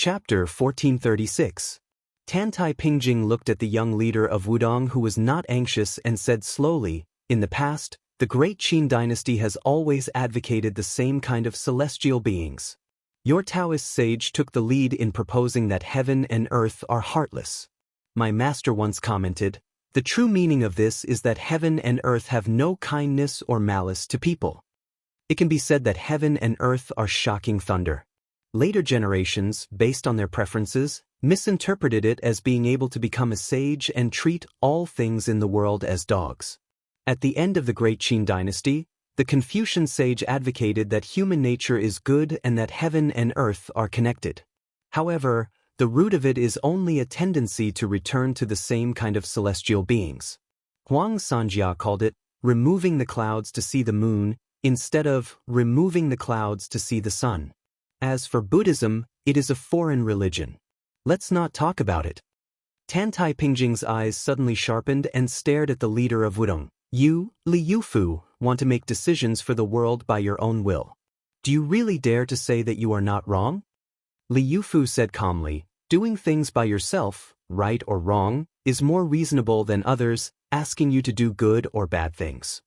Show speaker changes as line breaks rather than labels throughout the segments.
Chapter 1436. Tantai Pingjing looked at the young leader of Wudong who was not anxious and said slowly, "In the past, the great Qin dynasty has always advocated the same kind of celestial beings. Your Taoist sage took the lead in proposing that heaven and earth are heartless. My master once commented, the true meaning of this is that heaven and earth have no kindness or malice to people. It can be said that heaven and earth are shocking thunder. Later generations, based on their preferences, misinterpreted it as being able to become a sage and treat all things in the world as dogs. At the end of the great Qin dynasty, the Confucian sage advocated that human nature is good and that heaven and earth are connected. However, the root of it is only a tendency to return to the same kind of celestial beings. Huang Sanjia called it removing the clouds to see the moon instead of removing the clouds to see the sun. As for Buddhism, it is a foreign religion. Let's not talk about it." Tantai Pingjing's eyes suddenly sharpened and stared at the leader of Wudong. "You, Li Yufu, want to make decisions for the world by your own will. Do you really dare to say that you are not wrong?" Li Yufu said calmly, "Doing things by yourself, right or wrong, is more reasonable than others asking you to do good or bad things."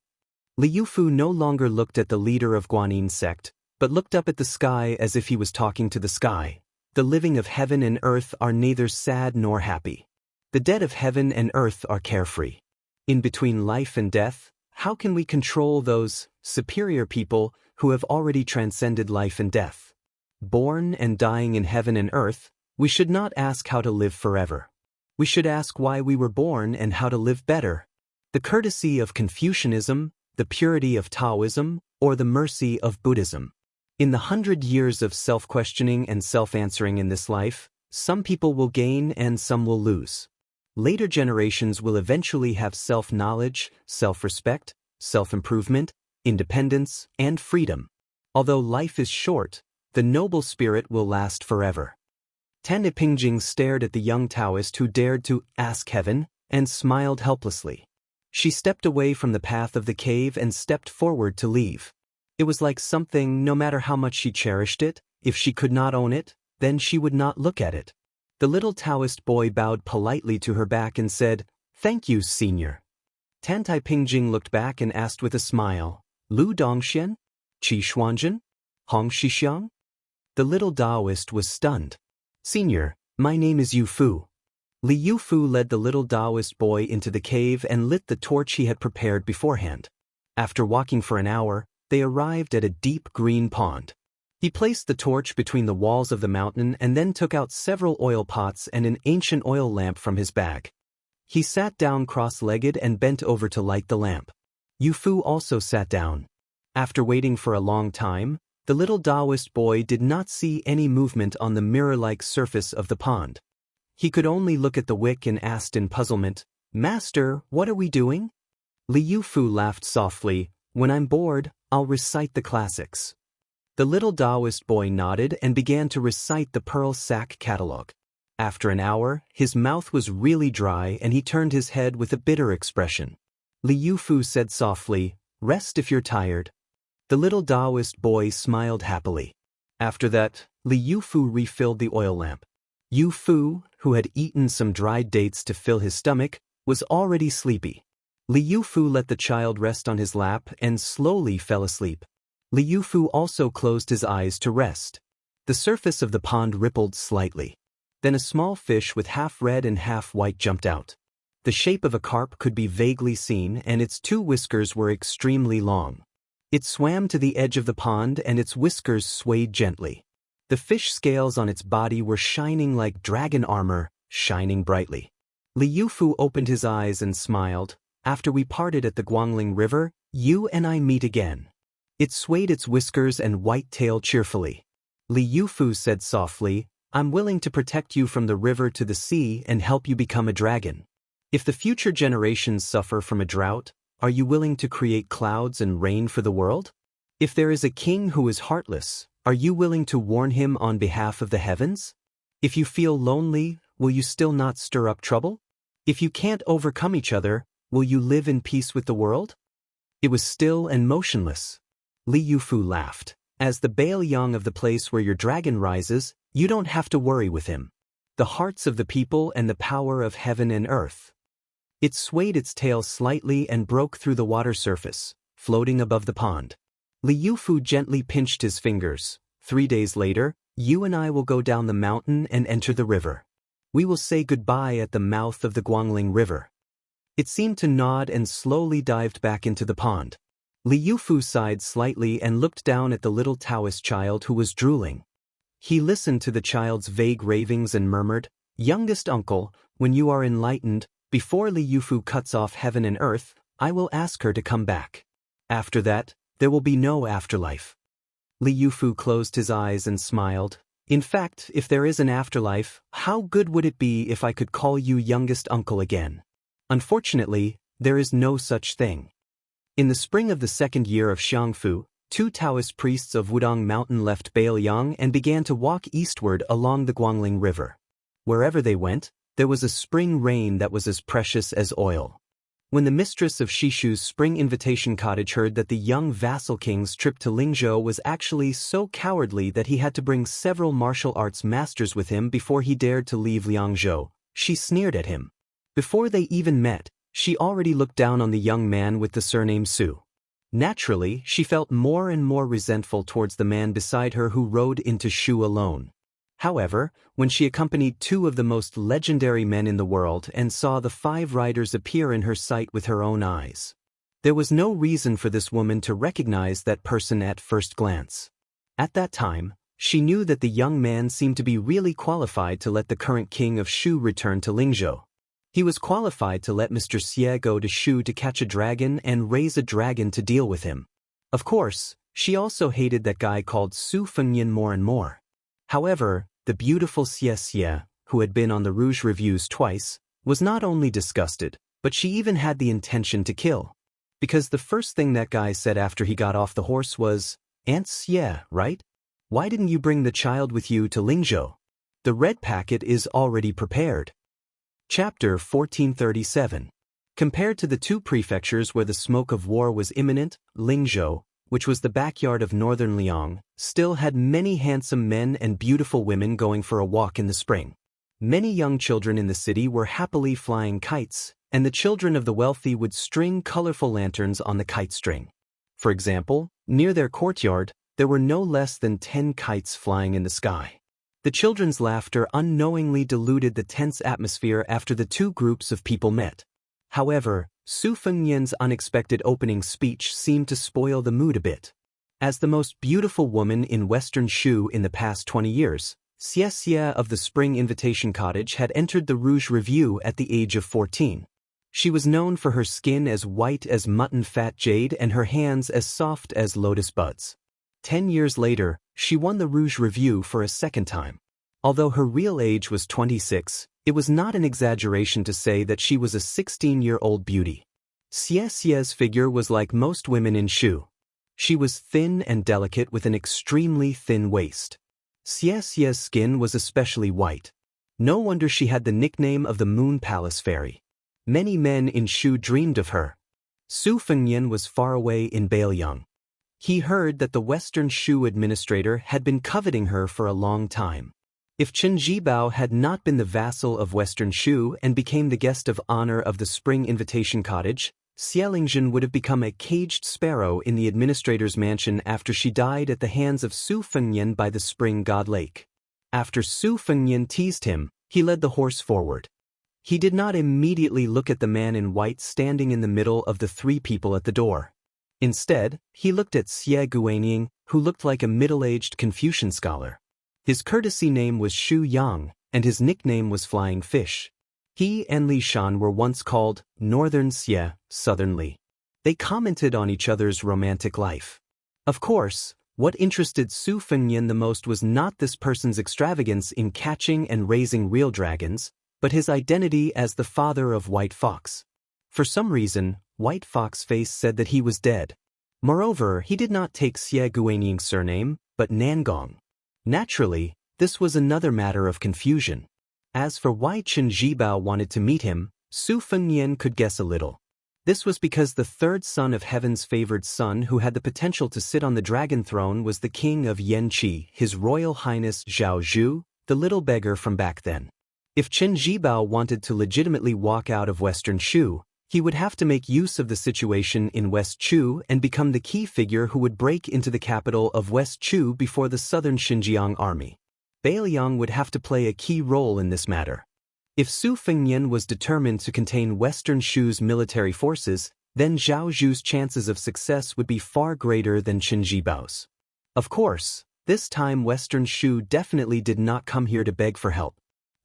Li Yufu no longer looked at the leader of Guanyin sect, but looked up at the sky as if he was talking to the sky. The living of heaven and earth are neither sad nor happy. The dead of heaven and earth are carefree. In between life and death, how can we control those superior people who have already transcended life and death? Born and dying in heaven and earth, we should not ask how to live forever. We should ask why we were born and how to live better. The courtesy of Confucianism, the purity of Taoism, or the mercy of Buddhism. In the 100 years of self-questioning and self-answering in this life, some people will gain and some will lose. Later generations will eventually have self-knowledge, self-respect, self-improvement, independence, and freedom. Although life is short, the noble spirit will last forever. Tantai Pingjing stared at the young Taoist who dared to ask heaven and smiled helplessly. She stepped away from the path of the cave and stepped forward to leave. It was like something, no matter how much she cherished it, if she could not own it, then she would not look at it. The little Taoist boy bowed politely to her back and said, "Thank you, senior." Tantai Pingjing looked back and asked with a smile, "Lu Dongxian? Qi Xuanzhen? Hong Shixiang?" The little Taoist was stunned. "Senior, my name is Yu Fu." Li Yufu led the little Taoist boy into the cave and lit the torch he had prepared beforehand. After walking for an hour, they arrived at a deep green pond. He placed the torch between the walls of the mountain and then took out several oil pots and an ancient oil lamp from his bag. He sat down cross-legged and bent over to light the lamp. Yu Fu also sat down. After waiting for a long time, the little Taoist boy did not see any movement on the mirror-like surface of the pond. He could only look at the wick and asked in puzzlement, "Master, what are we doing?" Li Yufu laughed softly, "When I'm bored, I'll recite the classics." The little Taoist boy nodded and began to recite the Pearl Sack Catalog. After an hour, his mouth was really dry and he turned his head with a bitter expression. Li Yufu said softly, "Rest if you're tired." The little Taoist boy smiled happily. After that, Li Yufu refilled the oil lamp. Yu Fu, who had eaten some dried dates to fill his stomach, was already sleepy. Li Yufu let the child rest on his lap and slowly fell asleep. Li Yufu also closed his eyes to rest. The surface of the pond rippled slightly. Then a small fish with half red and half white jumped out. The shape of a carp could be vaguely seen and its 2 whiskers were extremely long. It swam to the edge of the pond and its whiskers swayed gently. The fish scales on its body were shining like dragon armor, shining brightly. Li Yufu opened his eyes and smiled. "After we parted at the Guangling River, you and I meet again." It swayed its whiskers and white tail cheerfully. Li Yufu said softly, "I'm willing to protect you from the river to the sea and help you become a dragon. If the future generations suffer from a drought, are you willing to create clouds and rain for the world? If there is a king who is heartless, are you willing to warn him on behalf of the heavens? If you feel lonely, will you still not stir up trouble? If you can't overcome each other, will you live in peace with the world?" It was still and motionless. Li Yufu laughed. "As the Baal Yang of the place where your dragon rises, You don't have to worry with him. The hearts of the people and the power of heaven and earth. It swayed its tail slightly and broke through the water surface, floating above the pond. Li Yufu gently pinched his fingers. 3 days later, you and I will go down the mountain and enter the river. We will say goodbye at the mouth of the Guangling River. It seemed to nod and slowly dived back into the pond. Li Yufu sighed slightly and looked down at the little Taoist child who was drooling. He listened to the child's vague ravings and murmured, "Youngest uncle, when you are enlightened, before Li Yufu cuts off heaven and earth, I will ask her to come back. After that, there will be no afterlife." Li Yufu closed his eyes and smiled. "In fact, if there is an afterlife, how good would it be if I could call you youngest uncle again? Unfortunately, there is no such thing." In the spring of the second year of Xiangfu, 2 Taoist priests of Wudong Mountain left Bailiang and began to walk eastward along the Guangling River. Wherever they went, there was a spring rain that was as precious as oil. When the mistress of Shishu's spring invitation cottage heard that the young vassal king's trip to Lingzhou was actually so cowardly that he had to bring several martial arts masters with him before he dared to leave Liangzhou, she sneered at him. Before they even met, she already looked down on the young man with the surname Su. Naturally, she felt more and more resentful towards the man beside her who rode into Shu alone. However, when she accompanied 2 of the most legendary men in the world and saw the 5 riders appear in her sight with her own eyes, there was no reason for this woman to recognize that person at first glance. At that time, she knew that the young man seemed to be really qualified to let the current king of Shu return to Lingzhou. He was qualified to let Mr. Xie go to Shu to catch a dragon and raise a dragon to deal with him. Of course, she also hated that guy called Su Fengyan more and more. However, the beautiful Xianxia, who had been on the Rouge reviews twice, was not only disgusted, but she even had the intention to kill. Because the first thing that guy said after he got off the horse was, "Aunt Xie, right? Why didn't you bring the child with you to Lingzhou? The red packet is already prepared." Chapter 1437. Compared to the 2 prefectures where the smoke of war was imminent, Lingzhou, which was the backyard of northern Liang, still had many handsome men and beautiful women going for a walk in the spring. Many young children in the city were happily flying kites, and the children of the wealthy would string colorful lanterns on the kite string. For example, near their courtyard, there were no less than 10 kites flying in the sky. The children's laughter unknowingly diluted the tense atmosphere after the 2 groups of people met. However, Su Fengyan's unexpected opening speech seemed to spoil the mood a bit. As the most beautiful woman in Western Shu in the past 20 years, Xianxia of the Spring Invitation Cottage had entered the Rouge Review at the age of 14. She was known for her skin as white as mutton fat jade and her hands as soft as lotus buds. 10 years later, she won the Rouge Review for a second time. Although her real age was 26, it was not an exaggeration to say that she was a 16-year-old beauty. Xiaxia's figure was like most women in Shu. She was thin and delicate with an extremely thin waist. Xiaxia's skin was especially white. No wonder she had the nickname of the Moon Palace Fairy. Many men in Shu dreamed of her. Su Fengyan was far away in Bailiang. He heard that the Western Shu administrator had been coveting her for a long time. If Chen Jibao had not been the vassal of Western Shu and became the guest of honor of the Spring Invitation Cottage, Xialingzhen would have become a caged sparrow in the administrator's mansion after she died at the hands of Su Fengyan by the Spring God Lake. After Su Fengyan teased him, he led the horse forward. He did not immediately look at the man in white standing in the middle of the 3 people at the door. Instead, he looked at Xie Guanying, who looked like a middle-aged Confucian scholar. His courtesy name was Shu Yang, and his nickname was Flying Fish. He and Li Shan were once called Northern Xie, Southern Li. They commented on each other's romantic life. Of course, what interested Su Fengyan the most was not this person's extravagance in catching and raising real dragons, but his identity as the father of White Fox. For some reason, White Fox Face said that he was dead. Moreover, he did not take Xie Guanying's surname, but Nangong. Naturally, this was another matter of confusion. As for why Chen Jibao wanted to meet him, Su Fengyan could guess a little. This was because the 3rd son of Heaven's favored son who had the potential to sit on the dragon throne was the king of Yanqi, His Royal Highness Zhao Zhu, the little beggar from back then. If Chen Zhibao wanted to legitimately walk out of Western Shu, he would have to make use of the situation in West Chu and become the key figure who would break into the capital of West Chu before the southern Xinjiang army. Bailiang would have to play a key role in this matter. If Su Fengnian was determined to contain Western Shu's military forces, then Zhao Zhu's chances of success would be far greater than Chen Zhibao's. Of course, this time Western Shu definitely did not come here to beg for help.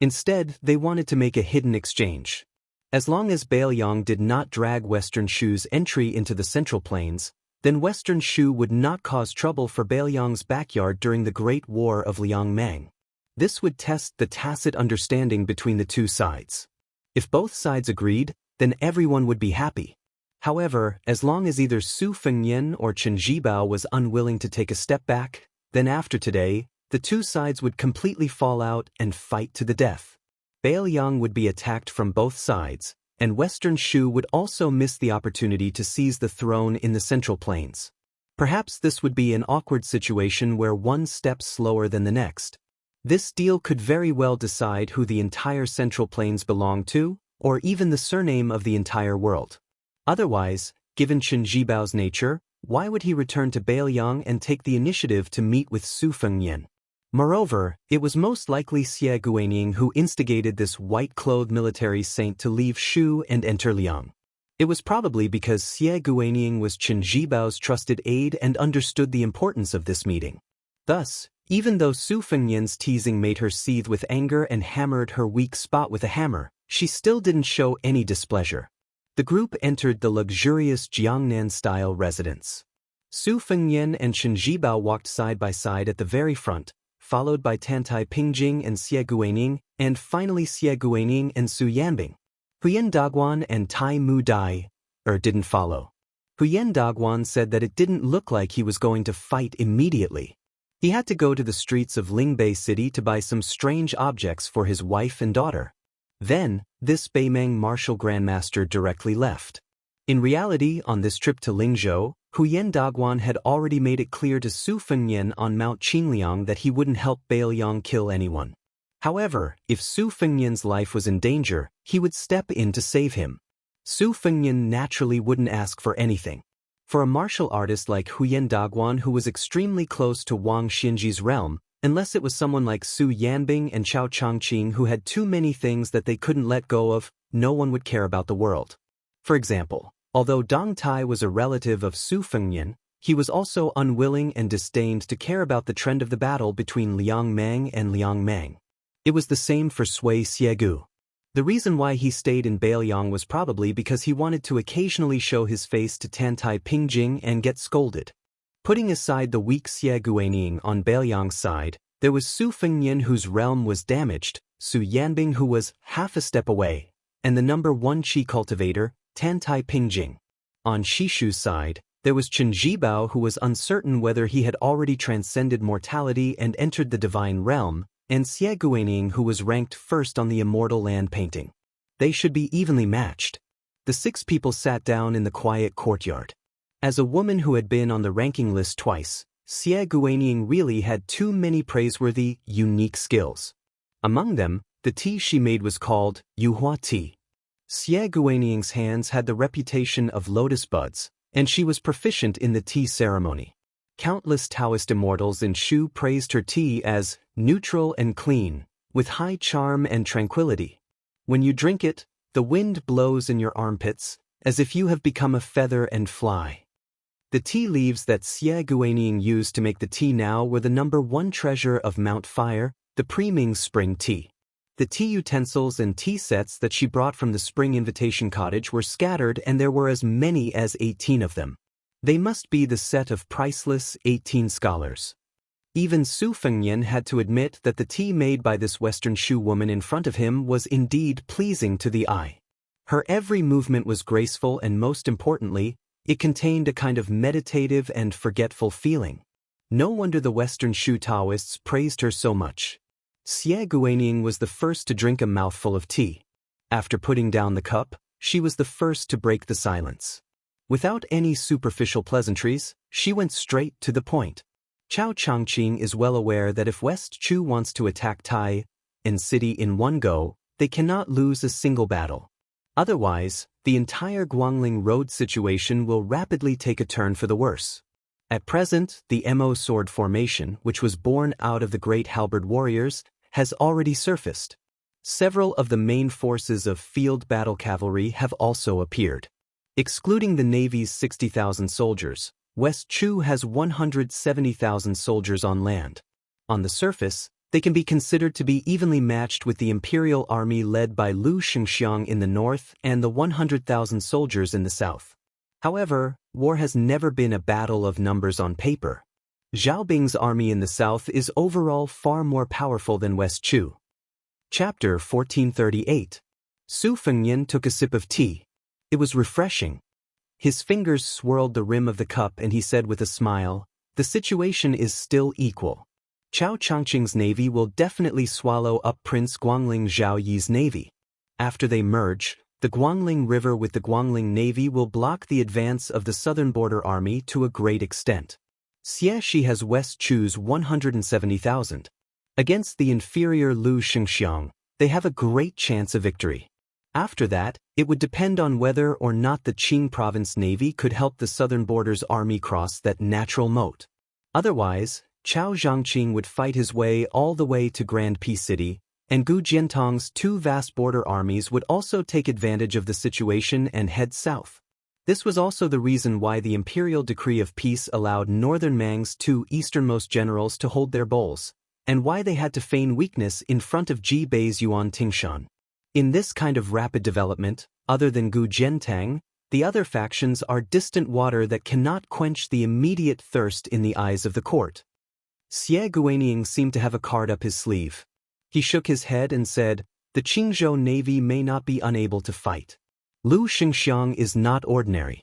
Instead, they wanted to make a hidden exchange. As long as Bailiang did not drag Western Shu's entry into the Central Plains, then Western Shu would not cause trouble for Bailiang's backyard during the Great War of Liangmang. This would test the tacit understanding between the two sides. If both sides agreed, then everyone would be happy. However, as long as either Su Fengnian or Chen Zhibao was unwilling to take a step back, then after today, the two sides would completely fall out and fight to the death. Bailiang would be attacked from both sides, and Western Shu would also miss the opportunity to seize the throne in the Central Plains. Perhaps this would be an awkward situation where one steps slower than the next. This deal could very well decide who the entire Central Plains belonged to, or even the surname of the entire world. Otherwise, given Chen Zhibao's nature, why would he return to Bailiang and take the initiative to meet with Su Fengnian? Moreover, it was most likely Xie Guanyin who instigated this white-clothed military saint to leave Shu and enter Liang. It was probably because Xie Guanyin was Chen Zhibao's trusted aide and understood the importance of this meeting. Thus, even though Su Fengnian's teasing made her seethe with anger and hammered her weak spot with a hammer, she still didn't show any displeasure. The group entered the luxurious Jiangnan-style residence. Su Fengnian and Chen Zhibao walked side by side at the very front, followed by Tantai Pingjing and Xie Guanyin, and finally Xie Guanyin and Su Yanbing. Huyen Daguan and Tai Mu Dai didn't follow. Huyen Daguan said that it didn't look like he was going to fight immediately. He had to go to the streets of Lingbei City to buy some strange objects for his wife and daughter. Then, this Beimeng martial grandmaster directly left. In reality, on this trip to Lingzhou, Huyen Daguan had already made it clear to Su Fengnian on Mount Qingliang that he wouldn't help Bailiang kill anyone. However, if Su Fengnian's life was in danger, he would step in to save him. Su Fengnian naturally wouldn't ask for anything. For a martial artist like Huyen Daguan who was extremely close to Wang Xinji's realm, unless it was someone like Su Yanbing and Chao Changqing who had too many things that they couldn't let go of, no one would care about the world. For example, although Dong Tai was a relative of Su Fengnian, he was also unwilling and disdained to care about the trend of the battle between Liang Meng and Liang Meng. It was the same for Sui Xiegu. The reason why he stayed in Bailiang was probably because he wanted to occasionally show his face to Tantai Pingjing and get scolded. Putting aside the weak Xie Guanyin on Bailiang's side, there was Su Fengnian whose realm was damaged, Su Yanbing who was half a step away, and the number 1 Qi cultivator, Tantai Pingjing. On Shishu's side, there was Chen Zhibao who was uncertain whether he had already transcended mortality and entered the divine realm, and Xie Guanyin who was ranked first on the immortal land painting. They should be evenly matched. The 6 people sat down in the quiet courtyard. As a woman who had been on the ranking list twice, Xie Guanyin really had too many praiseworthy, unique skills. Among them, the tea she made was called Yuhua tea. Xie Guanying's hands had the reputation of lotus buds, and she was proficient in the tea ceremony. Countless Taoist immortals in Shu praised her tea as neutral and clean, with high charm and tranquility. When you drink it, the wind blows in your armpits, as if you have become a feather and fly. The tea leaves that Xie Guanyin used to make the tea now were the number 1 treasure of Mount Fire, the Pre-Ming Spring Tea. The tea utensils and tea sets that she brought from the Spring Invitation Cottage were scattered, and there were as many as 18 of them. They must be the set of priceless 18 scholars. Even Su Fengnian had to admit that the tea made by this Western Shu woman in front of him was indeed pleasing to the eye. Her every movement was graceful, and most importantly, it contained a kind of meditative and forgetful feeling. No wonder the Western Shu Taoists praised her so much. Xie Guanyin was the first to drink a mouthful of tea. After putting down the cup, she was the first to break the silence. Without any superficial pleasantries, she went straight to the point. Chao Changqing is well aware that if West Chu wants to attack Tai and city in one go, they cannot lose a single battle. Otherwise, the entire Guangling Road situation will rapidly take a turn for the worse. At present, the Mo sword formation, which was born out of the great halberd warriors, has already surfaced. Several of the main forces of field battle cavalry have also appeared. Excluding the Navy's 60,000 soldiers, West Chu has 170,000 soldiers on land. On the surface, they can be considered to be evenly matched with the imperial army led by Lu Xianxia in the north and the 100,000 soldiers in the south. However, war has never been a battle of numbers on paper. Zhao Bing's army in the south is overall far more powerful than West Chu. Chapter 1438. Su Fengnian took a sip of tea. It was refreshing. His fingers swirled the rim of the cup and he said with a smile, "The situation is still equal. Chao Changqing's navy will definitely swallow up Prince Guangling Zhao Yi's navy. After they merge, the Guangling River with the Guangling Navy will block the advance of the southern border army to a great extent. Xie has West Chu's 170,000. Against the inferior Lu Xianxia, they have a great chance of victory. After that, it would depend on whether or not the Qing province navy could help the southern border's army cross that natural moat. Otherwise, Chao Zhangqing would fight his way all the way to Grand Peace City, and Gu Jiantong's two vast border armies would also take advantage of the situation and head south. This was also the reason why the imperial decree of peace allowed Northern Mang's two easternmost generals to hold their bowls, and why they had to feign weakness in front of Ji Bei's Yuan Tingshan. In this kind of rapid development, other than Gu Jiantang, the other factions are distant water that cannot quench the immediate thirst in the eyes of the court. Xie Guanying seemed to have a card up his sleeve. He shook his head and said, "The Qingzhou navy may not be unable to fight. Lu Xianxiang is not ordinary."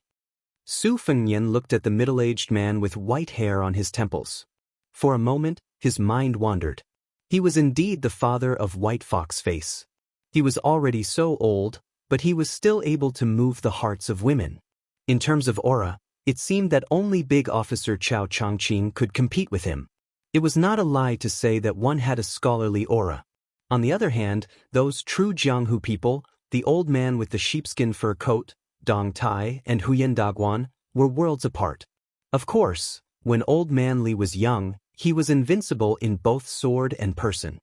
Su Fengnian looked at the middle-aged man with white hair on his temples. For a moment, his mind wandered. He was indeed the father of White Fox Face. He was already so old, but he was still able to move the hearts of women. In terms of aura, it seemed that only big officer Chao Changqing could compete with him. It was not a lie to say that one had a scholarly aura. On the other hand, those true Jianghu people, the old man with the sheepskin fur coat, Dong Tai and Huyen Daguan, were worlds apart. Of course, when old man Li was young, he was invincible in both sword and person.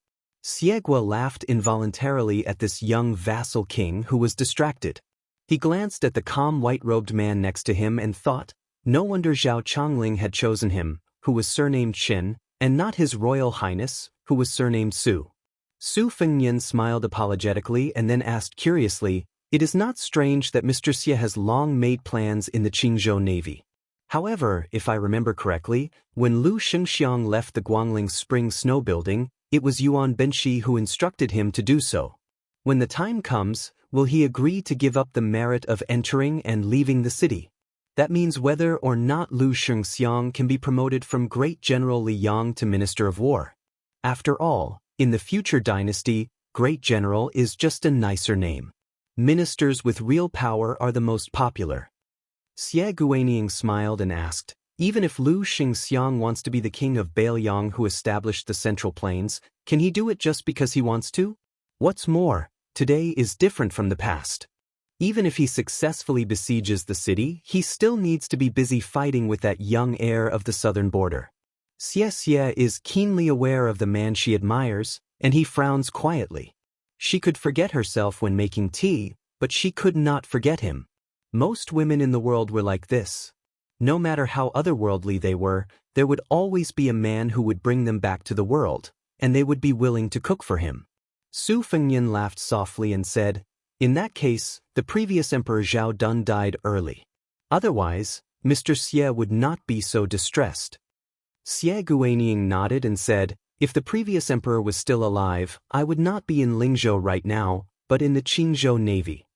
Xiegua laughed involuntarily at this young vassal king who was distracted. He glanced at the calm white-robed man next to him and thought, no wonder Zhao Changling had chosen him, who was surnamed Qin, and not His Royal Highness, who was surnamed Su. Su Fengnian smiled apologetically and then asked curiously, "It is not strange that Mr. Xie has long made plans in the Qingzhou Navy. However, if I remember correctly, when Lu Xianxiang left the Guangling Spring Snow Building, it was Yuan Benshi who instructed him to do so. When the time comes, will he agree to give up the merit of entering and leaving the city? That means whether or not Lu Xianxiang can be promoted from Great General Li Yang to Minister of War. After all, in the future dynasty, Great General is just a nicer name. Ministers with real power are the most popular." Xie Guanying smiled and asked, "Even if Lu Xianxiang wants to be the king of Bailiang who established the Central Plains, can he do it just because he wants to? What's more, today is different from the past. Even if he successfully besieges the city, he still needs to be busy fighting with that young heir of the southern border." Xie is keenly aware of the man she admires, and he frowns quietly. She could forget herself when making tea, but she could not forget him. Most women in the world were like this. No matter how otherworldly they were, there would always be a man who would bring them back to the world, and they would be willing to cook for him. Su Fengnian laughed softly and said, "In that case, the previous Emperor Zhao Dun died early. Otherwise, Mr. Xie would not be so distressed." Xie Guanying nodded and said, "If the previous emperor was still alive, I would not be in Lingzhou right now, but in the Qingzhou Navy."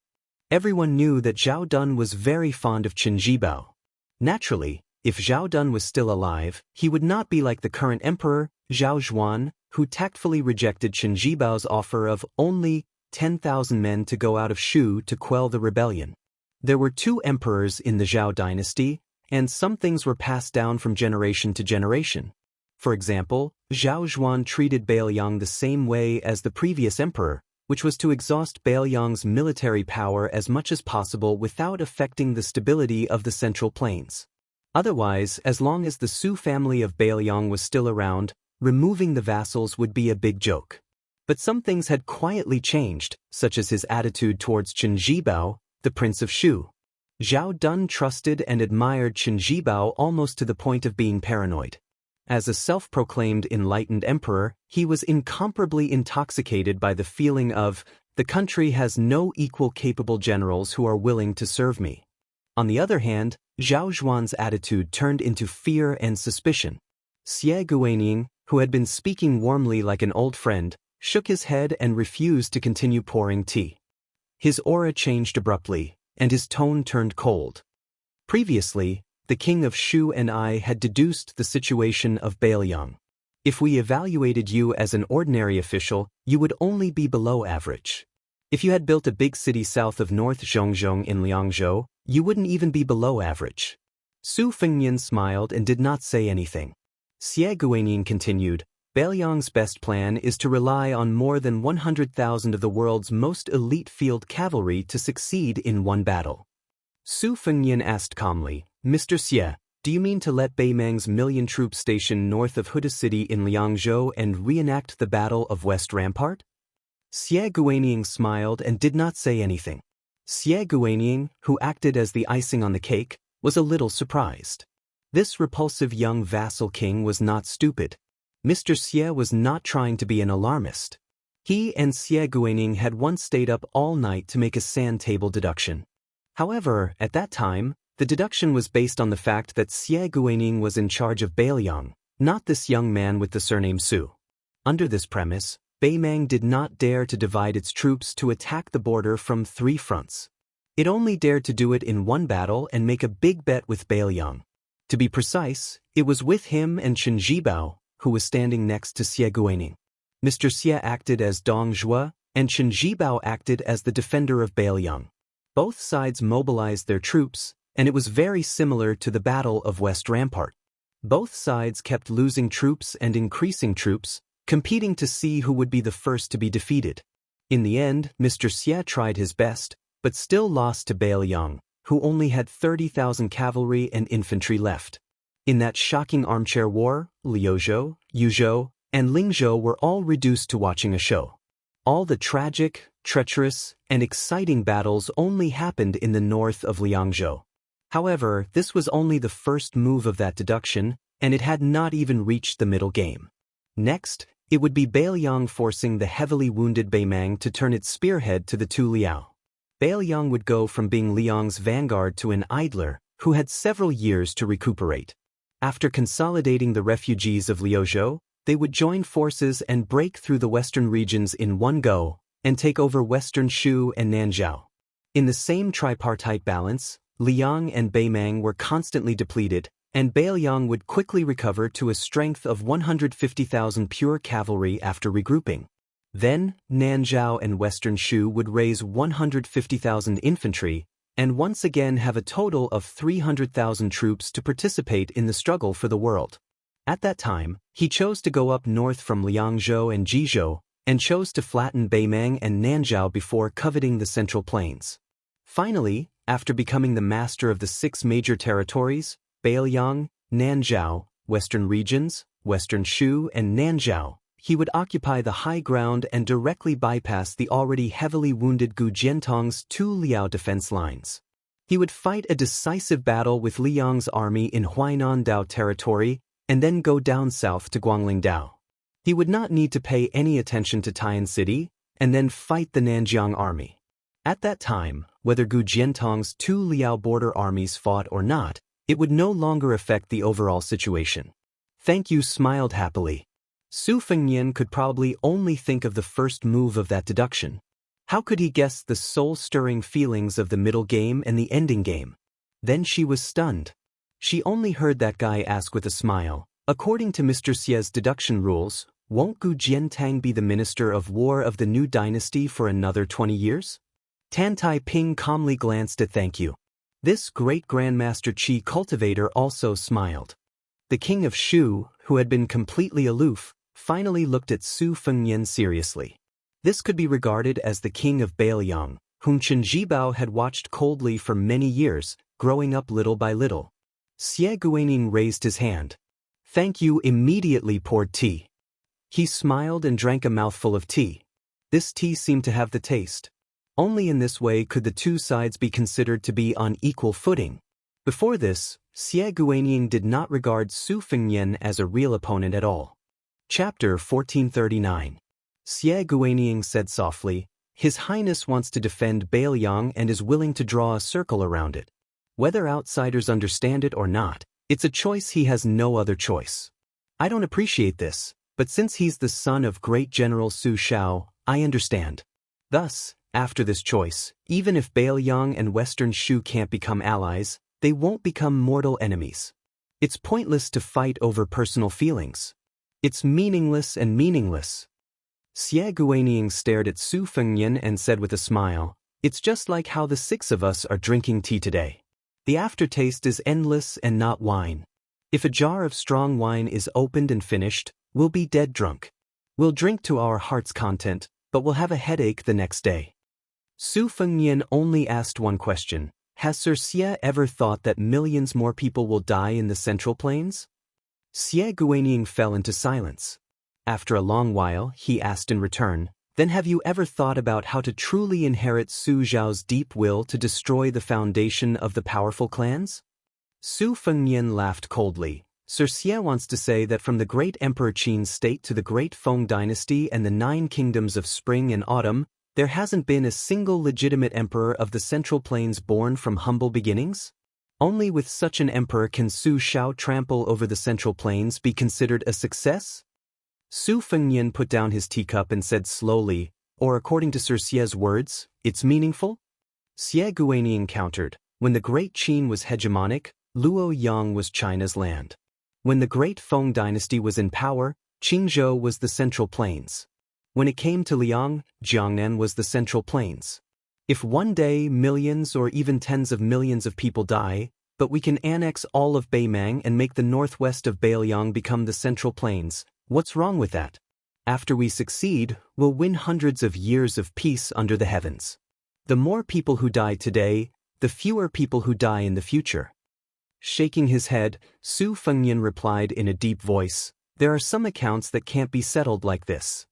Everyone knew that Zhao Dun was very fond of Qin Jibao. Naturally, if Zhao Dun was still alive, he would not be like the current emperor, Zhao Zhuan, who tactfully rejected Qin Jibao's offer of only 10,000 men to go out of Shu to quell the rebellion. There were two emperors in the Zhao dynasty, and some things were passed down from generation to generation. For example, Zhao Zhuan treated Bailiang the same way as the previous emperor, which was to exhaust Bailiang's military power as much as possible without affecting the stability of the Central Plains. Otherwise, as long as the Su family of Bailiang was still around, removing the vassals would be a big joke. But some things had quietly changed, such as his attitude towards Chen Zhibao, the Prince of Shu. Zhao Dun trusted and admired Chen Zhibao almost to the point of being paranoid. As a self-proclaimed enlightened emperor, he was incomparably intoxicated by the feeling of, the country has no equal capable generals who are willing to serve me. On the other hand, Zhao Zhuan's attitude turned into fear and suspicion. Xie Guanyin, who had been speaking warmly like an old friend, shook his head and refused to continue pouring tea. His aura changed abruptly, and his tone turned cold. Previously, the king of Shu and I had deduced the situation of Bailiang. If we evaluated you as an ordinary official, you would only be below average. If you had built a big city south of North Zhongzhong in Liangzhou, you wouldn't even be below average. Su Fengnian smiled and did not say anything. Xie Guanyin continued, Bailiang's best plan is to rely on more than 100,000 of the world's most elite field cavalry to succeed in one battle. Su Fengnian asked calmly, Mr. Xie, do you mean to let Beimang's million troops stationed north of Huda City in Liangzhou and reenact the Battle of West Rampart? Xie Guanyin smiled and did not say anything. Xie Guanyin, who acted as the icing on the cake, was a little surprised. This repulsive young vassal king was not stupid. Mr. Xie was not trying to be an alarmist. He and Xie Guanyin had once stayed up all night to make a sand table deduction. However, at that time, the deduction was based on the fact that Xie Guanyin was in charge of Bailiang, not this young man with the surname Su. Under this premise, Beimang did not dare to divide its troops to attack the border from 3 fronts. It only dared to do it in one battle and make a big bet with Bailiang. To be precise, it was with him and Chen Zhibao, who was standing next to Xie Guanyin. Mr. Xie acted as Dong Zhuo, and Chen Zhibao acted as the defender of Bailiang. Both sides mobilized their troops, and it was very similar to the Battle of West Rampart. Both sides kept losing troops and increasing troops, competing to see who would be the first to be defeated. In the end, Mr. Xie tried his best, but still lost to Bailiang, who only had 30,000 cavalry and infantry left. In that shocking armchair war, Liuzhou, Yuzhou, and Lingzhou were all reduced to watching a show. All the tragic, treacherous, and exciting battles only happened in the north of Liangzhou. However, this was only the first move of that deduction, and it had not even reached the middle game. Next, it would be Bailiang forcing the heavily wounded Beimang to turn its spearhead to the Tu Liao. Bailiang would go from being Liang's vanguard to an idler, who had several years to recuperate. After consolidating the refugees of Liuzhou, they would join forces and break through the western regions in one go, and take over western Shu and Nanzhao. In the same tripartite balance, Liang and Beimang were constantly depleted, and Bailiang would quickly recover to a strength of 150,000 pure cavalry after regrouping. Then, Nanzhao and western Shu would raise 150,000 infantry, and once again have a total of 300,000 troops to participate in the struggle for the world. At that time, he chose to go up north from Liangzhou and Jizhou, and chose to flatten Beimang and Nanzhao before coveting the Central Plains. Finally, after becoming the master of the 6 major territories, Bailiang, Nanzhao, Western regions, Western Shu and Nanzhao, he would occupy the high ground and directly bypass the already heavily wounded Gu Jiantong's 2 Liao defense lines. He would fight a decisive battle with Liang's army in Huainan Dao territory and then go down south to Guangling Dao. He would not need to pay any attention to Tai'an City and then fight the Nanjiang army. At that time, whether Gu Jiantong's 2 Liao border armies fought or not, it would no longer affect the overall situation. Thank you smiled happily. Su Fengnian could probably only think of the first move of that deduction. How could he guess the soul-stirring feelings of the middle game and the ending game? Then she was stunned. She only heard that guy ask with a smile, according to Mr. Xie's deduction rules, won't Gu Jiantang be the minister of war of the new dynasty for another 20 years? Tan Tai Ping calmly glanced at thank you. This great Grandmaster Qi cultivator also smiled. The king of Shu, who had been completely aloof, finally looked at Su Fengnian seriously. This could be regarded as the king of Bailiang, whom Chen Jibao had watched coldly for many years, growing up little by little. Xie Guanyin raised his hand. "Thank you, immediately poured tea." He smiled and drank a mouthful of tea. This tea seemed to have the taste. Only in this way could the two sides be considered to be on equal footing. Before this, Xie Guanyin did not regard Su Fengnian as a real opponent at all. Chapter 1439. Xie Guanyin said softly, "His Highness wants to defend Bailiang and is willing to draw a circle around it. Whether outsiders understand it or not, it's a choice he has no other choice. I don't appreciate this, but since he's the son of great General Su Shao, I understand. Thus, after this choice, even if Bailiang and Western Shu can't become allies, they won't become mortal enemies. It's pointless to fight over personal feelings. It's meaningless and meaningless." Xie Guanyin stared at Su Fengnian and said with a smile, "It's just like how the six of us are drinking tea today. The aftertaste is endless and not wine. If a jar of strong wine is opened and finished, we'll be dead drunk. We'll drink to our heart's content, but we'll have a headache the next day." Su Fengnian only asked one question. "Has Sir Xie ever thought that millions more people will die in the Central Plains?" Xie Guanyin fell into silence. After a long while, he asked in return, "Then have you ever thought about how to truly inherit Su Zhao's deep will to destroy the foundation of the powerful clans?" Su Fengnian laughed coldly. "Sir Xie wants to say that from the great Emperor Qin's state to the great Feng dynasty and the 9 kingdoms of spring and autumn, there hasn't been a single legitimate emperor of the Central Plains born from humble beginnings? Only with such an emperor can Su Shao trample over the Central Plains be considered a success?" Su Fengnian put down his teacup and said slowly, "Or according to Sir Xie's words, it's meaningful?" Xie Guanyin countered, "When the great Qin was hegemonic, Luoyang was China's land. When the great Feng dynasty was in power, Qingzhou was the Central Plains. When it came to Liang, Jiangnan was the Central Plains. If one day millions or even tens of millions of people die, but we can annex all of Beimang and make the northwest of Bailiang become the Central Plains, what's wrong with that? After we succeed, we'll win hundreds of years of peace under the heavens. The more people who die today, the fewer people who die in the future." Shaking his head, Su Fengnian replied in a deep voice, "There are some accounts that can't be settled like this."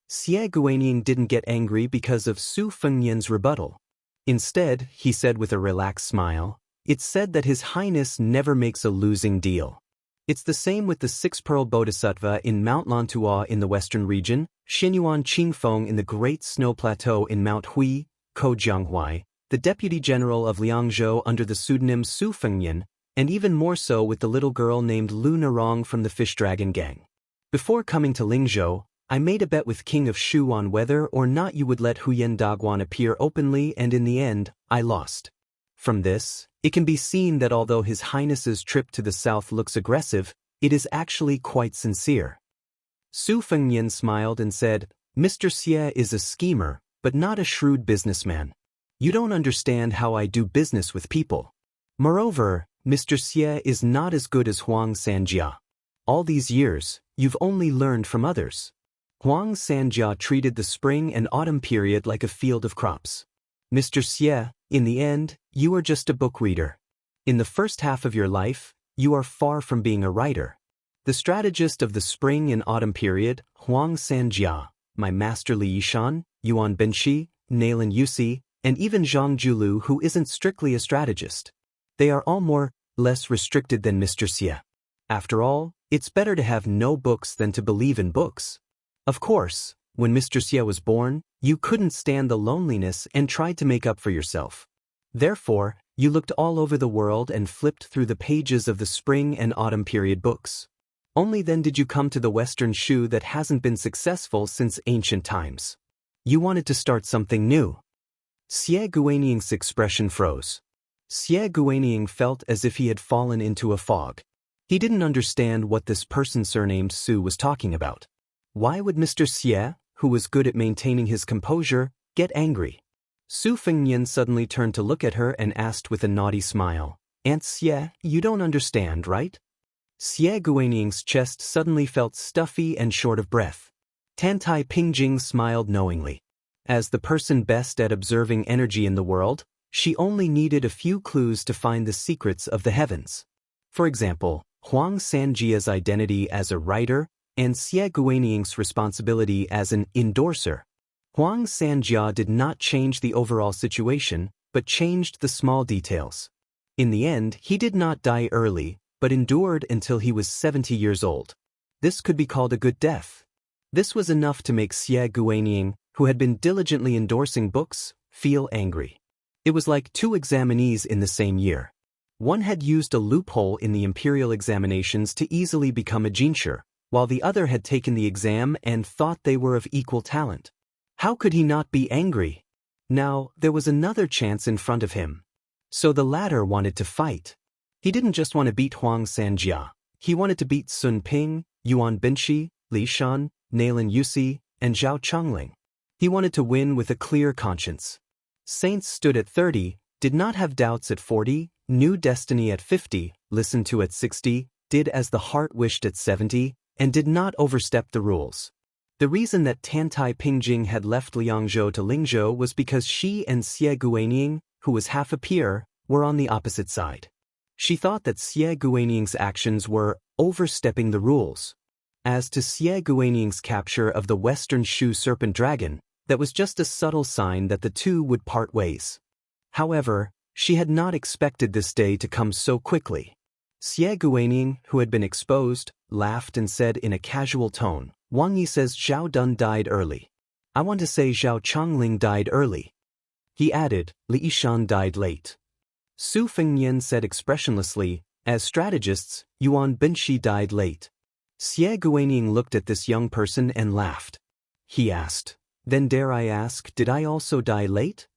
Xie Guanyin didn't get angry because of Su Fengnian's rebuttal. Instead, he said with a relaxed smile, "It's said that His Highness never makes a losing deal. It's the same with the 6-pearl bodhisattva in Mount Lantua in the western region, Xinyuan Qingfeng in the Great Snow Plateau in Mount Hui, Kojianghuai, the Deputy General of Liangzhou under the pseudonym Su Fengnian, and even more so with the little girl named Lu Narong from the Fish Dragon Gang. Before coming to Lingzhou, I made a bet with King of Shu on whether or not you would let Huyen Dagwan appear openly, and in the end, I lost. From this, it can be seen that although His Highness's trip to the south looks aggressive, it is actually quite sincere." Su Fengnian smiled and said, "Mr. Xie is a schemer, but not a shrewd businessman. You don't understand how I do business with people. Moreover, Mr. Xie is not as good as Huang Sanjia. All these years, you've only learned from others. Huang Sanjia treated the spring and autumn period like a field of crops. Mr. Xie, in the end, you are just a book reader. In the first half of your life, you are far from being a writer. The strategist of the spring and autumn period, Huang Sanjia, my master Li Yishan, Yuan Benshi, Nailan Yusi, and even Zhang Julu, who isn't strictly a strategist. They are all more, less restricted than Mr. Xie. After all, it's better to have no books than to believe in books. Of course, when Mr. Xie was born, you couldn't stand the loneliness and tried to make up for yourself. Therefore, you looked all over the world and flipped through the pages of the spring and autumn period books. Only then did you come to the Western Shu that hasn't been successful since ancient times. You wanted to start something new." Xie Guanying's expression froze. Xie Guanying felt as if he had fallen into a fog. He didn't understand what this person surnamed Su was talking about. Why would Mr. Xie, who was good at maintaining his composure, get angry? Su Fengnian suddenly turned to look at her and asked with a naughty smile, "Aunt Xie, you don't understand, right? Xie Guaniying's chest suddenly felt stuffy and short of breath. Tantai Pingjing smiled knowingly. As the person best at observing energy in the world, she only needed a few clues to find the secrets of the heavens. For example, Huang Sanjia's identity as a writer and Xie Guaniying's responsibility as an endorser. Huang Sanjia did not change the overall situation, but changed the small details. In the end, he did not die early, but endured until he was 70 years old. This could be called a good death. This was enough to make Xie Guaniying, who had been diligently endorsing books, feel angry. It was like two examinees in the same year. One had used a loophole in the imperial examinations to easily become a jinshi, while the other had taken the exam and thought they were of equal talent. How could he not be angry? Now, there was another chance in front of him. So the latter wanted to fight. He didn't just want to beat Huang Sanjia. He wanted to beat Sun Ping, Yuan Binshi, Li Shan, Nailan Yusi, and Zhao Chongling. He wanted to win with a clear conscience. Saints stood at 30, did not have doubts at 40, knew destiny at 50, listened to at 60, did as the heart wished at 70, and did not overstep the rules. The reason that Tantai Pingjing had left Liangzhou to Lingzhou was because she and Xie Guaniying, who was half a peer, were on the opposite side. She thought that Xie Guaniying's actions were overstepping the rules. As to Xie Guaniying's capture of the Western Shu Serpent Dragon, that was just a subtle sign that the two would part ways. However, she had not expected this day to come so quickly. Xie Guaniying, who had been exposed, laughed and said in a casual tone, "Wang Yi says Zhao Dun died early. I want to say Zhao Chongling died early." He added, "Li Yishan died late." Su Fengnian said expressionlessly, "As strategists, Yuan Binshi died late." Xie Guaniying looked at this young person and laughed. He asked, "Then dare I ask, did I also die late?"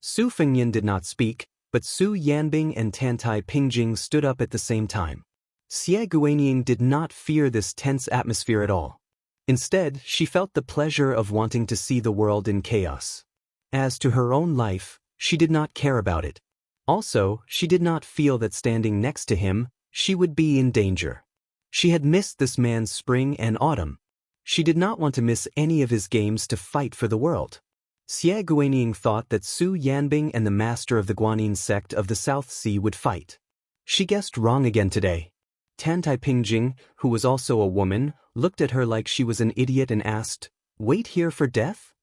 Su Fengnian did not speak, but Su Yanbing and Tantai Pingjing stood up at the same time. Xie Guaniying did not fear this tense atmosphere at all. Instead, she felt the pleasure of wanting to see the world in chaos. As to her own life, she did not care about it. Also, she did not feel that standing next to him, she would be in danger. She had missed this man's spring and autumn. She did not want to miss any of his games to fight for the world. Xie Guaniying thought that Su Yanbing and the master of the Guanyin sect of the South Sea would fight. She guessed wrong again today. Tantai Pingjing, who was also a woman, looked at her like she was an idiot and asked, "Wait here for death?"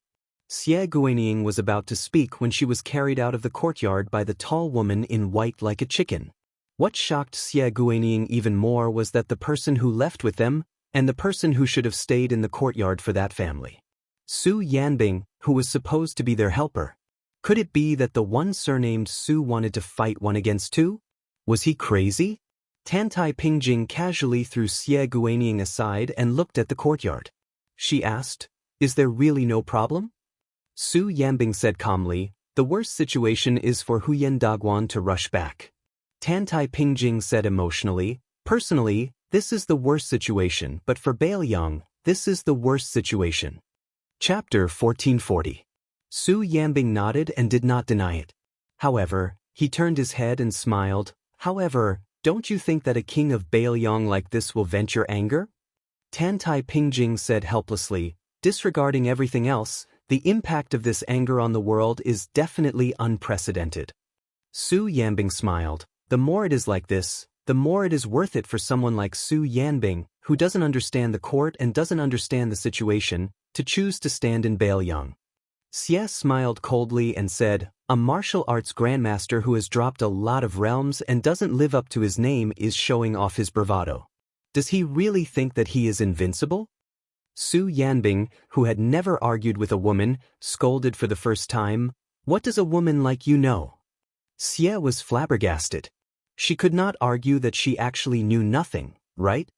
Xie Guaniying was about to speak when she was carried out of the courtyard by the tall woman in white like a chicken. What shocked Xie Guaniying even more was that the person who left with them, and the person who should have stayed in the courtyard for that family. Su Yanbing, who was supposed to be their helper. Could it be that the one surnamed Su wanted to fight one against two? Was he crazy? Tantai Pingjing casually threw Xie Guaniying aside and looked at the courtyard. She asked, "Is there really no problem?" Su Yanbing said calmly, "The worst situation is for Huyen Daguan to rush back." Tantai Pingjing said emotionally, "Personally, this is the worst situation, but for Bailiang, this is the worst situation." Chapter 1440. Su Yanbing nodded and did not deny it. However, he turned his head and smiled. "However, don't you think that a king of Bailiang like this will venture anger?" Tantai Pingjing said helplessly, "Disregarding everything else, the impact of this anger on the world is definitely unprecedented." Su Yanbing smiled. "The more it is like this, the more it is worth it for someone like Su Yanbing, who doesn't understand the court and doesn't understand the situation, to choose to stand in Bailiang." Xie smiled coldly and said, "A martial arts grandmaster who has dropped a lot of realms and doesn't live up to his name is showing off his bravado. Does he really think that he is invincible?" Su Yanbing, who had never argued with a woman, scolded for the first time, "What does a woman like you know?" Xie was flabbergasted. She could not argue that she actually knew nothing, right?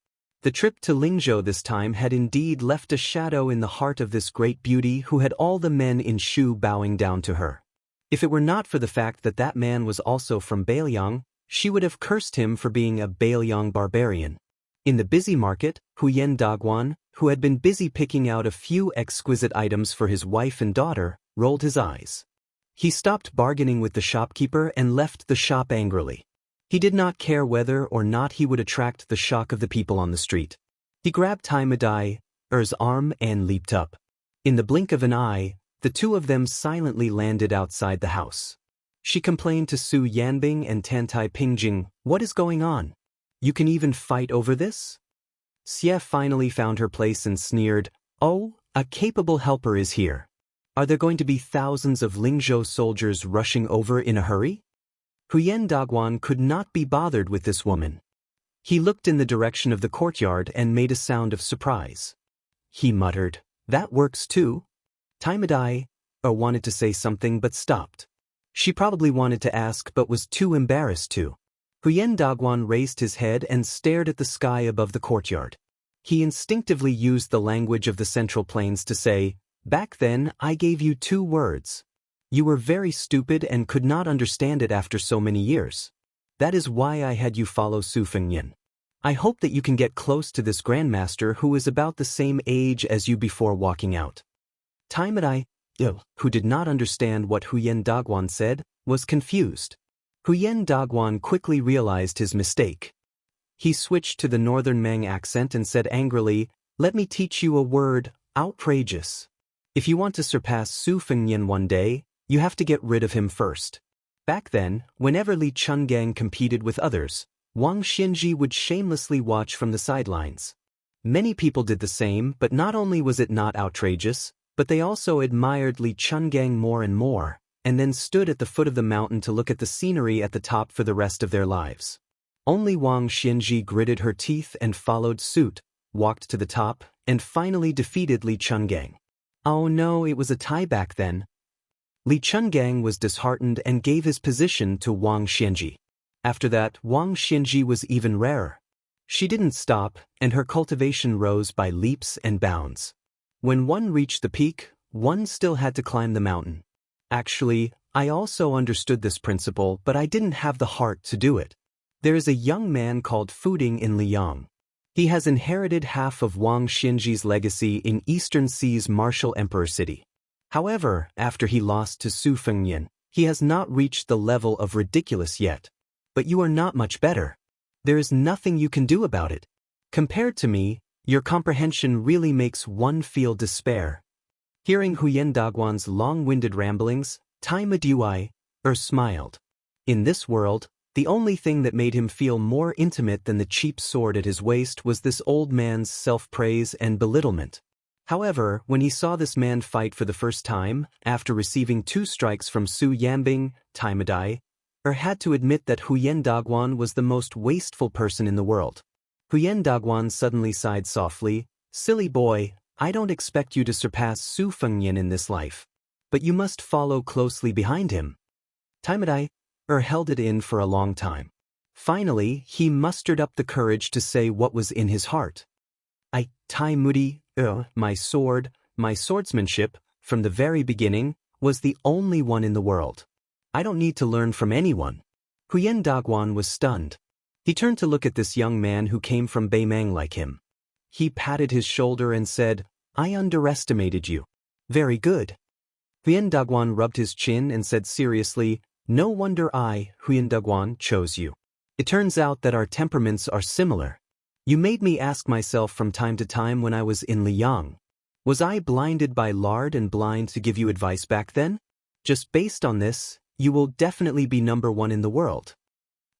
The trip to Lingzhou this time had indeed left a shadow in the heart of this great beauty who had all the men in Shu bowing down to her. If it were not for the fact that that man was also from Bailiang, she would have cursed him for being a Bailiang barbarian. In the busy market, Huyen Daguan, who had been busy picking out a few exquisite items for his wife and daughter, rolled his eyes. He stopped bargaining with the shopkeeper and left the shop angrily. He did not care whether or not he would attract the shock of the people on the street. He grabbed Tai Madai's arm and leaped up. In the blink of an eye, the two of them silently landed outside the house. She complained to Su Yanbing and Tantai Pingjing, "What is going on? You can even fight over this?" Xie finally found her place and sneered, "Oh, a capable helper is here. Are there going to be thousands of Lingzhou soldiers rushing over in a hurry?" Huyen Daguan could not be bothered with this woman. He looked in the direction of the courtyard and made a sound of surprise. He muttered, "That works too." Tai Madai wanted to say something but stopped. She probably wanted to ask but was too embarrassed to. Huyen Daguan raised his head and stared at the sky above the courtyard. He instinctively used the language of the Central Plains to say, "Back then I gave you 2 words. You were very stupid and could not understand it after so many years. That is why I had you follow Su Fengyan. I hope that you can get close to this grandmaster who is about the same age as you before walking out." Tai Madai, who did not understand what Huyen Daguan said, was confused. Huyen Daguan quickly realized his mistake. He switched to the northern Mang accent and said angrily, "Let me teach you a word, outrageous. If you want to surpass Su Fengyan one day, you have to get rid of him first." Back then, whenever Li Chungang competed with others, Wang Xinji would shamelessly watch from the sidelines. Many people did the same, but not only was it not outrageous, but they also admired Li Chungang more and more, and then stood at the foot of the mountain to look at the scenery at the top for the rest of their lives. Only Wang Xinji gritted her teeth and followed suit, walked to the top, and finally defeated Li Chungang. Oh no, it was a tie back then. Li Chungang was disheartened and gave his position to Wang Xinji. After that, Wang Xinji was even rarer. She didn't stop, and her cultivation rose by leaps and bounds. When one reached the peak, one still had to climb the mountain. Actually, I also understood this principle, but I didn't have the heart to do it. There is a young man called Fuding in Liang. He has inherited half of Wang Xinji's legacy in Eastern Sea's martial emperor city. However, after he lost to Su Fengyan, he has not reached the level of ridiculous yet. But you are not much better. There is nothing you can do about it. Compared to me, your comprehension really makes one feel despair. Hearing Huyen Daguan's long-winded ramblings, Tai Madai smiled. In this world, the only thing that made him feel more intimate than the cheap sword at his waist was this old man's self-praise and belittlement. However, when he saw this man fight for the first time, after receiving 2 strikes from Su Yanbing, Tai Madai had to admit that Huyen Daguan was the most wasteful person in the world. Huyen Daguan suddenly sighed softly, "Silly boy, I don't expect you to surpass Su Fengyan in this life. But you must follow closely behind him." Tai Madai held it in for a long time. Finally, he mustered up the courage to say what was in his heart. Tai Mudi, my sword, my swordsmanship, from the very beginning, was the only one in the world. I don't need to learn from anyone." Huyen Daguan was stunned. He turned to look at this young man who came from Beimang like him. He patted his shoulder and said, "I underestimated you." "Very good." Huyen Daguan rubbed his chin and said seriously, "No wonder I, Huyen Daguan, chose you. It turns out that our temperaments are similar. You made me ask myself from time to time when I was in Liang. Was I blinded by lard and blind to give you advice back then? Just based on this, you will definitely be number 1 in the world."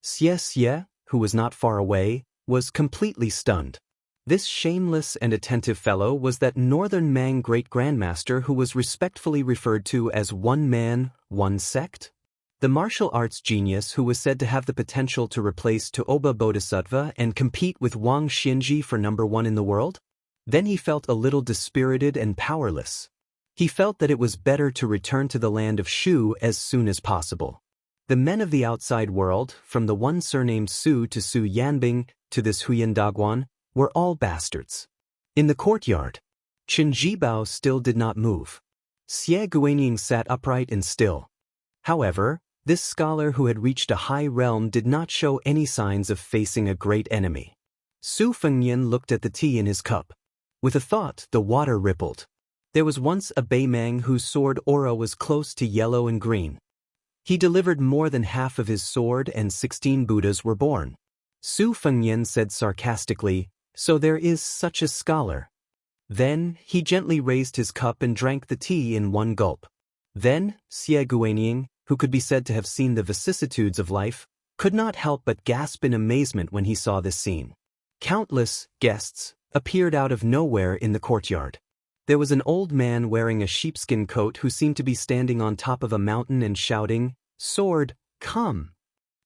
Xie, who was not far away, was completely stunned. This shameless and attentive fellow was that Northern Mang great-grandmaster who was respectfully referred to as one man, one sect? The martial arts genius who was said to have the potential to replace Toba Bodhisattva and compete with Wang Xinji for number 1 in the world? Then he felt a little dispirited and powerless. He felt that it was better to return to the land of Shu as soon as possible. The men of the outside world, from the one surnamed Su to Su Yanbing to this Huyen Daguan, were all bastards. In the courtyard, Qin Jibao still did not move. Xie Guaniying sat upright and still. However, this scholar who had reached a high realm did not show any signs of facing a great enemy. Su Fengyan looked at the tea in his cup. With a thought, the water rippled. There was once a Beimang whose sword aura was close to yellow and green. He delivered more than half of his sword and 16 Buddhas were born. Su Fengnian said sarcastically, "So there is such a scholar." Then, he gently raised his cup and drank the tea in one gulp. Then, Xie Guanying, who could be said to have seen the vicissitudes of life, could not help but gasp in amazement when he saw this scene. Countless guests appeared out of nowhere in the courtyard. There was an old man wearing a sheepskin coat who seemed to be standing on top of a mountain and shouting, "Sword, come!"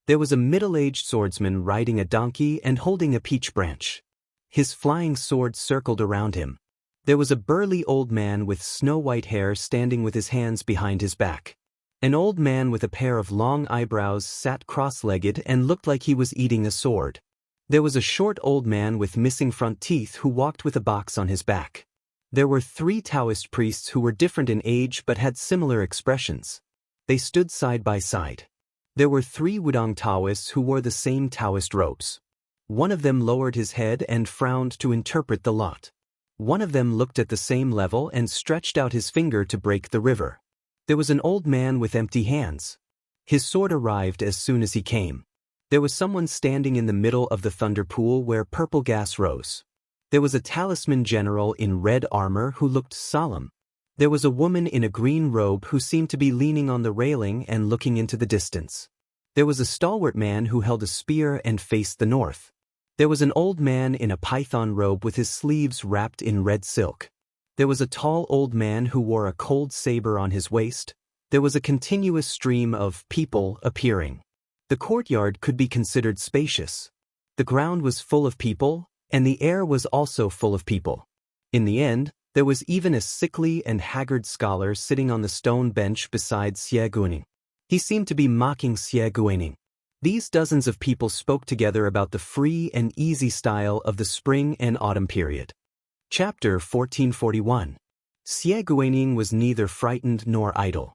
There was a middle-aged swordsman riding a donkey and holding a peach branch. His flying sword circled around him. There was a burly old man with snow-white hair standing with his hands behind his back. An old man with a pair of long eyebrows sat cross-legged and looked like he was eating a sword. There was a short old man with missing front teeth who walked with a box on his back. There were 3 Taoist priests who were different in age but had similar expressions. They stood side by side. There were 3 Wudang Taoists who wore the same Taoist robes. One of them lowered his head and frowned to interpret the lot. One of them looked at the same level and stretched out his finger to break the river. There was an old man with empty hands. His sword arrived as soon as he came. There was someone standing in the middle of the thunder pool where purple gas rose. There was a talisman general in red armor who looked solemn. There was a woman in a green robe who seemed to be leaning on the railing and looking into the distance. There was a stalwart man who held a spear and faced the north. There was an old man in a python robe with his sleeves wrapped in red silk. There was a tall old man who wore a cold saber on his waist. There was a continuous stream of people appearing. The courtyard could be considered spacious. The ground was full of people, and the air was also full of people. In the end, there was even a sickly and haggard scholar sitting on the stone bench beside Xie Guanying. He seemed to be mocking Xie Guanying. These dozens of people spoke together about the free and easy style of the spring and autumn period. Chapter 1441. Xie Guanying was neither frightened nor idle.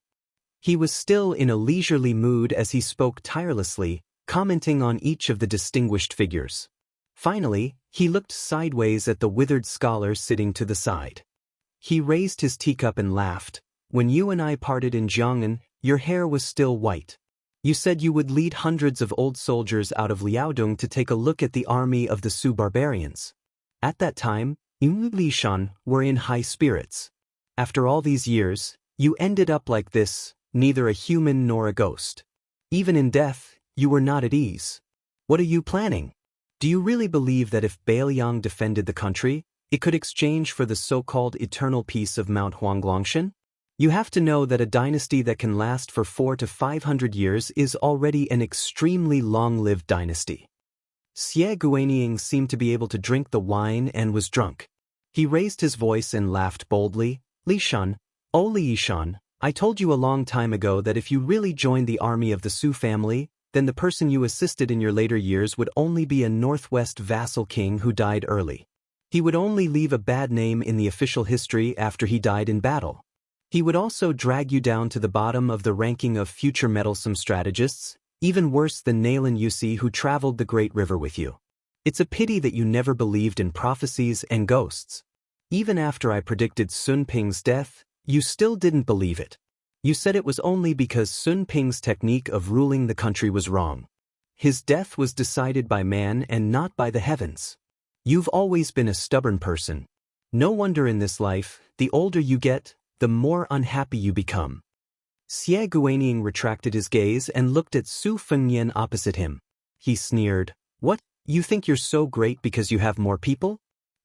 He was still in a leisurely mood as he spoke tirelessly, commenting on each of the distinguished figures. Finally, he looked sideways at the withered scholar sitting to the side. He raised his teacup and laughed. "When you and I parted in Jiang'an, your hair was still white. You said you would lead hundreds of old soldiers out of Liaodong to take a look at the army of the Su barbarians. At that time, you Lishan were in high spirits. After all these years, you ended up like this, neither a human nor a ghost. Even in death, you were not at ease. What are you planning? Do you really believe that if Bailiang defended the country, it could exchange for the so-called eternal peace of Mount Huanglongshan? You have to know that a dynasty that can last for 400 to 500 years is already an extremely long-lived dynasty." Xie Guanying seemed to be able to drink the wine and was drunk. He raised his voice and laughed boldly. "Lishan, oh Lishan, I told you a long time ago that if you really joined the army of the Su family, then the person you assisted in your later years would only be a northwest vassal king who died early. He would only leave a bad name in the official history after he died in battle. He would also drag you down to the bottom of the ranking of future meddlesome strategists, even worse than Nailan Yusi who traveled the Great River with you. It's a pity that you never believed in prophecies and ghosts. Even after I predicted Sun Ping's death, you still didn't believe it. You said it was only because Sun Ping's technique of ruling the country was wrong. His death was decided by man and not by the heavens. You've always been a stubborn person. No wonder in this life, the older you get, the more unhappy you become." Xie Guanying retracted his gaze and looked at Su Fengnian opposite him. He sneered, "What, you think you're so great because you have more people?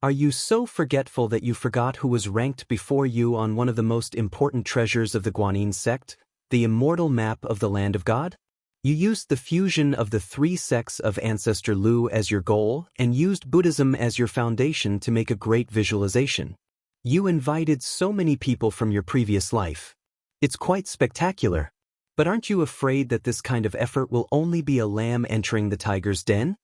Are you so forgetful that you forgot who was ranked before you on one of the most important treasures of the Guanyin sect, the immortal map of the Land of God? You used the fusion of the 3 sects of Ancestor Lu as your goal and used Buddhism as your foundation to make a great visualization. You invited so many people from your previous life. It's quite spectacular. But aren't you afraid that this kind of effort will only be a lamb entering the tiger's den?"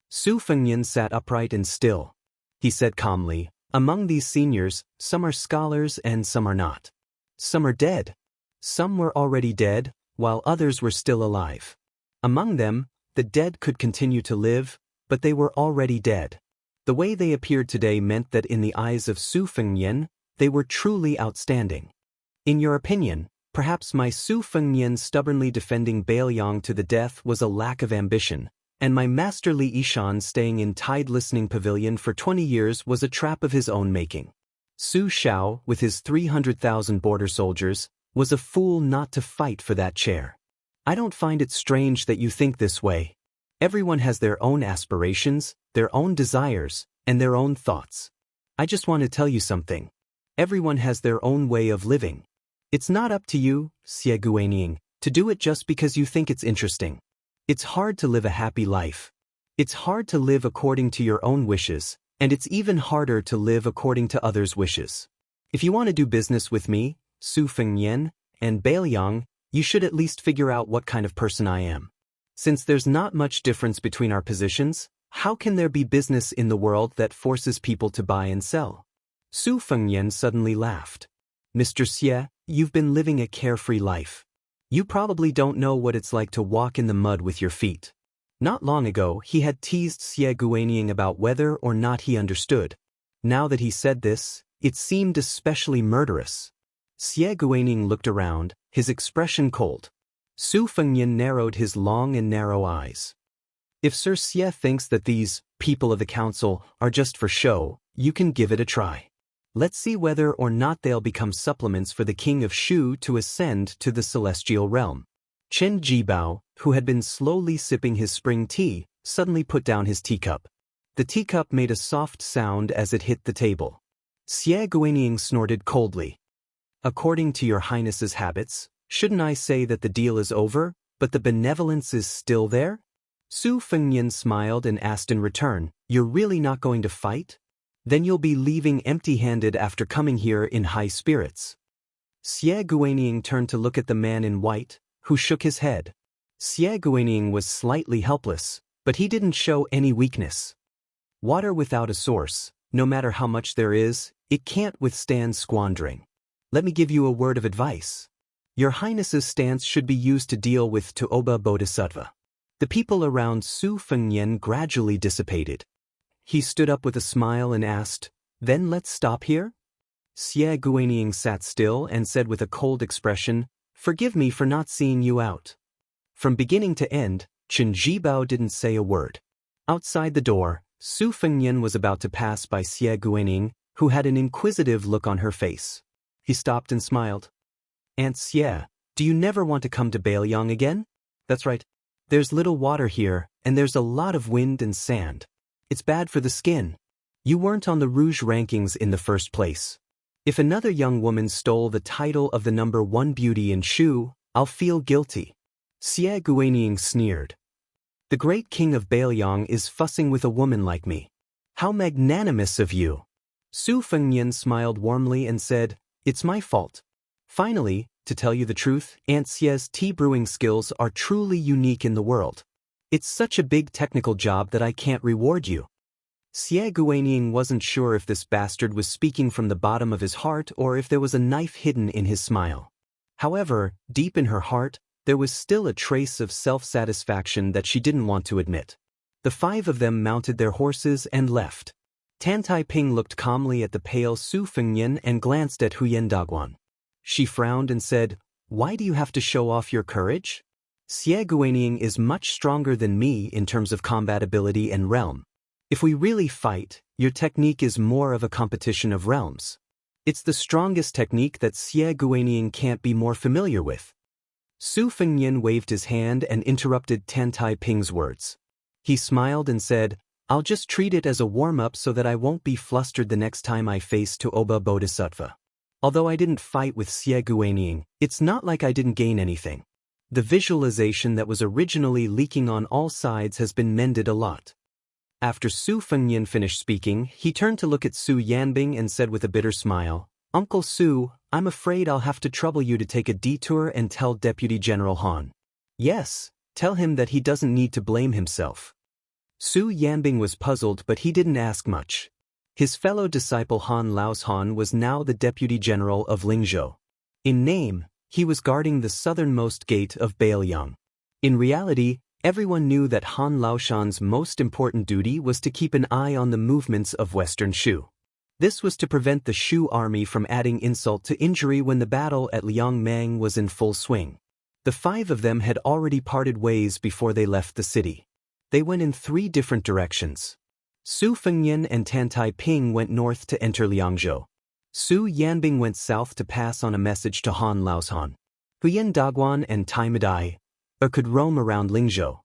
Su Fengnian sat upright and still. He said calmly, "Among these seniors, some are scholars and some are not. Some are dead. Some were already dead, while others were still alive. Among them, the dead could continue to live, but they were already dead. The way they appeared today meant that in the eyes of Su Fengnian, they were truly outstanding. In your opinion, Perhaps my Su Fengnian stubbornly defending Bailiang to the death was a lack of ambition, and my master Li Yishan staying in Tide Listening Pavilion for 20 years was a trap of his own making. Su Shao, with his 300,000 border soldiers, was a fool not to fight for that chair. I don't find it strange that you think this way. Everyone has their own aspirations, their own desires, and their own thoughts. I just want to tell you something. Everyone has their own way of living. It's not up to you, Xie Guaniying, to do it just because you think it's interesting. It's hard to live a happy life. It's hard to live according to your own wishes, and it's even harder to live according to others' wishes. If you want to do business with me, Su Fengnian, and Bailiang, you should at least figure out what kind of person I am. Since there's not much difference between our positions, how can there be business in the world that forces people to buy and sell? Su Fengnian suddenly laughed. Mr. Xie, you've been living a carefree life. You probably don't know what it's like to walk in the mud with your feet. Not long ago, he had teased Xie Guaniying about whether or not he understood. Now that he said this, it seemed especially murderous. Xie Guaniying looked around, his expression cold. Su Fengnian narrowed his long and narrow eyes. If Sir Xie thinks that these people of the council are just for show, you can give it a try. Let's see whether or not they'll become supplements for the king of Shu to ascend to the celestial realm. Chen Jibao, who had been slowly sipping his spring tea, suddenly put down his teacup. The teacup made a soft sound as it hit the table. Xie Guaniying snorted coldly. According to your highness's habits, shouldn't I say that the deal is over, but the benevolence is still there? Su Fengnian smiled and asked in return, you're really not going to fight? Then you'll be leaving empty-handed after coming here in high spirits. Xie Guaniying turned to look at the man in white, who shook his head. Xie Guaniying was slightly helpless, but he didn't show any weakness. Water without a source, no matter how much there is, it can't withstand squandering. Let me give you a word of advice. Your Highness's stance should be used to deal with Tuoba Bodhisattva. The people around Su Fengnian gradually dissipated. He stood up with a smile and asked, then let's stop here? Xie Guaniying sat still and said with a cold expression, forgive me for not seeing you out. From beginning to end, Chen Jibao didn't say a word. Outside the door, Su Fengnian was about to pass by Xie Guaniying, who had an inquisitive look on her face. He stopped and smiled. Aunt Xie, do you never want to come to Bailiang again? That's right. There's little water here, and there's a lot of wind and sand. It's bad for the skin. You weren't on the Rouge rankings in the first place. If another young woman stole the title of the #1 beauty in Shu, I'll feel guilty. Xie Guaniying sneered. The great king of Bailiang is fussing with a woman like me. How magnanimous of you. Su Fengnian smiled warmly and said, it's my fault. Finally, to tell you the truth, Aunt Xie's tea brewing skills are truly unique in the world. It's such a big technical job that I can't reward you. Xie Guaniying wasn't sure if this bastard was speaking from the bottom of his heart or if there was a knife hidden in his smile. However, deep in her heart, there was still a trace of self-satisfaction that she didn't want to admit. The 5 of them mounted their horses and left. Tan Taiping looked calmly at the pale Su Fengnian and glanced at Huyen Daguan. She frowned and said, why do you have to show off your courage? Xie Guaniying is much stronger than me in terms of combat ability and realm. If we really fight, your technique is more of a competition of realms. It's the strongest technique that Xie Guaniying can't be more familiar with. Su Fengnian waved his hand and interrupted Tan Taiping's words. He smiled and said, I'll just treat it as a warm-up so that I won't be flustered the next time I face Tuoba Bodhisattva. Although I didn't fight with Xie Guaniying, it's not like I didn't gain anything. The visualization that was originally leaking on all sides has been mended a lot. After Su Fengnian finished speaking, he turned to look at Su Yanbing and said with a bitter smile, Uncle Su, I'm afraid I'll have to trouble you to take a detour and tell Deputy General Han. Yes, tell him that he doesn't need to blame himself. Su Yanbing was puzzled, but he didn't ask much. His fellow disciple Han Lao's Han was now the Deputy General of Lingzhou. In name, he was guarding the southernmost gate of Bailiang. In reality, everyone knew that Han Laoshan's most important duty was to keep an eye on the movements of Western Shu. This was to prevent the Shu army from adding insult to injury when the battle at Liangmang was in full swing. The 5 of them had already parted ways before they left the city. They went in 3 different directions. Su Fengnian and Tan Tai Ping went north to enter Liangzhou. Su Yanbing went south to pass on a message to Han Laoshan. Huyen Daguan and Tai Madai could roam around Lingzhou.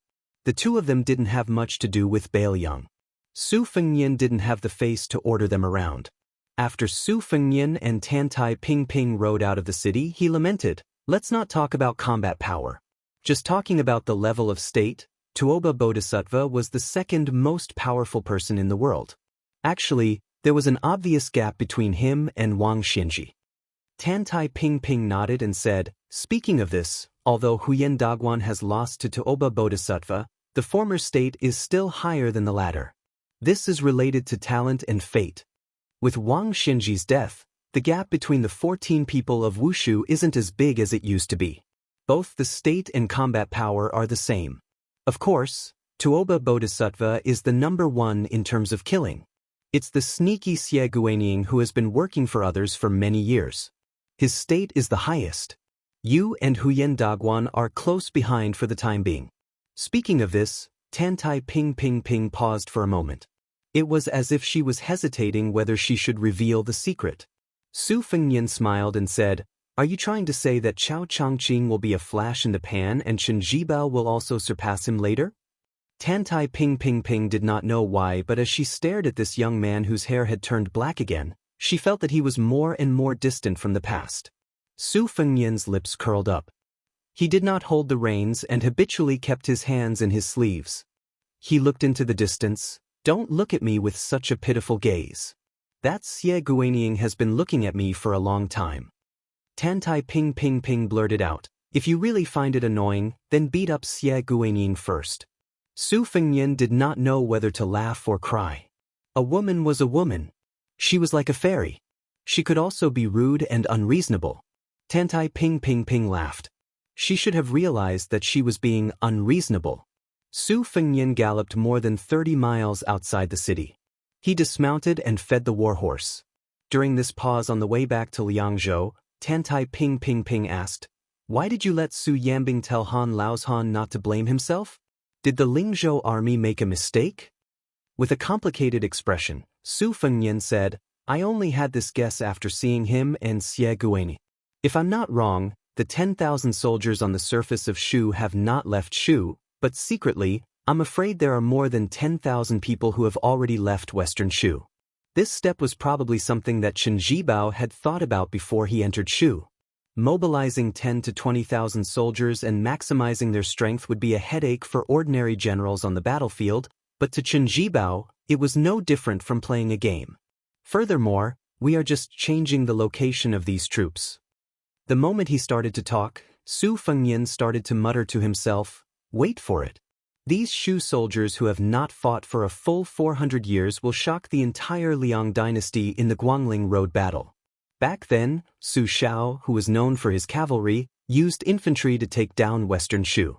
The 2 of them didn't have much to do with Bailiang. Su Fengnian didn't have the face to order them around. After Su Fengnian and Tan Tai Ping rode out of the city, he lamented, "Let's not talk about combat power. Just talking about the level of state, Tuoba Bodhisattva was the 2nd most powerful person in the world. Actually, there was an obvious gap between him and Wang Xianxi." Tan Tai Ping nodded and said, "Speaking of this, although Huyen Daguan has lost to Tuoba Bodhisattva, the former state is still higher than the latter. This is related to talent and fate. With Wang Xianxi's death, the gap between the 14 people of Wushu isn't as big as it used to be. Both the state and combat power are the same. Of course, Tuoba Bodhisattva is the number 1 in terms of killing. It's the sneaky Xie Guanyin who has been working for others for many years. His state is the highest. You and Huyen Daguan are close behind for the time being." Speaking of this, Tan Tai Ping paused for a moment. It was as if she was hesitating whether she should reveal the secret. Su Fengnian smiled and said, "Are you trying to say that Chao Changqing will be a flash in the pan and Chen Jibao will also surpass him later?" Tan Tai Ping did not know why, but as she stared at this young man whose hair had turned black again, she felt that he was more and more distant from the past. Su Fengnian's lips curled up. He did not hold the reins and habitually kept his hands in his sleeves. He looked into the distance. "Don't look at me with such a pitiful gaze. That Xie Guanyin has been looking at me for a long time." Tan Tai Ping blurted out, "If you really find it annoying, then beat up Xie Guanyin first." Su Fengnian did not know whether to laugh or cry. A woman was a woman. She was like a fairy. She could also be rude and unreasonable. Tan Tai Ping laughed. She should have realized that she was being unreasonable. Su Fengnian galloped more than 30 miles outside the city. He dismounted and fed the warhorse. During this pause on the way back to Liangzhou, Tan Tai Ping asked, "Why did you let Su Yanbing tell Han Laoshan not to blame himself? Did the Lingzhou army make a mistake?" With a complicated expression, Su Fengnian said, "I only had this guess after seeing him and Xie Guanyin. If I'm not wrong, the 10,000 soldiers on the surface of Shu have not left Shu, but secretly, I'm afraid there are more than 10,000 people who have already left Western Shu. This step was probably something that Chen Jibao had thought about before he entered Shu. Mobilizing 10 to 20,000 soldiers and maximizing their strength would be a headache for ordinary generals on the battlefield, but to Chen Jibao, it was no different from playing a game. Furthermore, we are just changing the location of these troops." The moment he started to talk, Su Fengnian started to mutter to himself, "Wait for it. These Shu soldiers who have not fought for a full 400 years will shock the entire Liang dynasty in the Guangling Road battle." Back then, Su Shao, who was known for his cavalry, used infantry to take down Western Shu.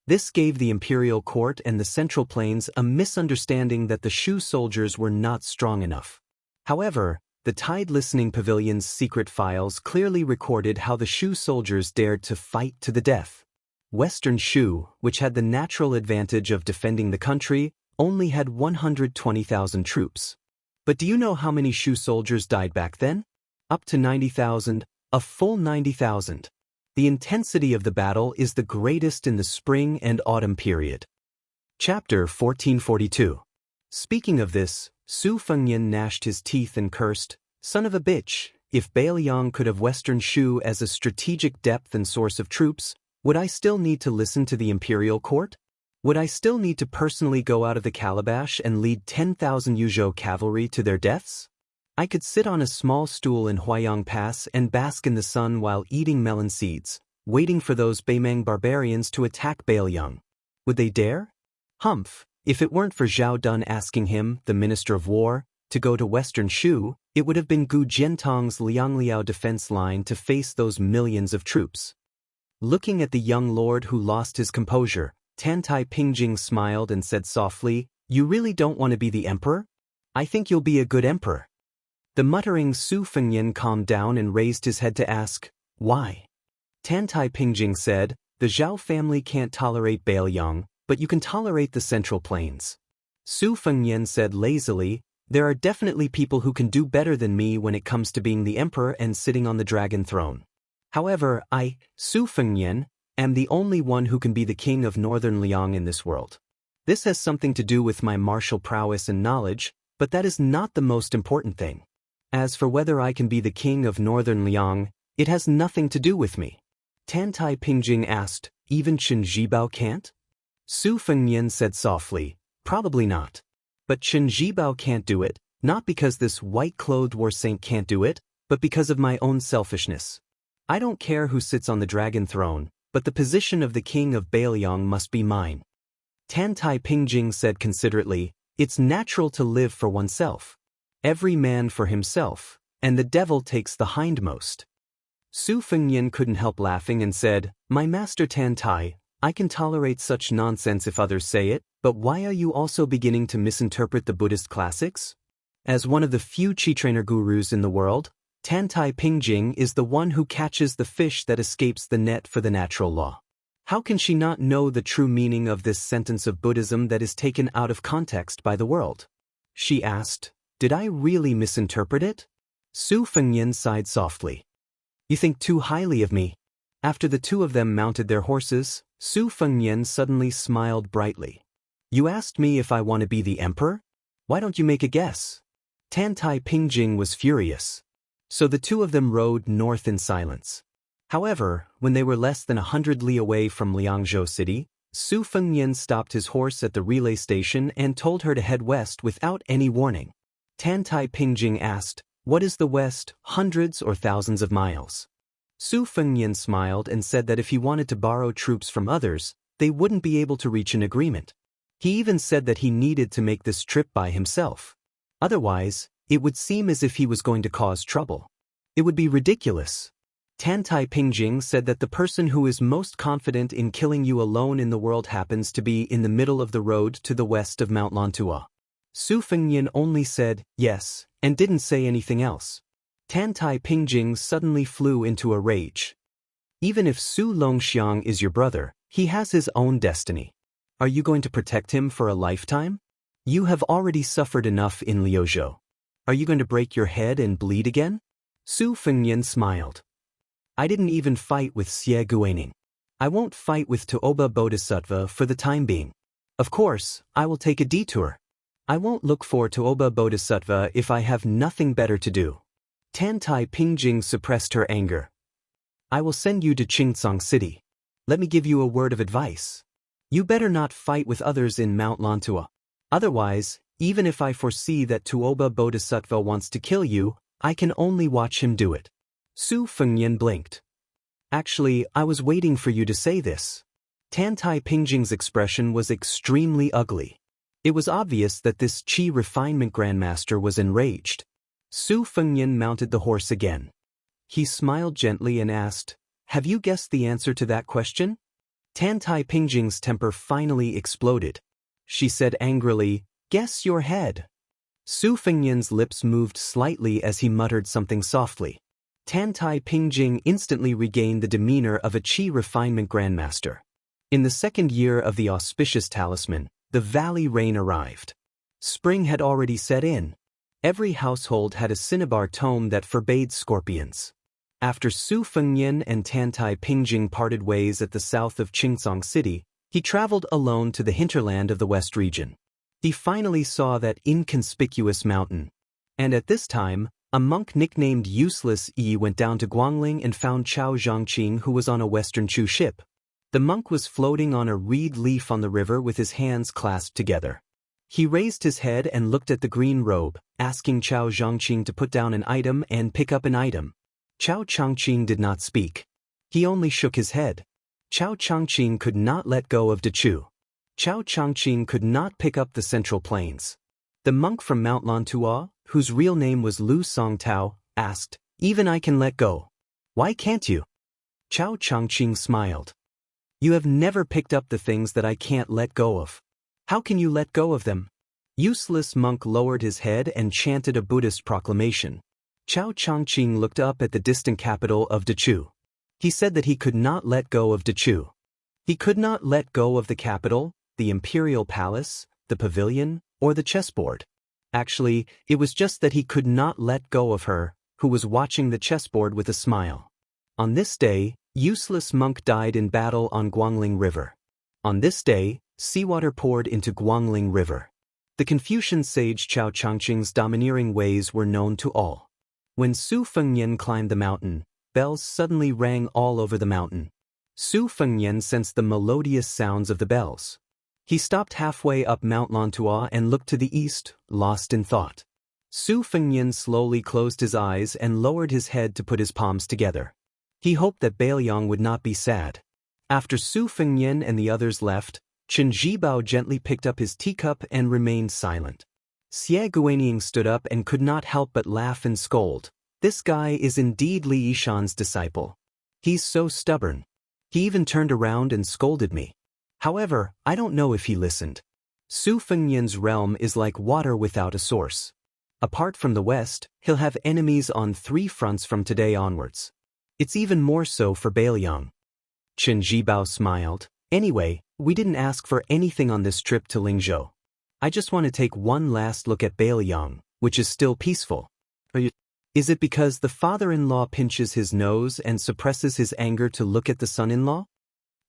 This gave the imperial court and the Central Plains a misunderstanding that the Shu soldiers were not strong enough. However, the Tide Listening Pavilion's secret files clearly recorded how the Shu soldiers dared to fight to the death. Western Shu, which had the natural advantage of defending the country, only had 120,000 troops. But do you know how many Shu soldiers died back then? Up to 90,000, a full 90,000. The intensity of the battle is the greatest in the spring and autumn period. Chapter 1442. Speaking of this, Su Fengnian gnashed his teeth and cursed, "Son of a bitch, if Bailiang could have Western Shu as a strategic depth and source of troops, would I still need to listen to the imperial court? Would I still need to personally go out of the calabash and lead 10,000 Yuzhou cavalry to their deaths? I could sit on a small stool in Huayang Pass and bask in the sun while eating melon seeds, waiting for those Beimang barbarians to attack Bailiang. Would they dare? Humph, if it weren't for Zhao Dun asking him, the Minister of War, to go to Western Shu, it would have been Gu Jiantong's Liangliao defense line to face those millions of troops." Looking at the young lord who lost his composure, Tan Tai Ping smiled and said softly, "You really don't want to be the emperor? I think you'll be a good emperor." The muttering Su Fengyan calmed down and raised his head to ask, "Why?" Tantai Pingjing said, "The Zhao family can't tolerate Bailiang, but you can tolerate the Central Plains." Su Fengyan said lazily, "There are definitely people who can do better than me when it comes to being the emperor and sitting on the dragon throne. However, I, Su Fengyan, am the only one who can be the king of Northern Liang in this world. This has something to do with my martial prowess and knowledge, but that is not the most important thing. As for whether I can be the king of Northern Liang, it has nothing to do with me." Tantai Pingjing asked, "Even Chen Zhibao can't?" Su Fengyan said softly, "Probably not. But Chen Zhibao can't do it, not because this white-clothed war saint can't do it, but because of my own selfishness. I don't care who sits on the dragon throne, but the position of the king of Bailiang must be mine." Tantai Pingjing said considerately, "It's natural to live for oneself. Every man for himself, and the devil takes the hindmost." Su Fengyan couldn't help laughing and said, "My master Tantai, I can tolerate such nonsense if others say it, but why are you also beginning to misinterpret the Buddhist classics? As one of the few chi-trainer gurus in the world, Tantai Pingjing is the one who catches the fish that escapes the net for the natural law. How can she not know the true meaning of this sentence of Buddhism that is taken out of context by the world?" She asked, "Did I really misinterpret it?" Su Fengyan sighed softly. "You think too highly of me." After the two of them mounted their horses, Su Fengyan suddenly smiled brightly. "You asked me if I want to be the emperor? Why don't you make a guess?" Tantai Pingjing was furious. So the two of them rode north in silence. However, when they were less than 100 li away from Liangzhou City, Su Fengyan stopped his horse at the relay station and told her to head west without any warning. Tantai Pingjing asked, "What is the west, hundreds or thousands of miles?" Su Fengyan smiled and said that if he wanted to borrow troops from others, they wouldn't be able to reach an agreement. He even said that he needed to make this trip by himself. Otherwise, it would seem as if he was going to cause trouble. It would be ridiculous. Tantai Pingjing said that the person who is most confident in killing you alone in the world happens to be in the middle of the road to the west of Mount Lantua. Su Fengyan only said, "Yes," and didn't say anything else. Tantai Pingjing suddenly flew into a rage. "Even if Su Longxiang is your brother, he has his own destiny. Are you going to protect him for a lifetime? You have already suffered enough in Liuzhou. Are you going to break your head and bleed again?" Su Fengyan smiled. "I didn't even fight with Xie Guaning. I won't fight with Tuoba Bodhisattva for the time being. Of course, I will take a detour. I won't look for Tuoba Bodhisattva if I have nothing better to do." Tantai Pingjing suppressed her anger. "I will send you to Qingcang City. Let me give you a word of advice. You better not fight with others in Mount Lantua. Otherwise, even if I foresee that Tuoba Bodhisattva wants to kill you, I can only watch him do it." Su Fengyan blinked. "Actually, I was waiting for you to say this." Tantai Pingjing's expression was extremely ugly. It was obvious that this Qi refinement grandmaster was enraged. Su Fengyan mounted the horse again. He smiled gently and asked, "Have you guessed the answer to that question?" Tantai Pingjing's temper finally exploded. She said angrily, "Guess your head." Su Fengyan's lips moved slightly as he muttered something softly. Tantai Pingjing instantly regained the demeanor of a Qi refinement grandmaster. In the second year of the auspicious talisman, the valley rain arrived. Spring had already set in. Every household had a cinnabar tome that forbade scorpions. After Su Fengyan and Tantai Pingjing parted ways at the south of Qingcang City, he traveled alone to the hinterland of the West region. He finally saw that inconspicuous mountain. And at this time, a monk nicknamed Useless Yi went down to Guangling and found Chao Zhangqing, who was on a Western Chu ship. The monk was floating on a reed leaf on the river with his hands clasped together. He raised his head and looked at the green robe, asking Chao Zhangqing to put down an item and pick up an item. Chao Changqing did not speak. He only shook his head. Chao Changqing could not let go of Dechu. Chao Changqing could not pick up the Central Plains. The monk from Mount Lantua, whose real name was Lu Songtao, asked, "Even I can let go. Why can't you?" Chao Changqing smiled. "You have never picked up the things that I can't let go of. How can you let go of them?" Useless monk lowered his head and chanted a Buddhist proclamation. Chao Chongqing looked up at the distant capital of Dechu. He said that he could not let go of Dechu. He could not let go of the capital, the imperial palace, the pavilion, or the chessboard. Actually, it was just that he could not let go of her, who was watching the chessboard with a smile. On this day, useless monk died in battle on Guangling River. On this day, seawater poured into Guangling River. The Confucian sage Chao Chongqing's domineering ways were known to all. When Su Fengnian climbed the mountain, bells suddenly rang all over the mountain. Su Fengnian sensed the melodious sounds of the bells. He stopped halfway up Mount Lantua and looked to the east, lost in thought. Su Fengnian slowly closed his eyes and lowered his head to put his palms together. He hoped that Bailiang would not be sad. After Su Fengnian and the others left, Chen Zhibao gently picked up his teacup and remained silent. Xie Guaniying stood up and could not help but laugh and scold. This guy is indeed Li Yishan's disciple. He's so stubborn. He even turned around and scolded me. However, I don't know if he listened. Su Fengnian's realm is like water without a source. Apart from the west, he'll have enemies on 3 fronts from today onwards. It's even more so for Bailiang. Chen Zhibao smiled. Anyway, we didn't ask for anything on this trip to Lingzhou. I just want to take one last look at Bailiang, which is still peaceful. Is it because the father-in-law pinches his nose and suppresses his anger to look at the son-in-law?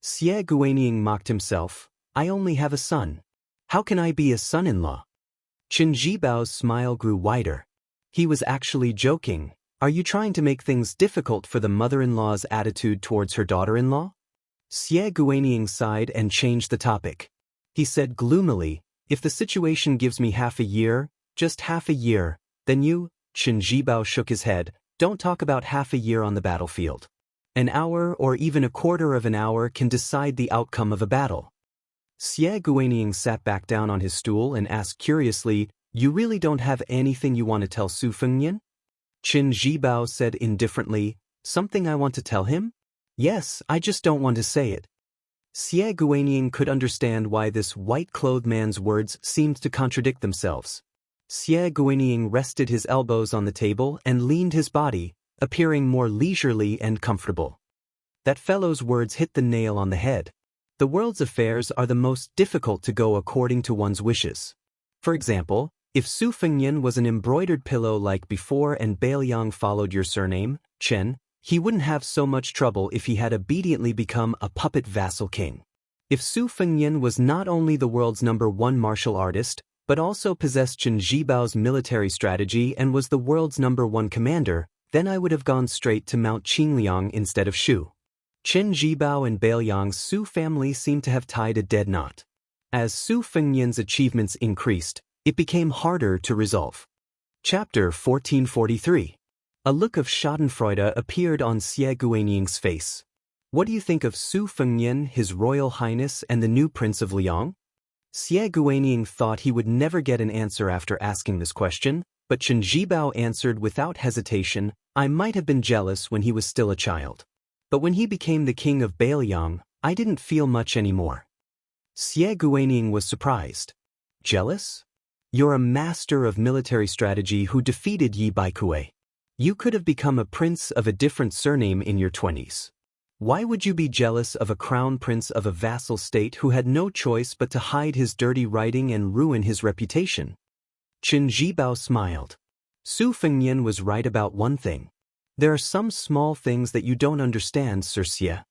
Xie Guaniying mocked himself. I only have a son. How can I be a son-in-law? Chen Zhibao's smile grew wider. He was actually joking. Are you trying to make things difficult for the mother-in-law's attitude towards her daughter-in-law? Xie Guaniying sighed and changed the topic. He said gloomily, if the situation gives me half a year, just half a year, then you, Chen Zhibao shook his head, don't talk about half a year on the battlefield. An hour or even a quarter of an hour can decide the outcome of a battle. Xie Guaniying sat back down on his stool and asked curiously, you really don't have anything you want to tell Su Fengnian? Chen Zhibao said indifferently, something I want to tell him? Yes, I just don't want to say it. Xie Guaniying could understand why this white-clothed man's words seemed to contradict themselves. Xie Guaniying rested his elbows on the table and leaned his body, appearing more leisurely and comfortable. That fellow's words hit the nail on the head. The world's affairs are the most difficult to go according to one's wishes. For example, if Su Fengnian was an embroidered pillow like before and Bailiang followed your surname, Chen, he wouldn't have so much trouble if he had obediently become a puppet vassal king. If Su Fengnian was not only the world's #1 martial artist, but also possessed Chen Zhibao's military strategy and was the world's #1 commander, then I would have gone straight to Mount Qingliang instead of Shu. Chen Zhibao and Bailiang's Su family seemed to have tied a dead knot. As Su Fengnian's achievements increased, it became harder to resolve. Chapter 1443. A look of schadenfreude appeared on Xie Guaniying's face. What do you think of Su Fengnian, His Royal Highness, and the new Prince of Liang? Xie Guaniying thought he would never get an answer after asking this question, but Chen Zhibao answered without hesitation, I might have been jealous when he was still a child. But when he became the king of Bailiang, I didn't feel much anymore. Xie Guaniying was surprised. Jealous? You're a master of military strategy who defeated Yi Baikue. You could have become a prince of a different surname in your 20s. Why would you be jealous of a crown prince of a vassal state who had no choice but to hide his dirty writing and ruin his reputation? Chen Zhibao smiled. Su Fengnian was right about one thing. There are some small things that you don't understand, Sir Xie.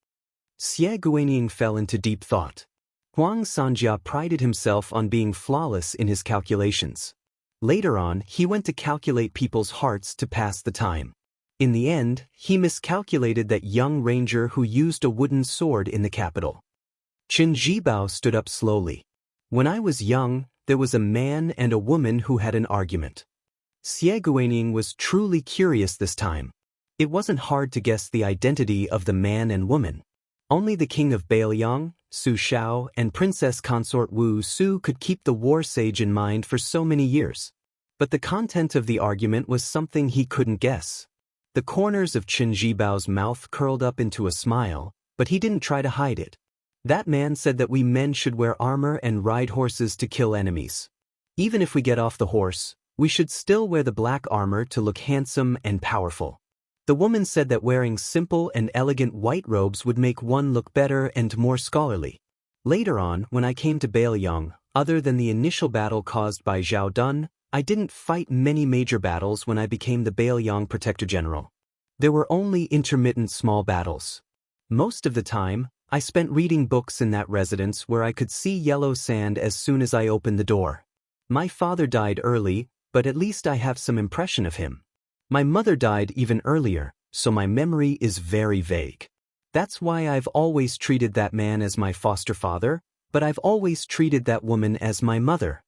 Xie Guaniying fell into deep thought. Huang Sanjia prided himself on being flawless in his calculations. Later on, he went to calculate people's hearts to pass the time. In the end, he miscalculated that young ranger who used a wooden sword in the capital. Chen Zhibao stood up slowly. When I was young, there was a man and a woman who had an argument. Xie Guaniying was truly curious this time. It wasn't hard to guess the identity of the man and woman. Only the king of Bailiang, Su Shao, and princess consort Wu Su could keep the war sage in mind for so many years. But the content of the argument was something he couldn't guess. The corners of Chen Zhibao's mouth curled up into a smile, but he didn't try to hide it. That man said that we men should wear armor and ride horses to kill enemies. Even if we get off the horse, We should still wear the black armor to look handsome and powerful. The woman said that wearing simple and elegant white robes would make one look better and more scholarly. Later on, when I came to Bailiang, other than the initial battle caused by Zhao Dun, I didn't fight many major battles when I became the Bailiang Protector General. There were only intermittent small battles. Most of the time, I spent reading books in that residence where I could see yellow sand as soon as I opened the door. My father died early, but at least I have some impression of him. My mother died even earlier, so my memory is very vague. That's why I've always treated that man as my foster father, but I've always treated that woman as my mother.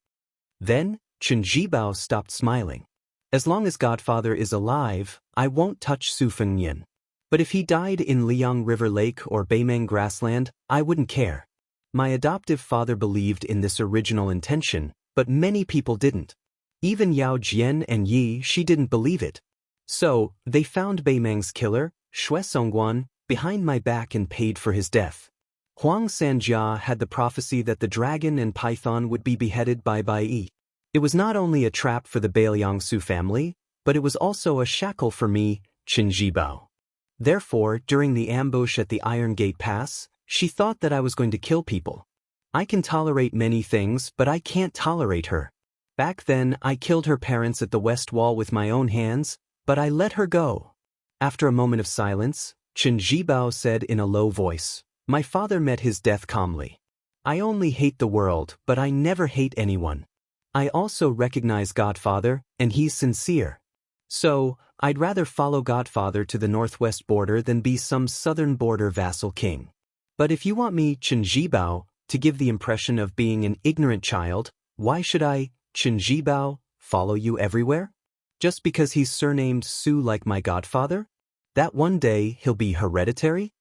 Then, Chen Zhibao stopped smiling. As long as Godfather is alive, I won't touch Su Fengnian. But if he died in Liang River Lake or Beimeng Grassland, I wouldn't care. My adoptive father believed in this original intention, but many people didn't. Even Yao Jian and Yi Shi didn't believe it. So, they found Beimeng's killer, Xue Songguan, behind my back and paid for his death. Huang Sanjia had the prophecy that the dragon and python would be beheaded by Bai Yi. It was not only a trap for the Bailiang Su family, but it was also a shackle for me, Qin Zhibao. Therefore, during the ambush at the Iron Gate Pass, she thought that I was going to kill people. I can tolerate many things, but I can't tolerate her. Back then, I killed her parents at the West Wall with my own hands, but I let her go. After a moment of silence, Chen Zhibao said in a low voice, "My father met his death calmly. I only hate the world, but I never hate anyone. I also recognize Godfather, and he's sincere. So, I'd rather follow Godfather to the northwest border than be some southern border vassal king. But if you want me, Chen Zhibao, to give the impression of being an ignorant child, why should I, Chen Zhibao, follow you everywhere? Just because he's surnamed Su like my godfather? That one day he'll be hereditary?"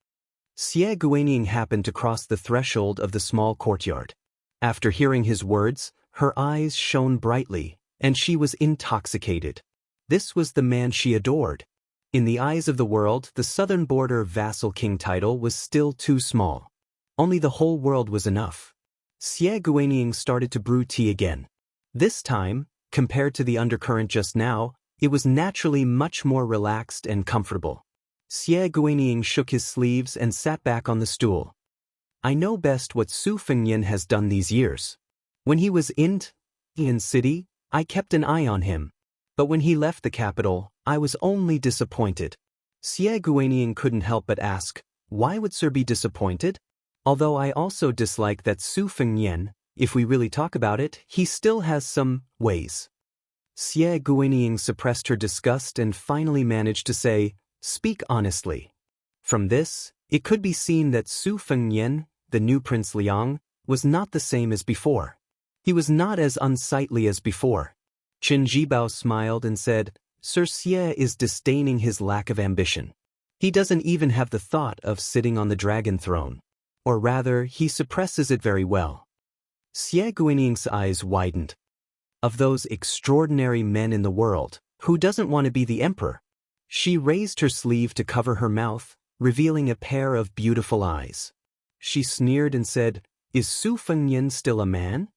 Xie Guaniying happened to cross the threshold of the small courtyard. After hearing his words, her eyes shone brightly, and she was intoxicated. This was the man she adored. In the eyes of the world, the southern border vassal king title was still too small. Only the whole world was enough. Xie Guaniying started to brew tea again. This time, compared to the undercurrent just now, it was naturally much more relaxed and comfortable. Xie Guaniying shook his sleeves and sat back on the stool. "I know best what Su Fengnian has done these years. When he was in Tian City, I kept an eye on him. But when he left the capital, I was only disappointed." Xie Guaniying couldn't help but ask, "Why would Sir be disappointed?" Although I also dislike that Su Fengnian, if we really talk about it, he still has some ways. Xie Guaniying suppressed her disgust and finally managed to say, "Speak honestly." From this, it could be seen that Su Fengnian, the new Prince Liang, was not the same as before. He was not as unsightly as before. Qin Zhibao smiled and said, "Sir Xie is disdaining his lack of ambition. He doesn't even have the thought of sitting on the dragon throne. Or rather, he suppresses it very well." Xie Guaniying's eyes widened. Of those extraordinary men in the world, who doesn't want to be the emperor? She raised her sleeve to cover her mouth, revealing a pair of beautiful eyes. She sneered and said, "Is Su Fengnian still a man?"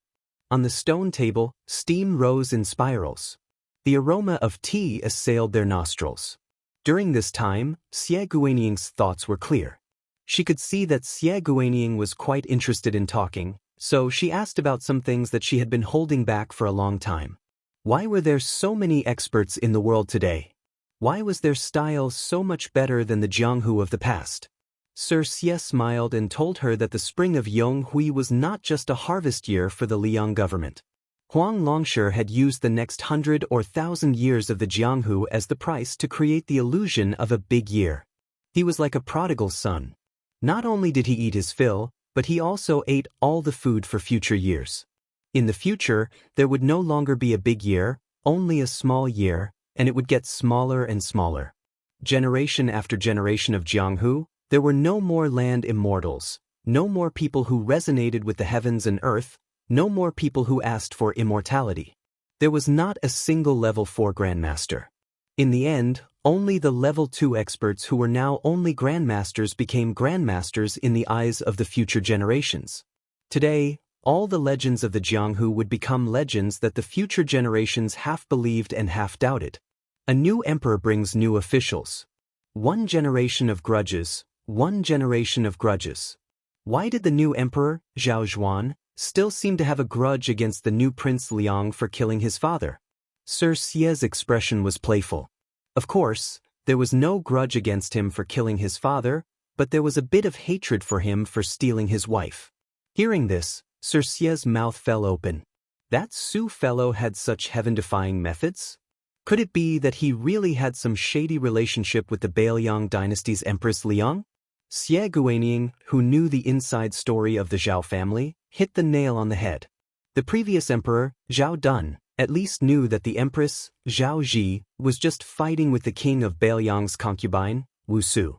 On the stone table, steam rose in spirals. The aroma of tea assailed their nostrils. During this time, Xie Guaniying's thoughts were clear. She could see that Xie Guaniying was quite interested in talking, so she asked about some things that she had been holding back for a long time. Why were there so many experts in the world today? Why was their style so much better than the Jianghu of the past? Sir Xie smiled and told her that the spring of Yonghui was not just a harvest year for the Liang government. Huang Longshi had used the next 100 or 1,000 years of the Jianghu as the price to create the illusion of a big year. He was like a prodigal son. Not only did he eat his fill, but he also ate all the food for future years. In the future, there would no longer be a big year, only a small year, and it would get smaller and smaller. Generation after generation of Jianghu, there were no more land immortals, no more people who resonated with the heavens and earth, no more people who asked for immortality. There was not a single level 4 grandmaster. In the end, only the level 2 experts who were now only grandmasters became grandmasters in the eyes of the future generations. Today, All the legends of the Jianghu would become legends that the future generations half believed and half doubted. A new emperor brings new officials. One generation of grudges, one generation of grudges. Why did the new emperor, Zhao Zhuan, still seem to have a grudge against the new Prince Liang for killing his father? Sir Xie's expression was playful. Of course, there was no grudge against him for killing his father, but there was a bit of hatred for him for stealing his wife. Hearing this, Sir Xie's mouth fell open. That Su fellow had such heaven-defying methods? Could it be that he really had some shady relationship with the Bailiang dynasty's Empress Liang? Xie Guanying, who knew the inside story of the Zhao family, hit the nail on the head. The previous emperor, Zhao Dun, at least knew that the Empress, Zhao Ji, was just fighting with the king of Bailiang's concubine, Wuxia.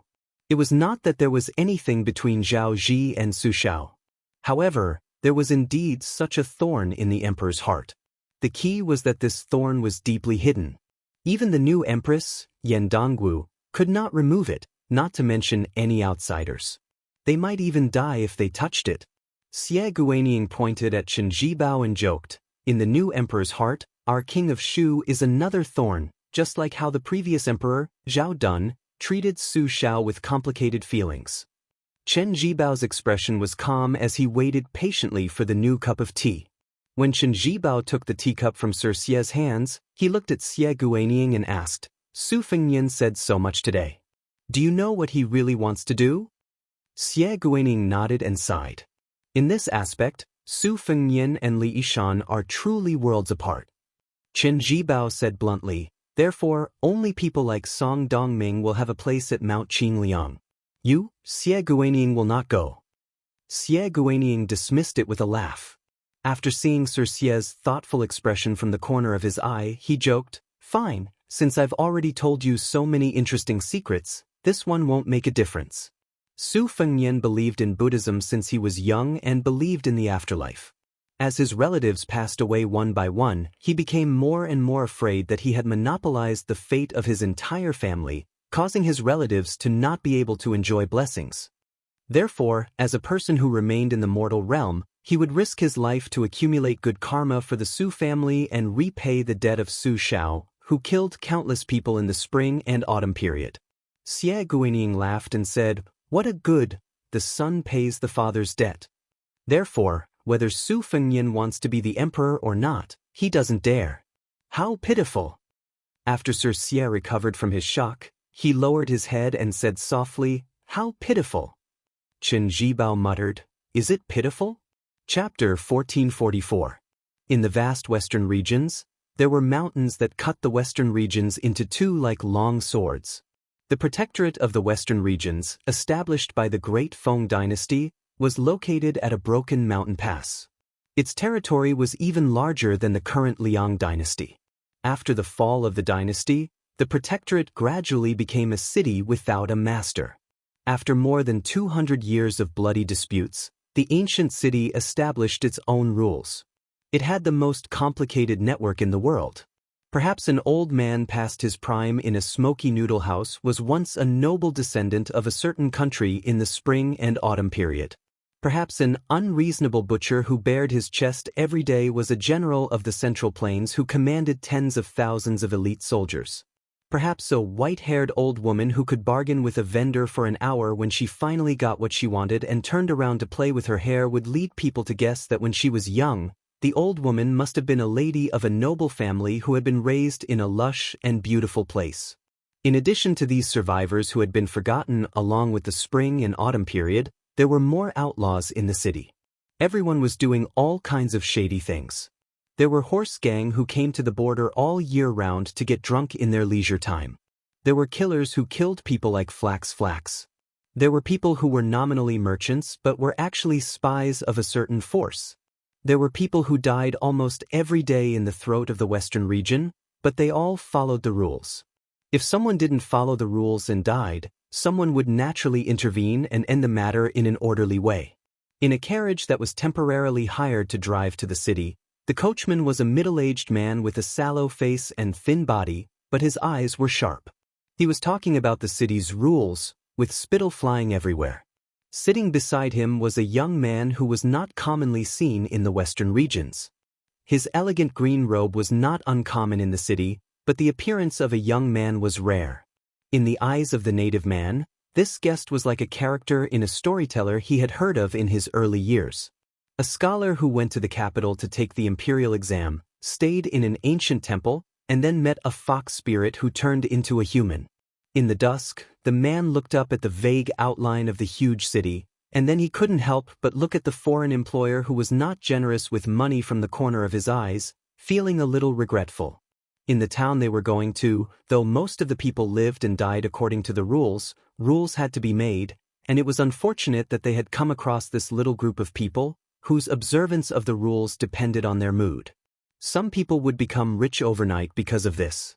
It was not that there was anything between Zhao Ji and Su Shao. However, there was indeed such a thorn in the emperor's heart. The key was that this thorn was deeply hidden. Even the new empress, Yan Dongwu, could not remove it, not to mention any outsiders. They might even die if they touched it. Xie Guanying pointed at Chen Jibao and joked, "In the new emperor's heart, our king of Shu is another thorn, just like how the previous emperor, Zhao Dun, treated Su Shao with complicated feelings." Chen Jibao's expression was calm as he waited patiently for the new cup of tea. When Chen Jibao took the teacup from Sir Xie's hands, he looked at Xie Guanying and asked, "Su Fengnian said so much today. Do you know what he really wants to do?" Xie Guanying nodded and sighed. In this aspect, Su Fengnian and Li Yishan are truly worlds apart. Chen Jibao said bluntly, "Therefore, only people like Song Dongming will have a place at Mount Qingliang. You, Xie Guanying, will not go." Xie Guanying dismissed it with a laugh. After seeing Sir Xie's thoughtful expression from the corner of his eye, he joked, "Fine, since I've already told you so many interesting secrets, this one won't make a difference." Su Fengnian believed in Buddhism since he was young and believed in the afterlife. As his relatives passed away one by one, he became more and more afraid that he had monopolized the fate of his entire family, causing his relatives to not be able to enjoy blessings. Therefore, as a person who remained in the mortal realm, he would risk his life to accumulate good karma for the Su family and repay the debt of Su Shao, who killed countless people in the spring and autumn period. Xie Guanying laughed and said, "What a good, the son pays the father's debt. Therefore, whether Su Fengnian wants to be the emperor or not, he doesn't dare. How pitiful." After Sir Xie recovered from his shock, he lowered his head and said softly, "How pitiful." Chen Jibao muttered, "Is it pitiful?" Chapter 1444. In the vast western regions, there were mountains that cut the western regions into two like long swords. The protectorate of the western regions, established by the Great Feng dynasty, was located at a broken mountain pass. Its territory was even larger than the current Liang dynasty. After the fall of the dynasty, the protectorate gradually became a city without a master. After more than 200 years of bloody disputes, the ancient city established its own rules. It had the most complicated network in the world. Perhaps an old man past his prime in a smoky noodle house was once a noble descendant of a certain country in the spring and autumn period. Perhaps an unreasonable butcher who bared his chest every day was a general of the Central Plains who commanded tens of thousands of elite soldiers. Perhaps a white-haired old woman who could bargain with a vendor for an hour when she finally got what she wanted and turned around to play with her hair would lead people to guess that when she was young, the old woman must have been a lady of a noble family who had been raised in a lush and beautiful place. In addition to these survivors who had been forgotten along with the spring and autumn period, there were more outlaws in the city. Everyone was doing all kinds of shady things. There were horse gang who came to the border all year round to get drunk in their leisure time. There were killers who killed people like Flax. There were people who were nominally merchants but were actually spies of a certain force. There were people who died almost every day in the throat of the western region, but they all followed the rules. If someone didn't follow the rules and died, someone would naturally intervene and end the matter in an orderly way. In a carriage that was temporarily hired to drive to the city, the coachman was a middle-aged man with a sallow face and thin body, but his eyes were sharp. He was talking about the city's rules, with spittle flying everywhere. Sitting beside him was a young man who was not commonly seen in the western regions. His elegant green robe was not uncommon in the city, but the appearance of a young man was rare. In the eyes of the native man, this guest was like a character in a storyteller he had heard of in his early years. A scholar who went to the capital to take the imperial exam, stayed in an ancient temple, and then met a fox spirit who turned into a human. In the dusk, the man looked up at the vague outline of the huge city, and then he couldn't help but look at the foreign employer who was not generous with money from the corner of his eyes, feeling a little regretful. In the town they were going to, though most of the people lived and died according to the rules had to be made, and it was unfortunate that they had come across this little group of people, whose observance of the rules depended on their mood. Some people would become rich overnight because of this.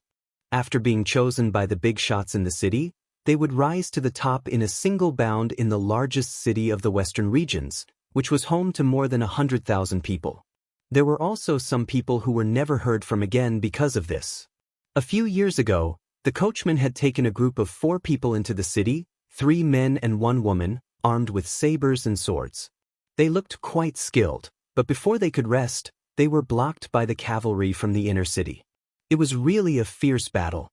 After being chosen by the big shots in the city, they would rise to the top in a single bound in the largest city of the western regions, which was home to more than 100,000 people. There were also some people who were never heard from again because of this. A few years ago, the coachman had taken a group of 4 people into the city, 3 men and 1 woman, armed with sabers and swords. They looked quite skilled, but before they could rest, they were blocked by the cavalry from the inner city. It was really a fierce battle.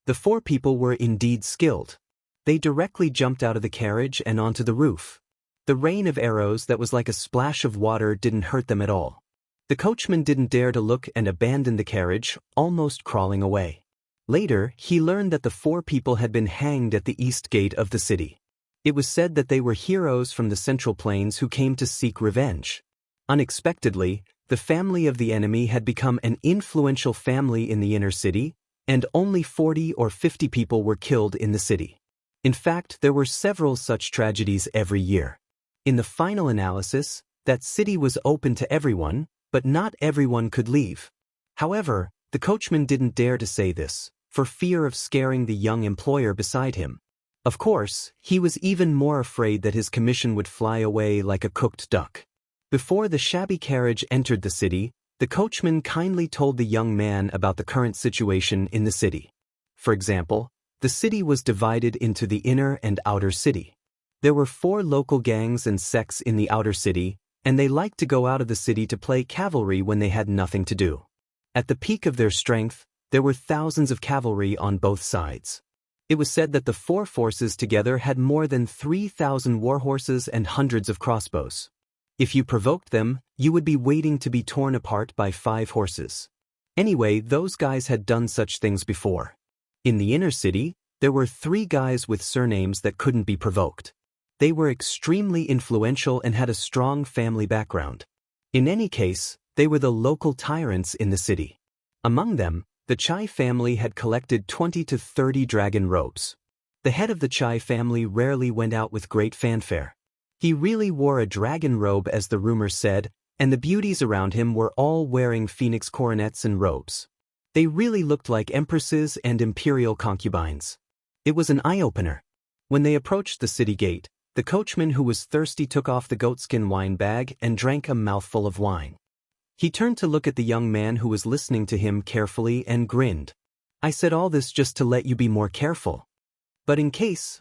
The 4 people were indeed skilled. They directly jumped out of the carriage and onto the roof. The rain of arrows that was like a splash of water didn't hurt them at all. The coachman didn't dare to look and abandoned the carriage, almost crawling away. Later, he learned that the 4 people had been hanged at the east gate of the city. It was said that they were heroes from the Central Plains who came to seek revenge. Unexpectedly, the family of the enemy had become an influential family in the inner city, and only 40 or 50 people were killed in the city. In fact, there were several such tragedies every year. In the final analysis, that city was open to everyone, but not everyone could leave. However, the coachman didn't dare to say this, for fear of scaring the young employer beside him. Of course, he was even more afraid that his commission would fly away like a cooked duck. Before the shabby carriage entered the city, the coachman kindly told the young man about the current situation in the city. For example, the city was divided into the inner and outer city. There were 4 local gangs and sects in the outer city, and they liked to go out of the city to play cavalry when they had nothing to do. At the peak of their strength, there were thousands of cavalry on both sides. It was said that the 4 forces together had more than 3,000 war horses and hundreds of crossbows. If you provoked them, you would be waiting to be torn apart by 5 horses. Anyway, those guys had done such things before. In the inner city, there were 3 guys with surnames that couldn't be provoked. They were extremely influential and had a strong family background. In any case, they were the local tyrants in the city. Among them, the Chai family had collected 20 to 30 dragon robes. The head of the Chai family rarely went out with great fanfare. He really wore a dragon robe, as the rumors said, and the beauties around him were all wearing phoenix coronets and robes. They really looked like empresses and imperial concubines. It was an eye-opener. When they approached the city gate, the coachman who was thirsty took off the goatskin wine bag and drank a mouthful of wine. He turned to look at the young man who was listening to him carefully and grinned. "I said all this just to let you be more careful. But in case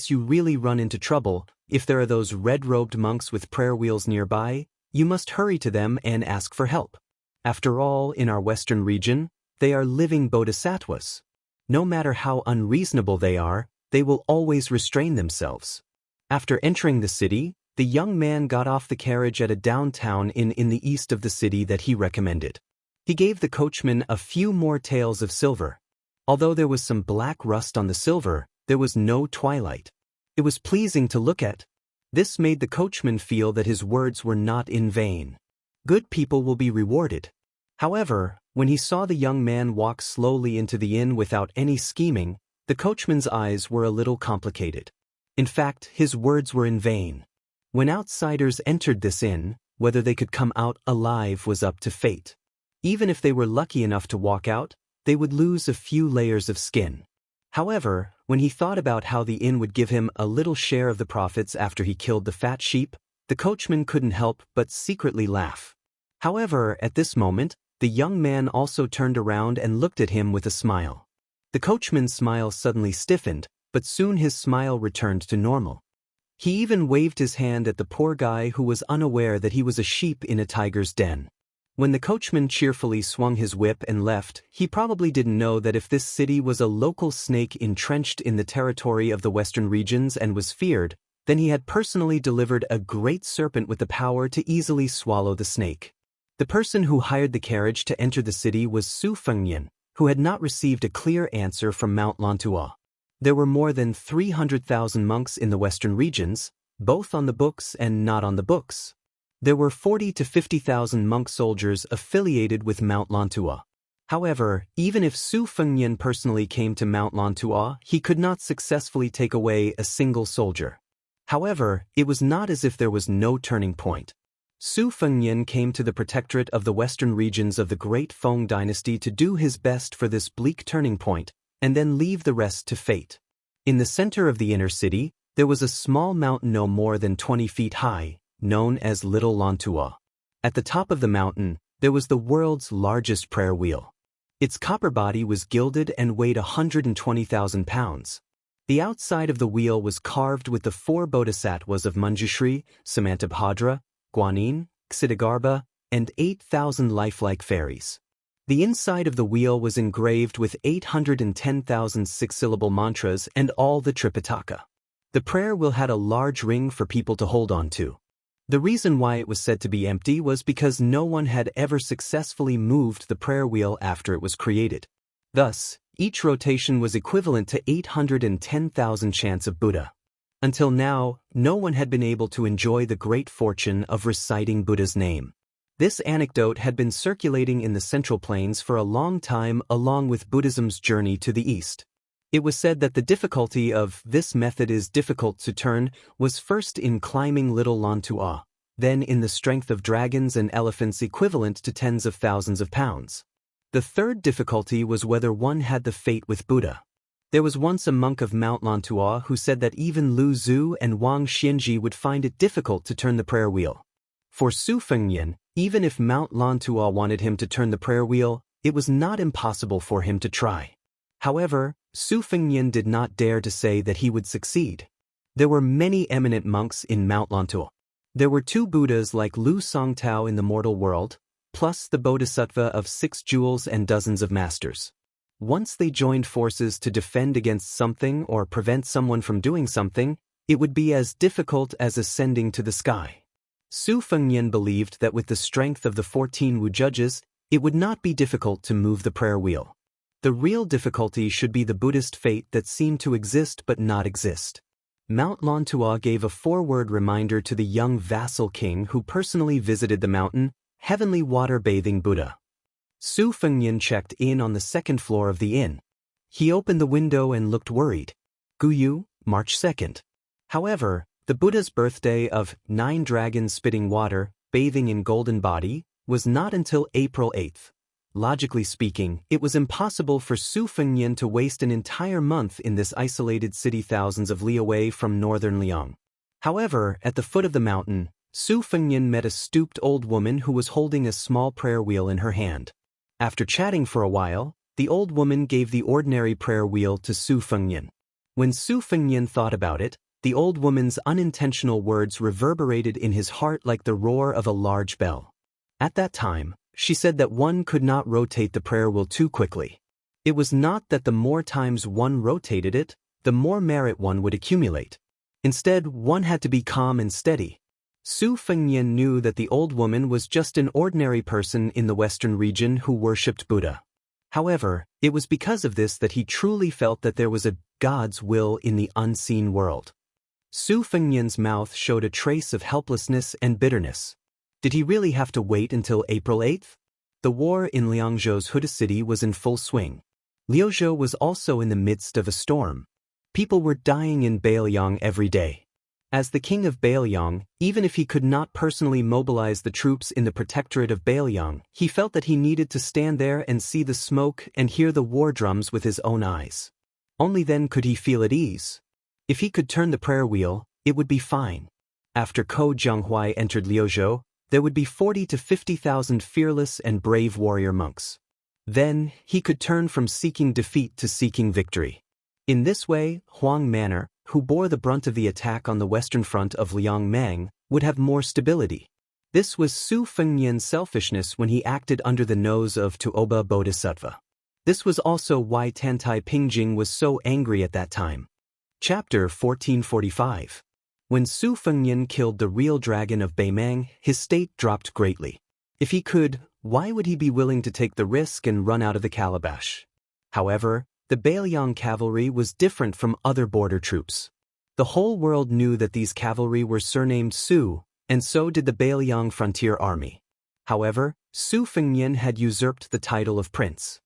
you really run into trouble, if there are those red-robed monks with prayer wheels nearby, you must hurry to them and ask for help. After all, in our western region, they are living bodhisattvas. No matter how unreasonable they are, they will always restrain themselves." After entering the city, the young man got off the carriage at a downtown inn in the east of the city that he recommended. He gave the coachman a few more taels of silver. Although there was some black rust on the silver, there was no twilight. It was pleasing to look at. This made the coachman feel that his words were not in vain. Good people will be rewarded. However, when he saw the young man walk slowly into the inn without any scheming, the coachman's eyes were a little complicated. In fact, his words were in vain. When outsiders entered this inn, whether they could come out alive was up to fate. Even if they were lucky enough to walk out, they would lose a few layers of skin. However, when he thought about how the inn would give him a little share of the profits after he killed the fat sheep, the coachman couldn't help but secretly laugh. However, at this moment, the young man also turned around and looked at him with a smile. The coachman's smile suddenly stiffened, but soon his smile returned to normal. He even waved his hand at the poor guy who was unaware that he was a sheep in a tiger's den. When the coachman cheerfully swung his whip and left, he probably didn't know that if this city was a local snake entrenched in the territory of the western regions and was feared, then he had personally delivered a great serpent with the power to easily swallow the snake. The person who hired the carriage to enter the city was Su Fengnian, who had not received a clear answer from Mount Lantua. There were more than 300,000 monks in the western regions, both on the books and not on the books. There were 40 to 50,000 monk soldiers affiliated with Mount Lantua. However, even if Su Fengnian personally came to Mount Lantua, he could not successfully take away a single soldier. However, it was not as if there was no turning point. Su Fengnian came to the protectorate of the western regions of the Great Feng dynasty to do his best for this bleak turning point, and then leave the rest to fate. In the center of the inner city, there was a small mountain no more than 20 feet high, known as Little Lantua. At the top of the mountain, there was the world's largest prayer wheel. Its copper body was gilded and weighed 120,000 pounds. The outside of the wheel was carved with the 4 bodhisattvas of Manjushri, Samantabhadra, Guanyin, Ksitigarbha, and 8,000 lifelike fairies. The inside of the wheel was engraved with 810,000 six-syllable mantras and all the Tripitaka. The prayer wheel had a large ring for people to hold on to. The reason why it was said to be empty was because no one had ever successfully moved the prayer wheel after it was created. Thus, each rotation was equivalent to 810,000 chants of Buddha. Until now, no one had been able to enjoy the great fortune of reciting Buddha's name. This anecdote had been circulating in the Central Plains for a long time along with Buddhism's journey to the East. It was said that the difficulty of this method is difficult to turn was first in climbing Little Lantua, then in the strength of dragons and elephants equivalent to tens of thousands of pounds. The third difficulty was whether one had the fate with Buddha. There was once a monk of Mount Lantua who said that even Lu Zhu and Wang Xianji would find it difficult to turn the prayer wheel. For Su Fengnian, even if Mount Lantua wanted him to turn the prayer wheel, it was not impossible for him to try. However, Su Fengnian did not dare to say that he would succeed. There were many eminent monks in Mount Lantua. There were 2 Buddhas like Lu Songtao in the mortal world, plus the Bodhisattva of 6 jewels and dozens of masters. Once they joined forces to defend against something or prevent someone from doing something, it would be as difficult as ascending to the sky. Su Fengnian believed that with the strength of the 14 Wu judges, it would not be difficult to move the prayer wheel. The real difficulty should be the Buddhist fate that seemed to exist but not exist. Mount Lantua gave a 4-word reminder to the young vassal king who personally visited the mountain, heavenly water-bathing Buddha. Su Fengnian checked in on the 2nd floor of the inn. He opened the window and looked worried. Guyu, March 2nd. However, the Buddha's birthday of 9 dragons spitting water, bathing in golden body, was not until April 8th. Logically speaking, it was impossible for Su Fengnian to waste an entire month in this isolated city thousands of li away from northern Liang. However, at the foot of the mountain, Su Fengnian met a stooped old woman who was holding a small prayer wheel in her hand. After chatting for a while, the old woman gave the ordinary prayer wheel to Su Fengnian. When Su Fengnian thought about it, the old woman's unintentional words reverberated in his heart like the roar of a large bell. At that time, she said that one could not rotate the prayer wheel too quickly. It was not that the more times one rotated it, the more merit one would accumulate. Instead, one had to be calm and steady. Su Fengnian knew that the old woman was just an ordinary person in the western region who worshipped Buddha. However, it was because of this that he truly felt that there was a God's will in the unseen world. Su Fengnian's mouth showed a trace of helplessness and bitterness. Did he really have to wait until April 8th? The war in Liangzhou's Huda city was in full swing. Liuzhou was also in the midst of a storm. People were dying in Beiliang every day. As the king of Beiliang, even if he could not personally mobilize the troops in the protectorate of Beiliang, he felt that he needed to stand there and see the smoke and hear the war drums with his own eyes. Only then could he feel at ease. If he could turn the prayer wheel, it would be fine. After Ko Jianghuai entered Liuzhou, there would be 40 to 50,000 fearless and brave warrior monks. Then, he could turn from seeking defeat to seeking victory. In this way, Huang Manor, who bore the brunt of the attack on the western front of Liangmang, would have more stability. This was Su Fengnian's selfishness when he acted under the nose of Tuoba Bodhisattva. This was also why Tantai Pingjing was so angry at that time. Chapter 1445. When Su Fengnian killed the real dragon of Beimang, his state dropped greatly. If he could, why would he be willing to take the risk and run out of the calabash? However, the Beiliang cavalry was different from other border troops. The whole world knew that these cavalry were surnamed Su, and so did the Beiliang frontier army. However, Su Fengnian had usurped the title of prince.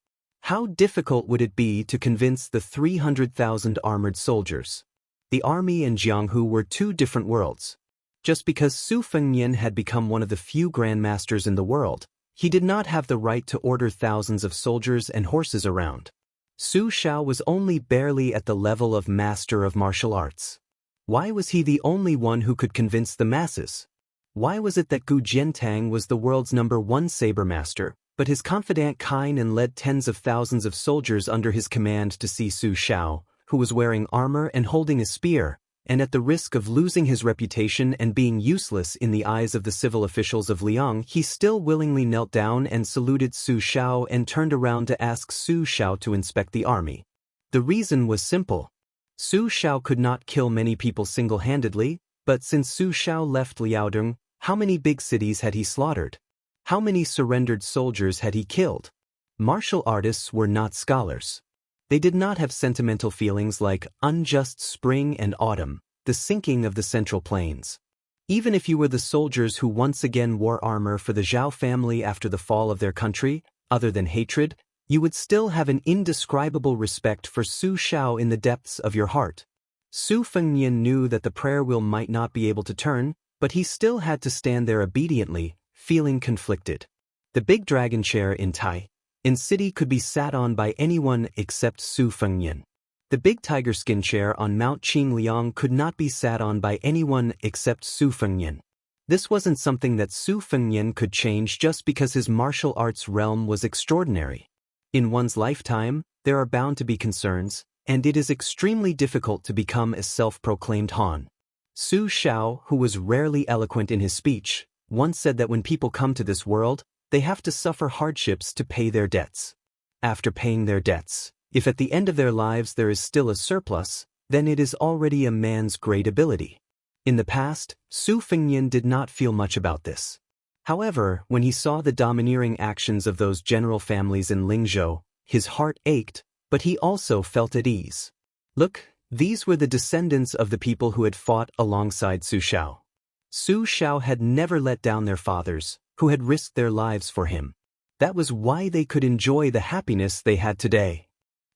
How difficult would it be to convince the 300,000 armored soldiers? The army and Jianghu were two different worlds. Just because Su Fengnian had become one of the few grandmasters in the world, he did not have the right to order thousands of soldiers and horses around. Su Shao was only barely at the level of master of martial arts. Why was he the only one who could convince the masses? Why was it that Gu Jiantang was the world's #1 saber master, but his confidant Kainan led tens of thousands of soldiers under his command to see Su Shao, who was wearing armor and holding a spear, and at the risk of losing his reputation and being useless in the eyes of the civil officials of Liang, he still willingly knelt down and saluted Su Shao and turned around to ask Su Shao to inspect the army. The reason was simple. Su Shao could not kill many people single-handedly, but since Su Shao left Liaodong, how many big cities had he slaughtered? How many surrendered soldiers had he killed? Martial artists were not scholars. They did not have sentimental feelings like unjust spring and autumn, the sinking of the Central Plains. Even if you were the soldiers who once again wore armor for the Zhao family after the fall of their country, other than hatred, you would still have an indescribable respect for Su Shao in the depths of your heart. Su Fengnian knew that the prayer wheel might not be able to turn, but he still had to stand there obediently, feeling conflicted. The big dragon chair in city could be sat on by anyone except Su Fengnian. The big tiger skin chair on Mount Qingliang could not be sat on by anyone except Su Fengnian. This wasn't something that Su Fengnian could change just because his martial arts realm was extraordinary. In one's lifetime, there are bound to be concerns, and it is extremely difficult to become a self-proclaimed Han. Su Shao, who was rarely eloquent in his speech, once said that when people come to this world, they have to suffer hardships to pay their debts. After paying their debts, if at the end of their lives there is still a surplus, then it is already a man's great ability. In the past, Su Fengnian did not feel much about this. However, when he saw the domineering actions of those general families in Lingzhou, his heart ached, but he also felt at ease. Look, these were the descendants of the people who had fought alongside Su Shao. Su Shao had never let down their fathers, who had risked their lives for him. That was why they could enjoy the happiness they had today.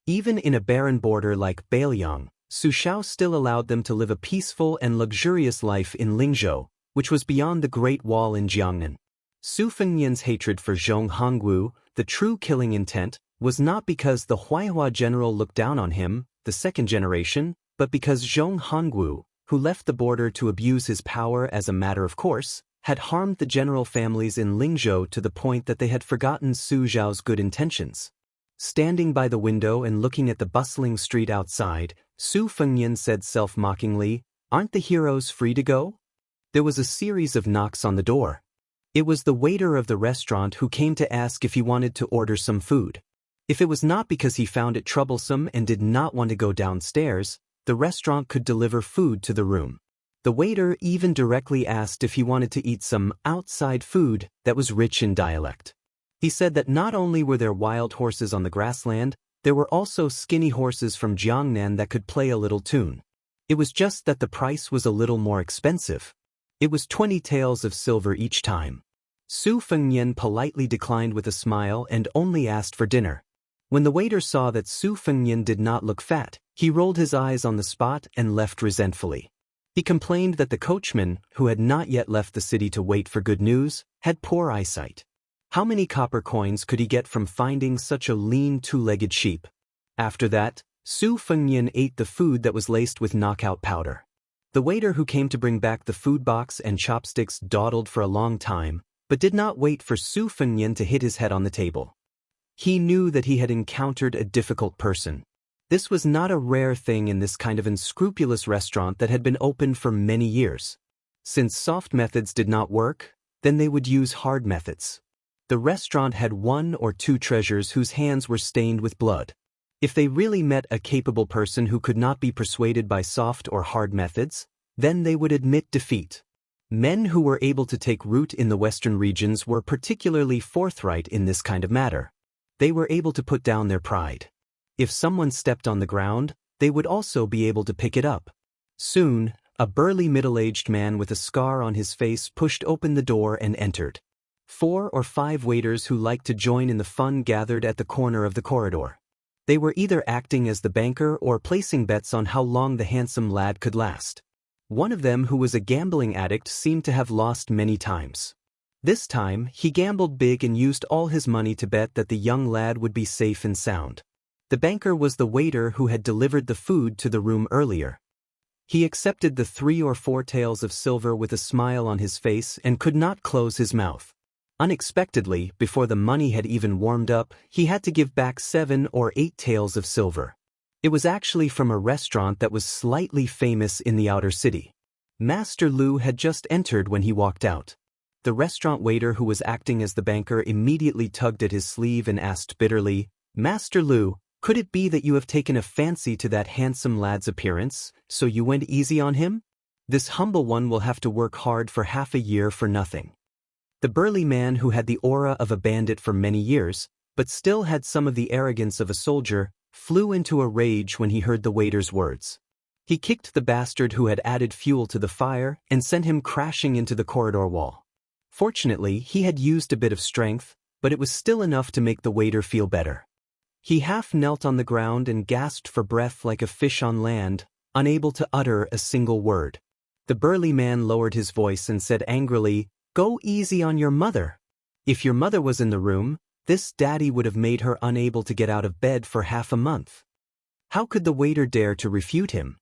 Even in a barren border like Beiliang, Su Shao still allowed them to live a peaceful and luxurious life in Lingzhou, which was beyond the Great Wall in Jiangnan. Su Fengnian's hatred for Zhong Hongwu, the true killing intent, was not because the Huaihua general looked down on him, the second generation, but because Zhong Hongwu, who left the border to abuse his power as a matter of course, had harmed the general families in Lingzhou to the point that they had forgotten Su Zhao's good intentions. Standing by the window and looking at the bustling street outside, Su Fengnian said self-mockingly, "Aren't the heroes free to go?" There was a series of knocks on the door. It was the waiter of the restaurant who came to ask if he wanted to order some food. If it was not because he found it troublesome and did not want to go downstairs, the restaurant could deliver food to the room. The waiter even directly asked if he wanted to eat some outside food that was rich in dialect. He said that not only were there wild horses on the grassland, there were also skinny horses from Jiangnan that could play a little tune. It was just that the price was a little more expensive. It was 20 taels of silver each time. Su Fengnian politely declined with a smile and only asked for dinner. When the waiter saw that Su Fengnian did not look fat, he rolled his eyes on the spot and left resentfully. He complained that the coachman, who had not yet left the city to wait for good news, had poor eyesight. How many copper coins could he get from finding such a lean two-legged sheep? After that, Su Fengnian ate the food that was laced with knockout powder. The waiter who came to bring back the food box and chopsticks dawdled for a long time, but did not wait for Su Fengnian to hit his head on the table. He knew that he had encountered a difficult person. This was not a rare thing in this kind of unscrupulous restaurant that had been open for many years. Since soft methods did not work, then they would use hard methods. The restaurant had one or two treasures whose hands were stained with blood. If they really met a capable person who could not be persuaded by soft or hard methods, then they would admit defeat. Men who were able to take root in the western regions were particularly forthright in this kind of matter. They were able to put down their pride. If someone stepped on the ground, they would also be able to pick it up. Soon, a burly middle-aged man with a scar on his face pushed open the door and entered. 4 or 5 waiters who liked to join in the fun gathered at the corner of the corridor. They were either acting as the banker or placing bets on how long the handsome lad could last. One of them, who was a gambling addict, seemed to have lost many times. This time, he gambled big and used all his money to bet that the young lad would be safe and sound. The banker was the waiter who had delivered the food to the room earlier. He accepted the 3 or 4 taels of silver with a smile on his face and could not close his mouth. Unexpectedly, before the money had even warmed up, he had to give back 7 or 8 taels of silver. It was actually from a restaurant that was slightly famous in the outer city. Master Lu had just entered when he walked out. The restaurant waiter who was acting as the banker immediately tugged at his sleeve and asked bitterly, "Master Lu, could it be that you have taken a fancy to that handsome lad's appearance, so you went easy on him? This humble one will have to work hard for half a year for nothing." The burly man, who had the aura of a bandit for many years, but still had some of the arrogance of a soldier, flew into a rage when he heard the waiter's words. He kicked the bastard who had added fuel to the fire and sent him crashing into the corridor wall. Fortunately, he had used a bit of strength, but it was still enough to make the waiter feel better. He half knelt on the ground and gasped for breath like a fish on land, unable to utter a single word. The burly man lowered his voice and said angrily, "Go easy on your mother. If your mother was in the room, this daddy would have made her unable to get out of bed for half a month." How could the waiter dare to refute him?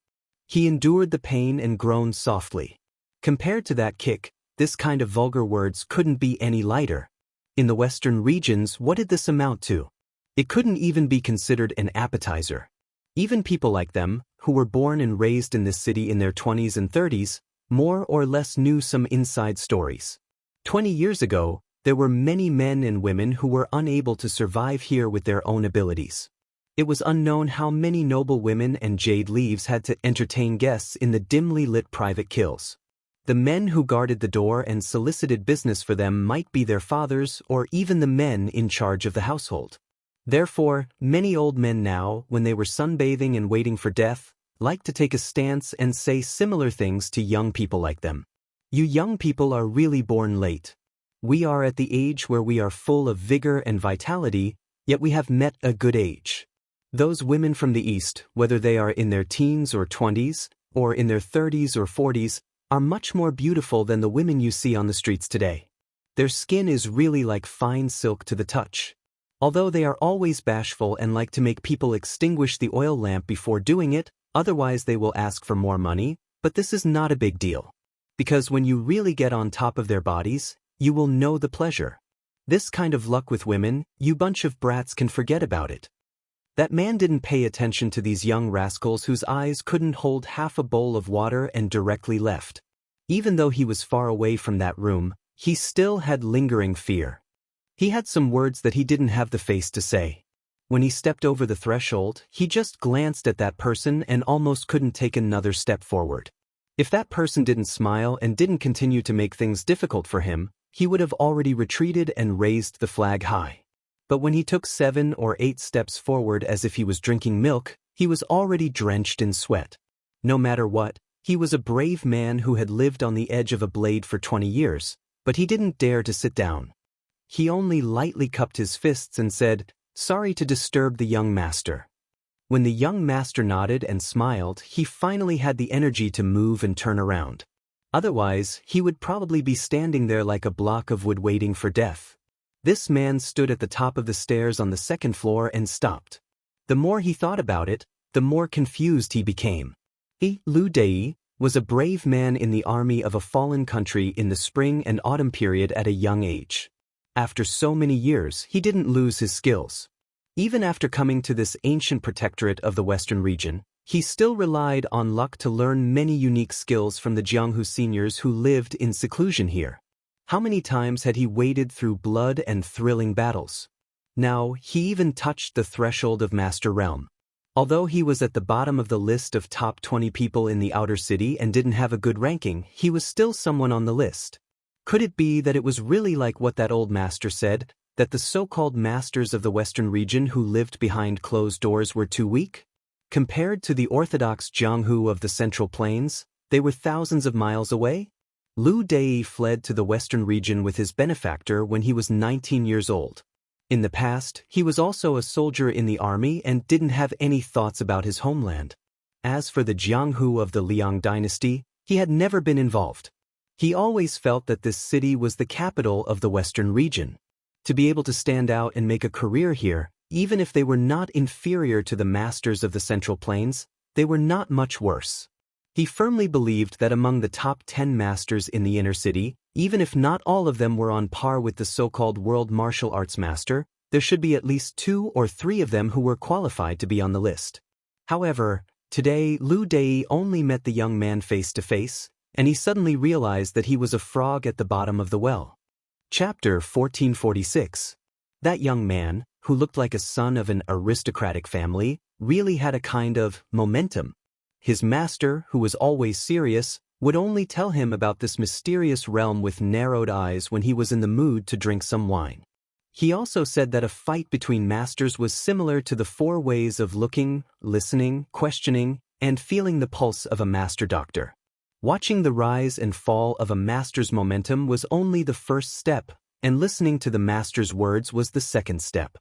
He endured the pain and groaned softly. Compared to that kick, this kind of vulgar words couldn't be any lighter. In the western regions, what did this amount to? It couldn't even be considered an appetizer. Even people like them, who were born and raised in this city in their 20s and 30s, more or less knew some inside stories. 20 years ago, there were many men and women who were unable to survive here with their own abilities. It was unknown how many noble women and jade leaves had to entertain guests in the dimly lit private kills. The men who guarded the door and solicited business for them might be their fathers or even the men in charge of the household. Therefore, many old men now, when they were sunbathing and waiting for death, liked to take a stance and say similar things to young people like them. "You young people are really born late. We are at the age where we are full of vigor and vitality, yet we have met a good age." Those women from the East, whether they are in their teens or 20s, or in their 30s or 40s, are much more beautiful than the women you see on the streets today. Their skin is really like fine silk to the touch. Although they are always bashful and like to make people extinguish the oil lamp before doing it, otherwise they will ask for more money, but this is not a big deal. Because when you really get on top of their bodies, you will know the pleasure. This kind of luck with women, you bunch of brats can forget about it. That man didn't pay attention to these young rascals whose eyes couldn't hold half a bowl of water and directly left. Even though he was far away from that room, he still had lingering fear. He had some words that he didn't have the face to say. When he stepped over the threshold, he just glanced at that person and almost couldn't take another step forward. If that person didn't smile and didn't continue to make things difficult for him, he would have already retreated and raised the flag high. But when he took 7 or 8 steps forward as if he was drinking milk, he was already drenched in sweat. No matter what, he was a brave man who had lived on the edge of a blade for 20 years, but he didn't dare to sit down. He only lightly cupped his fists and said, "Sorry to disturb the young master." When the young master nodded and smiled, he finally had the energy to move and turn around. Otherwise, he would probably be standing there like a block of wood waiting for death. This man stood at the top of the stairs on the 2nd floor and stopped. The more he thought about it, the more confused he became. Lu Dei was a brave man in the army of a fallen country in the spring and autumn period at a young age. After so many years, he didn't lose his skills. Even after coming to this ancient protectorate of the Western region, he still relied on luck to learn many unique skills from the Jianghu seniors who lived in seclusion here. How many times had he waded through blood and thrilling battles? Now, he even touched the threshold of Master Realm. Although he was at the bottom of the list of top 20 people in the outer city and didn't have a good ranking, he was still someone on the list. Could it be that it was really like what that old master said, that the so-called masters of the Western region who lived behind closed doors were too weak? Compared to the orthodox Jianghu of the Central Plains, they were thousands of miles away? Liu Dai fled to the Western region with his benefactor when he was 19 years old. In the past, he was also a soldier in the army and didn't have any thoughts about his homeland. As for the Jianghu of the Liang dynasty, he had never been involved. He always felt that this city was the capital of the Western region. To be able to stand out and make a career here, even if they were not inferior to the masters of the Central Plains, they were not much worse. He firmly believed that among the top 10 masters in the inner city, even if not all of them were on par with the so-called world martial arts master, there should be at least 2 or 3 of them who were qualified to be on the list. However, today Liu Dai only met the young man face to face, and he suddenly realized that he was a frog at the bottom of the well. Chapter 1446. That young man, who looked like a son of an aristocratic family, really had a kind of momentum. His master, who was always serious, would only tell him about this mysterious realm with narrowed eyes when he was in the mood to drink some wine. He also said that a fight between masters was similar to the 4 ways of looking, listening, questioning, and feeling the pulse of a master doctor. Watching the rise and fall of a master's momentum was only the first step, and listening to the master's words was the second step.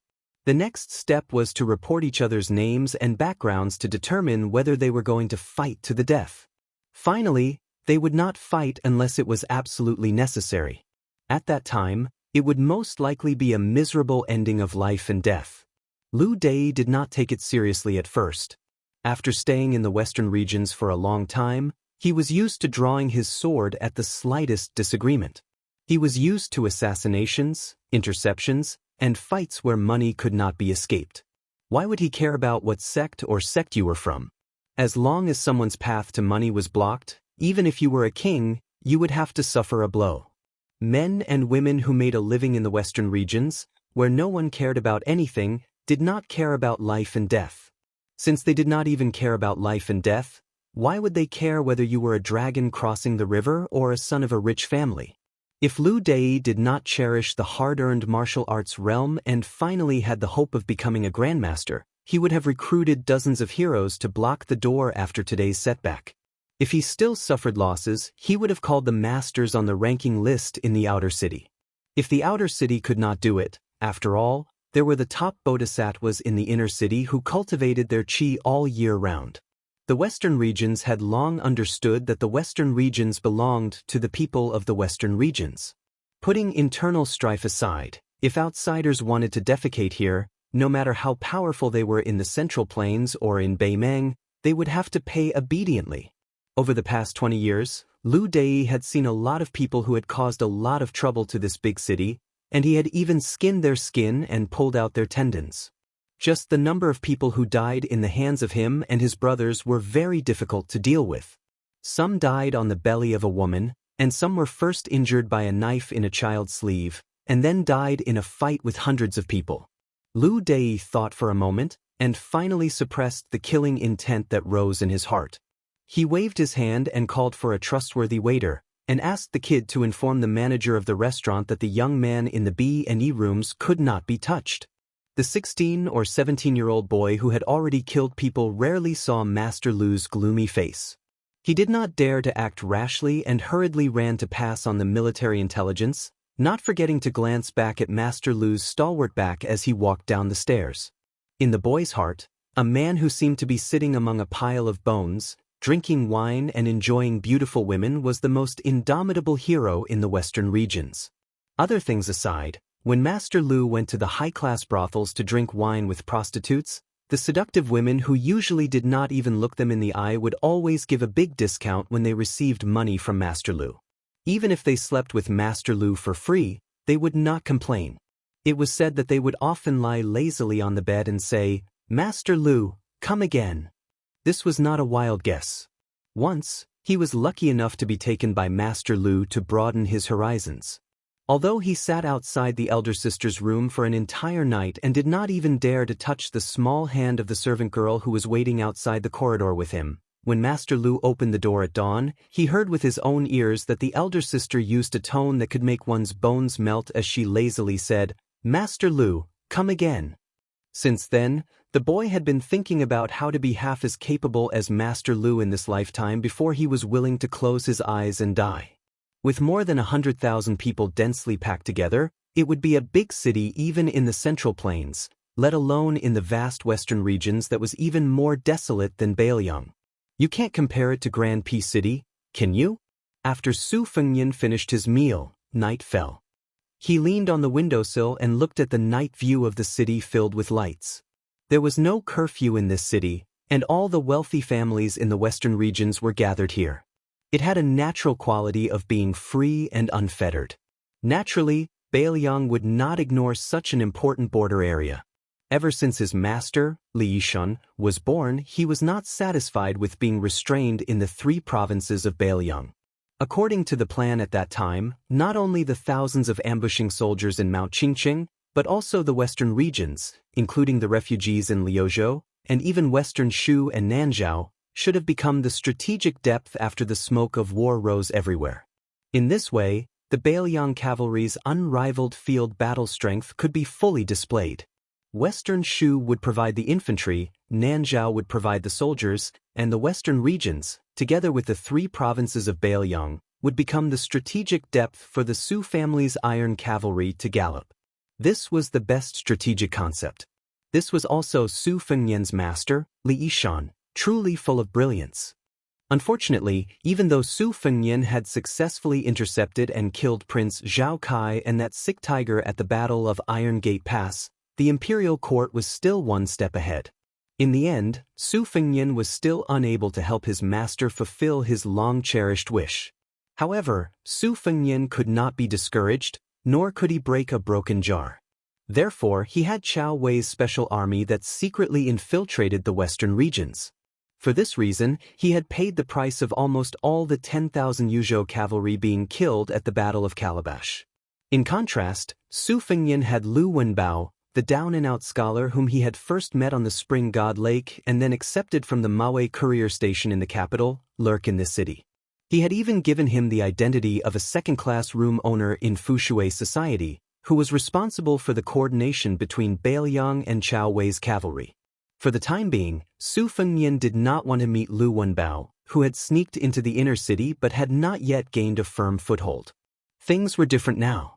The next step was to report each other's names and backgrounds to determine whether they were going to fight to the death. Finally, they would not fight unless it was absolutely necessary. At that time, it would most likely be a miserable ending of life and death. Liu Dai did not take it seriously at first. After staying in the Western regions for a long time, he was used to drawing his sword at the slightest disagreement. He was used to assassinations, interceptions, and fights where money could not be escaped. Why would he care about what sect you were from? As long as someone's path to money was blocked, even if you were a king, you would have to suffer a blow. Men and women who made a living in the Western regions, where no one cared about anything, did not care about life and death. Since they did not even care about life and death, why would they care whether you were a dragon crossing the river or a son of a rich family? If Liu Dai did not cherish the hard-earned martial arts realm and finally had the hope of becoming a grandmaster, he would have recruited dozens of heroes to block the door after today's setback. If he still suffered losses, he would have called the masters on the ranking list in the outer city. If the outer city could not do it, after all, there were the top bodhisattvas in the inner city who cultivated their qi all year round. The Western regions had long understood that the Western regions belonged to the people of the Western regions. Putting internal strife aside, if outsiders wanted to defecate here, no matter how powerful they were in the Central Plains or in Beimeng, they would have to pay obediently. Over the past 20 years, Liu Dai had seen a lot of people who had caused a lot of trouble to this big city, and he had even skinned their skin and pulled out their tendons. Just the number of people who died in the hands of him and his brothers were very difficult to deal with. Some died on the belly of a woman, and some were first injured by a knife in a child's sleeve, and then died in a fight with hundreds of people. Liu Dai thought for a moment, and finally suppressed the killing intent that rose in his heart. He waved his hand and called for a trustworthy waiter, and asked the kid to inform the manager of the restaurant that the young man in the B&E rooms could not be touched. The 16 or 17-year-old boy who had already killed people rarely saw Master Lu's gloomy face. He did not dare to act rashly and hurriedly ran to pass on the military intelligence, not forgetting to glance back at Master Lu's stalwart back as he walked down the stairs. In the boy's heart, a man who seemed to be sitting among a pile of bones, drinking wine and enjoying beautiful women was the most indomitable hero in the Western regions. Other things aside, when Master Lu went to the high-class brothels to drink wine with prostitutes, the seductive women who usually did not even look them in the eye would always give a big discount when they received money from Master Lu. Even if they slept with Master Lu for free, they would not complain. It was said that they would often lie lazily on the bed and say, "Master Lu, come again." This was not a wild guess. Once, he was lucky enough to be taken by Master Lu to broaden his horizons. Although he sat outside the elder sister's room for an entire night and did not even dare to touch the small hand of the servant girl who was waiting outside the corridor with him, when Master Lu opened the door at dawn, he heard with his own ears that the elder sister used a tone that could make one's bones melt as she lazily said, "Master Lu, come again." Since then, the boy had been thinking about how to be half as capable as Master Lu in this lifetime before he was willing to close his eyes and die. With more than 100,000 people densely packed together, it would be a big city even in the Central Plains, let alone in the vast western regions that was even more desolate than Bailiang. You can't compare it to Grand Peace City, can you? After Su Fengnian finished his meal, night fell. He leaned on the windowsill and looked at the night view of the city filled with lights. There was no curfew in this city, and all the wealthy families in the western regions were gathered here. It had a natural quality of being free and unfettered. Naturally, Bailiang would not ignore such an important border area. Ever since his master, Li Yishan, was born, he was not satisfied with being restrained in the 3 provinces of Bailiang. According to the plan at that time, not only the thousands of ambushing soldiers in Mount Qingqing, but also the western regions, including the refugees in Liuzhou, and even western Shu and Nanzhao, should have become the strategic depth after the smoke of war rose everywhere. In this way, the Bailiang cavalry's unrivaled field battle strength could be fully displayed. Western Shu would provide the infantry, Nanzhao would provide the soldiers, and the western regions, together with the 3 provinces of Bailiang, would become the strategic depth for the Su family's iron cavalry to gallop. This was the best strategic concept. This was also Su Fengnian's master, Li Yishan, truly full of brilliance. Unfortunately, even though Su Fengnian had successfully intercepted and killed Prince Zhao Kai and that sick tiger at the Battle of Iron Gate Pass, the imperial court was still one step ahead. In the end, Su Fengnian was still unable to help his master fulfill his long-cherished wish. However, Su Fengnian could not be discouraged, nor could he break a broken jar. Therefore, he had Chao Wei's special army that secretly infiltrated the western regions. For this reason, he had paid the price of almost all the 10,000 Yuzhou cavalry being killed at the Battle of Calabash. In contrast, Su Fengnian had Lu Wenbao, the down-and-out scholar whom he had first met on the Spring God Lake and then accepted from the Maui courier station in the capital, lurk in this city. He had even given him the identity of a second-class room owner in Fushui society, who was responsible for the coordination between Bailiang and Chao Wei's cavalry. For the time being, Su Fengnian did not want to meet Lu Wenbao, who had sneaked into the inner city but had not yet gained a firm foothold. Things were different now.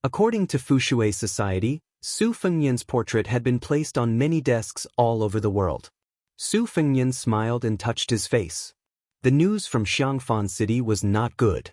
According to Fushui society, Su Fengnian's portrait had been placed on many desks all over the world. Su Fengnian smiled and touched his face. The news from Xiangfan City was not good.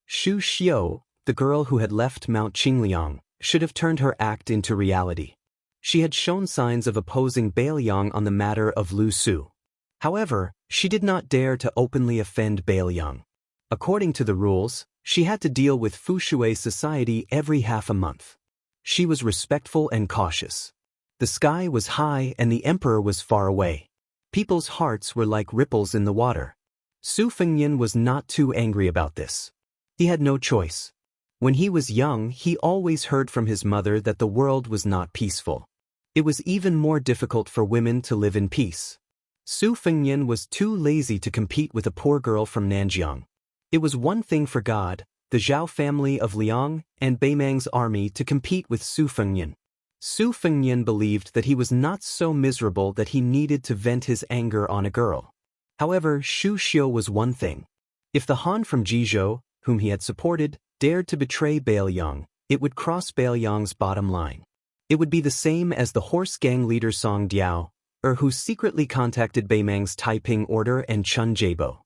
Xu Xiu, the girl who had left Mount Qingliang, should have turned her act into reality. She had shown signs of opposing Bailiang on the matter of Lu Su. However, she did not dare to openly offend Bailiang. According to the rules, she had to deal with Fushui society every half a month. She was respectful and cautious. The sky was high and the emperor was far away. People's hearts were like ripples in the water. Su Fengnian was not too angry about this. He had no choice. When he was young, he always heard from his mother that the world was not peaceful. It was even more difficult for women to live in peace. Su Fengnian was too lazy to compete with a poor girl from Nanjiang. It was one thing for God, the Zhao family of Liang, and Beimang's army to compete with Su Fengnian. Su Fengnian believed that he was not so miserable that he needed to vent his anger on a girl. However, Xu Xiu was one thing. If the Han from Jizhou, whom he had supported, dared to betray Bailiang, it would cross Bailiang's bottom line. It would be the same as the horse gang leader Song Diao, who secretly contacted Beimang's Taiping Order and Chun Jiebo.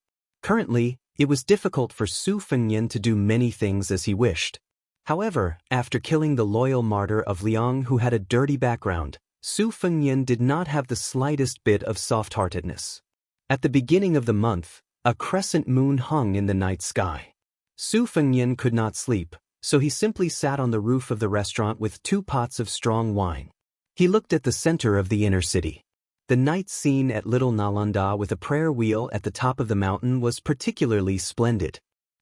Currently, it was difficult for Su Fengnian to do many things as he wished. However, after killing the loyal martyr of Liang who had a dirty background, Su Fengnian did not have the slightest bit of soft-heartedness. At the beginning of the month, a crescent moon hung in the night sky. Su Fengnian could not sleep, so he simply sat on the roof of the restaurant with 2 pots of strong wine. He looked at the center of the inner city. The night scene at Little Nalanda with a prayer wheel at the top of the mountain was particularly splendid.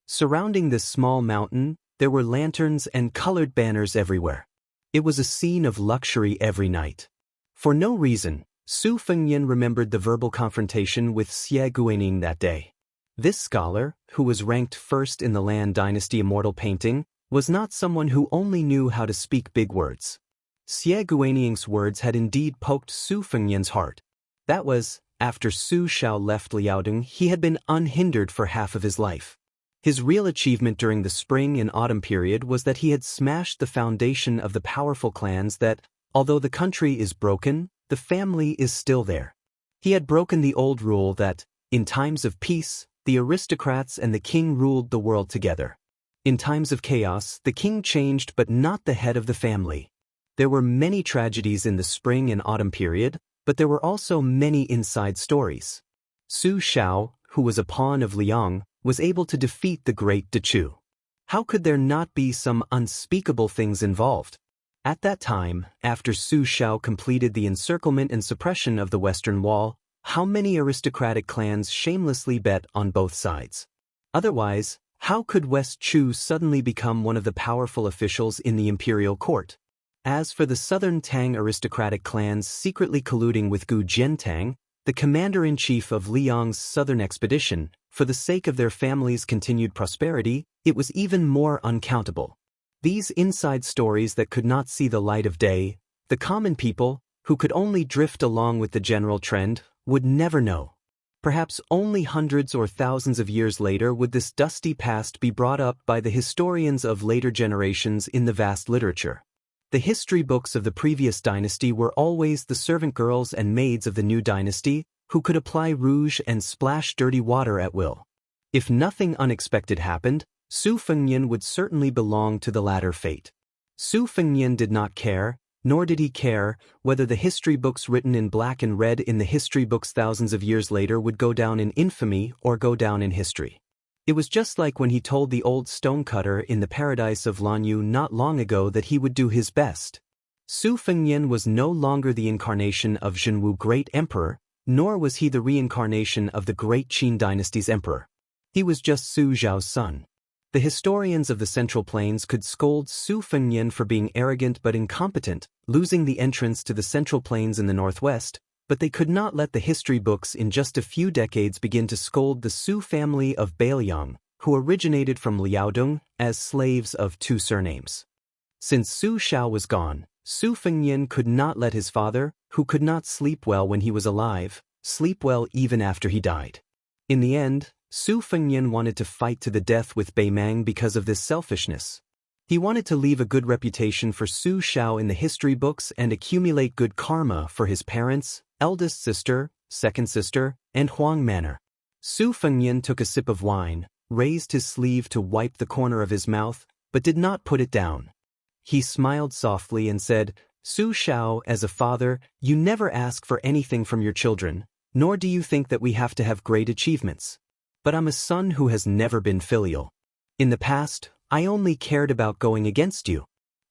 Surrounding this small mountain, there were lanterns and colored banners everywhere. It was a scene of luxury every night. For no reason, Su Fengnian remembered the verbal confrontation with Xie Guaning that day. This scholar, who was ranked first in the Lan Dynasty immortal painting, was not someone who only knew how to speak big words. Xie Guaning's words had indeed poked Su Fengnian's heart. That was, after Su Xiao left Liaodong, he had been unhindered for half of his life. His real achievement during the spring and autumn period was that he had smashed the foundation of the powerful clans that, although the country is broken, the family is still there. He had broken the old rule that, in times of peace, the aristocrats and the king ruled the world together. In times of chaos, the king changed but not the head of the family. There were many tragedides in the spring and autumn period, but there were also many inside stories. Su Xiao, who was a pawn of Liang, was able to defeat the great Dechu. How could there not be some unspeakable things involved? At that time, after Su Xiao completed the encirclement and suppression of the Western Wall, how many aristocratic clans shamelessly bet on both sides? Otherwise, how could West Chu suddenly become one of the powerful officials in the imperial court? As for the southern Tang aristocratic clans secretly colluding with Gu Jiantang, the commander-in-chief of Liang's southern expedition, for the sake of their family's continued prosperity, it was even more uncountable. These inside stories that could not see the light of day, the common people, who could only drift along with the general trend, would never know. Perhaps only hundreds or thousands of years later would this dusty past be brought up by the historians of later generations in the vast literature. The history books of the previous dynasty were always the servant girls and maids of the new dynasty, who could apply rouge and splash dirty water at will. If nothing unexpected happened, Su Fengnian would certainly belong to the latter fate. Su Fengnian did not care, nor did he care, whether the history books written in black and red in the history books thousands of years later would go down in infamy or go down in history. It was just like when he told the old stonecutter in the paradise of Lanyu not long ago that he would do his best. Su Fengnian was no longer the incarnation of Zhenwu Great Emperor, nor was he the reincarnation of the great Qin dynasty's emperor. He was just Su Zhao's son. The historians of the Central Plains could scold Su Fengnian for being arrogant but incompetent, losing the entrance to the Central Plains in the northwest, but they could not let the history books in just a few decades begin to scold the Su family of Bailiang, who originated from Liaodong, as slaves of 2 surnames. Since Su Xiao was gone, Su Fengnian could not let his father, who could not sleep well when he was alive, sleep well even after he died. In the end, Su Fengnian wanted to fight to the death with Beimang because of this selfishness. He wanted to leave a good reputation for Su Xiao in the history books and accumulate good karma for his parents, eldest sister, second sister, and Huang Manor. Su Fengnian took a sip of wine, raised his sleeve to wipe the corner of his mouth, but did not put it down. He smiled softly and said, "Su Xiao, as a father, you never ask for anything from your children, nor do you think that we have to have great achievements. But I'm a son who has never been filial. In the past, I only cared about going against you.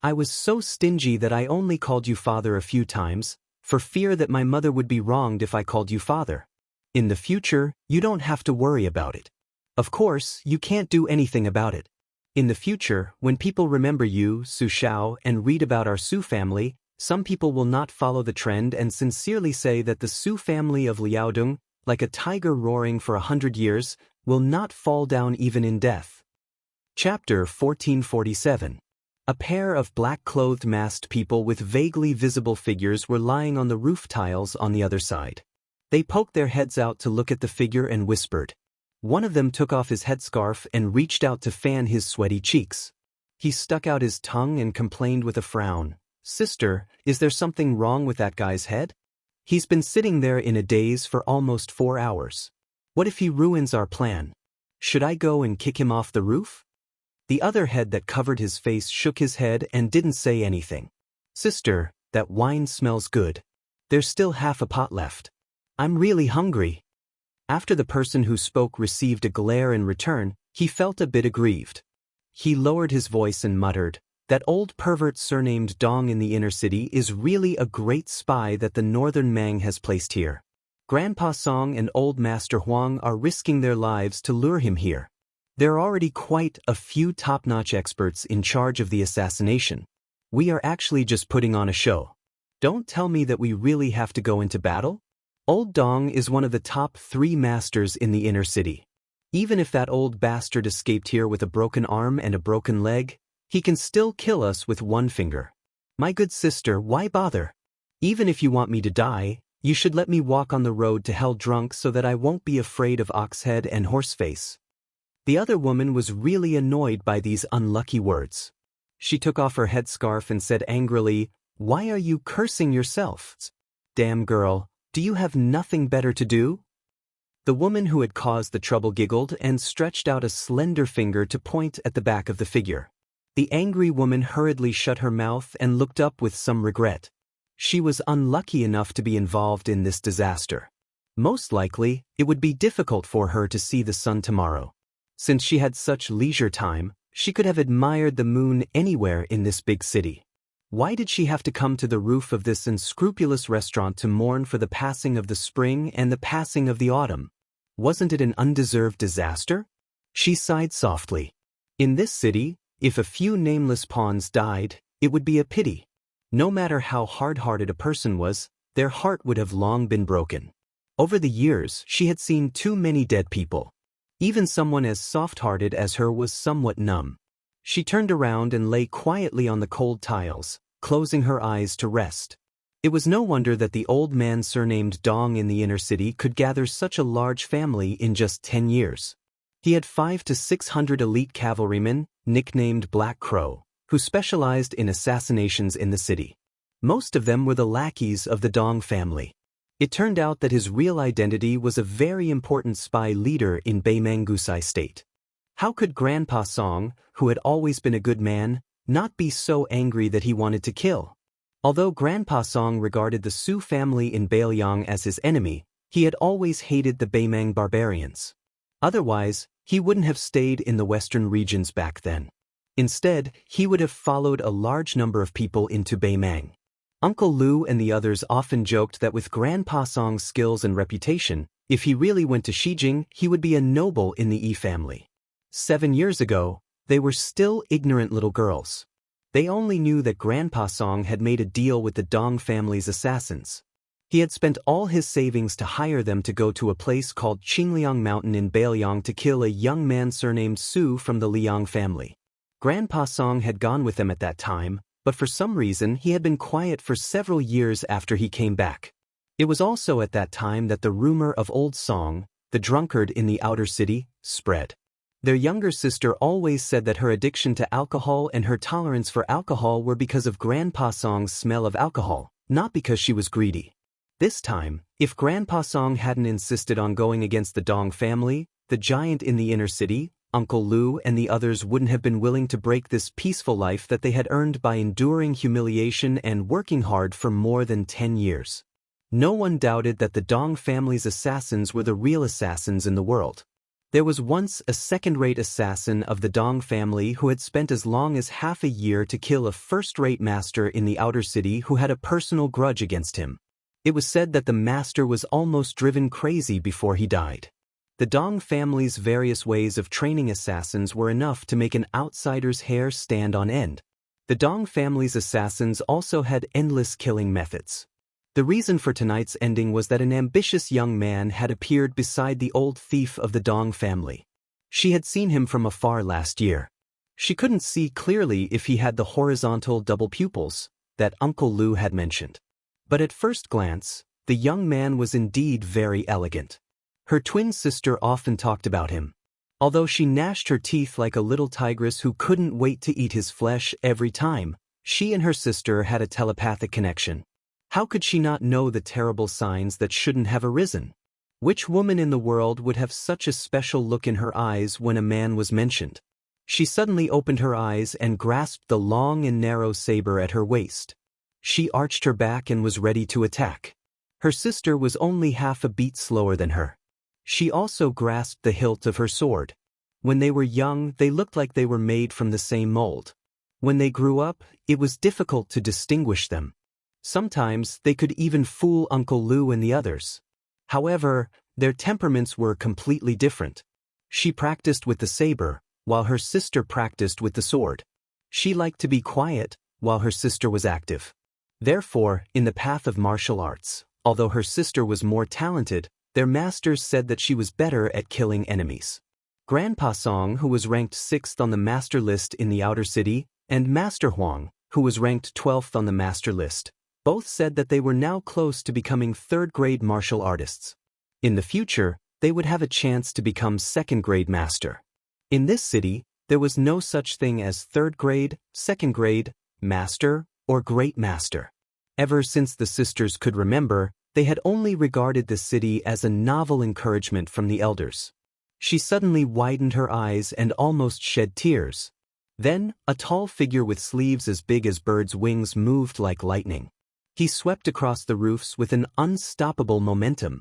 I was so stingy that I only called you father a few times, for fear that my mother would be wronged if I called you father. In the future, you don't have to worry about it. Of course, you can't do anything about it. In the future, when people remember you, Su Xiao, and read about our Su family, some people will not follow the trend and sincerely say that the Su family of Liaodong, like a tiger roaring for 100 years, will not fall down even in death." Chapter 1447. A pair of black-clothed masked people with vaguely visible figures were lying on the roof tiles on the other side. They poked their heads out to look at the figure and whispered. One of them took off his headscarf and reached out to fan his sweaty cheeks. He stuck out his tongue and complained with a frown, "Sister, is there something wrong with that guy's head? He's been sitting there in a daze for almost 4 hours. What if he ruins our plan? Should I go and kick him off the roof?" The other head that covered his face shook his head and didn't say anything. "Sister, that wine smells good. There's still half a pot left. I'm really hungry." After the person who spoke received a glare in return, he felt a bit aggrieved. He lowered his voice and muttered, "That old pervert surnamed Dong in the inner city is really a great spy that the northern Mang has placed here. Grandpa Song and old Master Huang are risking their lives to lure him here. There are already quite a few top-notch experts in charge of the assassination. We are actually just putting on a show. Don't tell me that we really have to go into battle?" Old Dong is one of the top 3 masters in the inner city. Even if that old bastard escaped here with a broken arm and a broken leg, he can still kill us with one finger. My good sister, why bother? Even if you want me to die, you should let me walk on the road to hell drunk so that I won't be afraid of Oxhead and Horseface. The other woman was really annoyed by these unlucky words. She took off her headscarf and said angrily, "Why are you cursing yourself? Damn girl, do you have nothing better to do?" The woman who had caused the trouble giggled and stretched out a slender finger to point at the back of the figure. The angry woman hurriedly shut her mouth and looked up with some regret. She was unlucky enough to be involved in this disaster. Most likely, it would be difficult for her to see the sun tomorrow. Since she had such leisure time, she could have admired the moon anywhere in this big city. Why did she have to come to the roof of this unscrupulous restaurant to mourn for the passing of the spring and the passing of the autumn? Wasn't it an undeserved disaster? She sighed softly. In this city, if a few nameless pawns died, it would be a pity. No matter how hard-hearted a person was, their heart would have long been broken. Over the years, she had seen too many dead people. Even someone as soft-hearted as her was somewhat numb. She turned around and lay quietly on the cold tiles, closing her eyes to rest. It was no wonder that the old man surnamed Dong in the inner city could gather such a large family in just 10 years. He had 500 to 600 elite cavalrymen, nicknamed Black Crow, who specialized in assassinations in the city. Most of them were the lackeys of the Dong family. It turned out that his real identity was a very important spy leader in Beimangusai state. How could Grandpa Song, who had always been a good man, not be so angry that he wanted to kill? Although Grandpa Song regarded the Su family in Bailiang as his enemy, he had always hated the Beimang barbarians. Otherwise, he wouldn't have stayed in the western regions back then. Instead, he would have followed a large number of people into Beimang. Uncle Lu and the others often joked that with Grandpa Song's skills and reputation, if he really went to Xijing, he would be a noble in the Yi family. 7 years ago, they were still ignorant little girls. They only knew that Grandpa Song had made a deal with the Dong family's assassins. He had spent all his savings to hire them to go to a place called Qingliang Mountain in Bailiang to kill a young man surnamed Su from the Liang family. Grandpa Song had gone with them at that time, but for some reason he had been quiet for several years after he came back. It was also at that time that the rumor of Old Song, the drunkard in the outer city, spread. Their younger sister always said that her addiction to alcohol and her tolerance for alcohol were because of Grandpa Song's smell of alcohol, not because she was greedy. This time, if Grandpa Song hadn't insisted on going against the Dong family, the giant in the inner city, Uncle Lu and the others wouldn't have been willing to break this peaceful life that they had earned by enduring humiliation and working hard for more than 10 years. No one doubted that the Dong family's assassins were the real assassins in the world. There was once a second-rate assassin of the Dong family who had spent as long as half a year to kill a first-rate master in the outer city who had a personal grudge against him. It was said that the master was almost driven crazy before he died. The Dong family's various ways of training assassins were enough to make an outsider's hair stand on end. The Dong family's assassins also had endless killing methods. The reason for tonight's ending was that an ambitious young man had appeared beside the old thief of the Dong family. She had seen him from afar last year. She couldn't see clearly if he had the horizontal double pupils that Uncle Lu had mentioned. But at first glance, the young man was indeed very elegant. Her twin sister often talked about him. Although she gnashed her teeth like a little tigress who couldn't wait to eat his flesh every time, she and her sister had a telepathic connection. How could she not know the terrible signs that shouldn't have arisen? Which woman in the world would have such a special look in her eyes when a man was mentioned? She suddenly opened her eyes and grasped the long and narrow saber at her waist. She arched her back and was ready to attack. Her sister was only half a beat slower than her. She also grasped the hilt of her sword. When they were young, they looked like they were made from the same mold. When they grew up, it was difficult to distinguish them. Sometimes they could even fool Uncle Lou and the others. However, their temperaments were completely different. She practiced with the saber, while her sister practiced with the sword. She liked to be quiet, while her sister was active. Therefore, in the path of martial arts, although her sister was more talented, their masters said that she was better at killing enemies. Grandpa Song, who was ranked 6th on the master list in the outer city, and Master Huang, who was ranked 12th on the master list, both said that they were now close to becoming third-grade martial artists. In the future, they would have a chance to become second-grade master. In this city, there was no such thing as third-grade, second-grade, master, or great master. Ever since the sisters could remember, they had only regarded the city as a novel encouragement from the elders. She suddenly widened her eyes and almost shed tears. Then, a tall figure with sleeves as big as birds' wings moved like lightning. He swept across the roofs with an unstoppable momentum.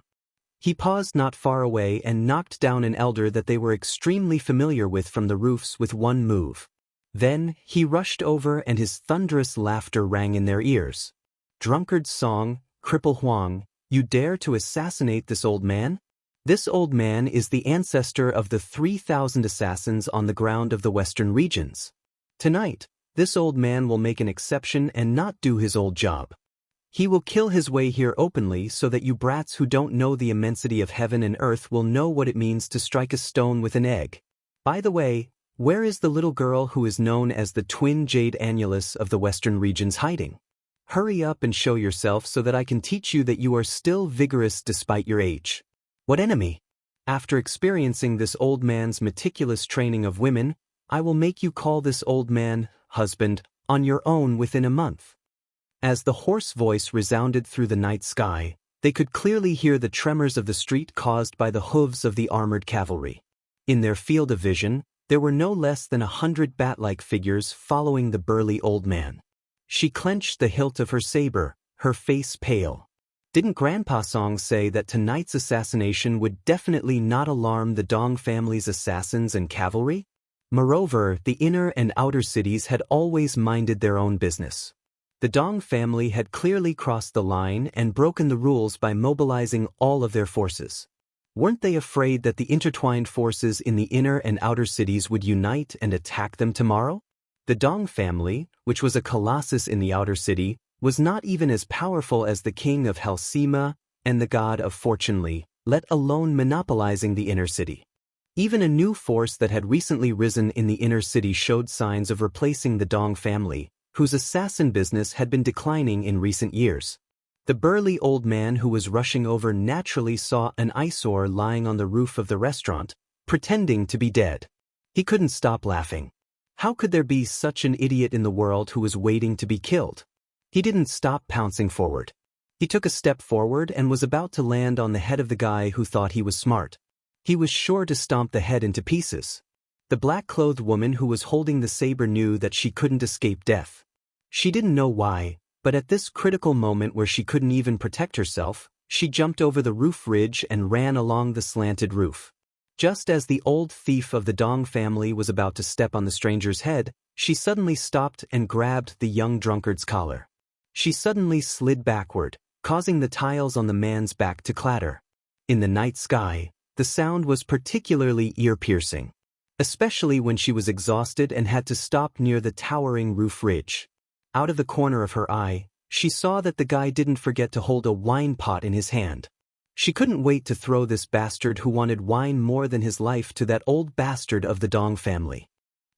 He paused not far away and knocked down an elder that they were extremely familiar with from the roofs with one move. Then, he rushed over and his thunderous laughter rang in their ears. "Drunkard Song, Cripple Huang, you dare to assassinate this old man? This old man is the ancestor of the 3,000 assassins on the ground of the western regions. Tonight, this old man will make an exception and not do his old job. He will kill his way here openly so that you brats who don't know the immensity of heaven and earth will know what it means to strike a stone with an egg. By the way, where is the little girl who is known as the twin jade annulus of the western regions hiding? Hurry up and show yourself so that I can teach you that you are still vigorous despite your age." "What enemy? After experiencing this old man's meticulous training of women, I will make you call this old man husband on your own within a month." As the hoarse voice resounded through the night sky, they could clearly hear the tremors of the street caused by the hooves of the armored cavalry. In their field of vision, there were no less than 100 bat-like figures following the burly old man. She clenched the hilt of her saber, her face pale. Didn't Grandpa Song say that tonight's assassination would definitely not alarm the Dong family's assassins and cavalry? Moreover, the inner and outer cities had always minded their own business. The Dong family had clearly crossed the line and broken the rules by mobilizing all of their forces. Weren't they afraid that the intertwined forces in the inner and outer cities would unite and attack them tomorrow? The Dong family, which was a colossus in the outer city, was not even as powerful as the king of Helsima and the god of Fortune Li, let alone monopolizing the inner city. Even a new force that had recently risen in the inner city showed signs of replacing the Dong family, whose assassin business had been declining in recent years. The burly old man who was rushing over naturally saw an eyesore lying on the roof of the restaurant, pretending to be dead. He couldn't stop laughing. How could there be such an idiot in the world who was waiting to be killed? He didn't stop pouncing forward. He took a step forward and was about to land on the head of the guy who thought he was smart. He was sure to stomp the head into pieces. The black-clothed woman who was holding the saber knew that she couldn't escape death. She didn't know why, but at this critical moment where she couldn't even protect herself, she jumped over the roof ridge and ran along the slanted roof. Just as the old thief of the Dong family was about to step on the stranger's head, she suddenly stopped and grabbed the young drunkard's collar. She suddenly slid backward, causing the tiles on the man's back to clatter. In the night sky, the sound was particularly ear-piercing, especially when she was exhausted and had to stop near the towering roof ridge. Out of the corner of her eye, she saw that the guy didn't forget to hold a wine pot in his hand. She couldn't wait to throw this bastard who wanted wine more than his life to that old bastard of the Dong family.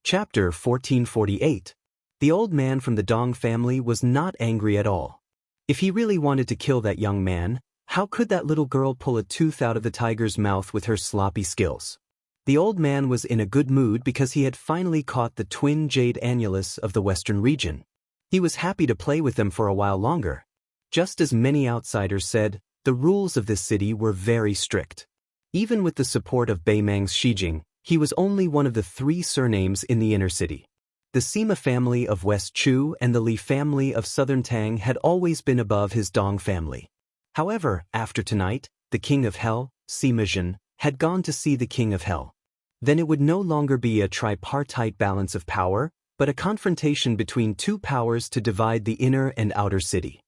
Chapter 1448. The old man from the Dong family was not angry at all. If he really wanted to kill that young man, how could that little girl pull a tooth out of the tiger's mouth with her sloppy skills? The old man was in a good mood because he had finally caught the twin jade annulus of the western region. He was happy to play with them for a while longer. Just as many outsiders said, the rules of this city were very strict. Even with the support of Beimang's Shijing, he was only one of the 3 surnames in the inner city. The Sima family of West Chu and the Li family of Southern Tang had always been above his Dong family. However, after tonight, the king of hell, Sima Jin, had gone to see the king of hell. Then it would no longer be a tripartite balance of power, but a confrontation between two powers to divide the inner and outer city.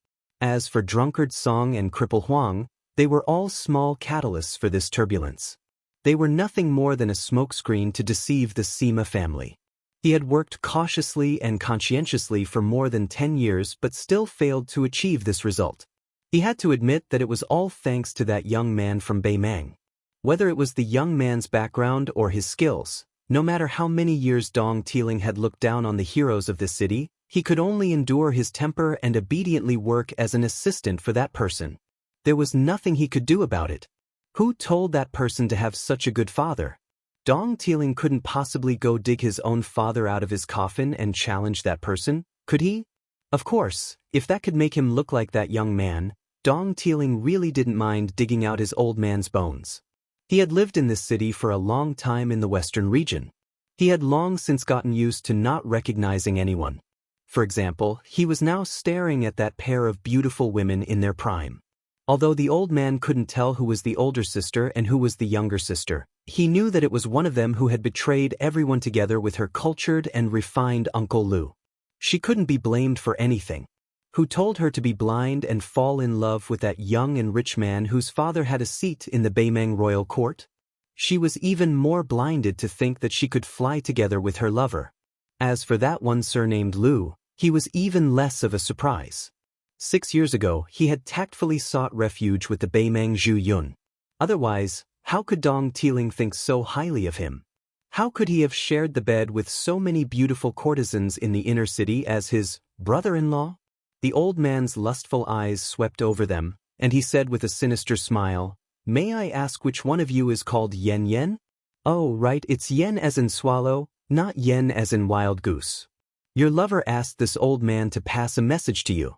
As for Drunkard Song and Cripple Huang, they were all small catalysts for this turbulence. They were nothing more than a smokescreen to deceive the Sima family. He had worked cautiously and conscientiously for more than 10 years but still failed to achieve this result. He had to admit that it was all thanks to that young man from Beimang. Whether it was the young man's background or his skills, no matter how many years Dong Tiling had looked down on the heroes of this city, he could only endure his temper and obediently work as an assistant for that person. There was nothing he could do about it. Who told that person to have such a good father? Dong Tiling couldn't possibly go dig his own father out of his coffin and challenge that person, could he? Of course, if that could make him look like that young man, Dong Tiling really didn't mind digging out his old man's bones. He had lived in this city for a long time in the western region. He had long since gotten used to not recognizing anyone. For example, he was now staring at that pair of beautiful women in their prime. Although the old man couldn't tell who was the older sister and who was the younger sister, he knew that it was one of them who had betrayed everyone together with her cultured and refined Uncle Lu. She couldn't be blamed for anything. Who told her to be blind and fall in love with that young and rich man whose father had a seat in the Beimang royal court? She was even more blinded to think that she could fly together with her lover. As for that one surnamed Lu, he was even less of a surprise. 6 years ago, he had tactfully sought refuge with the Beimang Zhu Yun. Otherwise, how could Dong Tiling think so highly of him? How could he have shared the bed with so many beautiful courtesans in the inner city as his brother-in-law? The old man's lustful eyes swept over them, and he said with a sinister smile, "May I ask which one of you is called Yen Yen?" "Oh, right, it's yen as in swallow, not yen as in wild goose. Your lover asked this old man to pass a message to you.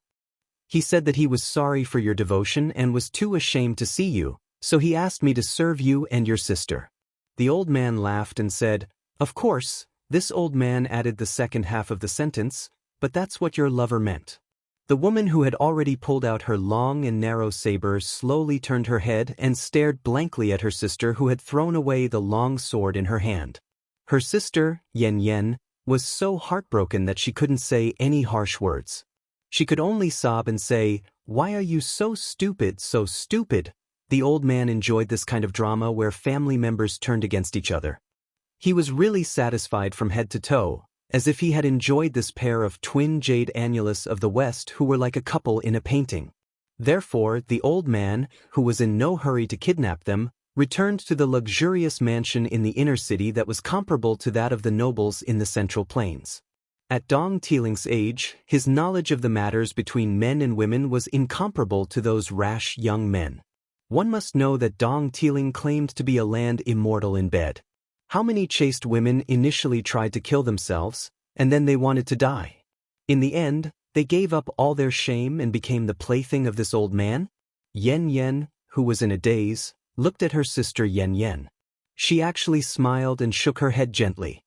He said that he was sorry for your devotion and was too ashamed to see you, so he asked me to serve you and your sister." The old man laughed and said, "Of course." This old man added the second half of the sentence, "But that's what your lover meant." The woman who had already pulled out her long and narrow saber slowly turned her head and stared blankly at her sister who had thrown away the long sword in her hand. Her sister, Yen Yen, was so heartbroken that she couldn't say any harsh words. She could only sob and say, "Why are you so stupid, so stupid?" The old man enjoyed this kind of drama where family members turned against each other. He was really satisfied from head to toe, as if he had enjoyed this pair of twin jade annulus of the West who were like a couple in a painting. Therefore, the old man, who was in no hurry to kidnap them, returned to the luxurious mansion in the inner city that was comparable to that of the nobles in the Central Plains. At Dong Tiling's age, his knowledge of the matters between men and women was incomparable to those rash young men. One must know that Dong Tiling claimed to be a land immortal in bed. How many chaste women initially tried to kill themselves, and then they wanted to die? In the end, they gave up all their shame and became the plaything of this old man? Yen Yen, who was in a daze, looked at her sister Yen Yen. She actually smiled and shook her head gently.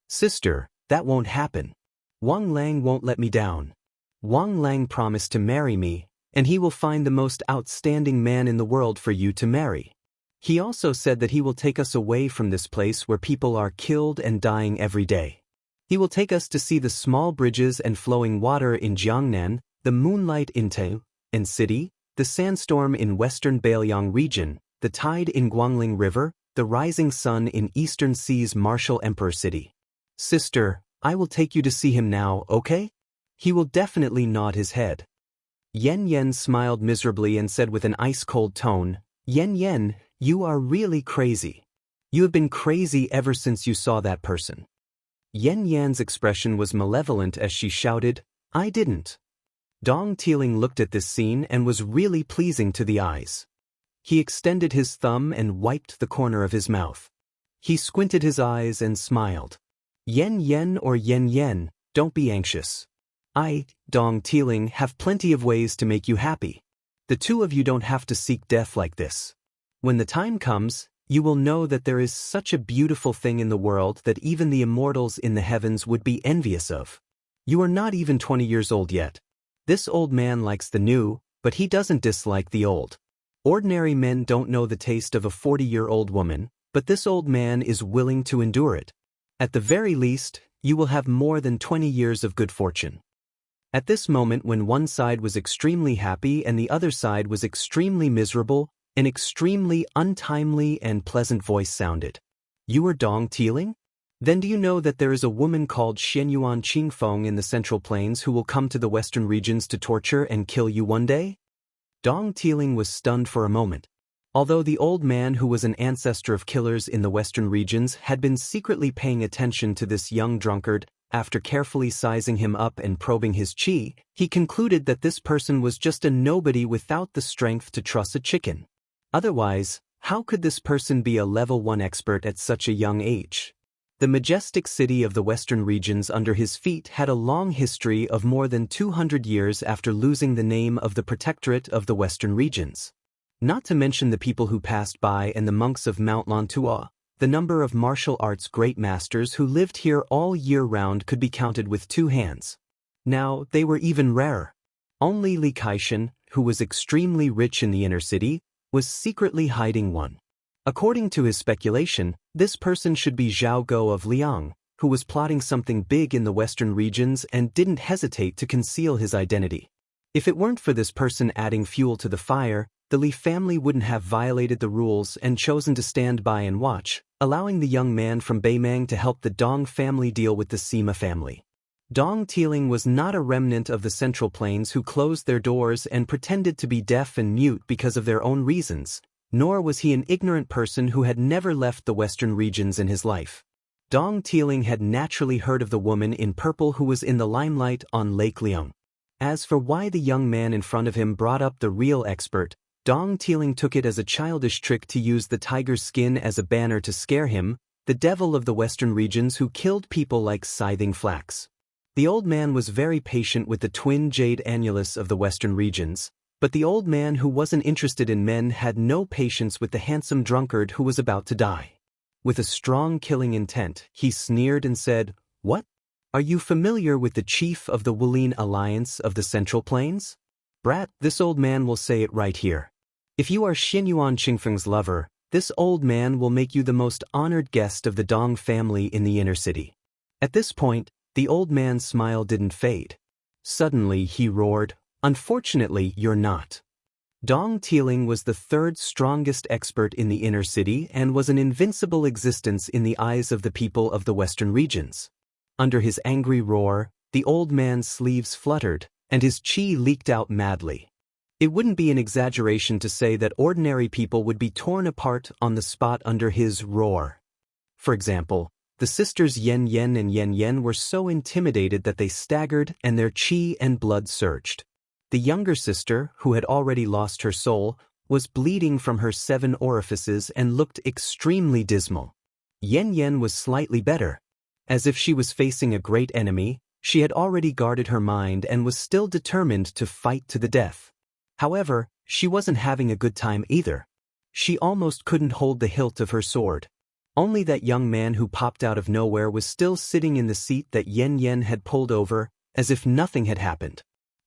"Sister, that won't happen. Wang Lang won't let me down. Wang Lang promised to marry me, and he will find the most outstanding man in the world for you to marry. He also said that he will take us away from this place where people are killed and dying every day. He will take us to see the small bridges and flowing water in Jiangnan, the moonlight in Tao and City, the sandstorm in western Beiliang region, the tide in Guangling River, the rising sun in eastern sea's Martial Emperor City. Sister, I will take you to see him now, okay?" He will definitely nod his head. Yen Yen smiled miserably and said with an ice-cold tone, "Yen Yen, you are really crazy. You have been crazy ever since you saw that person." Yen Yan's expression was malevolent as she shouted, "I didn't." Dong Tiling looked at this scene and was really pleasing to the eyes. He extended his thumb and wiped the corner of his mouth. He squinted his eyes and smiled. "Yen Yen or Yen Yen, don't be anxious. I, Dong Tiling, have plenty of ways to make you happy. The two of you don't have to seek death like this. When the time comes, you will know that there is such a beautiful thing in the world that even the immortals in the heavens would be envious of. You are not even 20 years old yet. This old man likes the new, but he doesn't dislike the old. Ordinary men don't know the taste of a 40-year-old woman, but this old man is willing to endure it. At the very least, you will have more than 20 years of good fortune." At this moment, when one side was extremely happy and the other side was extremely miserable, an extremely untimely and pleasant voice sounded. "You are Dong Tiling? Then do you know that there is a woman called Xianyuan Qingfeng in the Central Plains who will come to the western regions to torture and kill you one day?" Dong Tiling was stunned for a moment. Although the old man, who was an ancestor of killers in the western regions, had been secretly paying attention to this young drunkard, after carefully sizing him up and probing his qi, he concluded that this person was just a nobody without the strength to truss a chicken. Otherwise, how could this person be a level 1 expert at such a young age? The majestic city of the western regions under his feet had a long history of more than 200 years after losing the name of the Protectorate of the Western Regions. Not to mention the people who passed by and the monks of Mount Lantua. The number of martial arts great masters who lived here all year round could be counted with 2 hands. Now, they were even rarer. Only Li Kaishan, who was extremely rich in the inner city, was secretly hiding one. According to his speculation, this person should be Zhao Go of Liang, who was plotting something big in the western regions and didn't hesitate to conceal his identity. If it weren't for this person adding fuel to the fire, the Li family wouldn't have violated the rules and chosen to stand by and watch, allowing the young man from Beimang to help the Dong family deal with the Sima family. Dong Tiling was not a remnant of the Central Plains who closed their doors and pretended to be deaf and mute because of their own reasons, nor was he an ignorant person who had never left the western regions in his life. Dong Tiling had naturally heard of the woman in purple who was in the limelight on Lake Leung. As for why the young man in front of him brought up the real expert, Dong Tiling took it as a childish trick to use the tiger's skin as a banner to scare him, the devil of the western regions who killed people like scything flax. The old man was very patient with the twin jade annulus of the western regions, but the old man who wasn't interested in men had no patience with the handsome drunkard who was about to die. With a strong killing intent, he sneered and said, "What? Are you familiar with the chief of the Wulin Alliance of the Central Plains? Brat, this old man will say it right here. If you are Xianyuan Qingfeng's lover, this old man will make you the most honored guest of the Dong family in the inner city." At this point, the old man's smile didn't fade. Suddenly he roared, "Unfortunately, you're not." Dong Tiling was the 3rd strongest expert in the inner city and was an invincible existence in the eyes of the people of the western regions. Under his angry roar, the old man's sleeves fluttered, and his qi leaked out madly. It wouldn't be an exaggeration to say that ordinary people would be torn apart on the spot under his roar. For example, the sisters Yen Yen and Yen Yen were so intimidated that they staggered and their qi and blood surged. The younger sister, who had already lost her soul, was bleeding from her 7 orifices and looked extremely dismal. Yen Yen was slightly better. As if she was facing a great enemy, she had already guarded her mind and was still determined to fight to the death. However, she wasn't having a good time either. She almost couldn't hold the hilt of her sword. Only that young man who popped out of nowhere was still sitting in the seat that Yen Yen had pulled over, as if nothing had happened.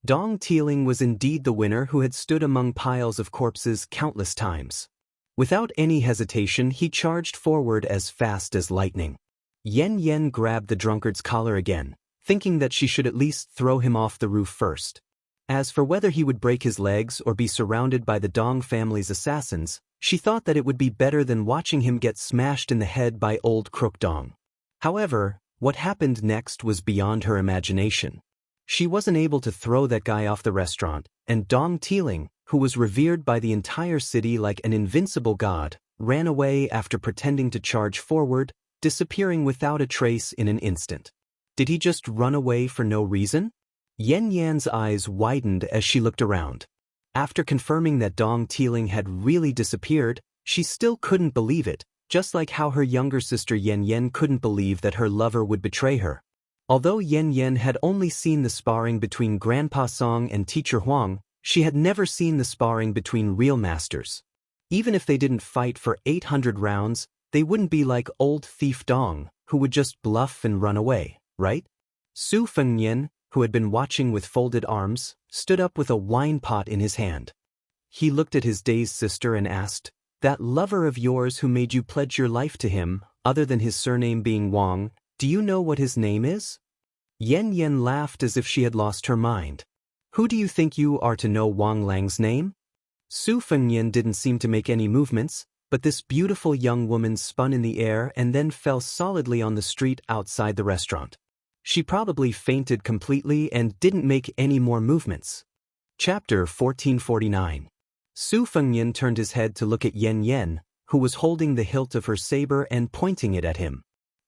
Dong Tiling was indeed the winner who had stood among piles of corpses countless times. Without any hesitation, he charged forward as fast as lightning. Yen Yen grabbed the drunkard's collar again, thinking that she should at least throw him off the roof first. As for whether he would break his legs or be surrounded by the Dong family's assassins, she thought that it would be better than watching him get smashed in the head by old Crook Dong. However, what happened next was beyond her imagination. She wasn't able to throw that guy off the restaurant, and Dong Tiling, who was revered by the entire city like an invincible god, ran away after pretending to charge forward, disappearing without a trace in an instant. Did he just run away for no reason? Yen Yan's eyes widened as she looked around. After confirming that Dong Tiling had really disappeared, she still couldn't believe it, just like how her younger sister Yen Yen couldn't believe that her lover would betray her. Although Yen Yen had only seen the sparring between Grandpa Song and Teacher Huang, she had never seen the sparring between real masters. Even if they didn't fight for 800 rounds, they wouldn't be like old thief Dong, who would just bluff and run away, right? Su Fengnian, who had been watching with folded arms, stood up with a wine pot in his hand. He looked at his dazed sister and asked, That lover of yours who made you pledge your life to him, other than his surname being Wang, do you know what his name is? Yen Yen laughed as if she had lost her mind. Who do you think you are to know Wang Lang's name? Su Fengyan didn't seem to make any movements, but this beautiful young woman spun in the air and then fell solidly on the street outside the restaurant. She probably fainted completely and didn't make any more movements. Chapter 1449. Su Fengyan turned his head to look at Yen Yen, who was holding the hilt of her saber and pointing it at him.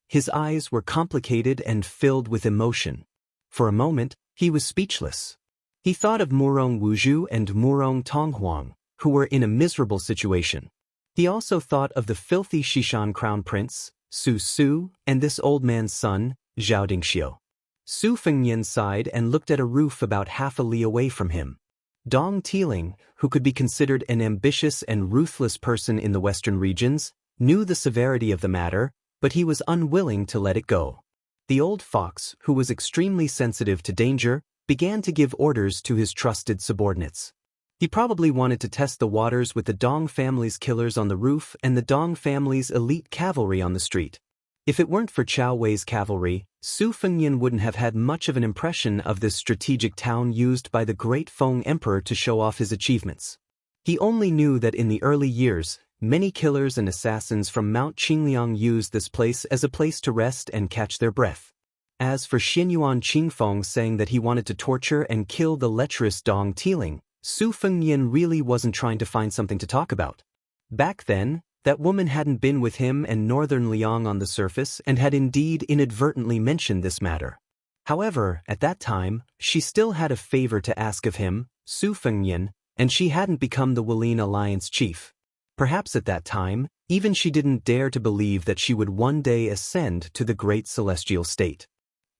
His eyes were complicated and filled with emotion. For a moment, he was speechless. He thought of Murong Wuzhu and Murong Tonghuang, who were in a miserable situation. He also thought of the filthy Xishan crown prince, Su Su, and this old man's son, Zhao Dingxiu. Su Fengyan sighed and looked at a roof about half a li away from him. Dong Tiling, who could be considered an ambitious and ruthless person in the western regions, knew the severity of the matter, but he was unwilling to let it go. The old fox, who was extremely sensitive to danger, began to give orders to his trusted subordinates. He probably wanted to test the waters with the Dong family's killers on the roof and the Dong family's elite cavalry on the street. If it weren't for Chao Wei's cavalry, Su Fengyan wouldn't have had much of an impression of this strategic town used by the great Feng Emperor to show off his achievements. He only knew that in the early years, many killers and assassins from Mount Qingliang used this place as a place to rest and catch their breath. As for Xianyuan Qingfeng saying that he wanted to torture and kill the lecherous Dong Tiling, Su Fengyan really wasn't trying to find something to talk about. Back then, that woman hadn't been with him and Northern Liang on the surface and had indeed inadvertently mentioned this matter. However, at that time, she still had a favor to ask of him, Su Fengyan, and she hadn't become the Wulin Alliance chief. Perhaps at that time, even she didn't dare to believe that she would one day ascend to the great celestial state.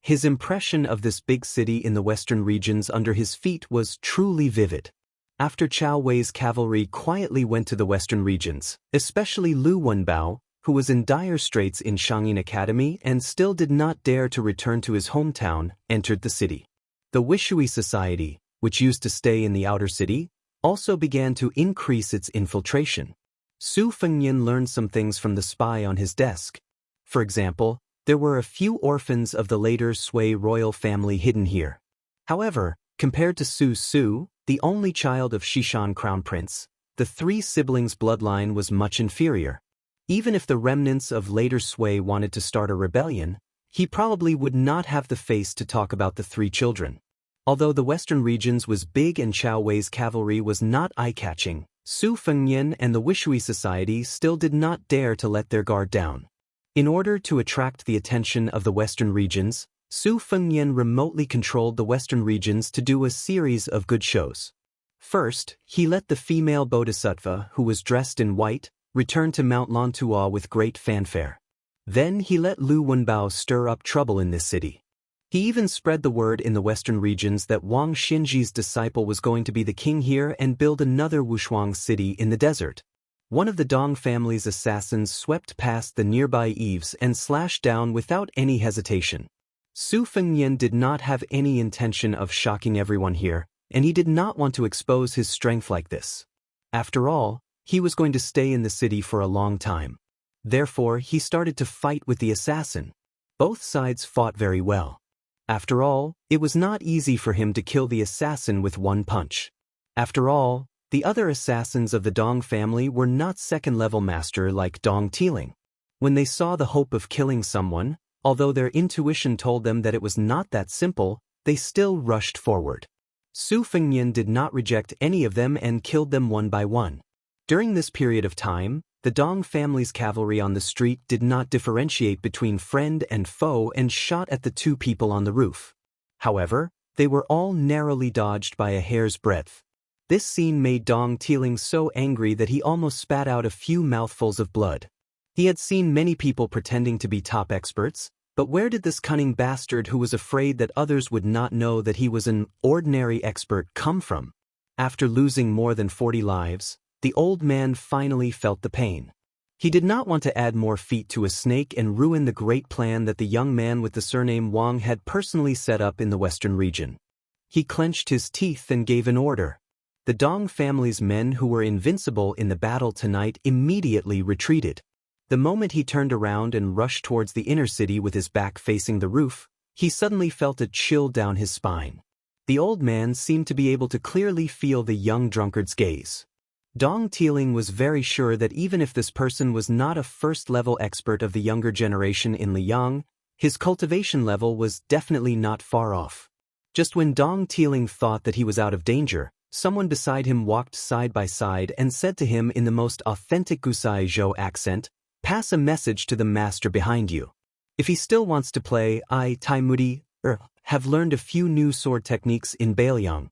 His impression of this big city in the western regions under his feet was truly vivid. After Chao Wei's cavalry quietly went to the western regions, especially Lu Wenbao, who was in dire straits in Shangyin Academy and still did not dare to return to his hometown, entered the city. The Wishui Society, which used to stay in the outer city, also began to increase its infiltration. Su Fengyan learned some things from the spy on his desk. For example, there were a few orphans of the later Sui royal family hidden here. However, compared to Su Su, the only child of Xishan crown prince, the three siblings' bloodline was much inferior. Even if the remnants of later Sui wanted to start a rebellion, he probably would not have the face to talk about the three children. Although the western regions was big and Chao Wei's cavalry was not eye-catching, Su Fengyan and the Wishui Society still did not dare to let their guard down. In order to attract the attention of the western regions, Su Fengyan remotely controlled the western regions to do a series of good shows. First, he let the female bodhisattva, who was dressed in white, return to Mount Lantua with great fanfare. Then he let Lu Wenbao stir up trouble in this city. He even spread the word in the western regions that Wang Xinji's disciple was going to be the king here and build another Wushuang city in the desert. One of the Dong family's assassins swept past the nearby eaves and slashed down without any hesitation. Su Fengyan did not have any intention of shocking everyone here, and he did not want to expose his strength like this. After all, he was going to stay in the city for a long time. Therefore, he started to fight with the assassin. Both sides fought very well. After all, it was not easy for him to kill the assassin with one punch. After all, the other assassins of the Dong family were not second-level master like Dong Tiling. When they saw the hope of killing someone, although their intuition told them that it was not that simple, they still rushed forward. Su Fengyan did not reject any of them and killed them one by one. During this period of time, the Dong family's cavalry on the street did not differentiate between friend and foe and shot at the two people on the roof. However, they were all narrowly dodged by a hair's breadth. This scene made Dong Tiling so angry that he almost spat out a few mouthfuls of blood. He had seen many people pretending to be top experts, but where did this cunning bastard who was afraid that others would not know that he was an ordinary expert come from? After losing more than 40 lives, the old man finally felt the pain. He did not want to add more feet to a snake and ruin the great plan that the young man with the surname Wang had personally set up in the western region. He clenched his teeth and gave an order. The Dong family's men who were invincible in the battle tonight immediately retreated. The moment he turned around and rushed towards the inner city with his back facing the roof, he suddenly felt a chill down his spine. The old man seemed to be able to clearly feel the young drunkard's gaze. Dong Tiling was very sure that even if this person was not a first-level expert of the younger generation in Liang, his cultivation level was definitely not far off. Just when Dong Tiling thought that he was out of danger, someone beside him walked side by side and said to him in the most authentic Gusai Zhou accent, "Pass a message to the master behind you. If he still wants to play, I, Tai Mudi, have learned a few new sword techniques in Bailiang."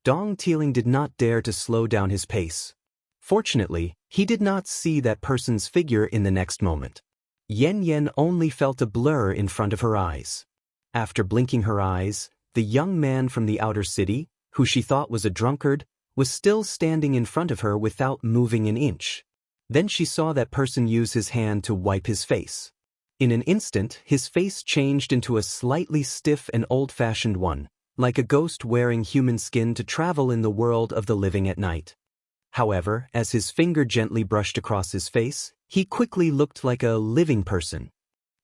Dong Tiling did not dare to slow down his pace. Fortunately, he did not see that person's figure in the next moment. Yen only felt a blur in front of her eyes. After blinking her eyes, the young man from the outer city, who she thought was a drunkard, was still standing in front of her without moving an inch. Then she saw that person use his hand to wipe his face. In an instant, his face changed into a slightly stiff and old-fashioned one, like a ghost wearing human skin to travel in the world of the living at night. However, as his finger gently brushed across his face, he quickly looked like a living person.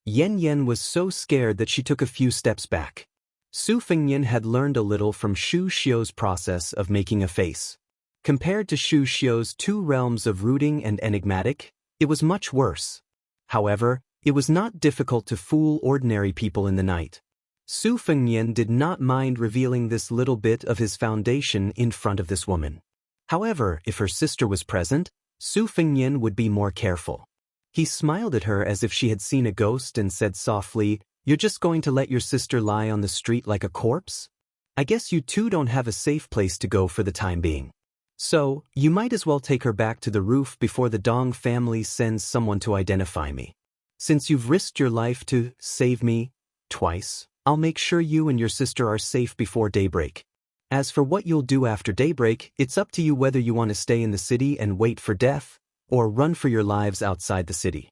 Yen was so scared that she took a few steps back. Su Fengyan had learned a little from Shu Xiu's process of making a face. Compared to Shu Xiu's two realms of rooting and enigmatic, it was much worse. However, it was not difficult to fool ordinary people in the night. Su Fengyan did not mind revealing this little bit of his foundation in front of this woman. However, if her sister was present, Su Fengyan would be more careful. He smiled at her as if she had seen a ghost and said softly, "You're just going to let your sister lie on the street like a corpse? I guess you two don't have a safe place to go for the time being. So, you might as well take her back to the roof before the Dong family sends someone to identify me. Since you've risked your life to save me twice, I'll make sure you and your sister are safe before daybreak. As for what you'll do after daybreak, it's up to you whether you want to stay in the city and wait for death, or run for your lives outside the city."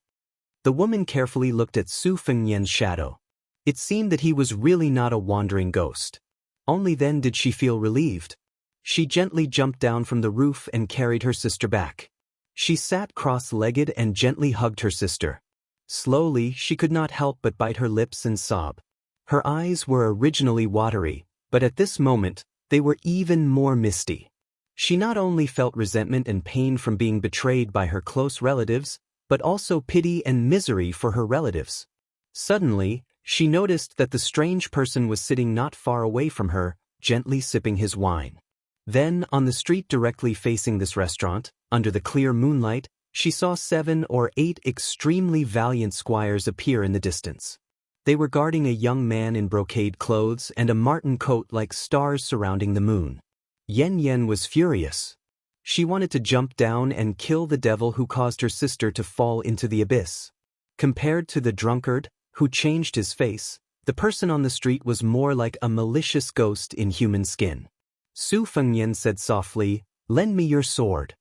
The woman carefully looked at Su Fengyan's shadow. It seemed that he was really not a wandering ghost. Only then did she feel relieved. She gently jumped down from the roof and carried her sister back. She sat cross-legged and gently hugged her sister. Slowly, she could not help but bite her lips and sob. Her eyes were originally watery, but at this moment, they were even more misty. She not only felt resentment and pain from being betrayed by her close relatives, but also pity and misery for her relatives. Suddenly, she noticed that the strange person was sitting not far away from her, gently sipping his wine. Then, on the street directly facing this restaurant, under the clear moonlight, she saw 7 or 8 extremely valiant squires appear in the distance. They were guarding a young man in brocade clothes and a marten coat like stars surrounding the moon. Yen was furious. She wanted to jump down and kill the devil who caused her sister to fall into the abyss. Compared to the drunkard, who changed his face, the person on the street was more like a malicious ghost in human skin. Su Fengyan said softly, "Lend me your sword."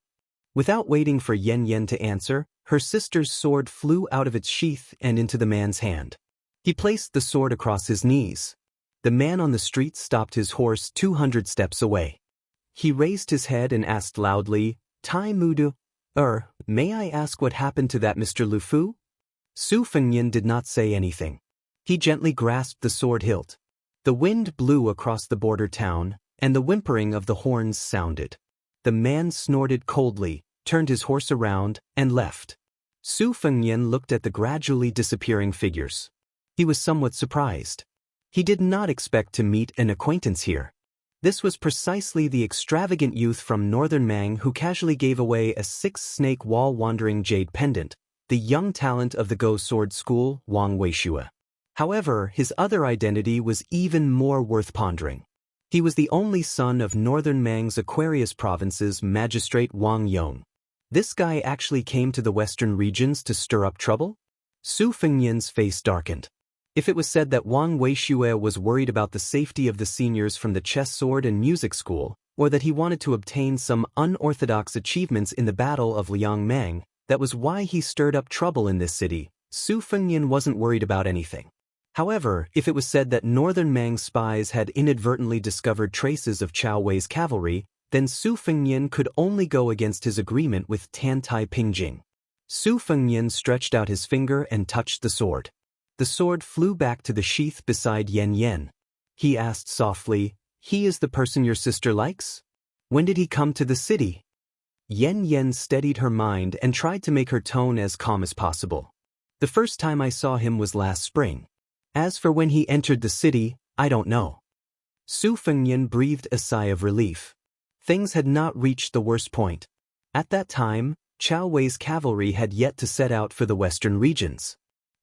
Without waiting for Yen to answer, her sister's sword flew out of its sheath and into the man's hand. He placed the sword across his knees. The man on the street stopped his horse 200 steps away. He raised his head and asked loudly, "Tai Mudu, may I ask what happened to that Mr. Lufu?" Su Fengyan did not say anything. He gently grasped the sword hilt. The wind blew across the border town, and the whimpering of the horns sounded. The man snorted coldly, turned his horse around, and left. Su Fengyan looked at the gradually disappearing figures. He was somewhat surprised. He did not expect to meet an acquaintance here. This was precisely the extravagant youth from northern Mang who casually gave away a 6-snake wall-wandering jade pendant, the young talent of the Go Sword School, Wang Weishue. However, his other identity was even more worth pondering. He was the only son of northern Mang's Aquarius Province's magistrate Wang Yong. This guy actually came to the western regions to stir up trouble? Su Fengyan's face darkened. If it was said that Wang Weishue was worried about the safety of the seniors from the chess sword and music school, or that he wanted to obtain some unorthodox achievements in the Battle of Liangmang, that was why he stirred up trouble in this city, Su Fengyan wasn't worried about anything. However, if it was said that northern Mang spies had inadvertently discovered traces of Chao Wei's cavalry, then Su Fengnian could only go against his agreement with Tantai Pingjing. Su Fengnian stretched out his finger and touched the sword. The sword flew back to the sheath beside Yan Yan. He asked softly, "He is the person your sister likes? When did he come to the city?" Yan Yan steadied her mind and tried to make her tone as calm as possible. "The first time I saw him was last spring. As for when he entered the city, I don't know." Su Fengnian breathed a sigh of relief. Things had not reached the worst point. At that time, Chao Wei's cavalry had yet to set out for the western regions.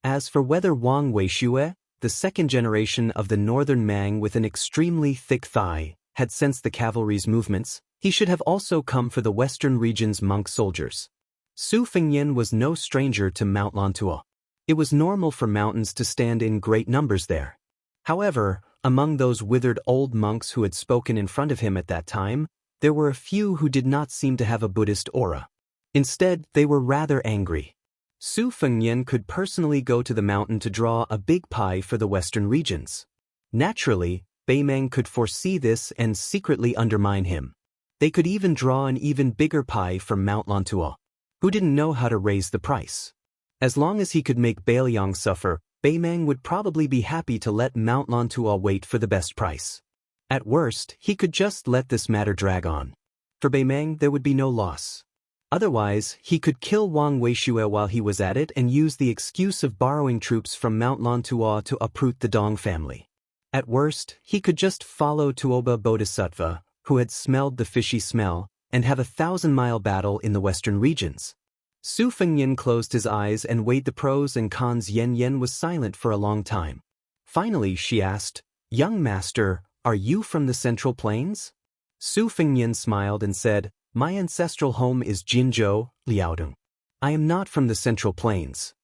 As for whether Wang Weishue, the second generation of the northern Mang with an extremely thick thigh, had sensed the cavalry's movements, he should have also come for the western region's monk soldiers. Su Fengnian was no stranger to Mount Lantuo. It was normal for mountains to stand in great numbers there. However, among those withered old monks who had spoken in front of him at that time, there were a few who did not seem to have a Buddhist aura. Instead, they were rather angry. Su Fengnian could personally go to the mountain to draw a big pie for the western regions. Naturally, Beimeng could foresee this and secretly undermine him. They could even draw an even bigger pie from Mount Lantuo. Who didn't know how to raise the price? As long as he could make Bailiang suffer, Beimeng would probably be happy to let Mount Lantuo wait for the best price. At worst, he could just let this matter drag on. For Beimeng, there would be no loss. Otherwise, he could kill Wang Weishue while he was at it and use the excuse of borrowing troops from Mount Lantuo to uproot the Dong family. At worst, he could just follow Tuoba Bodhisattva, who had smelled the fishy smell, and have a 1,000-mile battle in the western regions. Su Fengnian closed his eyes and weighed the pros and cons. Yan Yan was silent for a long time. Finally, she asked, "Young master, are you from the Central Plains?" Su Fengnian smiled and said, "My ancestral home is Jinzhou, Liaodong. I am not from the Central Plains."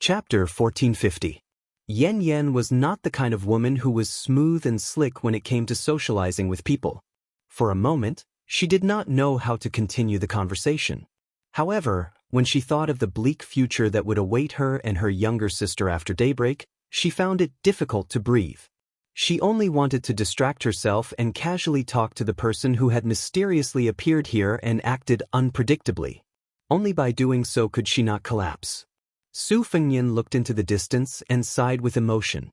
Chapter 1450. Yan Yan was not the kind of woman who was smooth and slick when it came to socializing with people. For a moment, she did not know how to continue the conversation. However, when she thought of the bleak future that would await her and her younger sister after daybreak, she found it difficult to breathe. She only wanted to distract herself and casually talk to the person who had mysteriously appeared here and acted unpredictably. Only by doing so could she not collapse. Su Fengnian looked into the distance and sighed with emotion.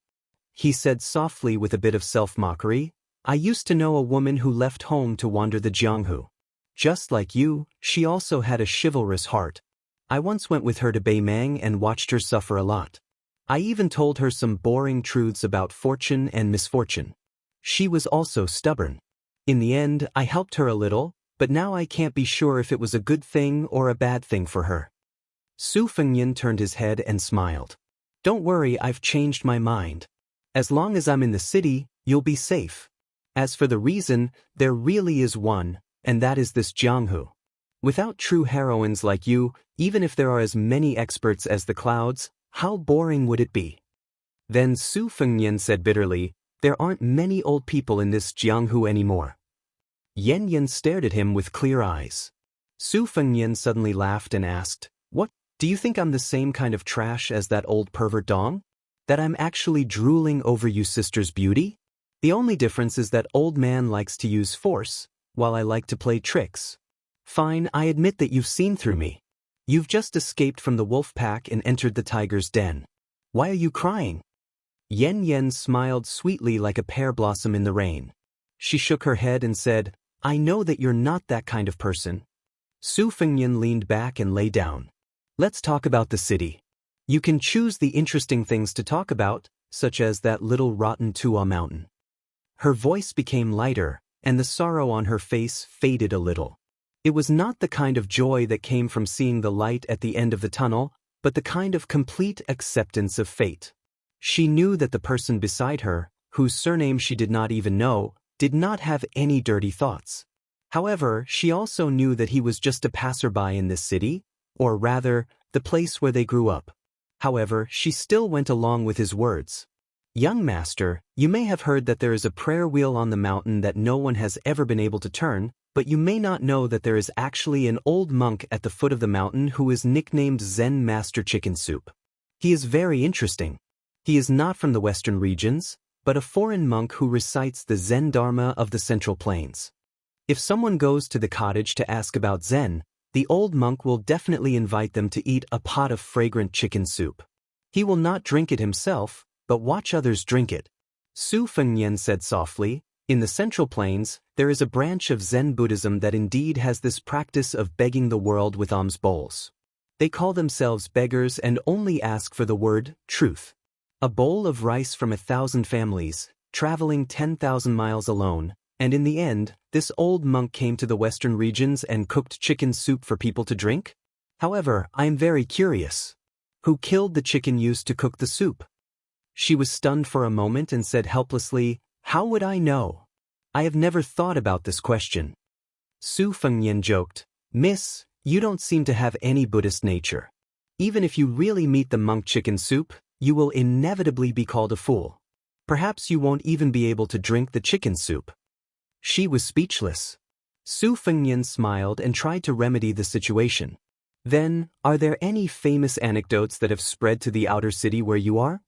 He said softly with a bit of self-mockery, "I used to know a woman who left home to wander the Jianghu. Just like you, she also had a chivalrous heart. I once went with her to Beimeng and watched her suffer a lot. I even told her some boring truths about fortune and misfortune. She was also stubborn. In the end, I helped her a little, but now I can't be sure if it was a good thing or a bad thing for her." Su Fengnian turned his head and smiled. "Don't worry, I've changed my mind. As long as I'm in the city, you'll be safe. As for the reason, there really is one, and that is this Jianghu. Without true heroines like you, even if there are as many experts as the clouds, how boring would it be?" Then Su Fengnian said bitterly, "There aren't many old people in this Jianghu anymore." Yan Yan stared at him with clear eyes. Su Fengnian suddenly laughed and asked, "What, do you think I'm the same kind of trash as that old pervert Dong? That I'm actually drooling over you sister's beauty? The only difference is that old man likes to use force, while I like to play tricks. Fine, I admit that you've seen through me. You've just escaped from the wolf pack and entered the tiger's den. Why are you crying?" Yan Yan smiled sweetly like a pear blossom in the rain. She shook her head and said, "I know that you're not that kind of person." Su Fengnian leaned back and lay down. "Let's talk about the city. You can choose the interesting things to talk about, such as that little rotten Tua mountain." Her voice became lighter, and the sorrow on her face faded a little. It was not the kind of joy that came from seeing the light at the end of the tunnel, but the kind of complete acceptance of fate. She knew that the person beside her, whose surname she did not even know, did not have any dirty thoughts. However, she also knew that he was just a passerby in this city, or rather, the place where they grew up. However, she still went along with his words. "Young master, you may have heard that there is a prayer wheel on the mountain that no one has ever been able to turn, but you may not know that there is actually an old monk at the foot of the mountain who is nicknamed Zen Master Chicken Soup. He is very interesting. He is not from the western regions, but a foreign monk who recites the Zen Dharma of the Central Plains. If someone goes to the cottage to ask about Zen, the old monk will definitely invite them to eat a pot of fragrant chicken soup. He will not drink it himself, but watch others drink it. Su Fengnian said softly, in the Central Plains, there is a branch of Zen Buddhism that indeed has this practice of begging the world with alms bowls. They call themselves beggars and only ask for the word, truth. A bowl of rice from 1,000 families, traveling 10,000 miles alone, and in the end, this old monk came to the western regions and cooked chicken soup for people to drink? However, I am very curious. Who killed the chicken used to cook the soup? She was stunned for a moment and said helplessly, how would I know? I have never thought about this question. Su Fengnian joked, Miss, you don't seem to have any Buddhist nature. Even if you really meet the monk chicken soup, you will inevitably be called a fool. Perhaps you won't even be able to drink the chicken soup. She was speechless. Su Fengnian smiled and tried to remedy the situation. Then, are there any famous anecdotes that have spread to the outer city where you are?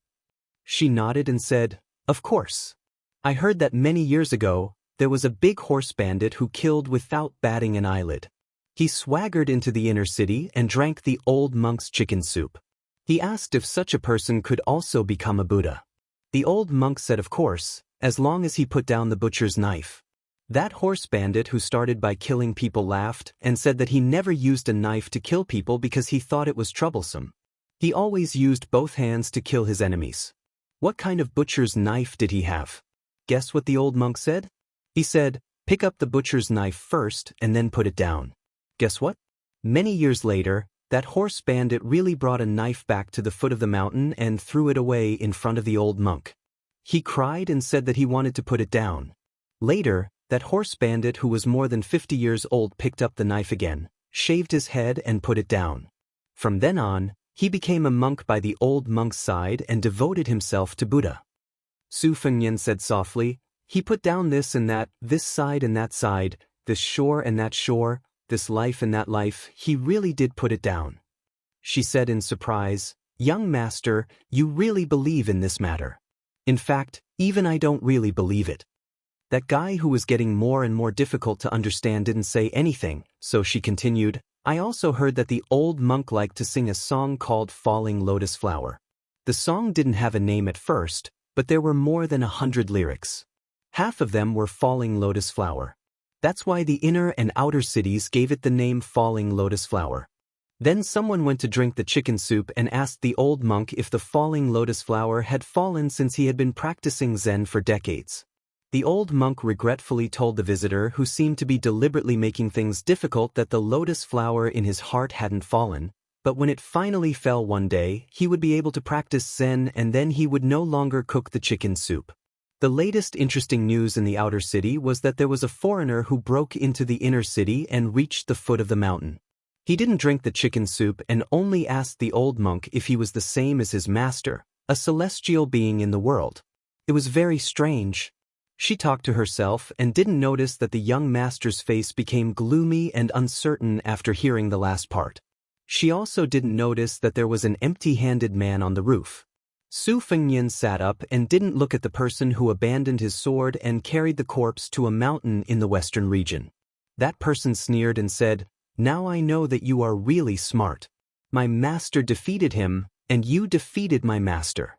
She nodded and said, of course. I heard that many years ago, there was a big horse bandit who killed without batting an eyelid. He swaggered into the inner city and drank the old monk's chicken soup. He asked if such a person could also become a Buddha. The old monk said of course, as long as he put down the butcher's knife. That horse bandit who started by killing people laughed and said that he never used a knife to kill people because he thought it was troublesome. He always used both hands to kill his enemies. What kind of butcher's knife did he have? Guess what the old monk said? He said, pick up the butcher's knife first and then put it down. Guess what? Many years later, that horse bandit really brought a knife back to the foot of the mountain and threw it away in front of the old monk. He cried and said that he wanted to put it down. Later, that horse bandit who was more than 50 years old picked up the knife again, shaved his head and put it down. From then on, he became a monk by the old monk's side and devoted himself to Buddha. Su Fengnian said softly, he put down this and that, this side and that side, this shore and that shore, this life and that life, he really did put it down. She said in surprise, young master, you really believe in this matter. In fact, even I don't really believe it. That guy who was getting more and more difficult to understand didn't say anything, so she continued, I also heard that the old monk liked to sing a song called Falling Lotus Flower. The song didn't have a name at first, but there were more than 100 lyrics. Half of them were Falling Lotus Flower. That's why the inner and outer cities gave it the name Falling Lotus Flower. Then someone went to drink the chicken soup and asked the old monk if the falling lotus flower had fallen since he had been practicing Zen for decades. The old monk regretfully told the visitor who seemed to be deliberately making things difficult that the lotus flower in his heart hadn't fallen, but when it finally fell one day, he would be able to practice Zen and then he would no longer cook the chicken soup. The latest interesting news in the outer city was that there was a foreigner who broke into the inner city and reached the foot of the mountain. He didn't drink the chicken soup and only asked the old monk if he was the same as his master, a celestial being in the world. It was very strange. She talked to herself and didn't notice that the young master's face became gloomy and uncertain after hearing the last part. She also didn't notice that there was an empty-handed man on the roof. Su Fengnian sat up and didn't look at the person who abandoned his sword and carried the corpse to a mountain in the western region. That person sneered and said, now I know that you are really smart. My master defeated him, and you defeated my master.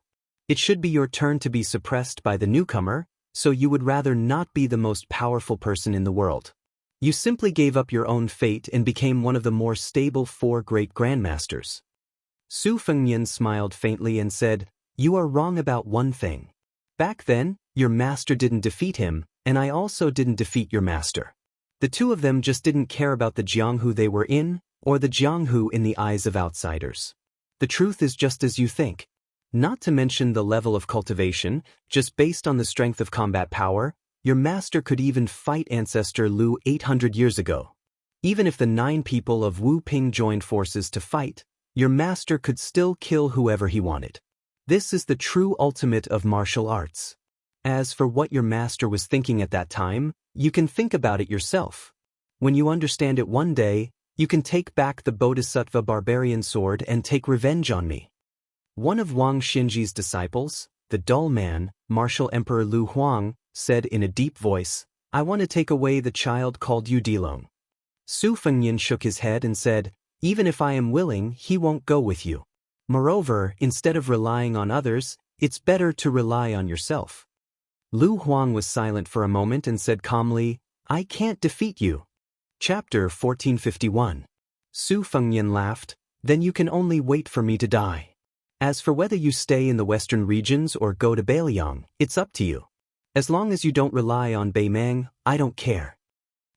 It should be your turn to be suppressed by the newcomer, so you would rather not be the most powerful person in the world. You simply gave up your own fate and became one of the more stable 4 great grandmasters. Su Fengnian smiled faintly and said, you are wrong about one thing. Back then, your master didn't defeat him, and I also didn't defeat your master. The two of them just didn't care about the Jianghu they were in, or the Jianghu in the eyes of outsiders. The truth is just as you think. Not to mention the level of cultivation, just based on the strength of combat power, your master could even fight ancestor Lu 800 years ago. Even if the 9 people of Wu Ping joined forces to fight, your master could still kill whoever he wanted. This is the true ultimate of martial arts. As for what your master was thinking at that time, you can think about it yourself. When you understand it one day, you can take back the Bodhisattva barbarian sword and take revenge on me. One of Wang Xinji's disciples, the dull man, martial emperor Lu Huang, said in a deep voice, I want to take away the child called Yu Dilong. Su Fengnian shook his head and said, even if I am willing, he won't go with you. Moreover, instead of relying on others, it's better to rely on yourself. Lu Huang was silent for a moment and said calmly, I can't defeat you. Chapter 1451. Su Fengnian laughed, then you can only wait for me to die. As for whether you stay in the western regions or go to Beiliang, it's up to you. As long as you don't rely on Beimang, I don't care.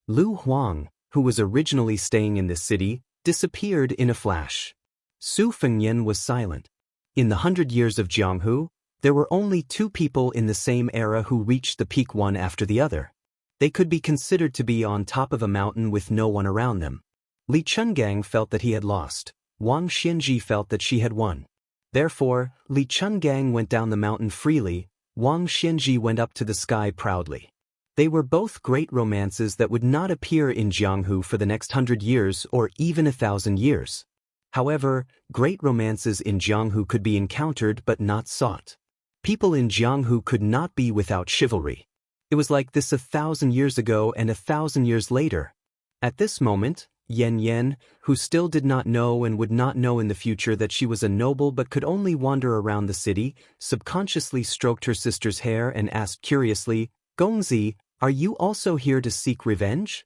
Lu Huang, who was originally staying in this city, disappeared in a flash. Su Fengnian was silent. In the 100 years of Jianghu, there were only 2 people in the same era who reached the peak one after the other. They could be considered to be on top of a mountain with no one around them. Li Chungang felt that he had lost. Wang Xianji felt that she had won. Therefore, Li Chungang went down the mountain freely, Wang Xianji went up to the sky proudly. They were both great romances that would not appear in Jianghu for the next 100 years or even 1,000 years. However, great romances in Jianghu could be encountered but not sought. People in Jianghu could not be without chivalry. It was like this 1,000 years ago and 1,000 years later. At this moment, Yan Yan, who still did not know and would not know in the future that she was a noble but could only wander around the city, subconsciously stroked her sister's hair and asked curiously, Gongzi, are you also here to seek revenge?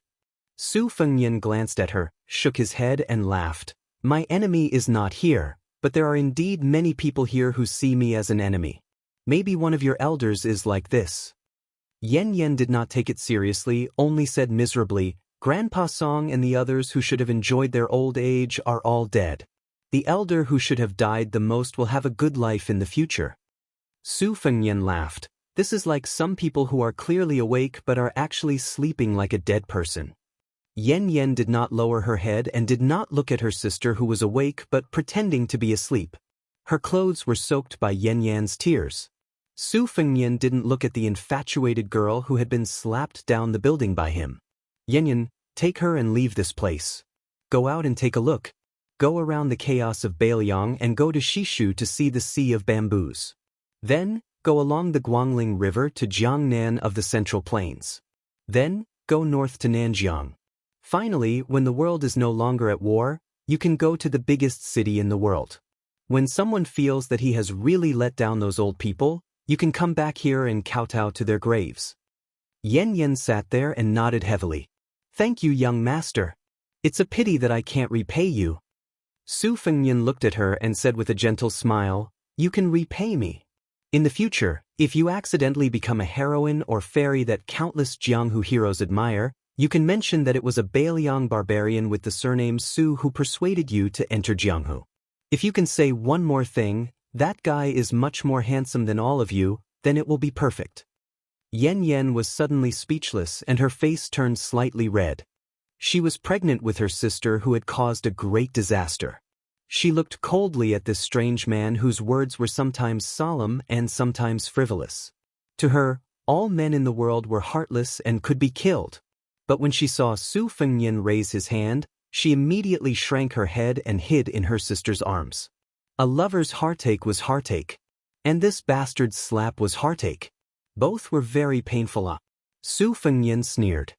Su Fengnian glanced at her, shook his head and laughed. My enemy is not here, but there are indeed many people here who see me as an enemy. Maybe one of your elders is like this. Yan Yan did not take it seriously, only said miserably, Grandpa Song and the others who should have enjoyed their old age are all dead. The elder who should have died the most will have a good life in the future. Su Fengnian laughed. This is like some people who are clearly awake but are actually sleeping like a dead person. Yan Yan did not lower her head and did not look at her sister who was awake but pretending to be asleep. Her clothes were soaked by Yan Yan's tears. Su Fengnian didn't look at the infatuated girl who had been slapped down the building by him. Yan Yan, take her and leave this place. Go out and take a look. Go around the chaos of Beiliang and go to Shishu to see the Sea of Bamboos. Then, go along the Guangling River to Jiangnan of the Central Plains. Then, go north to Nanjiang. Finally, when the world is no longer at war, you can go to the biggest city in the world. When someone feels that he has really let down those old people, you can come back here and kowtow to their graves. Yan Yan sat there and nodded heavily. Thank you, young master. It's a pity that I can't repay you. Su Fengnian looked at her and said with a gentle smile, you can repay me. In the future, if you accidentally become a heroine or fairy that countless Jianghu heroes admire, you can mention that it was a Beiliang barbarian with the surname Su who persuaded you to enter Jianghu. If you can say one more thing, that guy is much more handsome than all of you, then it will be perfect. Yan Yan was suddenly speechless and her face turned slightly red. She was pregnant with her sister who had caused a great disaster. She looked coldly at this strange man whose words were sometimes solemn and sometimes frivolous. To her, all men in the world were heartless and could be killed. But when she saw Su Fengnian raise his hand, she immediately shrank her head and hid in her sister's arms. A lover's heartache was heartache. And this bastard's slap was heartache. Both were very painful. Su Fengnian sneered.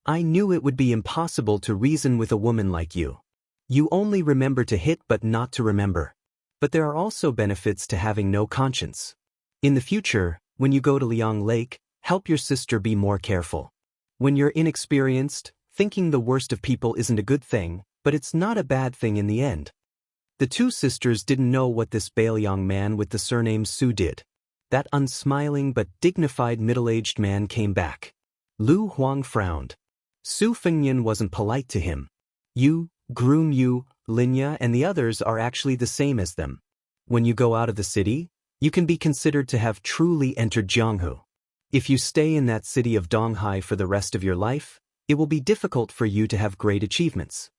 I knew it would be impossible to reason with a woman like you. You only remember to hit but not to remember. But there are also benefits to having no conscience. In the future, when you go to Liang Lake, help your sister be more careful. When you're inexperienced, thinking the worst of people isn't a good thing, but it's not a bad thing in the end. The 2 sisters didn't know what this Beiliang man with the surname Su did. That unsmiling but dignified middle-aged man came back. Lu Huang frowned. Su Fengnian wasn't polite to him. You, Groom Yu, Linya and the others are actually the same as them. When you go out of the city, you can be considered to have truly entered Jianghu. If you stay in that city of Donghai for the rest of your life, it will be difficult for you to have great achievements.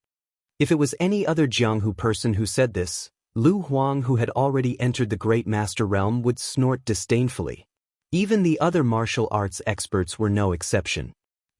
If it was any other Jianghu person who said this, Lu Huang, who had already entered the Great Master Realm, would snort disdainfully. Even the other martial arts experts were no exception.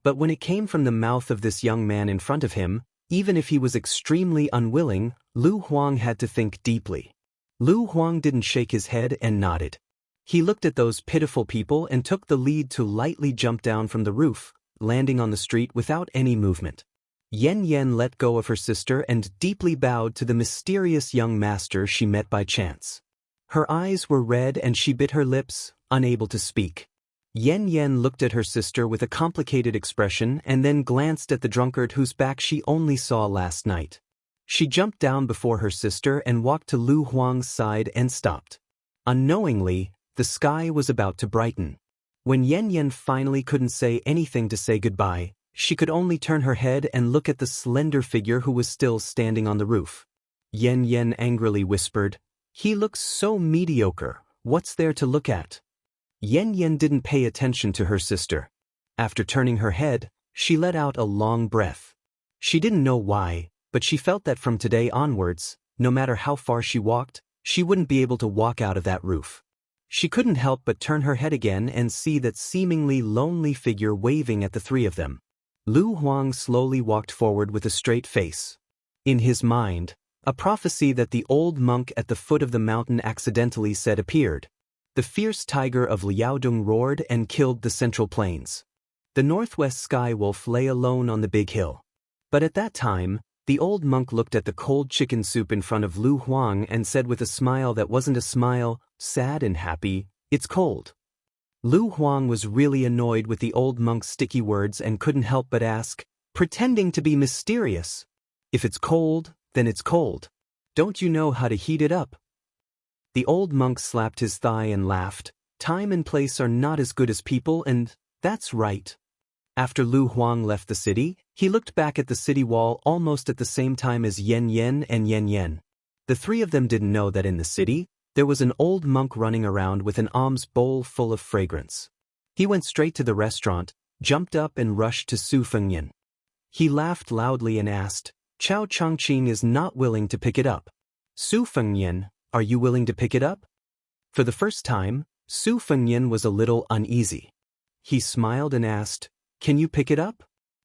But when it came from the mouth of this young man in front of him, even if he was extremely unwilling, Lu Huang had to think deeply. Lu Huang didn't shake his head and nodded. He looked at those pitiful people and took the lead to lightly jump down from the roof, landing on the street without any movement. Yen Yen let go of her sister and deeply bowed to the mysterious young master she met by chance. Her eyes were red and she bit her lips, unable to speak. Yen Yen looked at her sister with a complicated expression and then glanced at the drunkard whose back she only saw last night. She jumped down before her sister and walked to Lu Huang's side and stopped. Unknowingly, the sky was about to brighten. When Yen Yen finally couldn't say anything to say goodbye, she could only turn her head and look at the slender figure who was still standing on the roof. Yen Yen angrily whispered, "He looks so mediocre, what's there to look at?" Yen Yen didn't pay attention to her sister. After turning her head, she let out a long breath. She didn't know why, but she felt that from today onwards, no matter how far she walked, she wouldn't be able to walk out of that roof. She couldn't help but turn her head again and see that seemingly lonely figure waving at the three of them. Lu Huang slowly walked forward with a straight face. In his mind, a prophecy that the old monk at the foot of the mountain accidentally said appeared. The fierce tiger of Liaodong roared and killed the central plains. The northwest sky wolf lay alone on the big hill. But at that time, the old monk looked at the cold chicken soup in front of Lu Huang and said with a smile that wasn't a smile, sad and happy, "It's cold." Lu Huang was really annoyed with the old monk's sticky words and couldn't help but ask, pretending to be mysterious, "If it's cold, then it's cold. Don't you know how to heat it up?" The old monk slapped his thigh and laughed. "Time and place are not as good as people, and that's right." After Lu Huang left the city, he looked back at the city wall almost at the same time as Yen Yen and Yen Yen. The three of them didn't know that in the city, there was an old monk running around with an alms bowl full of fragrance. He went straight to the restaurant, jumped up and rushed to Su Fengyan. He laughed loudly and asked, "Chao Chongqing is not willing to pick it up. Su Fengyan, are you willing to pick it up?" For the first time, Su Fengyan was a little uneasy. He smiled and asked, "Can you pick it up?"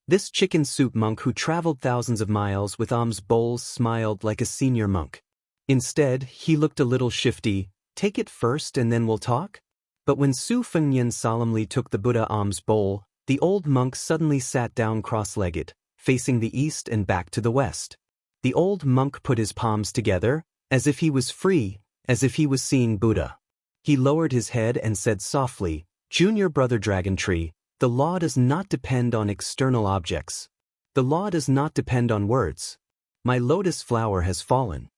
This chicken soup monk who traveled thousands of miles with alms bowls smiled like a senior monk. Instead, he looked a little shifty, "Take it first and then we'll talk?" But when Su Fengyan solemnly took the Buddha alms bowl, the old monk suddenly sat down cross-legged, facing the east and back to the west. The old monk put his palms together, as if he was free, as if he was seeing Buddha. He lowered his head and said softly, "Junior brother Dragon Tree, the law does not depend on external objects. The law does not depend on words. My lotus flower has fallen."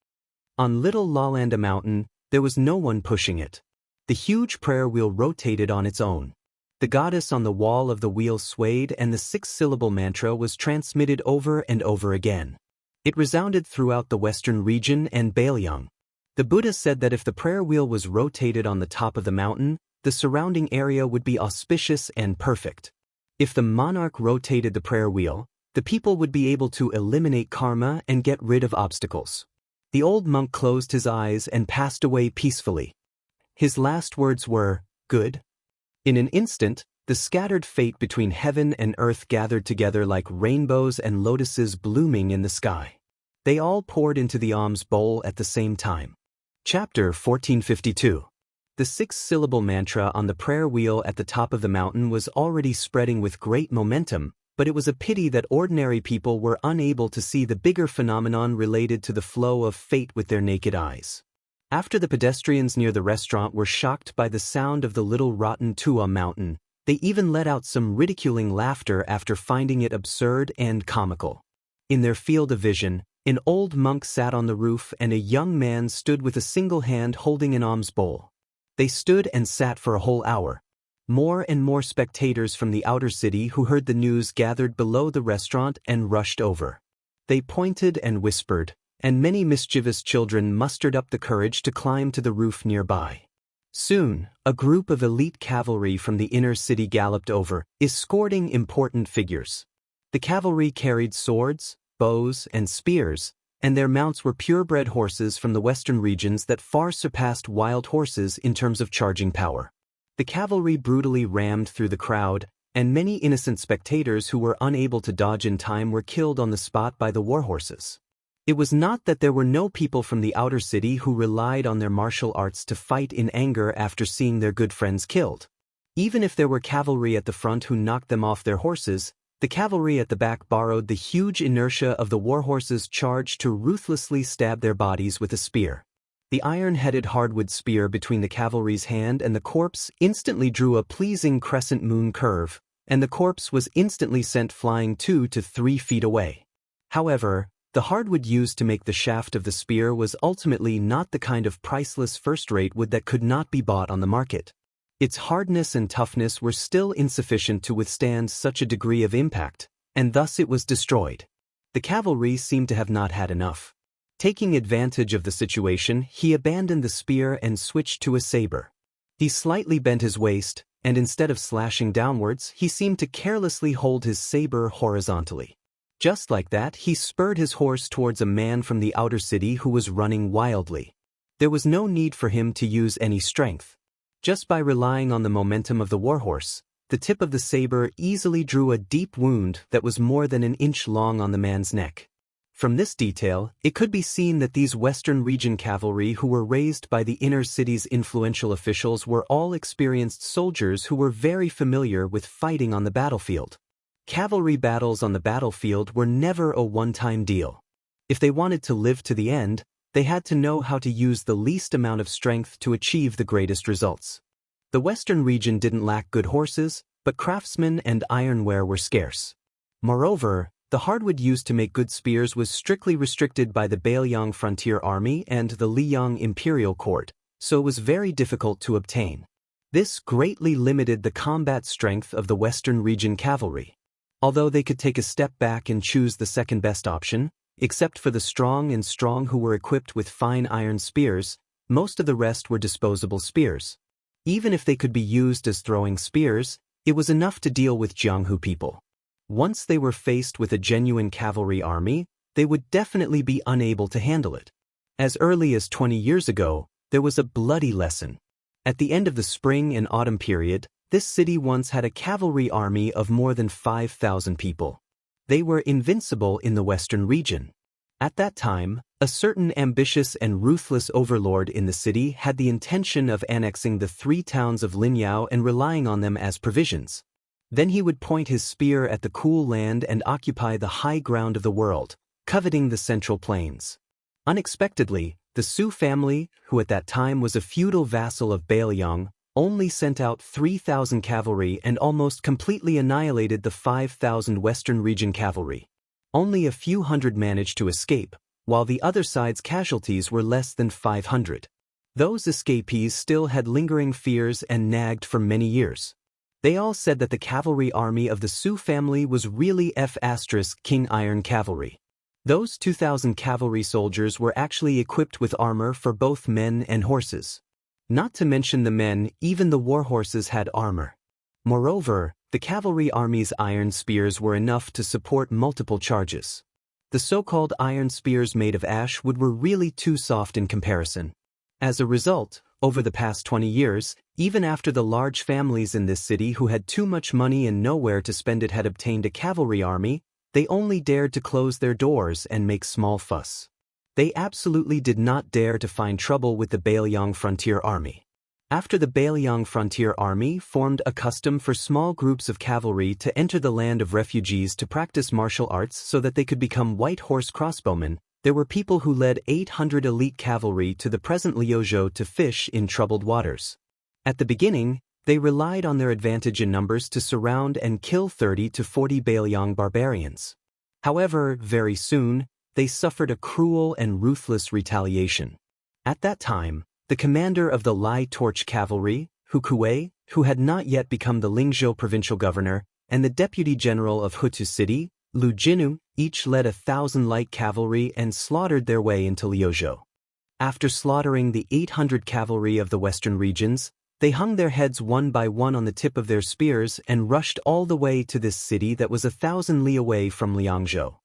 On Little Lawlanda Mountain, there was no one pushing it. The huge prayer wheel rotated on its own. The goddess on the wall of the wheel swayed and the six-syllable mantra was transmitted over and over again. It resounded throughout the western region and Bailiang. The Buddha said that if the prayer wheel was rotated on the top of the mountain, the surrounding area would be auspicious and perfect. If the monarch rotated the prayer wheel, the people would be able to eliminate karma and get rid of obstacles. The old monk closed his eyes and passed away peacefully. His last words were, "Good." In an instant, the scattered fate between heaven and earth gathered together like rainbows and lotuses blooming in the sky. They all poured into the alms bowl at the same time. Chapter 1452. The six-syllable mantra on the prayer wheel at the top of the mountain was already spreading with great momentum, but it was a pity that ordinary people were unable to see the bigger phenomenon related to the flow of fate with their naked eyes. After the pedestrians near the restaurant were shocked by the sound of the little rotten Tua mountain, they even let out some ridiculing laughter after finding it absurd and comical. In their field of vision, an old monk sat on the roof and a young man stood with a single hand holding an alms bowl. They stood and sat for a whole hour. More and more spectators from the outer city who heard the news gathered below the restaurant and rushed over. They pointed and whispered, and many mischievous children mustered up the courage to climb to the roof nearby. Soon, a group of elite cavalry from the inner city galloped over, escorting important figures. The cavalry carried swords, bows, and spears, and their mounts were purebred horses from the western regions that far surpassed wild horses in terms of charging power. The cavalry brutally rammed through the crowd, and many innocent spectators who were unable to dodge in time were killed on the spot by the warhorses. It was not that there were no people from the outer city who relied on their martial arts to fight in anger after seeing their good friends killed. Even if there were cavalry at the front who knocked them off their horses, the cavalry at the back borrowed the huge inertia of the warhorse's charge to ruthlessly stab their bodies with a spear. The iron-headed hardwood spear between the cavalry's hand and the corpse instantly drew a pleasing crescent moon curve, and the corpse was instantly sent flying 2 to 3 feet away. However, the hardwood used to make the shaft of the spear was ultimately not the kind of priceless first-rate wood that could not be bought on the market. Its hardness and toughness were still insufficient to withstand such a degree of impact, and thus it was destroyed. The cavalry seemed to have not had enough. Taking advantage of the situation, he abandoned the spear and switched to a saber. He slightly bent his waist, and instead of slashing downwards, he seemed to carelessly hold his saber horizontally. Just like that, he spurred his horse towards a man from the outer city who was running wildly. There was no need for him to use any strength. Just by relying on the momentum of the warhorse, the tip of the saber easily drew a deep wound that was more than an inch long on the man's neck. From this detail, it could be seen that these Western region cavalry who were raised by the inner city's influential officials were all experienced soldiers who were very familiar with fighting on the battlefield. Cavalry battles on the battlefield were never a one-time deal. If they wanted to live to the end, they had to know how to use the least amount of strength to achieve the greatest results. The Western region didn't lack good horses, but craftsmen and ironware were scarce. Moreover, the hardwood used to make good spears was strictly restricted by the Bailiang Frontier Army and the Liang Imperial Court, so it was very difficult to obtain. This greatly limited the combat strength of the Western region cavalry. Although they could take a step back and choose the second best option, except for the strong who were equipped with fine iron spears, most of the rest were disposable spears. Even if they could be used as throwing spears, it was enough to deal with Jianghu people. Once they were faced with a genuine cavalry army, they would definitely be unable to handle it. As early as 20 years ago, there was a bloody lesson. At the end of the spring and autumn period, this city once had a cavalry army of more than 5,000 people. They were invincible in the Western region. At that time, a certain ambitious and ruthless overlord in the city had the intention of annexing the 3 towns of Linyao and relying on them as provisions. Then he would point his spear at the cool land and occupy the high ground of the world, coveting the central plains. Unexpectedly, the Su family, who at that time was a feudal vassal of Bailiang, only sent out 3,000 cavalry and almost completely annihilated the 5,000 Western region cavalry. Only a few hundred managed to escape, while the other side's casualties were less than 500. Those escapees still had lingering fears and nagged for many years. They all said that the cavalry army of the Su family was really King Iron Cavalry. Those 2,000 cavalry soldiers were actually equipped with armor for both men and horses. Not to mention the men, even the war horses had armor. Moreover, the cavalry army's iron spears were enough to support multiple charges. The so-called iron spears made of ash wood were really too soft in comparison. As a result, over the past 20 years, even after the large families in this city who had too much money and nowhere to spend it had obtained a cavalry army, they only dared to close their doors and make small fuss. They absolutely did not dare to find trouble with the Bailiang Frontier Army. After the Bailiang Frontier Army formed a custom for small groups of cavalry to enter the land of refugees to practice martial arts so that they could become white horse crossbowmen, there were people who led 800 elite cavalry to the present Liuzhou to fish in troubled waters. At the beginning, they relied on their advantage in numbers to surround and kill 30 to 40 Bailiang barbarians. However, very soon, they suffered a cruel and ruthless retaliation. At that time, the commander of the Lai Torch Cavalry, Hu Kuei, who had not yet become the Lingzhou provincial governor, and the deputy general of Hutu City, Lu Jinu, each led 1,000 light cavalry and slaughtered their way into Liuzhou. After slaughtering the 800 cavalry of the western regions, they hung their heads one by one on the tip of their spears and rushed all the way to this city that was 1,000 li away from Liangzhou.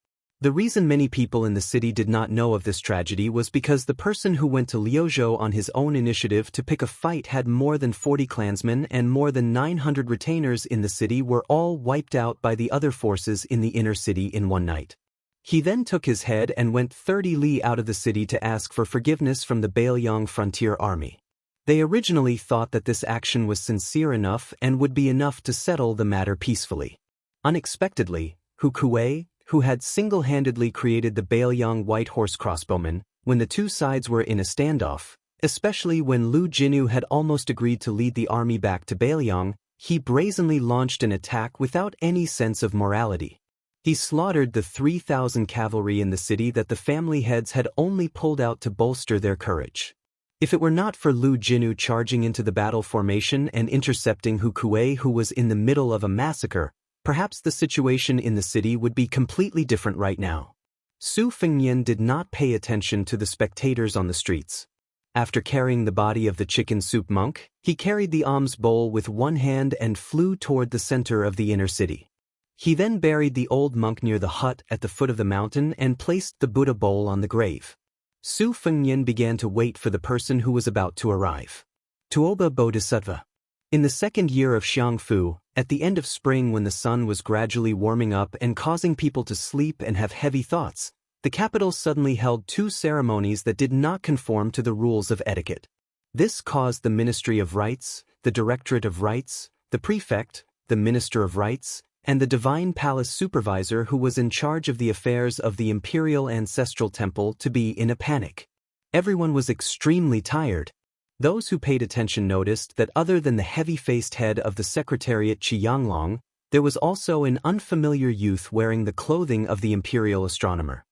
The reason many people in the city did not know of this tragedy was because the person who went to Liuzhou on his own initiative to pick a fight had more than 40 clansmen and more than 900 retainers in the city were all wiped out by the other forces in the inner city in one night. He then took his head and went 30 li out of the city to ask for forgiveness from the Bailiang Frontier Army. They originally thought that this action was sincere enough and would be enough to settle the matter peacefully. Unexpectedly, Hu Kuei, who had single-handedly created the Baoyang White Horse crossbowmen, when the two sides were in a standoff, especially when Lu Jinu had almost agreed to lead the army back to Baoyang, he brazenly launched an attack without any sense of morality. He slaughtered the 3,000 cavalry in the city that the family heads had only pulled out to bolster their courage. If it were not for Lu Jinu charging into the battle formation and intercepting Hu Kuei, who was in the middle of a massacre, perhaps the situation in the city would be completely different right now. Su Fengnian did not pay attention to the spectators on the streets. After carrying the body of the chicken soup monk, he carried the alms bowl with one hand and flew toward the center of the inner city. He then buried the old monk near the hut at the foot of the mountain and placed the Buddha bowl on the grave. Su Fengnian began to wait for the person who was about to arrive. Tuoba Bodhisattva. In the second year of Xiangfu, at the end of spring when the sun was gradually warming up and causing people to sleep and have heavy thoughts, the capital suddenly held two ceremonies that did not conform to the rules of etiquette. This caused the Ministry of Rites, the Directorate of Rites, the Prefect, the Minister of Rites, and the Divine Palace Supervisor who was in charge of the affairs of the Imperial Ancestral Temple to be in a panic. Everyone was extremely tired. Those who paid attention noticed that other than the heavy-faced head of the Secretariat Qianglong, there was also an unfamiliar youth wearing the clothing of the Imperial Astronomer.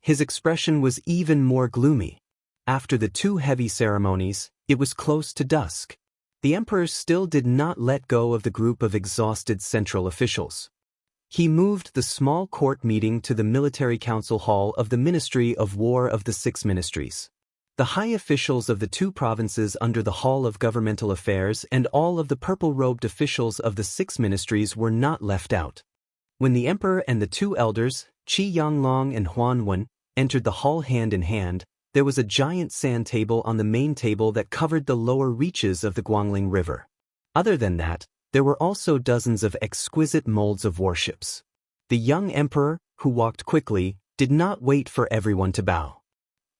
His expression was even more gloomy. After the two heavy ceremonies, it was close to dusk. The emperor still did not let go of the group of exhausted central officials. He moved the small court meeting to the military council hall of the Ministry of War of the Six Ministries. The high officials of the two provinces under the Hall of Governmental Affairs and all of the purple-robed officials of the six ministries were not left out. When the emperor and the two elders, Qi Yanglong and Huan Wen, entered the hall hand in hand, there was a giant sand table on the main table that covered the lower reaches of the Guangling River. Other than that, there were also dozens of exquisite molds of warships. The young emperor, who walked quickly, did not wait for everyone to bow.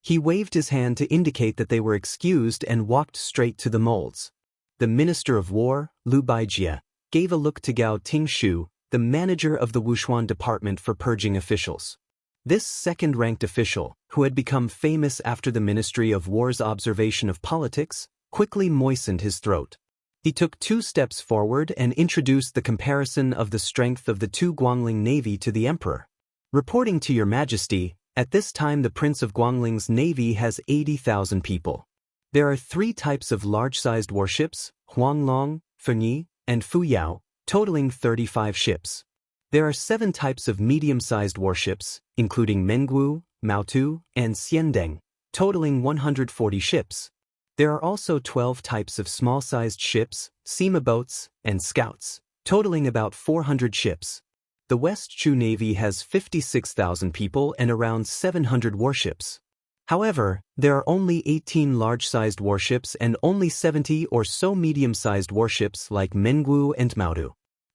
He waved his hand to indicate that they were excused and walked straight to the molds. The Minister of War, Lu Baijie, gave a look to Gao Tingshu, the manager of the Wushuan Department for Purging Officials. This second-ranked official, who had become famous after the Ministry of War's observation of politics, quickly moistened his throat. He took 2 steps forward and introduced the comparison of the strength of the two Guangling navy to the emperor. Reporting to your majesty, at this time the Prince of Guangling's navy has 80,000 people. There are 3 types of large-sized warships, Huanglong, Fengyi, and Fuyao, totaling 35 ships. There are 7 types of medium-sized warships, including Mengwu, Maotu, and Xiandeng, totaling 140 ships. There are also 12 types of small-sized ships, Sima boats, and scouts, totaling about 400 ships. The West Chu Navy has 56,000 people and around 700 warships. However, there are only 18 large-sized warships and only 70 or so medium-sized warships like Mengwu and Maotu.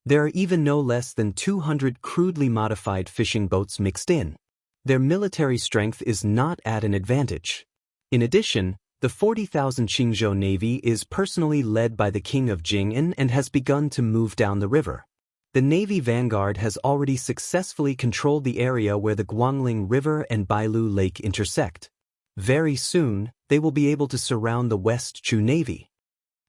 There are even no less than 200 crudely modified fishing boats mixed in. Their military strength is not at an advantage. In addition, the 40,000 Qingzhou Navy is personally led by the King of Jing'an and has begun to move down the river. The Navy vanguard has already successfully controlled the area where the Guangling River and Bailu Lake intersect. Very soon, they will be able to surround the West Chu Navy.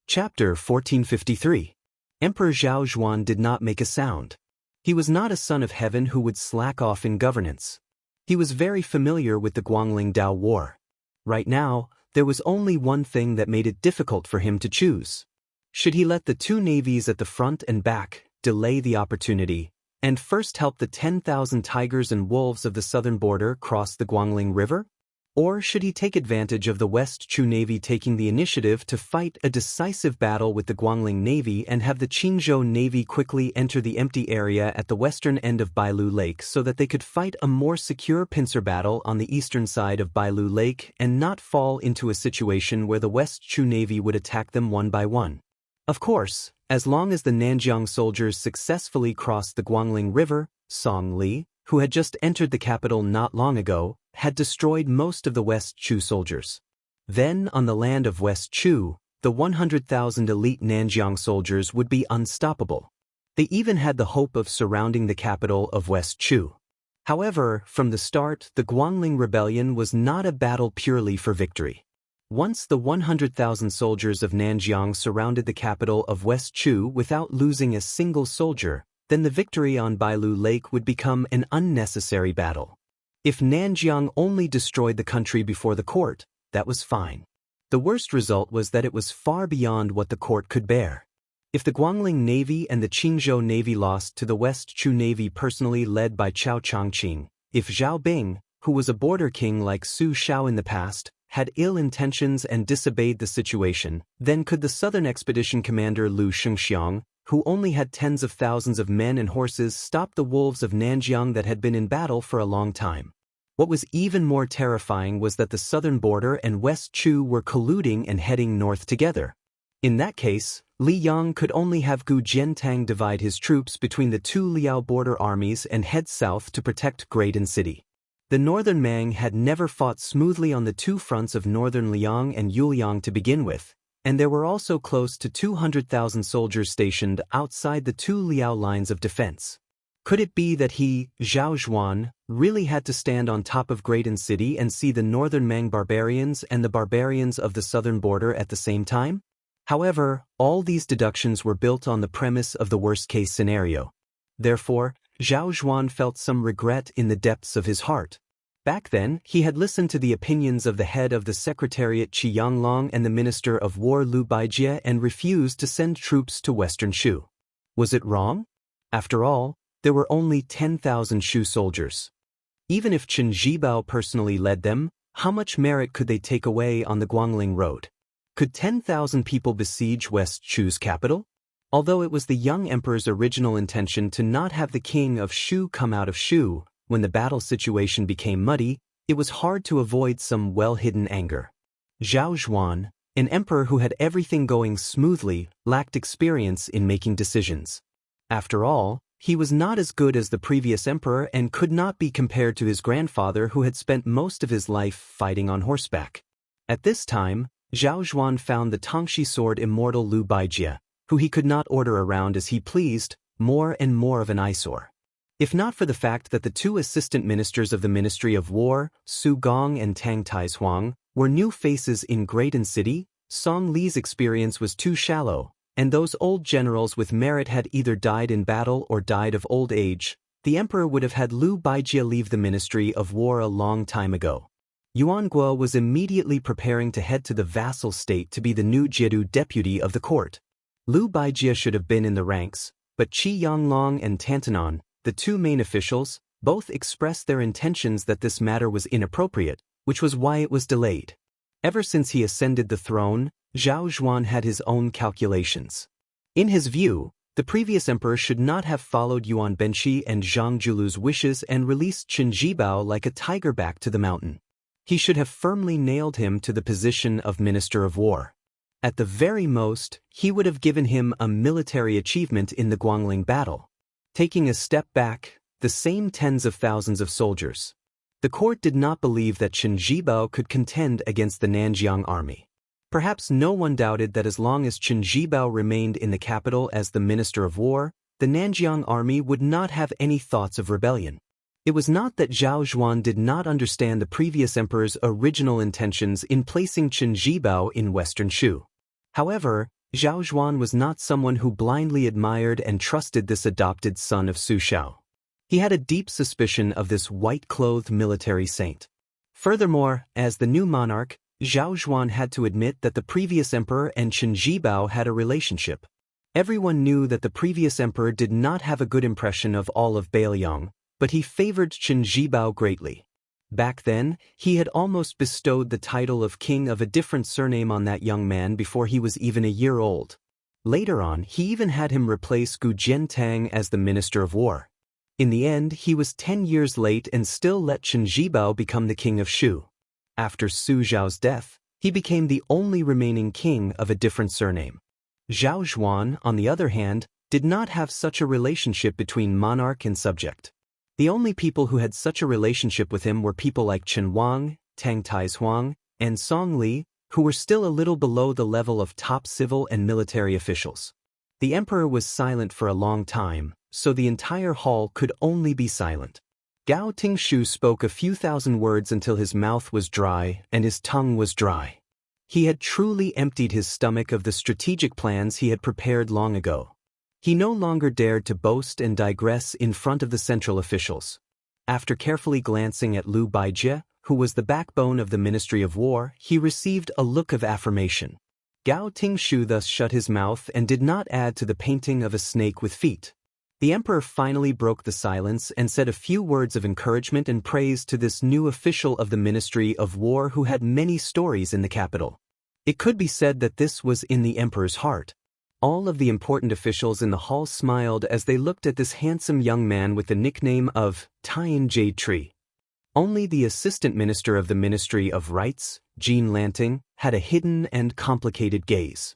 Chapter 1453. Emperor Zhao Zhuan did not make a sound. He was not a son of heaven who would slack off in governance. He was very familiar with the Guangling Dao War. Right now, there was only one thing that made it difficult for him to choose. Should he let the 2 navies at the front and back delay the opportunity, and first help the 10,000 tigers and wolves of the southern border cross the Guangling River? Or should he take advantage of the West Chu Navy taking the initiative to fight a decisive battle with the Guangling Navy and have the Qingzhou Navy quickly enter the empty area at the western end of Bailu Lake so that they could fight a more secure pincer battle on the eastern side of Bailu Lake and not fall into a situation where the West Chu Navy would attack them one by one? Of course, as long as the Nanjiang soldiers successfully crossed the Guangling River, Song Li, who had just entered the capital not long ago, had destroyed most of the West Chu soldiers. Then, on the land of West Chu, the 100,000 elite Nanjiang soldiers would be unstoppable. They even had the hope of surrounding the capital of West Chu. However, from the start, the Guangling Rebellion was not a battle purely for victory. Once the 100,000 soldiers of Nanjiang surrounded the capital of West Chu without losing a single soldier, then the victory on Bailu Lake would become an unnecessary battle. If Nanjiang only destroyed the country before the court, that was fine. The worst result was that it was far beyond what the court could bear. If the Guangling Navy and the Qingzhou Navy lost to the West Chu Navy personally led by Cao Changqing, if Zhao Bing, who was a border king like Su Shao in the past, had ill intentions and disobeyed the situation, then could the southern expedition commander Lu Shengxiang, who only had tens of thousands of men and horses, stop the wolves of Nanjiang that had been in battle for a long time? What was even more terrifying was that the southern border and West Chu were colluding and heading north together. In that case, Li Yang could only have Gu Jiantang divide his troops between the two Liao border armies and head south to protect Graydon City. The northern Mang had never fought smoothly on the two fronts of northern Liang and Yuliang to begin with, and there were also close to 200,000 soldiers stationed outside the two Liao lines of defense. Could it be that he, Zhao Zhuan, really had to stand on top of Graydon City and see the northern Mang barbarians and the barbarians of the southern border at the same time? However, all these deductions were built on the premise of the worst-case scenario. Therefore, Zhao Zhuan felt some regret in the depths of his heart. Back then, he had listened to the opinions of the head of the Secretariat Qi Yanglong and the Minister of War Lu Baijie and refused to send troops to Western Shu. Was it wrong? After all, there were only 10,000 Shu soldiers. Even if Chen Zhibao personally led them, how much merit could they take away on the Guangling Road? Could 10,000 people besiege West Chu's capital? Although it was the young emperor's original intention to not have the king of Shu come out of Shu, when the battle situation became muddy, it was hard to avoid some well-hidden anger. Zhao Zhuan, an emperor who had everything going smoothly, lacked experience in making decisions. After all, he was not as good as the previous emperor and could not be compared to his grandfather who had spent most of his life fighting on horseback. At this time, Zhao Zhuan found the Tangxi sword immortal Lu Baijie, who he could not order around as he pleased, more and more of an eyesore. If not for the fact that the two assistant ministers of the Ministry of War, Su Gong and Tang Taizhuang, were new faces in Graydon City, Song Li's experience was too shallow, and those old generals with merit had either died in battle or died of old age, the emperor would have had Lu Baijie leave the Ministry of War a long time ago. Yuan Guo was immediately preparing to head to the vassal state to be the new Jiedu deputy of the court. Lu Baijie should have been in the ranks, but Qi Yanglong and Tantanon, the two main officials, both expressed their intentions that this matter was inappropriate, which was why it was delayed. Ever since he ascended the throne, Zhao Zhuan had his own calculations. In his view, the previous emperor should not have followed Yuan Benshi and Zhang Julu's wishes and released Qin Jibao like a tiger back to the mountain. He should have firmly nailed him to the position of Minister of War. At the very most, he would have given him a military achievement in the Guangling battle. Taking a step back, the same tens of thousands of soldiers. The court did not believe that Qin Jibao could contend against the Nanjiang army. Perhaps no one doubted that as long as Qin Jibao remained in the capital as the Minister of War, the Nanjiang army would not have any thoughts of rebellion. It was not that Zhao Zhuan did not understand the previous emperor's original intentions in placing Qin Jibao in Western Shu. However, Zhao Zhuan was not someone who blindly admired and trusted this adopted son of Su Shao. He had a deep suspicion of this white-clothed military saint. Furthermore, as the new monarch, Zhao Zhuan had to admit that the previous emperor and Qin Jibao had a relationship. Everyone knew that the previous emperor did not have a good impression of all of Bailiang, but he favored Qin Jibao greatly. Back then, he had almost bestowed the title of king of a different surname on that young man before he was even a year old. Later on, he even had him replace Gu Jiantang as the Minister of War. In the end, he was 10 years late and still let Qin Jibao become the king of Shu. After Su Zhao's death, he became the only remaining king of a different surname. Zhao Zhuan, on the other hand, did not have such a relationship between monarch and subject. The only people who had such a relationship with him were people like Chen Wang, Tang Taizhuang, and Song Li, who were still a little below the level of top civil and military officials. The emperor was silent for a long time, so the entire hall could only be silent. Gao Tingshu spoke a few thousand words until his mouth was dry and his tongue was dry. He had truly emptied his stomach of the strategic plans he had prepared long ago. He no longer dared to boast and digress in front of the central officials. After carefully glancing at Liu Baijie, who was the backbone of the Ministry of War, he received a look of affirmation. Gao Tingshu thus shut his mouth and did not add to the painting of a snake with feet. The emperor finally broke the silence and said a few words of encouragement and praise to this new official of the Ministry of War who had many stories in the capital. It could be said that this was in the emperor's heart. All of the important officials in the hall smiled as they looked at this handsome young man with the nickname of Tian Jade Tree. Only the assistant minister of the Ministry of Rights, Jean Lanting, had a hidden and complicated gaze.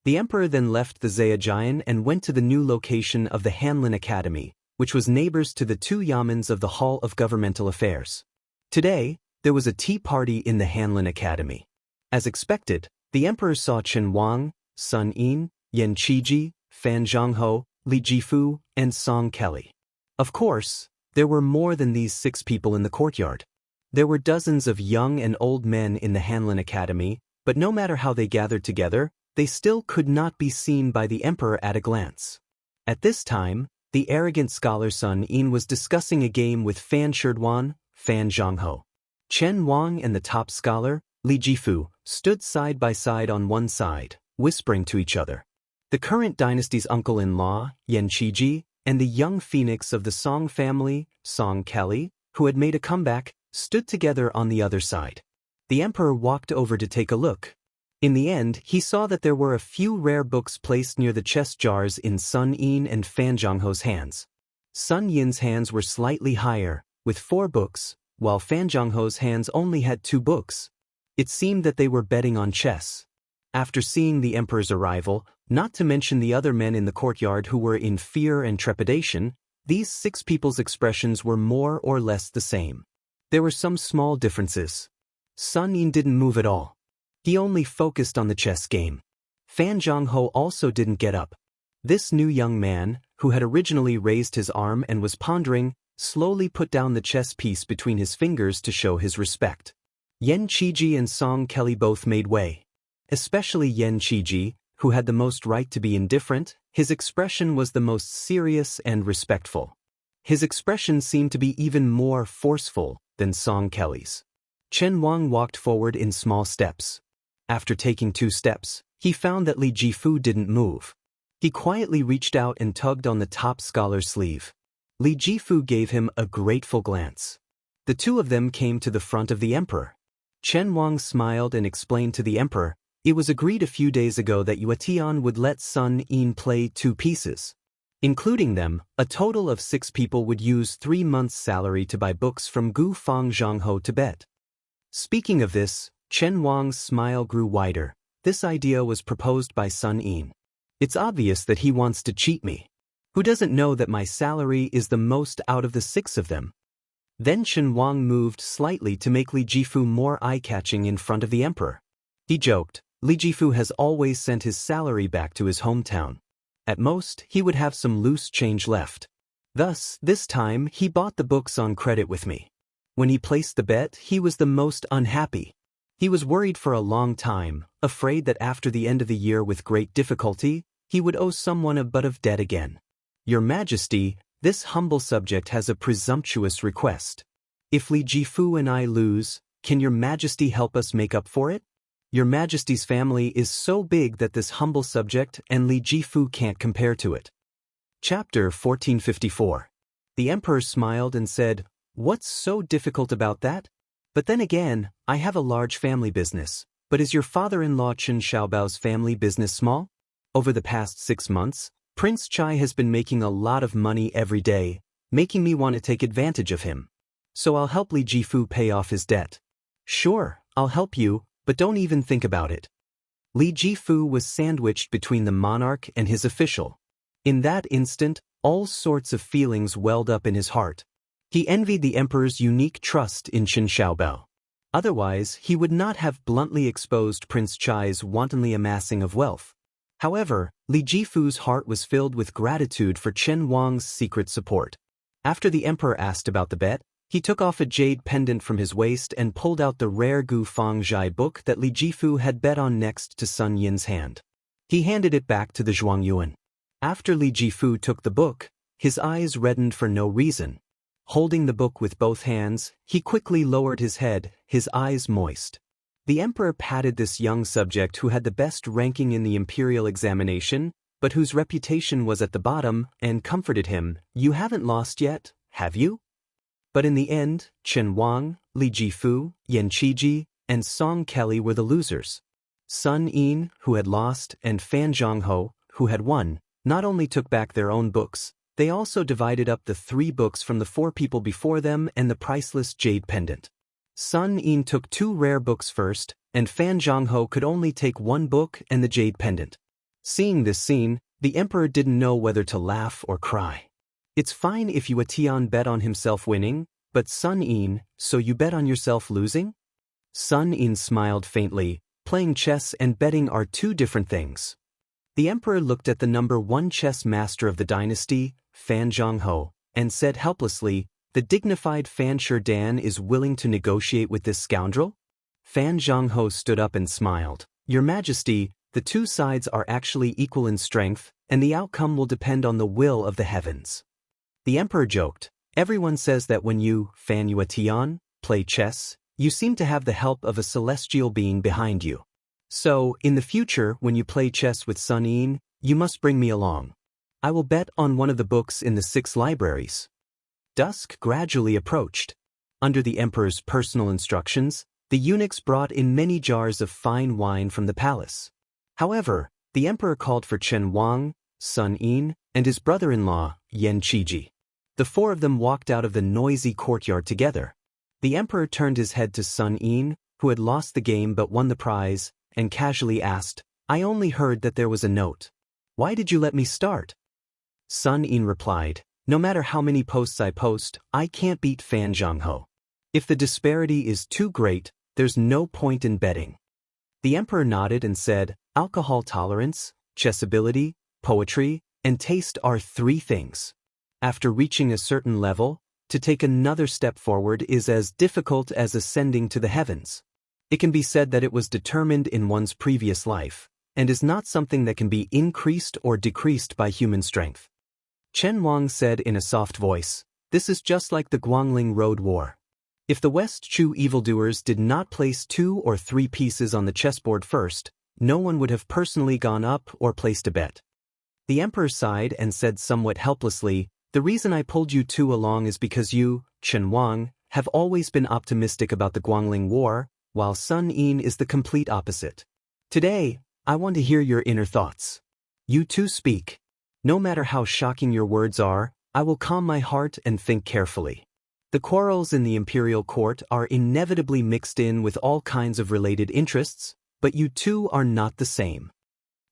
The emperor then left the Zhejian and went to the new location of the Hanlin Academy, which was neighbors to the two yamens of the Hall of Governmental Affairs. Today, there was a tea party in the Hanlin Academy. As expected, the emperor saw Chen Wang, Sun Yin, Yan Qiji, Fan Zhongho, Li Jifu, and Song Kelly. Of course, there were more than these 6 people in the courtyard. There were dozens of young and old men in the Hanlin Academy, but no matter how they gathered together, they still could not be seen by the emperor at a glance. At this time, the arrogant scholar Sun Yin was discussing a game with Fan Sherdwan, Fan Zhongho. Chen Wang and the top scholar, Li Jifu, stood side by side on one side, whispering to each other. The current dynasty's uncle-in-law, Yan Qiji, and the young phoenix of the Song family, Song Kelly, who had made a comeback, stood together on the other side. The emperor walked over to take a look. In the end, he saw that there were a few rare books placed near the chest jars in Sun Yin and Fan Zhongho's hands. Sun Yin's hands were slightly higher, with 4 books, while Fan Zhongho's hands only had 2 books. It seemed that they were betting on chess. After seeing the emperor's arrival, not to mention the other men in the courtyard who were in fear and trepidation, these 6 people's expressions were more or less the same. There were some small differences. Sun Yin didn't move at all. He only focused on the chess game. Fan Zhongho also didn't get up. This new young man, who had originally raised his arm and was pondering, slowly put down the chess piece between his fingers to show his respect. Yan Qiji and Song Kelly both made way. Especially Yan Qiji, who had the most right to be indifferent, his expression was the most serious and respectful. His expression seemed to be even more forceful than Song Kelly's. Chen Wang walked forward in small steps. After taking 2 steps, he found that Li Jifu didn't move. He quietly reached out and tugged on the top scholar's sleeve. Li Jifu gave him a grateful glance. The 2 of them came to the front of the emperor. Chen Wang smiled and explained to the emperor, it was agreed a few days ago that Yuetian would let Sun Yin play 2 pieces. Including them, a total of 6 people would use 3 months' salary to buy books from Gu Fang Zhongho Tibet. Speaking of this, Chen Wang's smile grew wider. This idea was proposed by Sun Yin. It's obvious that he wants to cheat me. Who doesn't know that my salary is the most out of the 6 of them? Then Chen Wang moved slightly to make Li Jifu more eye-catching in front of the emperor. He joked, Li Jifu has always sent his salary back to his hometown. At most, he would have some loose change left. Thus, this time, he bought the books on credit with me. When he placed the bet, he was the most unhappy. He was worried for a long time, afraid that after the end of the year with great difficulty, he would owe someone a butt of debt again. Your Majesty, this humble subject has a presumptuous request. If Li Jifu and I lose, can your Majesty help us make up for it? Your Majesty's family is so big that this humble subject and Li Jifu can't compare to it. Chapter 1454. The emperor smiled and said, What's so difficult about that? But then again, I have a large family business. But is your father-in-law Chen Xiaobao's family business small? Over the past 6 months, Prince Chai has been making a lot of money every day, making me want to take advantage of him. So I'll help Li Jifu pay off his debt. Sure, I'll help you, but don't even think about it. Li Jifu was sandwiched between the monarch and his official. In that instant, all sorts of feelings welled up in his heart. He envied the emperor's unique trust in Chen Xiaobao. Otherwise, he would not have bluntly exposed Prince Chai's wantonly amassing of wealth. However, Li Jifu's heart was filled with gratitude for Chen Wang's secret support. After the emperor asked about the bet, he took off a jade pendant from his waist and pulled out the rare Gu Fang Zhai book that Li Jifu had bet on next to Sun Yin's hand. He handed it back to the Zhuangyuan. After Li Jifu took the book, his eyes reddened for no reason. Holding the book with both hands, he quickly lowered his head, his eyes moist. The emperor patted this young subject who had the best ranking in the imperial examination, but whose reputation was at the bottom, and comforted him. "You haven't lost yet, have you?" But in the end, Chen Wang, Li Jifu, Yan Qiji, and Song Kelly were the losers. Sun Yin, who had lost, and Fan Zhongho, who had won, not only took back their own books, they also divided up the 3 books from the 4 people before them and the priceless jade pendant. Sun Yin took 2 rare books first, and Fan Zhongho could only take 1 book and the jade pendant. Seeing this scene, the emperor didn't know whether to laugh or cry. It's fine if Yue Tian bet on himself winning, but Sun Yin, so you bet on yourself losing? Sun Yin smiled faintly. Playing chess and betting are 2 different things. The emperor looked at the number 1 chess master of the dynasty, Fan Zhongho, and said helplessly, "The dignified Fan Sherdan is willing to negotiate with this scoundrel?" Fan Zhongho stood up and smiled. "Your Majesty, the 2 sides are actually equal in strength, and the outcome will depend on the will of the heavens." The emperor joked, "Everyone says that when you, Fan Yuetian, play chess, you seem to have the help of a celestial being behind you. So, in the future, when you play chess with Sun Yin, you must bring me along. I will bet on one of the books in the 6 libraries." Dusk gradually approached. Under the emperor's personal instructions, the eunuchs brought in many jars of fine wine from the palace. However, the emperor called for Chen Wang, Sun Yin, and his brother-in-law, Yan Qiji. The 4 of them walked out of the noisy courtyard together. The emperor turned his head to Sun Yin, who had lost the game but won the prize, and casually asked, "I only heard that there was a note. Why did you let me start?" Sun Yin replied, "No matter how many posts I post, I can't beat Fan Zhongho. If the disparity is too great, there's no point in betting." The emperor nodded and said, "Alcohol tolerance, chess ability, poetry, and taste are 3 things. After reaching a certain level, to take another step forward is as difficult as ascending to the heavens. It can be said that it was determined in one's previous life, and is not something that can be increased or decreased by human strength." Chen Wang said in a soft voice, "This is just like the Guangling Road War. If the West Chu evildoers did not place 2 or 3 pieces on the chessboard first, no one would have personally gone up or placed a bet." The emperor sighed and said somewhat helplessly, "The reason I pulled you 2 along is because you, Chen Wang, have always been optimistic about the Guangling War, while Sun Yin is the complete opposite. Today, I want to hear your inner thoughts. You 2 speak. No matter how shocking your words are, I will calm my heart and think carefully. The quarrels in the imperial court are inevitably mixed in with all kinds of related interests, but you 2 are not the same."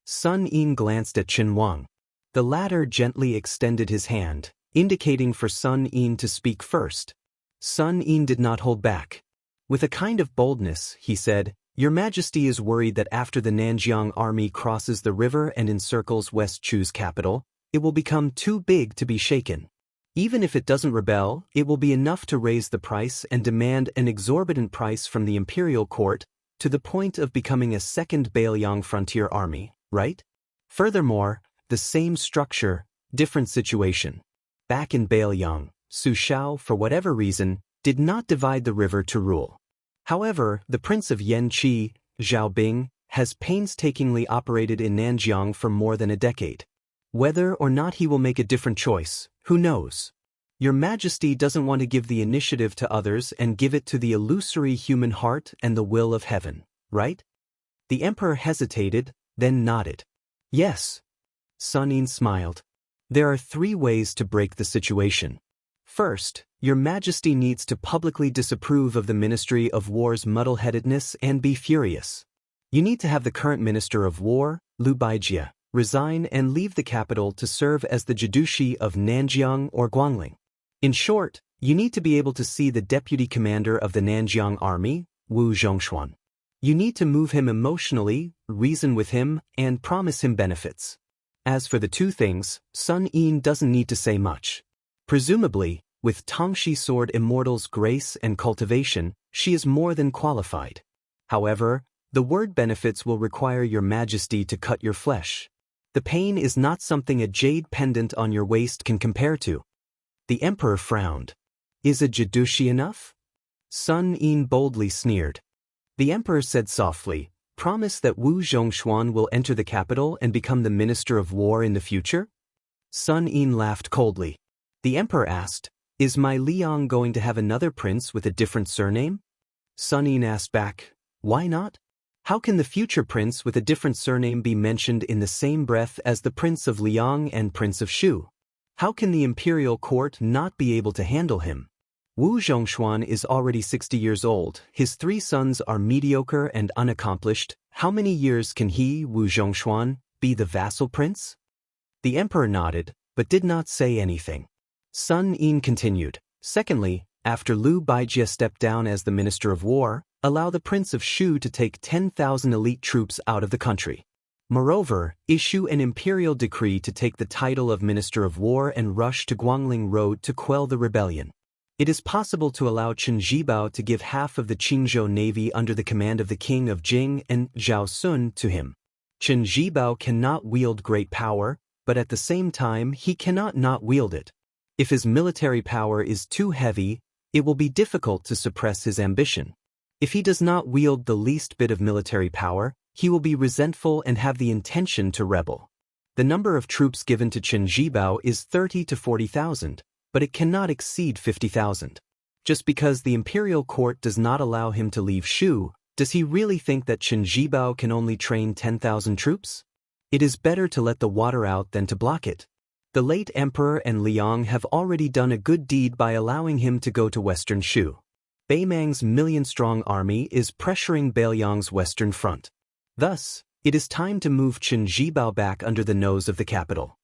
Sun Yin glanced at Chen Wang. The latter gently extended his hand, indicating for Sun Yin to speak first. Sun Yin did not hold back. With a kind of boldness, he said, "Your Majesty is worried that after the Nanjiang army crosses the river and encircles West Chu's capital, it will become too big to be shaken. Even if it doesn't rebel, it will be enough to raise the price and demand an exorbitant price from the imperial court, to the point of becoming a second Bailiang frontier army, right? Furthermore, the same structure, different situation. Back in Bailiang, Su Shao, for whatever reason, did not divide the river to rule. However, the Prince of Yanqi, Zhao Bing, has painstakingly operated in Nanjiang for more than a decade. Whether or not he will make a different choice, who knows? Your Majesty doesn't want to give the initiative to others and give it to the illusory human heart and the will of heaven, right?" The emperor hesitated, then nodded. "Yes." Sun Yin smiled. "There are 3 ways to break the situation. First, your Majesty needs to publicly disapprove of the Ministry of War's muddle-headedness and be furious. You need to have the current Minister of War, Liu Baijie, resign and leave the capital to serve as the Jidushi of Nanjiang or Guangling. In short, you need to be able to see the deputy commander of the Nanjiang army, Wu Zhongshuan. You need to move him emotionally, reason with him, and promise him benefits. As for the two things, Sun Yin doesn't need to say much. Presumably, with Tongshi Sword Immortal's grace and cultivation, she is more than qualified. However, the word benefits will require your majesty to cut your flesh. The pain is not something a jade pendant on your waist can compare to. The emperor frowned. Is a jadushi enough? Sun Yin boldly sneered. The emperor said softly, promise that Wu Zhongshuan will enter the capital and become the minister of war in the future? Sun Yin laughed coldly. The emperor asked, is my Liang going to have another prince with a different surname? Sun Yin asked back, why not? How can the future prince with a different surname be mentioned in the same breath as the Prince of Liang and Prince of Shu? How can the imperial court not be able to handle him? Wu Zhongshuan is already 60 years old, his 3 sons are mediocre and unaccomplished. How many years can he, Wu Zhongshuan, be the vassal prince? The emperor nodded, but did not say anything. Sun Yin continued, secondly, after Liu Baijie stepped down as the Minister of War, allow the Prince of Shu to take 10,000 elite troops out of the country. Moreover, issue an imperial decree to take the title of Minister of War and rush to Guangling Road to quell the rebellion. It is possible to allow Chen Zhibao to give half of the Qingzhou Navy under the command of the King of Jing and Zhao Sun to him. Chen Zhibao cannot wield great power, but at the same time he cannot not wield it. If his military power is too heavy, it will be difficult to suppress his ambition. If he does not wield the least bit of military power, he will be resentful and have the intention to rebel. The number of troops given to Chen Zhibao is 30 to 40,000, but it cannot exceed 50,000. Just because the imperial court does not allow him to leave Shu, does he really think that Chen Zhibao can only train 10,000 troops? It is better to let the water out than to block it. The late emperor and Liang have already done a good deed by allowing him to go to western Shu. Beimang's million-strong army is pressuring Beiliang's western front. Thus, it is time to move Chen Zhibao back under the nose of the capital.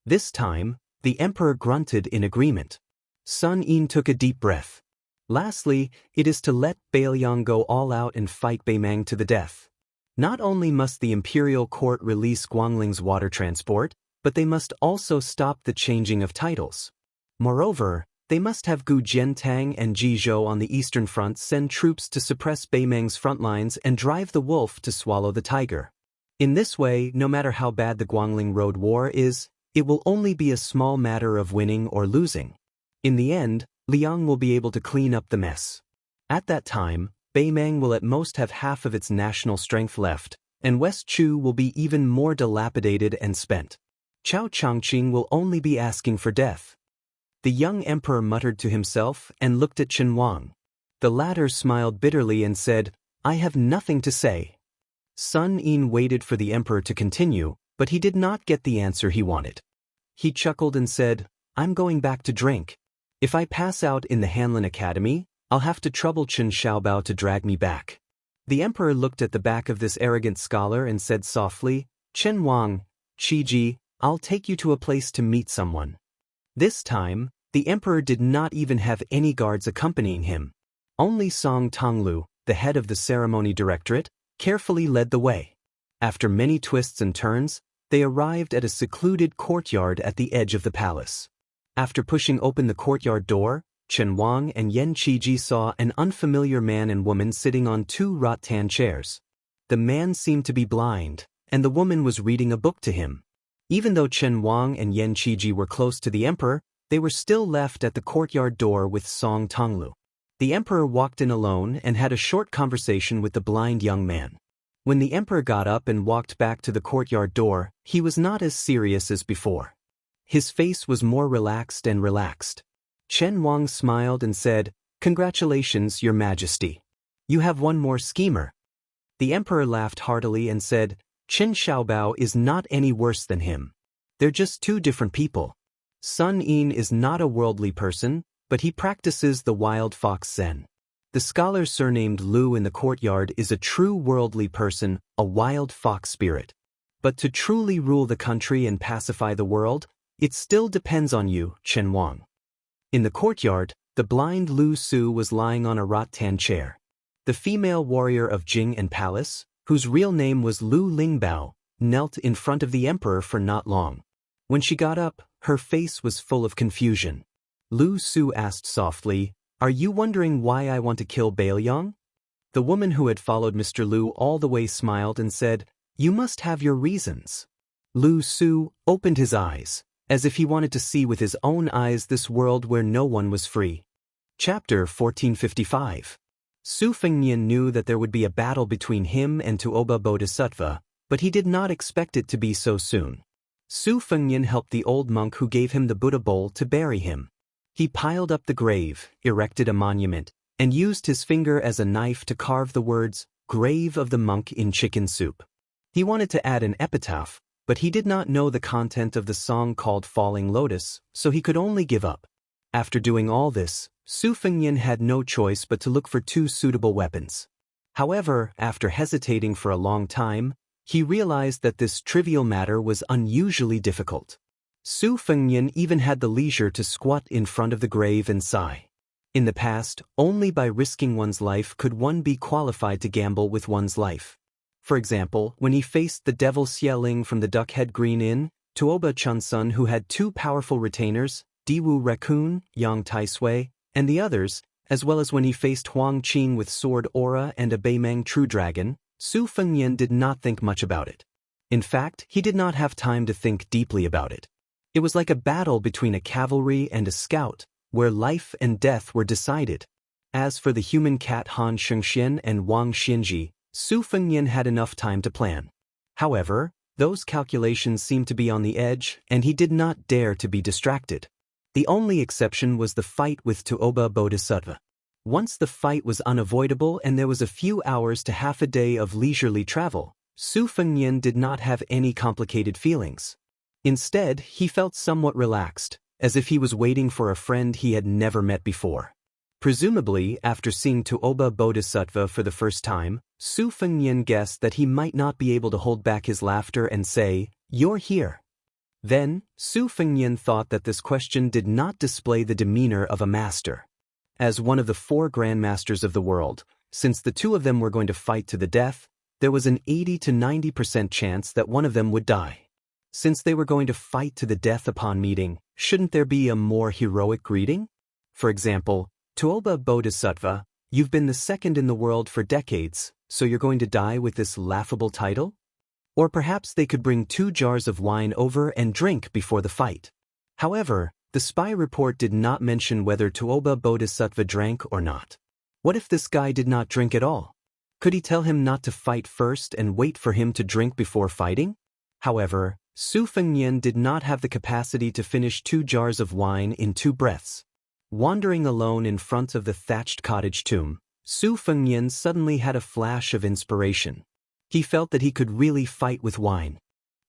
This time, the emperor grunted in agreement. Sun Yin took a deep breath. Lastly, it is to let Beiliang go all out and fight Beimang to the death. Not only must the imperial court release Guangling's water transport, but they must also stop the changing of titles. Moreover, they must have Gu Jiantang and Jizhou on the eastern front send troops to suppress Beimang's front lines and drive the wolf to swallow the tiger. In this way, no matter how bad the Guangling Road War is, it will only be a small matter of winning or losing. In the end, Liang will be able to clean up the mess. At that time, Beimang will at most have half of its national strength left, and West Chu will be even more dilapidated and spent. Chao Changqing will only be asking for death. The young emperor muttered to himself and looked at Chen Wang. The latter smiled bitterly and said, I have nothing to say. Sun Yin waited for the emperor to continue, but he did not get the answer he wanted. He chuckled and said, I'm going back to drink. If I pass out in the Hanlin Academy, I'll have to trouble Chen Xiaobao to drag me back. The emperor looked at the back of this arrogant scholar and said softly, Chen Wang, Qiji, I'll take you to a place to meet someone. This time, the emperor did not even have any guards accompanying him. Only Song Tonglu, the head of the ceremony directorate, carefully led the way. After many twists and turns, they arrived at a secluded courtyard at the edge of the palace. After pushing open the courtyard door, Chen Wang and Yen Qiji saw an unfamiliar man and woman sitting on 2 rattan chairs. The man seemed to be blind, and the woman was reading a book to him. Even though Chen Wang and Yen Qiji were close to the emperor, they were still left at the courtyard door with Song Tonglu. The emperor walked in alone and had a short conversation with the blind young man. When the emperor got up and walked back to the courtyard door, he was not as serious as before. His face was more relaxed and relaxed. Chen Wang smiled and said, Congratulations, Your Majesty. You have one more schemer. The emperor laughed heartily and said, Chen Xiaobao is not any worse than him. They're just 2 different people. Sun Yin is not a worldly person, but he practices the wild fox Zen. The scholar surnamed Lu in the courtyard is a true worldly person, a wild fox spirit. But to truly rule the country and pacify the world, it still depends on you, Chen Wang. In the courtyard, the blind Lu Su was lying on a rattan chair. The female warrior of Jing and Palace, whose real name was Lu Lingbao, knelt in front of the emperor for not long. When she got up, her face was full of confusion. Lu Su asked softly, "Are you wondering why I want to kill Baoyang?" The woman who had followed Mr. Lu all the way smiled and said, "You must have your reasons." Lu Su opened his eyes, as if he wanted to see with his own eyes this world where no one was free. Chapter 1455. Su Fengnian knew that there would be a battle between him and Tuoba Bodhisattva, but he did not expect it to be so soon. Su Fengnian helped the old monk who gave him the Buddha bowl to bury him. He piled up the grave, erected a monument, and used his finger as a knife to carve the words, "Grave of the Monk in Chicken Soup." He wanted to add an epitaph, but he did not know the content of the song called Falling Lotus, so he could only give up. After doing all this, Su Fengnian had no choice but to look for 2 suitable weapons. However, after hesitating for a long time, he realized that this trivial matter was unusually difficult. Su Fengnian even had the leisure to squat in front of the grave and sigh. In the past, only by risking one's life could one be qualified to gamble with one's life. For example, when he faced the devil Xie Ling from the Duckhead Green Inn, Tuoba Chunsun, who had 2 powerful retainers, Diwu Raccoon, Yang Taisui, and the others, as well as when he faced Huang Qing with Sword Aura and a Beimeng True Dragon, Su Fengnian did not think much about it. In fact, he did not have time to think deeply about it. It was like a battle between a cavalry and a scout, where life and death were decided. As for the human cat Han Xianxia and Wang Xinji, Su Fengnian had enough time to plan. However, those calculations seemed to be on the edge, and he did not dare to be distracted. The only exception was the fight with Tuoba Bodhisattva. Once the fight was unavoidable and there was a few hours to half a day of leisurely travel, Su Fengnian did not have any complicated feelings. Instead, he felt somewhat relaxed, as if he was waiting for a friend he had never met before. Presumably, after seeing Tuoba Bodhisattva for the first time, Su Fengnian guessed that he might not be able to hold back his laughter and say, "You're here." Then, Su Fengnian thought that this question did not display the demeanor of a master. As one of the 4 grandmasters of the world, since the 2 of them were going to fight to the death, there was an 80 to 90% chance that one of them would die. Since they were going to fight to the death upon meeting, shouldn't there be a more heroic greeting? For example, Tuoba Bodhisattva, you've been the second in the world for decades, so you're going to die with this laughable title? Or perhaps they could bring 2 jars of wine over and drink before the fight. However, the spy report did not mention whether Tuoba Bodhisattva drank or not. What if this guy did not drink at all? Could he tell him not to fight first and wait for him to drink before fighting? However, Su Fengnian did not have the capacity to finish 2 jars of wine in 2 breaths. Wandering alone in front of the thatched cottage tomb, Su Fengnian suddenly had a flash of inspiration. He felt that he could really fight with wine.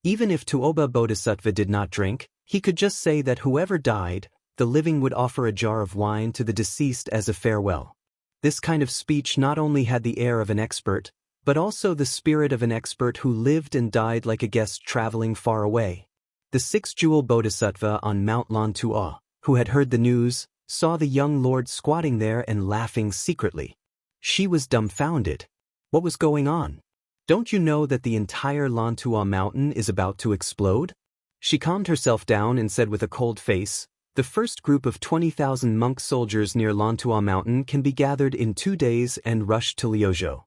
Even if Tuoba Bodhisattva did not drink, he could just say that whoever died, the living would offer a jar of wine to the deceased as a farewell. This kind of speech not only had the air of an expert, but also the spirit of an expert who lived and died like a guest traveling far away. The 6-jewel Bodhisattva on Mount Lantua, who had heard the news, saw the young lord squatting there and laughing secretly. She was dumbfounded. What was going on? Don't you know that the entire Lantua mountain is about to explode? She calmed herself down and said with a cold face, "The first group of 20,000 monk soldiers near Lantua mountain can be gathered in 2 days and rushed to Liuzhou."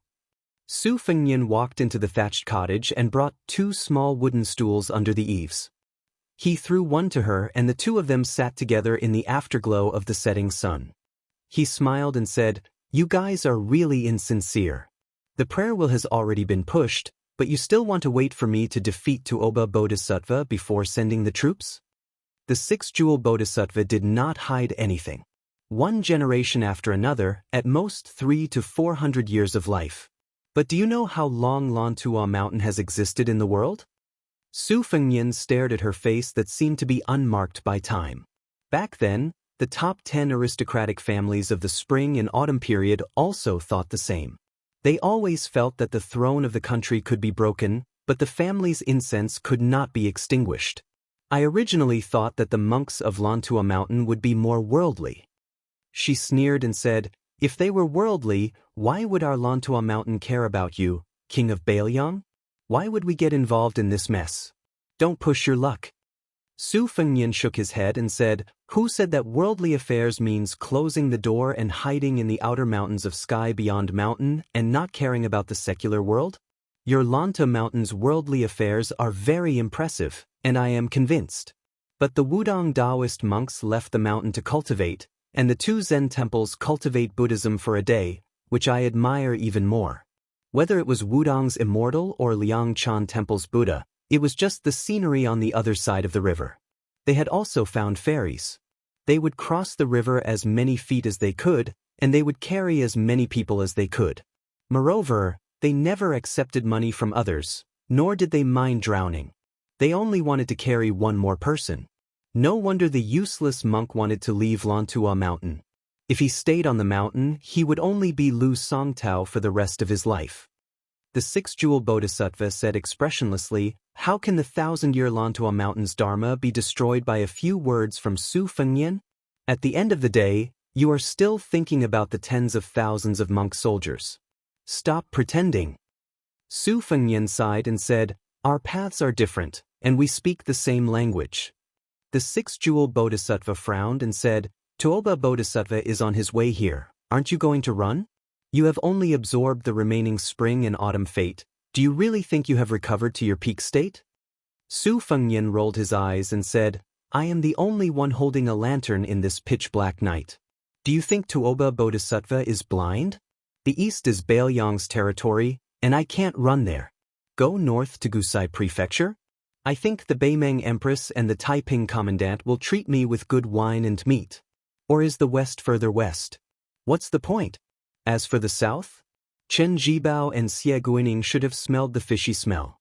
Su Fengnian walked into the thatched cottage and brought 2 small wooden stools under the eaves. He threw one to her and the 2 of them sat together in the afterglow of the setting sun. He smiled and said, "You guys are really insincere. The prayer wheel has already been pushed, but you still want to wait for me to defeat Tuoba Bodhisattva before sending the troops?" The 6-jewel Bodhisattva did not hide anything. 1 generation after another, at most 300 to 400 years of life. But do you know how long Lantua mountain has existed in the world? Su Fengnian stared at her face that seemed to be unmarked by time. Back then, the top 10 aristocratic families of the spring and autumn period also thought the same. They always felt that the throne of the country could be broken, but the family's incense could not be extinguished. I originally thought that the monks of Lantua mountain would be more worldly. She sneered and said, If they were worldly, why would our Lantua mountain care about you, King of Baelyang? Why would we get involved in this mess? Don't push your luck. Su Fengnian shook his head and said, "Who said that worldly affairs means closing the door and hiding in the outer mountains of sky beyond mountain and not caring about the secular world? Your Lanta mountain's worldly affairs are very impressive, and I am convinced. But the Wudong Taoist monks left the mountain to cultivate, and the two Zen temples cultivate Buddhism for a day, which I admire even more. Whether it was Wudong's immortal or Liangchan temple's Buddha, it was just the scenery on the other side of the river. They had also found ferries. They would cross the river as many feet as they could, and they would carry as many people as they could. Moreover, they never accepted money from others, nor did they mind drowning. They only wanted to carry one more person. No wonder the useless monk wanted to leave Lantua Mountain. If he stayed on the mountain, he would only be Lu Songtao for the rest of his life." The six-jewel bodhisattva said expressionlessly, "How can the 1,000-year Lantua Mountain's dharma be destroyed by a few words from Su Fengnian? At the end of the day, you are still thinking about the tens of thousands of monk soldiers. Stop pretending." Su Fengnian sighed and said, "Our paths are different, and we speak the same language." The six-jewel bodhisattva frowned and said, "Tuoba bodhisattva is on his way here. Aren't you going to run? You have only absorbed the remaining spring and autumn fate. Do you really think you have recovered to your peak state?" Su Fengnian rolled his eyes and said, "I am the only one holding a lantern in this pitch-black night. Do you think Tuoba bodhisattva is blind? The east is Baelyang's territory, and I can't run there. Go north to Gusai Prefecture? I think the Beimeng Empress and the Taiping Commandant will treat me with good wine and meat. Or is the west further west? What's the point? As for the south? Chen Jibao and Xie Guining should have smelled the fishy smell."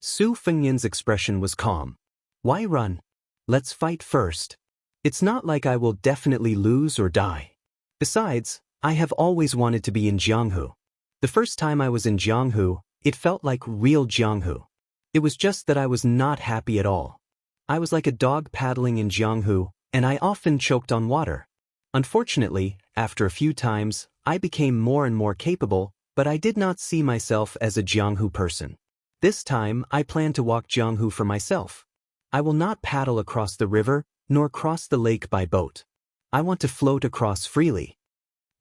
Su Fengnian's expression was calm. "Why run? Let's fight first. It's not like I will definitely lose or die. Besides, I have always wanted to be in Jianghu. The first time I was in Jianghu, it felt like real Jianghu. It was just that I was not happy at all. I was like a dog paddling in Jianghu, and I often choked on water. Unfortunately, after a few times, I became more and more capable, but I did not see myself as a Jianghu person. This time, I plan to walk Jianghu for myself. I will not paddle across the river, nor cross the lake by boat. I want to float across freely."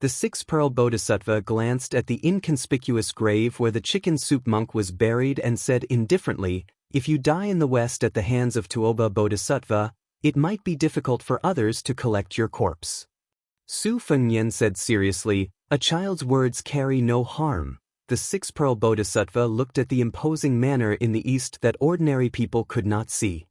The six-pearl bodhisattva glanced at the inconspicuous grave where the chicken soup monk was buried and said indifferently, "If you die in the west at the hands of Tuoba bodhisattva, it might be difficult for others to collect your corpse." Su Fengnian said seriously, "A child's words carry no harm." The six-pearl bodhisattva looked at the imposing manor in the east that ordinary people could not see.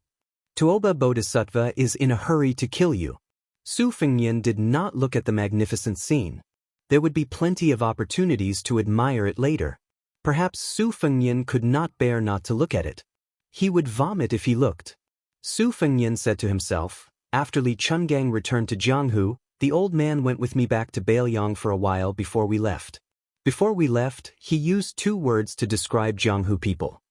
"Tuoba bodhisattva is in a hurry to kill you." Su Fengnian did not look at the magnificent scene. There would be plenty of opportunities to admire it later. Perhaps Su Fengnian could not bear not to look at it. He would vomit if he looked. Su Fengnian said to himself, "After Li Chungang returned to Jianghu, the old man went with me back to Baelyang for a while before we left. Before we left, he used two words to describe Jianghu people.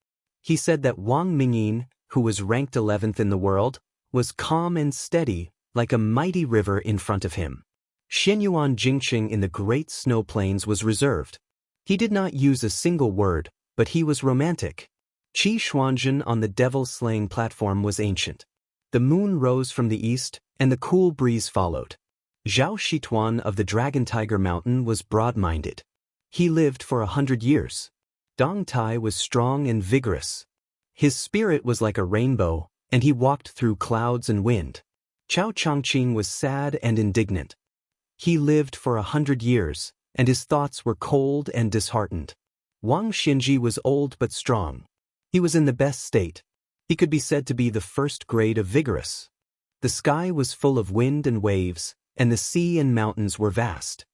He said that Wang Mingyin, who was ranked 11th in the world, was calm and steady, like a mighty river in front of him. Xianyuan Jingqing in the great snow plains was reserved. He did not use a single word, but he was romantic. Qi Xuanzhen on the devil-slaying platform was ancient. The moon rose from the east, and the cool breeze followed. Zhao Shituan of the Dragon Tiger Mountain was broad-minded. He lived for 100 years. Dong Tai was strong and vigorous. His spirit was like a rainbow, and he walked through clouds and wind. Chao Chongqing was sad and indignant. He lived for 100 years, and his thoughts were cold and disheartened. Wang Xinji was old but strong. He was in the best state. He could be said to be the first grade of vigorous. The sky was full of wind and waves, and the sea and mountains were vast.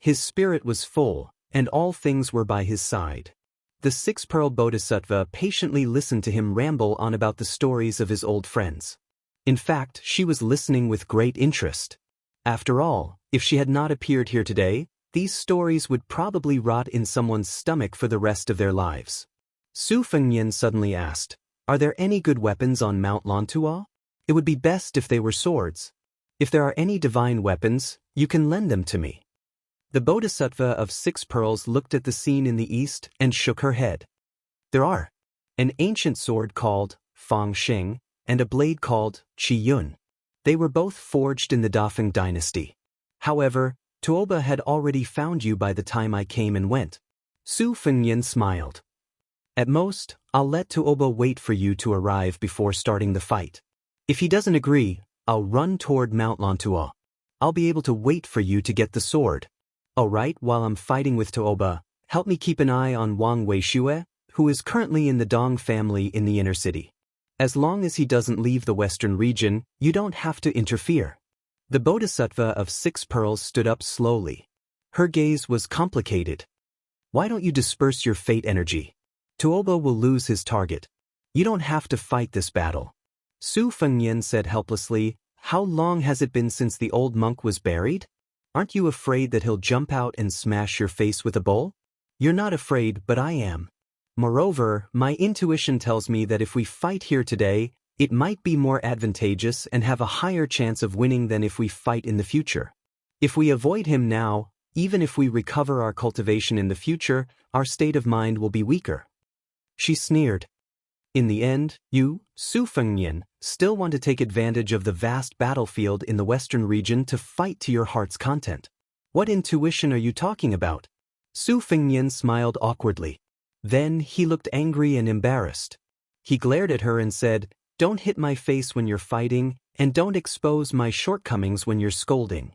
His spirit was full, and all things were by his side. The six-pearl bodhisattva patiently listened to him ramble on about the stories of his old friends. In fact, she was listening with great interest. After all, if she had not appeared here today, these stories would probably rot in someone's stomach for the rest of their lives. Su Fengnian suddenly asked, "Are there any good weapons on Mount Lantua? It would be best if they were swords. If there are any divine weapons, you can lend them to me." The Bodhisattva of 6 pearls looked at the scene in the east and shook her head. There are an ancient sword called Fang Xing and a blade called Qi Yun. They were both forged in the Dafeng dynasty. However, Tuoba had already found you by the time I came and went. Su Fengyan smiled. At most, I'll let Tuoba wait for you to arrive before starting the fight. If he doesn't agree, I'll run toward Mount Lantua. I'll be able to wait for you to get the sword. Alright, while I'm fighting with Tuoba, help me keep an eye on Wang Weishue, who is currently in the Dong family in the inner city. As long as he doesn't leave the western region, you don't have to interfere. The Bodhisattva of 6 pearls stood up slowly. Her gaze was complicated. Why don't you disperse your fate energy? Tuoba will lose his target. You don't have to fight this battle. Su Fengyan said helplessly, how long has it been since the old monk was buried? Aren't you afraid that he'll jump out and smash your face with a bowl? You're not afraid, but I am. Moreover, my intuition tells me that if we fight here today, it might be more advantageous and have a higher chance of winning than if we fight in the future. If we avoid him now, even if we recover our cultivation in the future, our state of mind will be weaker. She sneered. In the end, you, Su Fengyan, still want to take advantage of the vast battlefield in the western region to fight to your heart's content. What intuition are you talking about? Su Fengyan smiled awkwardly. Then he looked angry and embarrassed. He glared at her and said, don't hit my face when you're fighting, and don't expose my shortcomings when you're scolding.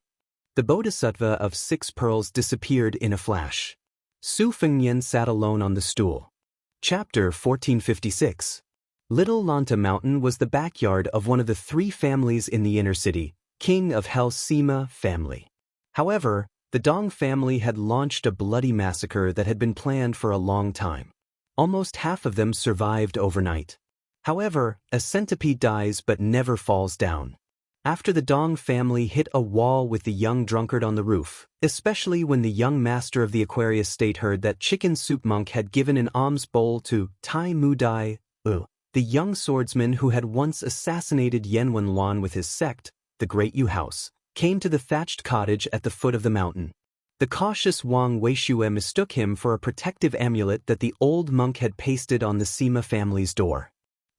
The Bodhisattva of 6 pearls disappeared in a flash. Su Fengyan sat alone on the stool. Chapter 1456. Little Lanta Mountain was the backyard of one of the 3 families in the inner city, king of Hell Sima family. However, the Dong family had launched a bloody massacre that had been planned for a long time. Almost half of them survived overnight. However, a centipede dies but never falls down. After the Dong family hit a wall with the young drunkard on the roof, especially when the young master of the Aquarius state heard that chicken soup monk had given an alms bowl to Tai Mu Dai, the young swordsman who had once assassinated Yen Wenluan with his sect, the Great Yu House, came to the thatched cottage at the foot of the mountain. The cautious Wang Weishue mistook him for a protective amulet that the old monk had pasted on the Sima family's door.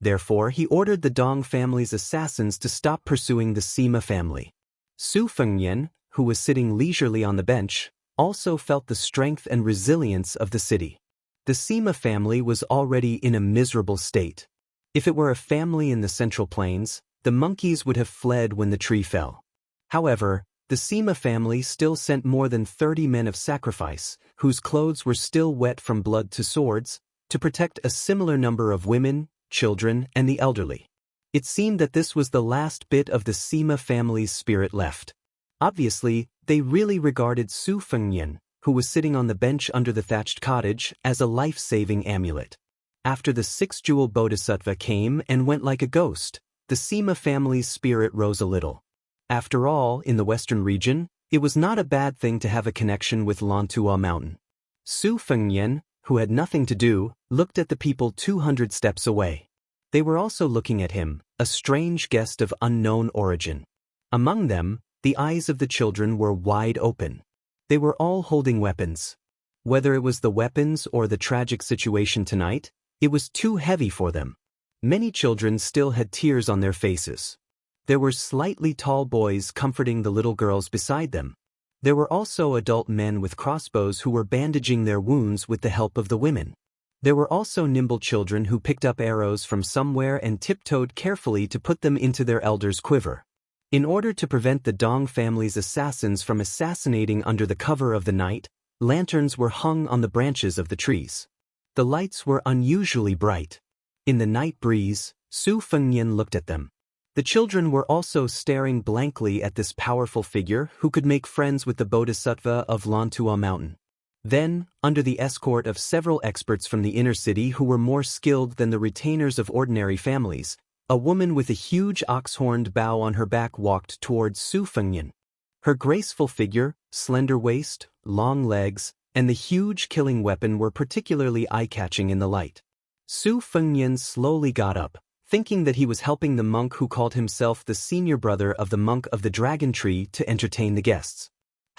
Therefore, he ordered the Dong family's assassins to stop pursuing the Sima family. Su Fengyan, who was sitting leisurely on the bench, also felt the strength and resilience of the city. The Sima family was already in a miserable state. If it were a family in the Central Plains, the monkeys would have fled when the tree fell. However, the Sima family still sent more than 30 men of sacrifice, whose clothes were still wet from blood to swords, to protect a similar number of women, children, and the elderly. It seemed that this was the last bit of the Sima family's spirit left. Obviously, they really regarded Su Fengyan, who was sitting on the bench under the thatched cottage, as a life-saving amulet. After the 6-jewel Bodhisattva came and went like a ghost, the Sima family's spirit rose a little. After all, in the western region, it was not a bad thing to have a connection with Lantua Mountain. Su Fengyan, who had nothing to do, looked at the people 200 steps away. They were also looking at him, a strange guest of unknown origin. Among them, the eyes of the children were wide open. They were all holding weapons. Whether it was the weapons or the tragic situation tonight, it was too heavy for them. Many children still had tears on their faces. There were slightly tall boys comforting the little girls beside them. There were also adult men with crossbows who were bandaging their wounds with the help of the women. There were also nimble children who picked up arrows from somewhere and tiptoed carefully to put them into their elders' quiver. In order to prevent the Dong family's assassins from assassinating under the cover of the night, lanterns were hung on the branches of the trees. The lights were unusually bright. In the night breeze, Su Fengyan looked at them. The children were also staring blankly at this powerful figure who could make friends with the Bodhisattva of Lantua Mountain. Then, under the escort of several experts from the inner city who were more skilled than the retainers of ordinary families, a woman with a huge ox-horned bow on her back walked towards Su Fengyan. Her graceful figure, slender waist, long legs, and the huge killing weapon were particularly eye-catching in the light. Su Fengyan slowly got up, thinking that he was helping the monk who called himself the senior brother of the monk of the dragon tree to entertain the guests.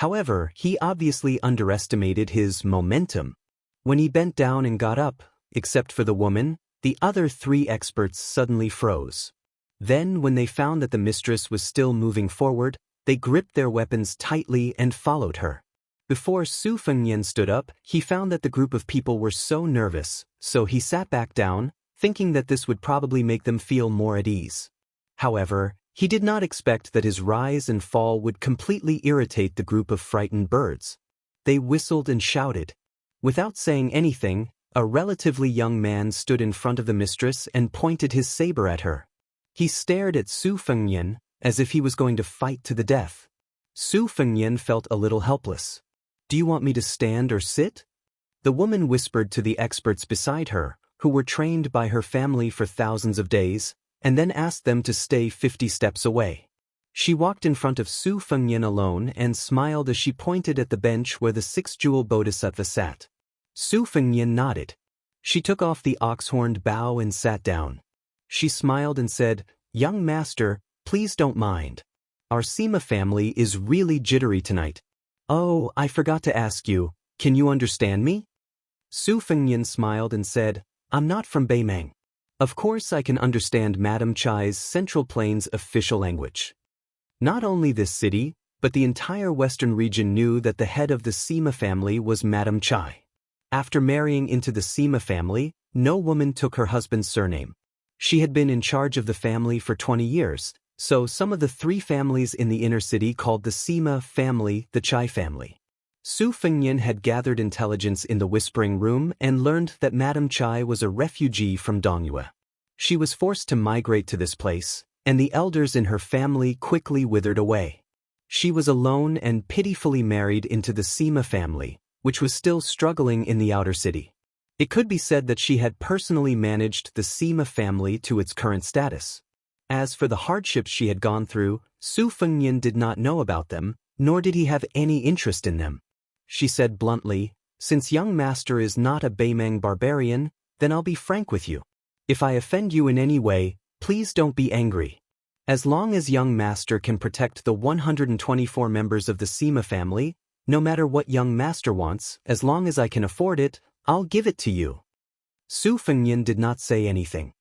However, he obviously underestimated his momentum. When he bent down and got up, except for the woman, the other 3 experts suddenly froze. Then, when they found that the mistress was still moving forward, they gripped their weapons tightly and followed her. Before Su Fengnian stood up, he found that the group of people were so nervous, so he sat back down, thinking that this would probably make them feel more at ease. However, he did not expect that his rise and fall would completely irritate the group of frightened birds. They whistled and shouted. Without saying anything, a relatively young man stood in front of the mistress and pointed his saber at her. He stared at Su Fengnian as if he was going to fight to the death. Su Fengnian felt a little helpless. "Do you want me to stand or sit?" The woman whispered to the experts beside her, who were trained by her family for thousands of days, and then asked them to stay 50 steps away. She walked in front of Su Fengnian alone and smiled as she pointed at the bench where the 6-jewel bodhisattva sat. Su Fengnian nodded. She took off the ox-horned bow and sat down. She smiled and said, "Young master, please don't mind. Our Sima family is really jittery tonight. Oh, I forgot to ask you, can you understand me?" Su Fengnian smiled and said, "I'm not from Beimang. Of course I can understand Madame Chai's Central Plains official language." Not only this city, but the entire western region knew that the head of the Sima family was Madame Chai. After marrying into the Sima family, no woman took her husband's surname. She had been in charge of the family for 20 years, so some of the 3 families in the inner city called the Sima family the Chai family. Su Fengnian had gathered intelligence in the Whispering Room and learned that Madame Chai was a refugee from Dongyue. She was forced to migrate to this place, and the elders in her family quickly withered away. She was alone and pitifully married into the Sima family, which was still struggling in the outer city. It could be said that she had personally managed the Sima family to its current status. As for the hardships she had gone through, Su Fengnian did not know about them, nor did he have any interest in them. She said bluntly, "Since young master is not a Beimang barbarian, then I'll be frank with you. If I offend you in any way, please don't be angry. As long as young master can protect the 124 members of the Sima family, no matter what young master wants, as long as I can afford it, I'll give it to you." Su Fengnian did not say anything.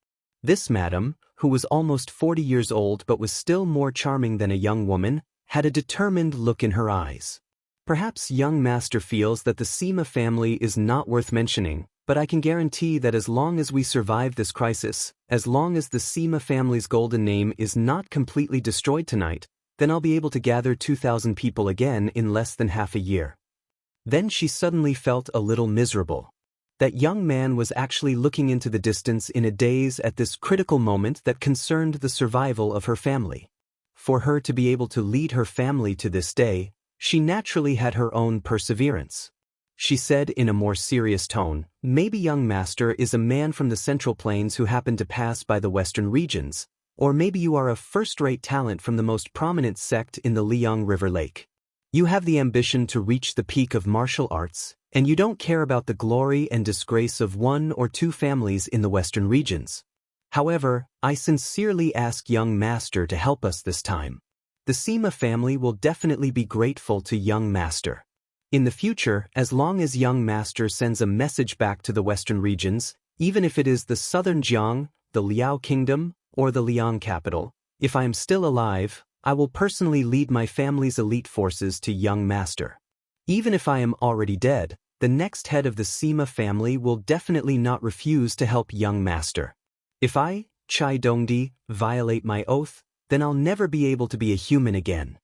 This madam, who was almost 40 years old but was still more charming than a young woman, had a determined look in her eyes. "Perhaps young master feels that the Sima family is not worth mentioning, but I can guarantee that as long as we survive this crisis, as long as the Sima family's golden name is not completely destroyed tonight, then I'll be able to gather 2,000 people again in less than half a year." Then she suddenly felt a little miserable. That young man was actually looking into the distance in a daze at this critical moment that concerned the survival of her family. For her to be able to lead her family to this day, she naturally had her own perseverance. She said in a more serious tone, "Maybe young master is a man from the Central Plains who happened to pass by the western regions, or maybe you are a first-rate talent from the most prominent sect in the Liang River Lake. You have the ambition to reach the peak of martial arts, and you don't care about the glory and disgrace of 1 or 2 families in the western regions. However, I sincerely ask young master to help us this time. The Sima family will definitely be grateful to young master. In the future, as long as young master sends a message back to the western regions, even if it is the southern Jiang, the Liao kingdom, or the Liang capital, if I am still alive, I will personally lead my family's elite forces to young master. Even if I am already dead, the next head of the Sima family will definitely not refuse to help young master. If I, Chai Dongdi, violate my oath, then I'll never be able to be a human again."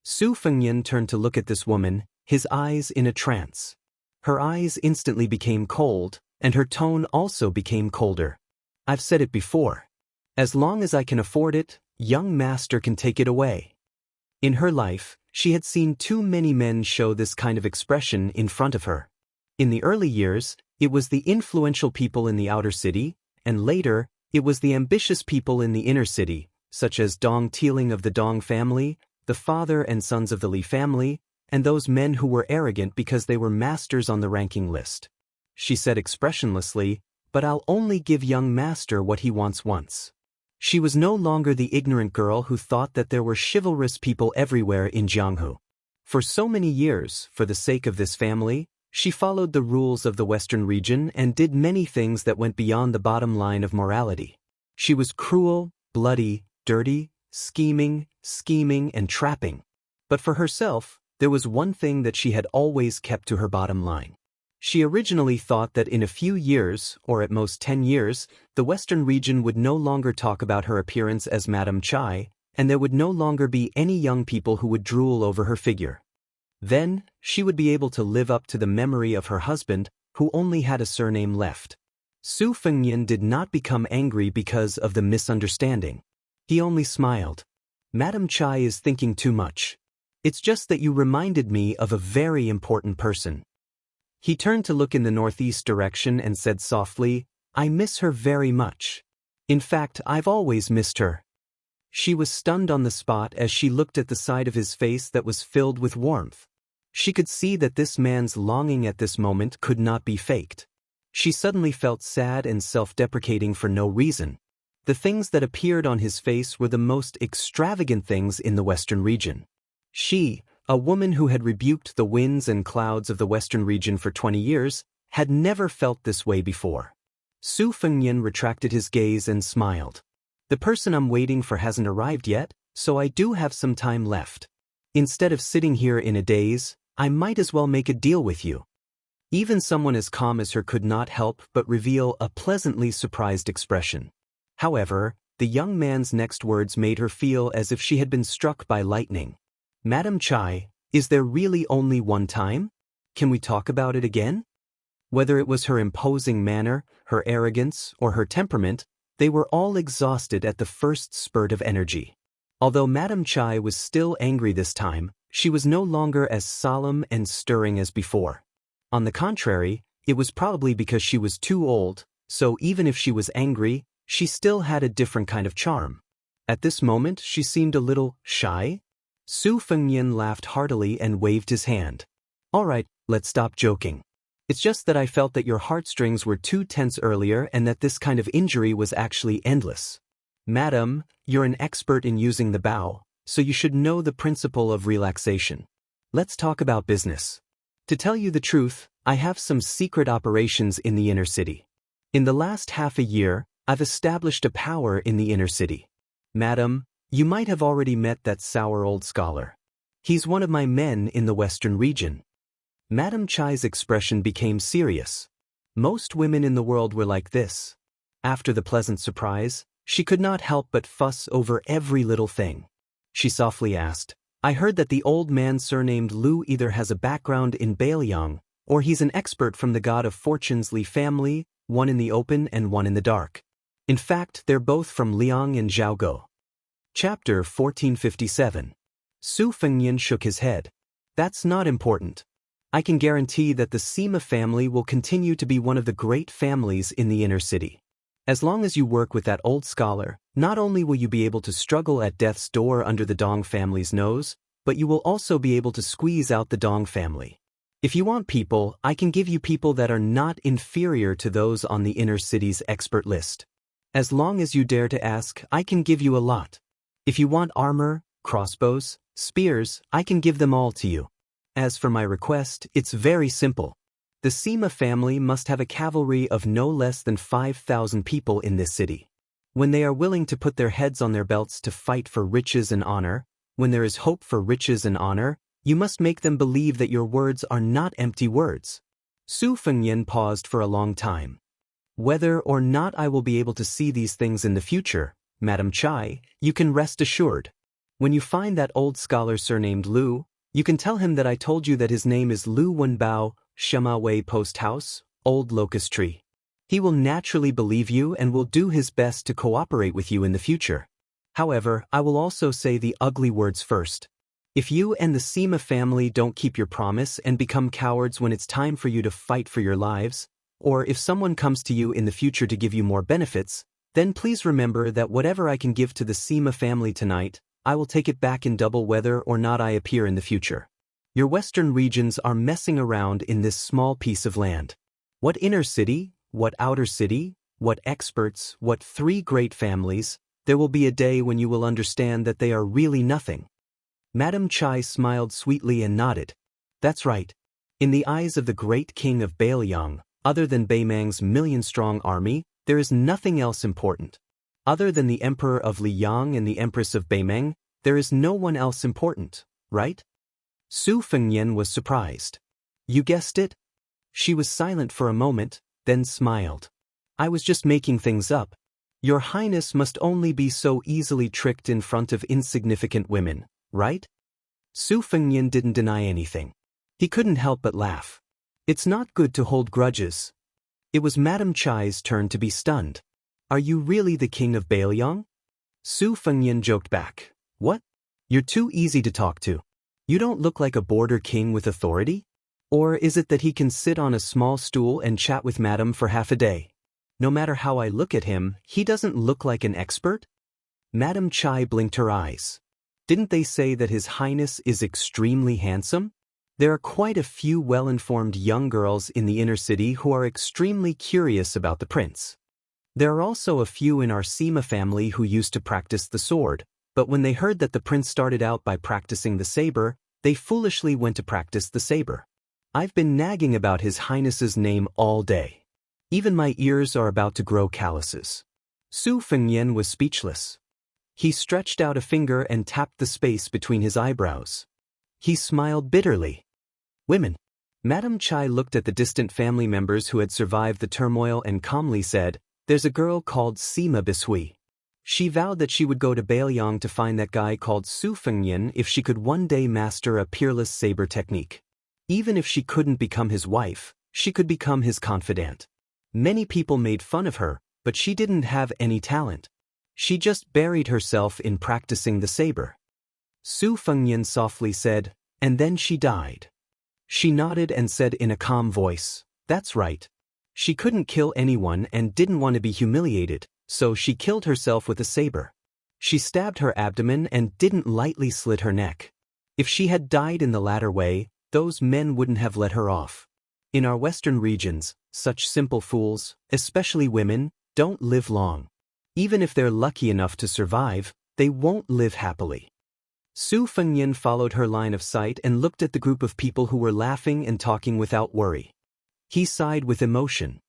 Su Fengnian turned to look at this woman, his eyes in a trance. Her eyes instantly became cold, and her tone also became colder. "I've said it before. As long as I can afford it, young master can take it away." In her life, she had seen too many men show this kind of expression in front of her. In the early years, it was the influential people in the outer city, and later, it was the ambitious people in the inner city, such as Dong Tiling of the Dong family, the father and sons of the Li family, and those men who were arrogant because they were masters on the ranking list. She said expressionlessly, "But I'll only give young master what he wants once." She was no longer the ignorant girl who thought that there were chivalrous people everywhere in Jianghu. For so many years, for the sake of this family, she followed the rules of the Western region and did many things that went beyond the bottom line of morality. She was cruel, bloody, dirty, scheming, and trapping. But for herself, there was one thing that she had always kept to her bottom line. She originally thought that in a few years, or at most 10 years, the Western region would no longer talk about her appearance as Madame Chai, and there would no longer be any young people who would drool over her figure. Then, she would be able to live up to the memory of her husband, who only had a surname left. Su Fengnian did not become angry because of the misunderstanding. He only smiled. Madame Chai is thinking too much. It's just that you reminded me of a very important person. He turned to look in the northeast direction and said softly, I miss her very much. In fact, I've always missed her. She was stunned on the spot as she looked at the side of his face that was filled with warmth. She could see that this man's longing at this moment could not be faked. She suddenly felt sad and self-deprecating for no reason. The things that appeared on his face were the most extravagant things in the Western region. She, a woman who had rebuked the winds and clouds of the Western region for 20 years, had never felt this way before. Su Fengnian retracted his gaze and smiled. The person I'm waiting for hasn't arrived yet, so I do have some time left. Instead of sitting here in a daze, I might as well make a deal with you. Even someone as calm as her could not help but reveal a pleasantly surprised expression. However, the young man's next words made her feel as if she had been struck by lightning. Madame Chai, is there really only one time? Can we talk about it again? Whether it was her imposing manner, her arrogance, or her temperament, they were all exhausted at the first spurt of energy. Although Madame Chai was still angry this time, she was no longer as solemn and stirring as before. On the contrary, it was probably because she was too old, so even if she was angry, she still had a different kind of charm. At this moment, she seemed a little shy. Su Fengnian laughed heartily and waved his hand. All right, let's stop joking. It's just that I felt that your heartstrings were too tense earlier and that this kind of injury was actually endless. Madam, you're an expert in using the bow, so you should know the principle of relaxation. Let's talk about business. To tell you the truth, I have some secret operations in the inner city. In the last half a year, I've established a power in the inner city. Madam, you might have already met that sour old scholar. He's one of my men in the Western region. Madame Chai's expression became serious. Most women in the world were like this. After the pleasant surprise, she could not help but fuss over every little thing. She softly asked, I heard that the old man surnamed Lu either has a background in Bailiang, or he's an expert from the god of fortune's Li family, one in the open and one in the dark. In fact, they're both from Liang and Zhaogo. Chapter 1457. Su Fengnian shook his head. That's not important. I can guarantee that the Sima family will continue to be one of the great families in the inner city. As long as you work with that old scholar, not only will you be able to struggle at death's door under the Dong family's nose, but you will also be able to squeeze out the Dong family. If you want people, I can give you people that are not inferior to those on the inner city's expert list. As long as you dare to ask, I can give you a lot. If you want armor, crossbows, spears, I can give them all to you. As for my request, it's very simple. The Sima family must have a cavalry of no less than 5,000 people in this city. When they are willing to put their heads on their belts to fight for riches and honor, when there is hope for riches and honor, you must make them believe that your words are not empty words. Su Fengnian paused for a long time. Whether or not I will be able to see these things in the future, Madame Chai, you can rest assured. When you find that old scholar surnamed Lu, you can tell him that I told you that his name is Lu Wenbao, Shema Wei Post House, Old Locust Tree. He will naturally believe you and will do his best to cooperate with you in the future. However, I will also say the ugly words first. If you and the Sima family don't keep your promise and become cowards when it's time for you to fight for your lives, or if someone comes to you in the future to give you more benefits, then please remember that whatever I can give to the Sima family tonight, I will take it back in double whether or not I appear in the future. Your western regions are messing around in this small piece of land. What inner city, what outer city, what experts, what three great families, there will be a day when you will understand that they are really nothing. Madame Chai smiled sweetly and nodded. That's right. In the eyes of the great king of Bailiang, other than Beimang's million-strong army, there is nothing else important. Other than the emperor of Liang and the empress of Beimang, there is no one else important, right? Su Fengnian was surprised. You guessed it? She was silent for a moment, then smiled. I was just making things up. Your Highness must only be so easily tricked in front of insignificant women, right? Su Fengnian didn't deny anything. He couldn't help but laugh. It's not good to hold grudges. It was Madame Chai's turn to be stunned. Are you really the king of Bailiang? Su Fengnian joked back. What? You're too easy to talk to. You don't look like a border king with authority? Or is it that he can sit on a small stool and chat with Madame for half a day? No matter how I look at him, he doesn't look like an expert? Madame Chai blinked her eyes. Didn't they say that His Highness is extremely handsome? There are quite a few well-informed young girls in the inner city who are extremely curious about the prince. There are also a few in our Sima family who used to practice the sword, but when they heard that the prince started out by practicing the saber, they foolishly went to practice the saber. I've been nagging about His Highness's name all day. Even my ears are about to grow calluses. Su Fengnian was speechless. He stretched out a finger and tapped the space between his eyebrows. He smiled bitterly. Women. Madame Chai looked at the distant family members who had survived the turmoil and calmly said, There's a girl called Sima Bishui. She vowed that she would go to Bailiang to find that guy called Su Fengnian if she could one day master a peerless saber technique. Even if she couldn't become his wife, she could become his confidant. Many people made fun of her, but she didn't have any talent. She just buried herself in practicing the saber. Su Fengnian softly said, and then she died. She nodded and said in a calm voice, That's right. She couldn't kill anyone and didn't want to be humiliated, so she killed herself with a saber. She stabbed her abdomen and didn't lightly slit her neck. If she had died in the latter way, those men wouldn't have let her off. In our western regions, such simple fools, especially women, don't live long. Even if they're lucky enough to survive, they won't live happily. Su Fengnian followed her line of sight and looked at the group of people who were laughing and talking without worry. He sighed with emotion.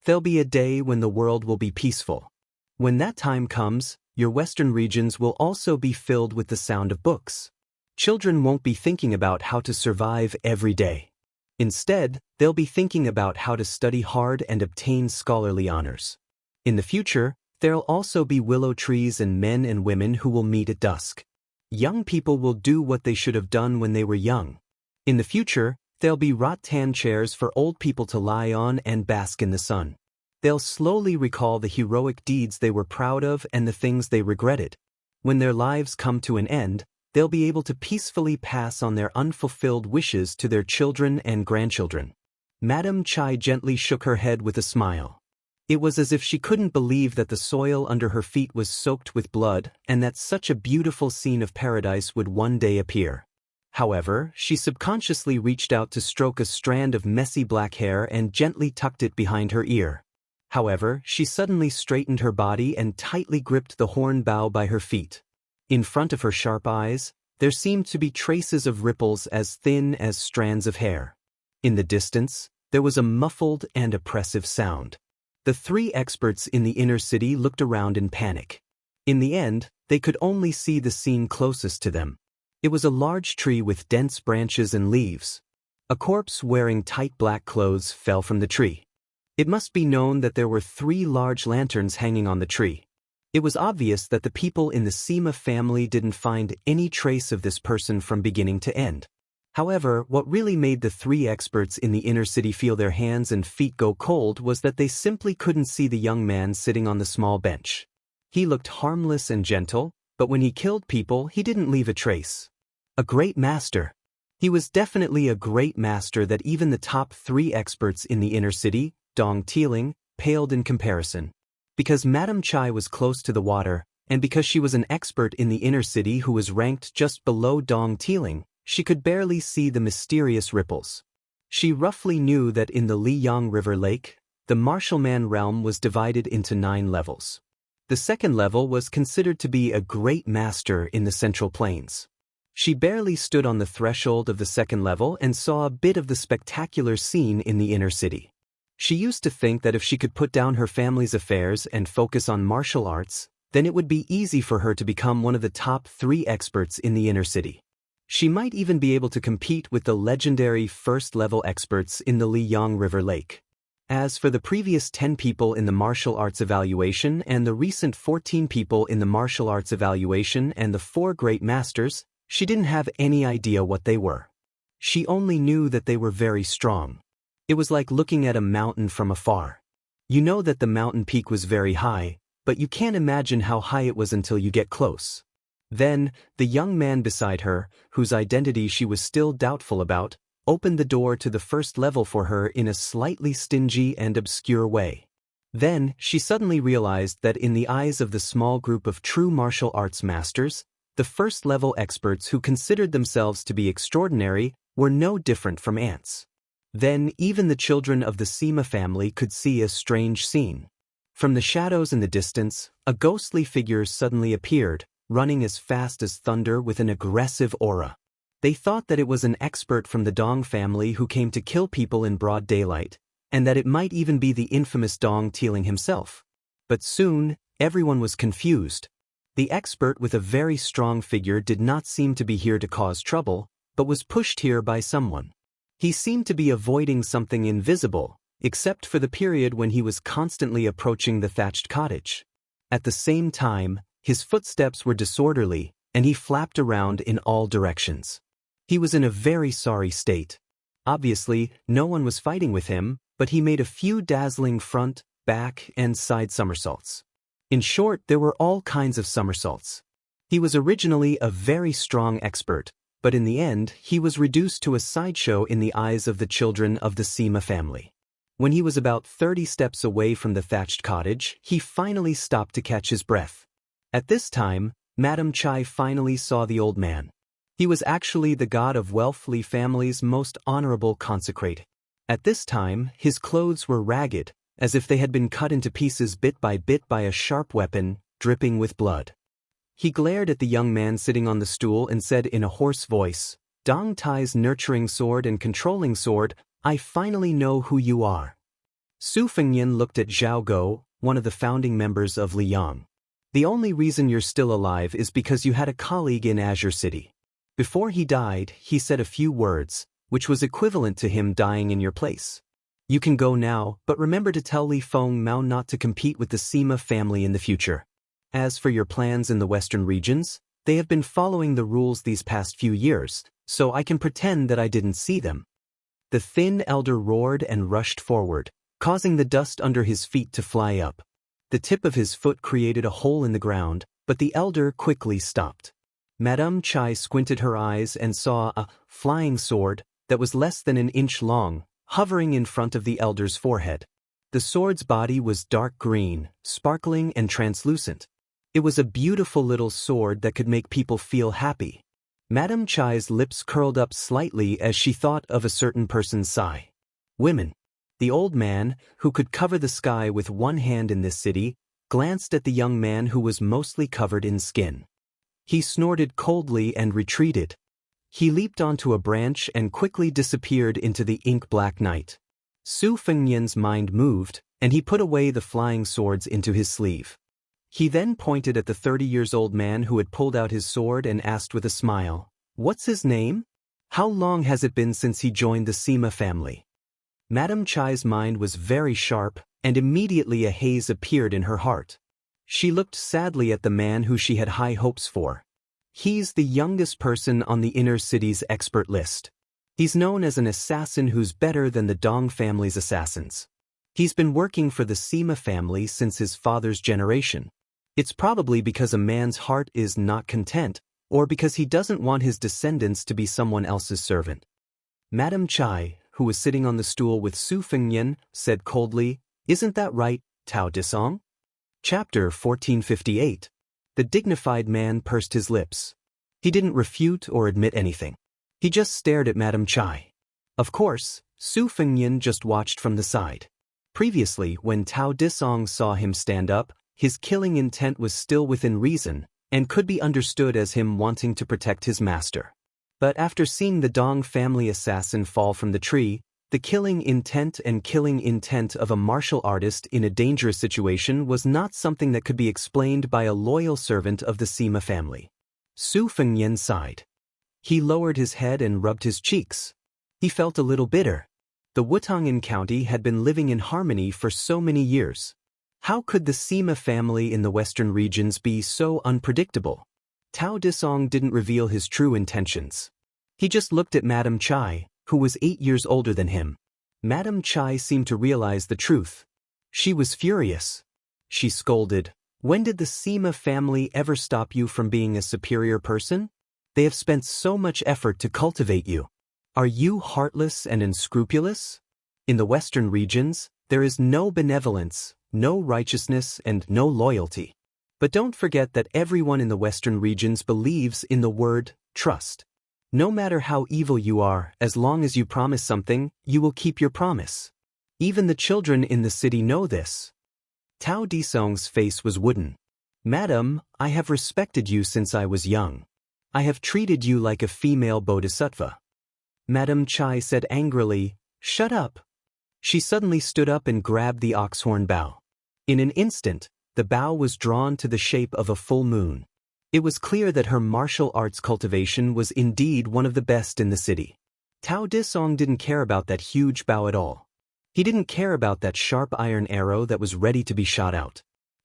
There'll be a day when the world will be peaceful. When that time comes, your western regions will also be filled with the sound of books. Children won't be thinking about how to survive every day. Instead, they'll be thinking about how to study hard and obtain scholarly honors. In the future, there'll also be willow trees and men and women who will meet at dusk. Young people will do what they should have done when they were young. In the future, there'll be rattan chairs for old people to lie on and bask in the sun. They'll slowly recall the heroic deeds they were proud of and the things they regretted. When their lives come to an end, they'll be able to peacefully pass on their unfulfilled wishes to their children and grandchildren. Madame Chai gently shook her head with a smile. It was as if she couldn't believe that the soil under her feet was soaked with blood and that such a beautiful scene of paradise would one day appear. However, she subconsciously reached out to stroke a strand of messy black hair and gently tucked it behind her ear. However, she suddenly straightened her body and tightly gripped the horn bough by her feet. In front of her sharp eyes, there seemed to be traces of ripples as thin as strands of hair. In the distance, there was a muffled and oppressive sound. The three experts in the inner city looked around in panic. In the end, they could only see the scene closest to them. It was a large tree with dense branches and leaves. A corpse wearing tight black clothes fell from the tree. It must be known that there were 3 large lanterns hanging on the tree. It was obvious that the people in the Sima family didn't find any trace of this person from beginning to end. However, what really made the 3 experts in the inner city feel their hands and feet go cold was that they simply couldn't see the young man sitting on the small bench. He looked harmless and gentle, but when he killed people, he didn't leave a trace. A great master. He was definitely a great master that even the top 3 experts in the inner city, Dong Tiling, paled in comparison. Because Madame Chai was close to the water, and because she was an expert in the inner city who was ranked just below Dong Tiling, she could barely see the mysterious ripples. She roughly knew that in the Liyang River Lake, the Marshalman realm was divided into 9 levels. The second level was considered to be a great master in the Central Plains. She barely stood on the threshold of the second level and saw a bit of the spectacular scene in the inner city. She used to think that if she could put down her family's affairs and focus on martial arts, then it would be easy for her to become one of the top 3 experts in the inner city. She might even be able to compete with the legendary first-level experts in the Liyang River Lake. As for the previous 10 people in the martial arts evaluation and the recent 14 people in the martial arts evaluation and the 4 great masters, she didn't have any idea what they were. She only knew that they were very strong. It was like looking at a mountain from afar. You know that the mountain peak was very high, but you can't imagine how high it was until you get close. Then, the young man beside her, whose identity she was still doubtful about, opened the door to the first level for her in a slightly stingy and obscure way. Then, she suddenly realized that in the eyes of the small group of true martial arts masters, the first-level experts who considered themselves to be extraordinary were no different from ants. Then, even the children of the Sima family could see a strange scene. From the shadows in the distance, a ghostly figure suddenly appeared, running as fast as thunder with an aggressive aura. They thought that it was an expert from the Dong family who came to kill people in broad daylight, and that it might even be the infamous Dong Tiling himself. But soon, everyone was confused. The expert with a very strong figure did not seem to be here to cause trouble, but was pushed here by someone. He seemed to be avoiding something invisible, except for the period when he was constantly approaching the thatched cottage. At the same time, his footsteps were disorderly, and he flapped around in all directions. He was in a very sorry state. Obviously, no one was fighting with him, but he made a few dazzling front, back, and side somersaults. In short, there were all kinds of somersaults. He was originally a very strong expert, but in the end, he was reduced to a sideshow in the eyes of the children of the Sima family. When he was about 30 steps away from the thatched cottage, he finally stopped to catch his breath. At this time, Madame Chai finally saw the old man. He was actually the god of Welfly family's most honorable consecrate. At this time, his clothes were ragged, as if they had been cut into pieces bit by a sharp weapon, dripping with blood. He glared at the young man sitting on the stool and said in a hoarse voice, "Dong Tai's nurturing sword and controlling sword, I finally know who you are." Su Fengyan looked at Zhao Go, one of the founding members of Liyang. "The only reason you're still alive is because you had a colleague in Azure City. Before he died, he said a few words, which was equivalent to him dying in your place. You can go now, but remember to tell Li Feng Mao not to compete with the Sima family in the future. As for your plans in the western regions, they have been following the rules these past few years, so I can pretend that I didn't see them." The thin elder roared and rushed forward, causing the dust under his feet to fly up. The tip of his foot created a hole in the ground, but the elder quickly stopped. Madame Chai squinted her eyes and saw a flying sword that was less than an inch long, hovering in front of the elder's forehead. The sword's body was dark green, sparkling and translucent. It was a beautiful little sword that could make people feel happy. Madame Chai's lips curled up slightly as she thought of a certain person's sigh. Women. The old man, who could cover the sky with one hand in this city, glanced at the young man who was mostly covered in skin. He snorted coldly and retreated. He leaped onto a branch and quickly disappeared into the ink-black night. Su Fengyan's mind moved, and he put away the flying swords into his sleeve. He then pointed at the 30-year-old man who had pulled out his sword and asked with a smile, "What's his name? How long has it been since he joined the Sima family?" Madame Chai's mind was very sharp, and immediately a haze appeared in her heart. She looked sadly at the man who she had high hopes for. He's the youngest person on the inner city's expert list. He's known as an assassin who's better than the Dong family's assassins. He's been working for the Sima family since his father's generation. It's probably because a man's heart is not content, or because he doesn't want his descendants to be someone else's servant. Madame Chai, who was sitting on the stool with Su Fengyan, said coldly, "Isn't that right, Tao Disong?" Chapter 1458. The dignified man pursed his lips. He didn't refute or admit anything. He just stared at Madame Chai. Of course, Su Fengyan just watched from the side. Previously, when Tao Disong saw him stand up, his killing intent was still within reason, and could be understood as him wanting to protect his master. But after seeing the Dong family assassin fall from the tree, the killing intent of a martial artist in a dangerous situation was not something that could be explained by a loyal servant of the Sima family. Su Fengyan sighed. He lowered his head and rubbed his cheeks. He felt a little bitter. The Wutongin county had been living in harmony for so many years. How could the Sima family in the western regions be so unpredictable? Tao Disong didn't reveal his true intentions. He just looked at Madame Chai, who was 8 years older than him. Madame Chai seemed to realize the truth. She was furious. She scolded, "When did the Sima family ever stop you from being a superior person? They have spent so much effort to cultivate you. Are you heartless and unscrupulous? In the western regions, there is no benevolence, no righteousness, and no loyalty. But don't forget that everyone in the western regions believes in the word trust. No matter how evil you are, as long as you promise something, you will keep your promise. Even the children in the city know this." Tao Disong's face was wooden. "Madam, I have respected you since I was young. I have treated you like a female bodhisattva." Madame Chai said angrily, "Shut up." She suddenly stood up and grabbed the oxhorn bough. In an instant, the bough was drawn to the shape of a full moon. It was clear that her martial arts cultivation was indeed one of the best in the city. Tao Disong didn't care about that huge bow at all. He didn't care about that sharp iron arrow that was ready to be shot out.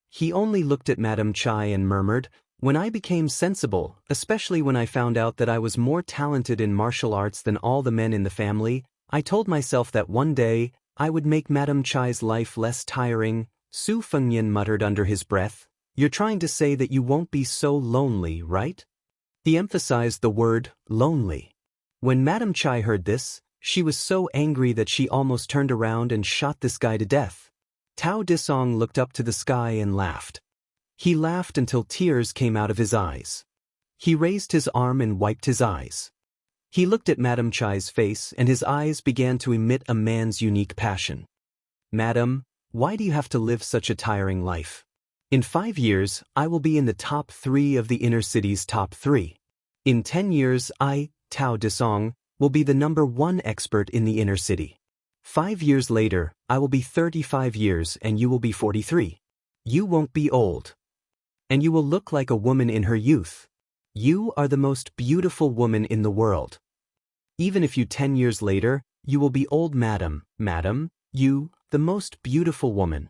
He only looked at Madame Chai and murmured, "When I became sensible, especially when I found out that I was more talented in martial arts than all the men in the family, I told myself that one day, I would make Madame Chai's life less tiring." Su Fengyan muttered under his breath, "You're trying to say that you won't be so lonely, right?" He emphasized the word, lonely. When Madame Chai heard this, she was so angry that she almost turned around and shot this guy to death. Tao Disong looked up to the sky and laughed. He laughed until tears came out of his eyes. He raised his arm and wiped his eyes. He looked at Madame Chai's face and his eyes began to emit a man's unique passion. "Madam, why do you have to live such a tiring life? In 5 years, I will be in the top 3 of the inner city's top 3. In 10 years, I, Tao Disong, will be the #1 expert in the inner city. 5 years later, I will be 35 years and you will be 43. You won't be old. And you will look like a woman in her youth. You are the most beautiful woman in the world. Even if you 10 years later, you will be old, madam, you, the most beautiful woman.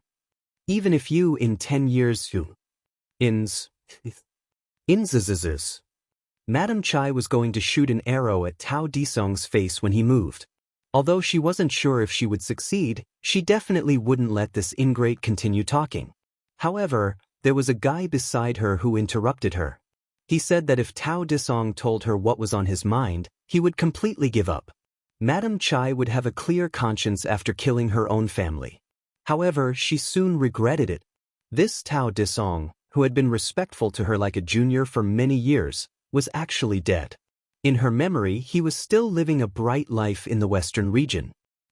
Even if you in 10 years you. Inzzzz. Madame Chai was going to shoot an arrow at Tao Disong's face when he moved. Although she wasn't sure if she would succeed, she definitely wouldn't let this ingrate continue talking. However, there was a guy beside her who interrupted her. He said that if Tao Disong told her what was on his mind, he would completely give up. Madame Chai would have a clear conscience after killing her own family. However, she soon regretted it. This Tao Disong, who had been respectful to her like a junior for many years, was actually dead. In her memory, he was still living a bright life in the western region.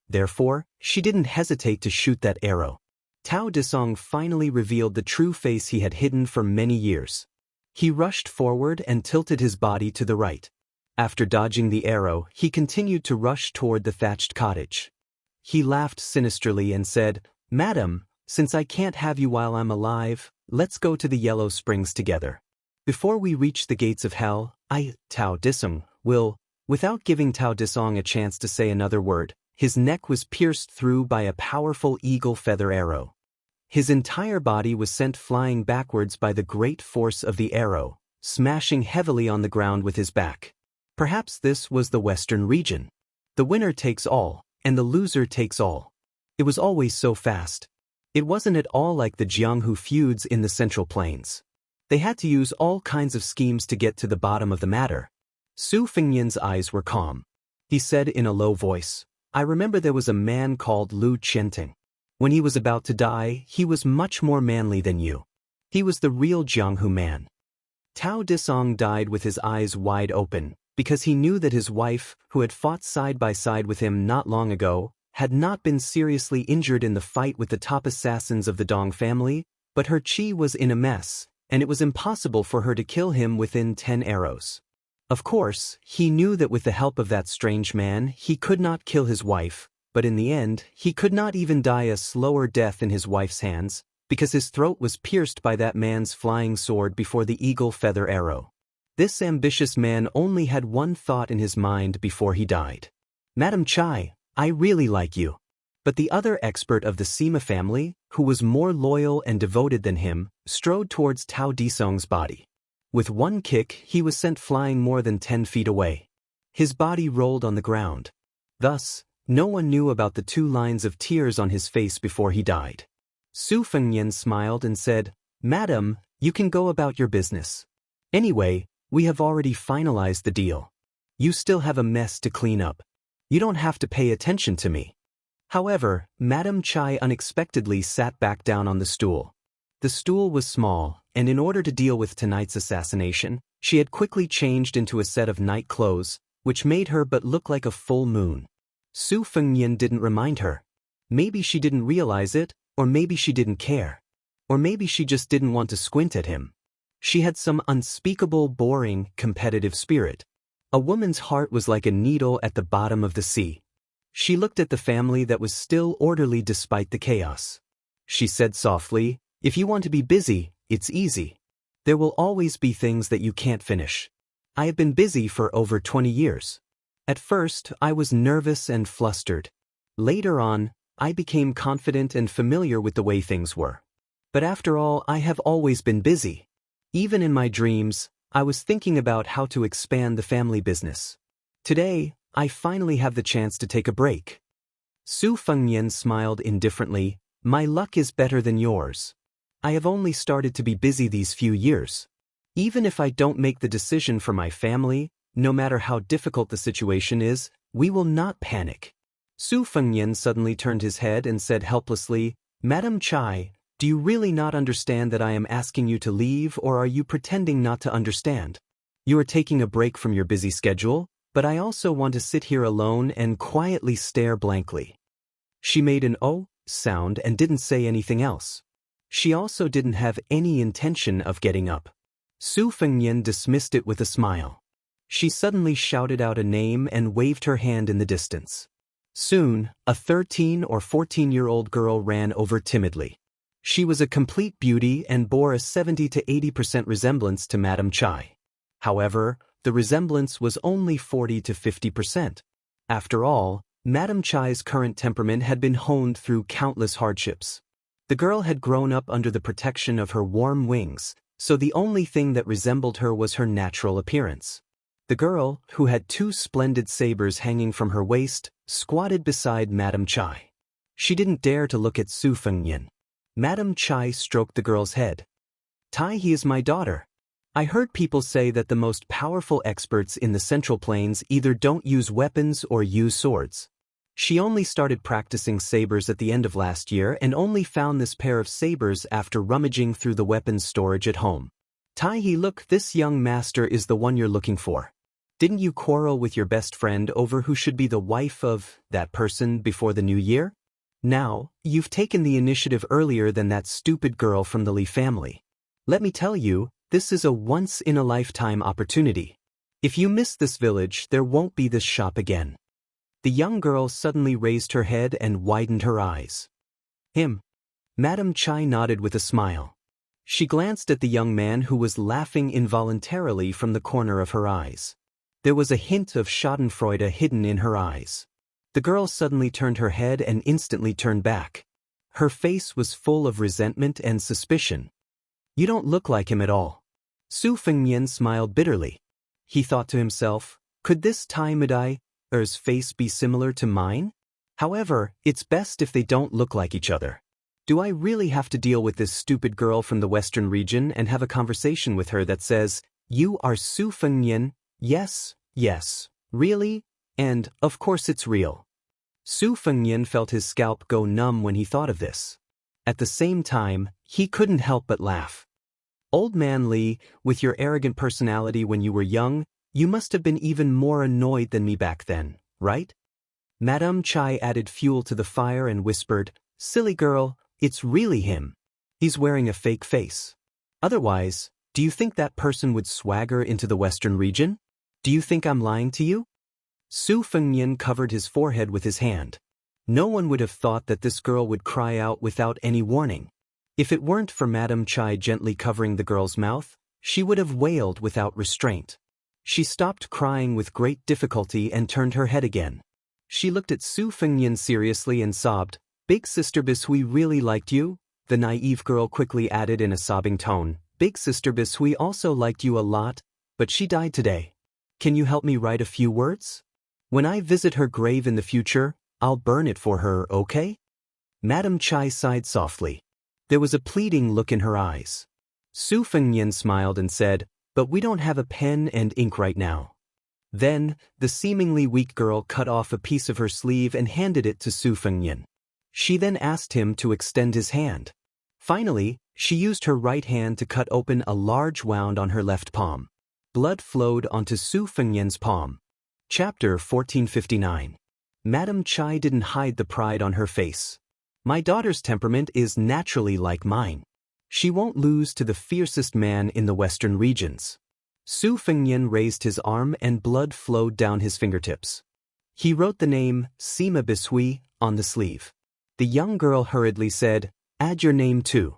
Therefore, she didn't hesitate to shoot that arrow. Tao Disong finally revealed the true face he had hidden for many years. He rushed forward and tilted his body to the right. After dodging the arrow, he continued to rush toward the thatched cottage. He laughed sinisterly and said, "Madam, since I can't have you while I'm alive, let's go to the Yellow Springs together. Before we reach the gates of hell, I, Tao Disong, will..." Without giving Tao Disong a chance to say another word, his neck was pierced through by a powerful eagle feather arrow. His entire body was sent flying backwards by the great force of the arrow, smashing heavily on the ground with his back. Perhaps this was the western region. The winner takes all, and the loser takes all. It was always so fast. It wasn't at all like the Jianghu feuds in the Central Plains. They had to use all kinds of schemes to get to the bottom of the matter. Su Fengyan's eyes were calm. He said in a low voice, "I remember there was a man called Lu Qianting. When he was about to die, he was much more manly than you. He was the real Jianghu man." Tao Disong died with his eyes wide open, because he knew that his wife, who had fought side by side with him not long ago, had not been seriously injured in the fight with the top assassins of the Dong family, but her chi was in a mess, and it was impossible for her to kill him within 10 arrows. Of course, he knew that with the help of that strange man, he could not kill his wife, but in the end, he could not even die a slower death in his wife's hands, because his throat was pierced by that man's flying sword before the eagle feather arrow. This ambitious man only had one thought in his mind before he died. Madam Chai, I really like you. But the other expert of the Sima family, who was more loyal and devoted than him, strode towards Tao Disong's body. With one kick, he was sent flying more than 10 feet away. His body rolled on the ground. Thus, no one knew about the 2 lines of tears on his face before he died. Su Fengnian smiled and said, "Madam, you can go about your business. Anyway, we have already finalized the deal. You still have a mess to clean up. You don't have to pay attention to me." However, Madam Chai unexpectedly sat back down on the stool. The stool was small, and in order to deal with tonight's assassination, she had quickly changed into a set of night clothes, which made her but look like a full moon. Su Fengnian didn't remind her. Maybe she didn't realize it, or maybe she didn't care. Or maybe she just didn't want to squint at him. She had some unspeakable, boring, competitive spirit. A woman's heart was like a needle at the bottom of the sea. She looked at the family that was still orderly despite the chaos. She said softly, "If you want to be busy, it's easy. There will always be things that you can't finish. I have been busy for over 20 years. At first, I was nervous and flustered. Later on, I became confident and familiar with the way things were. But after all, I have always been busy. Even in my dreams, I was thinking about how to expand the family business. Today, I finally have the chance to take a break." Su Fengnian smiled indifferently. "My luck is better than yours. I have only started to be busy these few years. Even if I don't make the decision for my family, no matter how difficult the situation is, we will not panic." Su Fengnian suddenly turned his head and said helplessly, "Madam Chai, do you really not understand that I am asking you to leave, or are you pretending not to understand? You are taking a break from your busy schedule, but I also want to sit here alone and quietly stare blankly." She made an "oh" sound and didn't say anything else. She also didn't have any intention of getting up. Su Fengnian dismissed it with a smile. She suddenly shouted out a name and waved her hand in the distance. Soon, a 13 or 14-year-old girl ran over timidly. She was a complete beauty and bore a 70 to 80% resemblance to Madam Chai. However, the resemblance was only 40 to 50%. After all, Madam Chai's current temperament had been honed through countless hardships. The girl had grown up under the protection of her warm wings, so the only thing that resembled her was her natural appearance. The girl, who had 2 splendid sabers hanging from her waist, squatted beside Madam Chai. She didn't dare to look at Su Fengnian. Madam Chai stroked the girl's head. "Tai, he is my daughter. I heard people say that the most powerful experts in the Central Plains either don't use weapons or use swords. She only started practicing sabers at the end of last year and only found this pair of sabers after rummaging through the weapons storage at home. Tai, look, this young master is the one you're looking for. Didn't you quarrel with your best friend over who should be the wife of that person before the new year? Now, you've taken the initiative earlier than that stupid girl from the Li family. Let me tell you, this is a once-in-a-lifetime opportunity. If you miss this village, there won't be this shop again." The young girl suddenly raised her head and widened her eyes. "Him?" Madam Chai nodded with a smile. She glanced at the young man who was laughing involuntarily from the corner of her eyes. There was a hint of schadenfreude hidden in her eyes. The girl suddenly turned her head and instantly turned back. Her face was full of resentment and suspicion. "You don't look like him at all." Su Fengnian smiled bitterly. He thought to himself, could this Tai Madai's face be similar to mine? However, it's best if they don't look like each other. Do I really have to deal with this stupid girl from the western region and have a conversation with her that says, "You are Su Fengnian? Yes, yes, really? And, of course it's real." Su Fengnian felt his scalp go numb when he thought of this. At the same time, he couldn't help but laugh. "Old man Li, with your arrogant personality when you were young, you must have been even more annoyed than me back then, right?" Madame Chai added fuel to the fire and whispered, "Silly girl, it's really him. He's wearing a fake face." Otherwise, do you think that person would swagger into the western region? Do you think I'm lying to you? Su Fengnian covered his forehead with his hand. No one would have thought that this girl would cry out without any warning. If it weren't for Madame Chai gently covering the girl's mouth, she would have wailed without restraint. She stopped crying with great difficulty and turned her head again. She looked at Su Fengnian seriously and sobbed, "Big Sister Bishui really liked you?" The naive girl quickly added in a sobbing tone, "Big Sister Bishui also liked you a lot, but she died today. Can you help me write a few words? When I visit her grave in the future, I'll burn it for her, okay?" Madame Chai sighed softly. There was a pleading look in her eyes. Su Fengnian smiled and said, "But we don't have a pen and ink right now." Then, the seemingly weak girl cut off a piece of her sleeve and handed it to Su Fengnian. She then asked him to extend his hand. Finally, she used her right hand to cut open a large wound on her left palm. Blood flowed onto Su Fengnian's palm. Chapter 1459. Madame Chai didn't hide the pride on her face. "My daughter's temperament is naturally like mine. She won't lose to the fiercest man in the western regions." Su Fengnian raised his arm and blood flowed down his fingertips. He wrote the name Sima Bishui on the sleeve. The young girl hurriedly said, "Add your name too."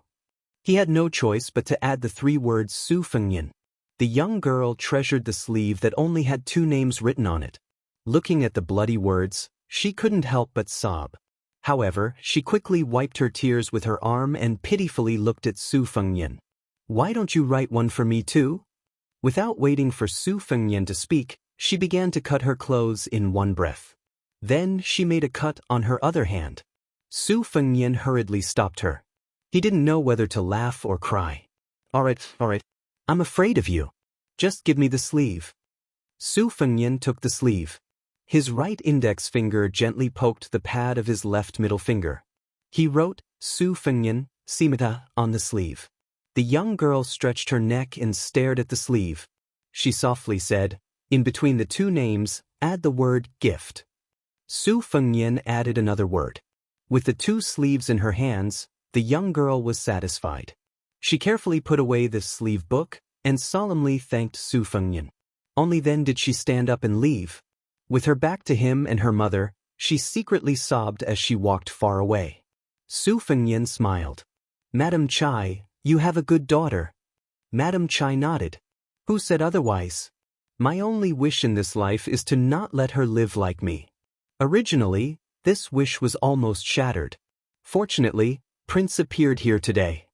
He had no choice but to add the 3 words Su Fengnian. The young girl treasured the sleeve that only had 2 names written on it. Looking at the bloody words, she couldn't help but sob. However, she quickly wiped her tears with her arm and pitifully looked at Su Fengnian. "Why don't you write one for me too?" Without waiting for Su Fengnian to speak, she began to cut her clothes in one breath. Then she made a cut on her other hand. Su Fengnian hurriedly stopped her. He didn't know whether to laugh or cry. All right. I'm afraid of you. Just give me the sleeve." Su Fengnian took the sleeve. His right index finger gently poked the pad of his left middle finger. He wrote, "Su Fengnian, Simita," on the sleeve. The young girl stretched her neck and stared at the sleeve. She softly said, "In between the 2 names, add the word gift." Su Fengnian added another word. With the 2 sleeves in her hands, the young girl was satisfied. She carefully put away the sleeve book and solemnly thanked Su Fengnian. Only then did she stand up and leave. With her back to him and her mother, she secretly sobbed as she walked far away. Su Fengnian smiled. "Madame Chai, you have a good daughter." Madame Chai nodded. "Who said otherwise? My only wish in this life is to not let her live like me." Originally, this wish was almost shattered. Fortunately, Prince appeared here today.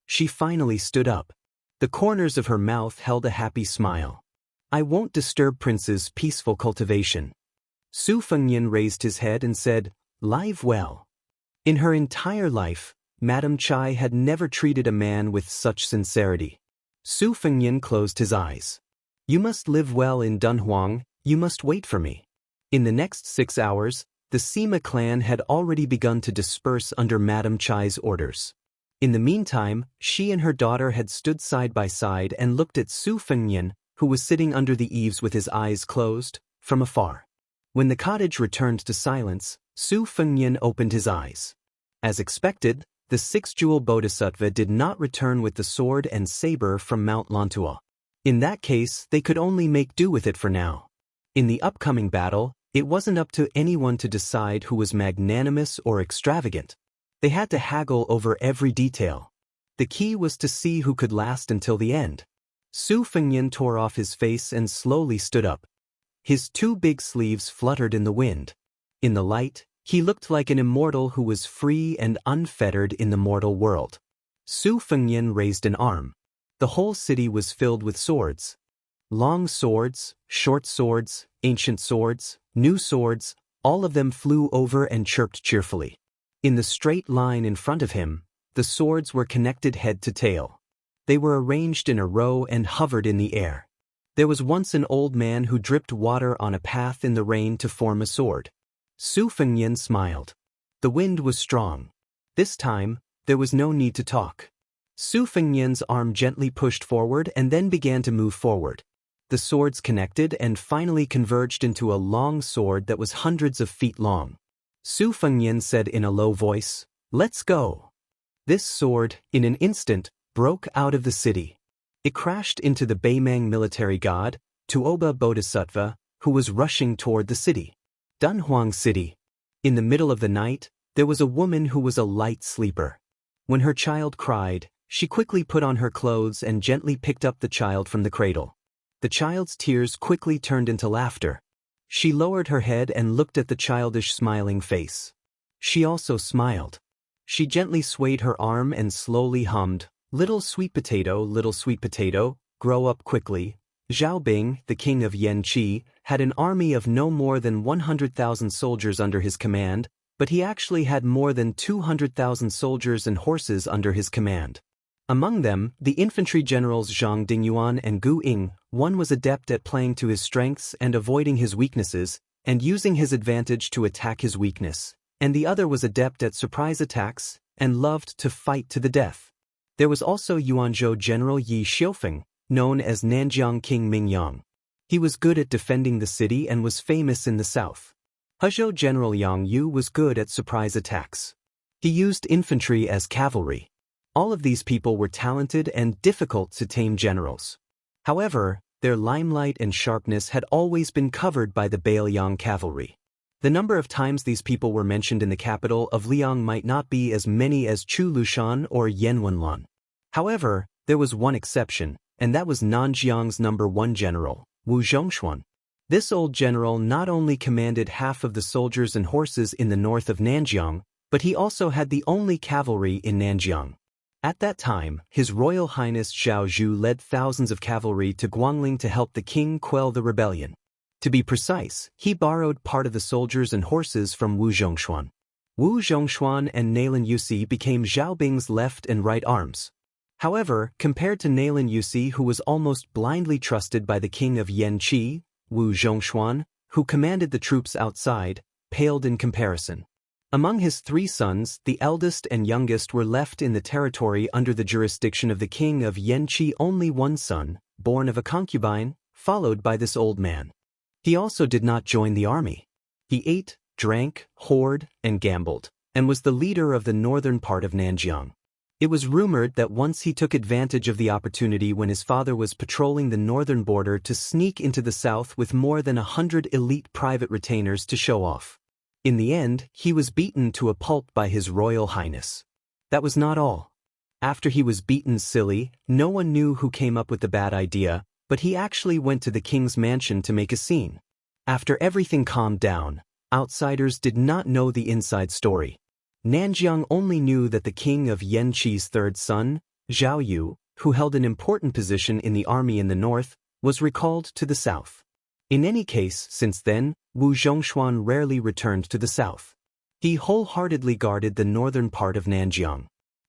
She finally stood up. The corners of her mouth held a happy smile. "I won't disturb Prince's peaceful cultivation." Su Fengnian raised his head and said, "Live well." In her entire life, Madame Chai had never treated a man with such sincerity. Su Fengnian closed his eyes. "You must live well in Dunhuang, you must wait for me." In the next 6 hours, the Sima clan had already begun to disperse under Madame Chai's orders. In the meantime, she and her daughter had stood side by side and looked at Su Fengnian, who was sitting under the eaves with his eyes closed, from afar. When the cottage returned to silence, Su Fengnian opened his eyes. As expected, the 6-jewel bodhisattva did not return with the sword and saber from Mount Lantua. In that case, they could only make do with it for now. In the upcoming battle, it wasn't up to anyone to decide who was magnanimous or extravagant. They had to haggle over every detail. The key was to see who could last until the end. Su Fengnian tore off his face and slowly stood up. His 2 big sleeves fluttered in the wind. In the light, he looked like an immortal who was free and unfettered in the mortal world. Su Fengnian raised an arm. The whole city was filled with swords. Long swords, short swords, ancient swords, new swords, all of them flew over and chirped cheerfully. In the straight line in front of him, the swords were connected head to tail. They were arranged in a row and hovered in the air. There was once an old man who dripped water on a path in the rain to form a sword. Su Fengnian smiled. The wind was strong. This time, there was no need to talk. Su Fengnian's arm gently pushed forward and then began to move forward. The swords connected and finally converged into a long sword that was hundreds of feet long. Su Fengnian said in a low voice, "Let's go." This sword, in an instant, broke out of the city. It crashed into the Beimang military god, Tuoba Bodhisattva, who was rushing toward the city. Dunhuang City. In the middle of the night, there was a woman who was a light sleeper. When her child cried, she quickly put on her clothes and gently picked up the child from the cradle. The child's tears quickly turned into laughter. She lowered her head and looked at the childish smiling face. She also smiled. She gently swayed her arm and slowly hummed, little sweet potato, grow up quickly." Zhao Bing, the king of Yanqi, had an army of no more than 100,000 soldiers under his command, but he actually had more than 200,000 soldiers and horses under his command. Among them, the infantry generals Zhang Dingyuan and Gu Ying, one was adept at playing to his strengths and avoiding his weaknesses, and using his advantage to attack his weakness, and the other was adept at surprise attacks, and loved to fight to the death. There was also Yuanzhou General Yi Xiufeng, known as Nanjiang King Mingyang. He was good at defending the city and was famous in the south. Hezhou General Yang Yu was good at surprise attacks. He used infantry as cavalry. All of these people were talented and difficult to tame generals. However, their limelight and sharpness had always been covered by the Bailiang cavalry. The number of times these people were mentioned in the capital of Liang might not be as many as Chu Lushan or Yanwenlan. However, there was one exception, and that was Nanjiang's number 1 general, Wu Zhongshuan. This old general not only commanded half of the soldiers and horses in the north of Nanjiang, but he also had the only cavalry in Nanjiang. At that time, His Royal Highness Zhao Zhu led thousands of cavalry to Guangling to help the king quell the rebellion. To be precise, he borrowed part of the soldiers and horses from Wu Zhongshuan. Wu Zhongshuan and Nalin Yusi became Zhao Bing's left and right arms. However, compared to Nalin Yusi, who was almost blindly trusted by the king of Yanqi, Wu Zhongshuan, who commanded the troops outside, paled in comparison. Among his 3 sons, the eldest and youngest were left in the territory under the jurisdiction of the king of Yanqi. Only one son, born of a concubine, followed by this old man. He also did not join the army. He ate, drank, whored, and gambled, and was the leader of the northern part of Nanjiang. It was rumored that once he took advantage of the opportunity when his father was patrolling the northern border to sneak into the south with more than 100 elite private retainers to show off. In the end, he was beaten to a pulp by His Royal Highness. That was not all. After he was beaten silly, no one knew who came up with the bad idea, but he actually went to the king's mansion to make a scene. After everything calmed down, outsiders did not know the inside story. Nanjiang only knew that the king of Yanqi's 3rd son, Zhao Yu, who held an important position in the army in the north, was recalled to the south. In any case, since then, Wu Zhongshuan rarely returned to the south. He wholeheartedly guarded the northern part of Nanjiang.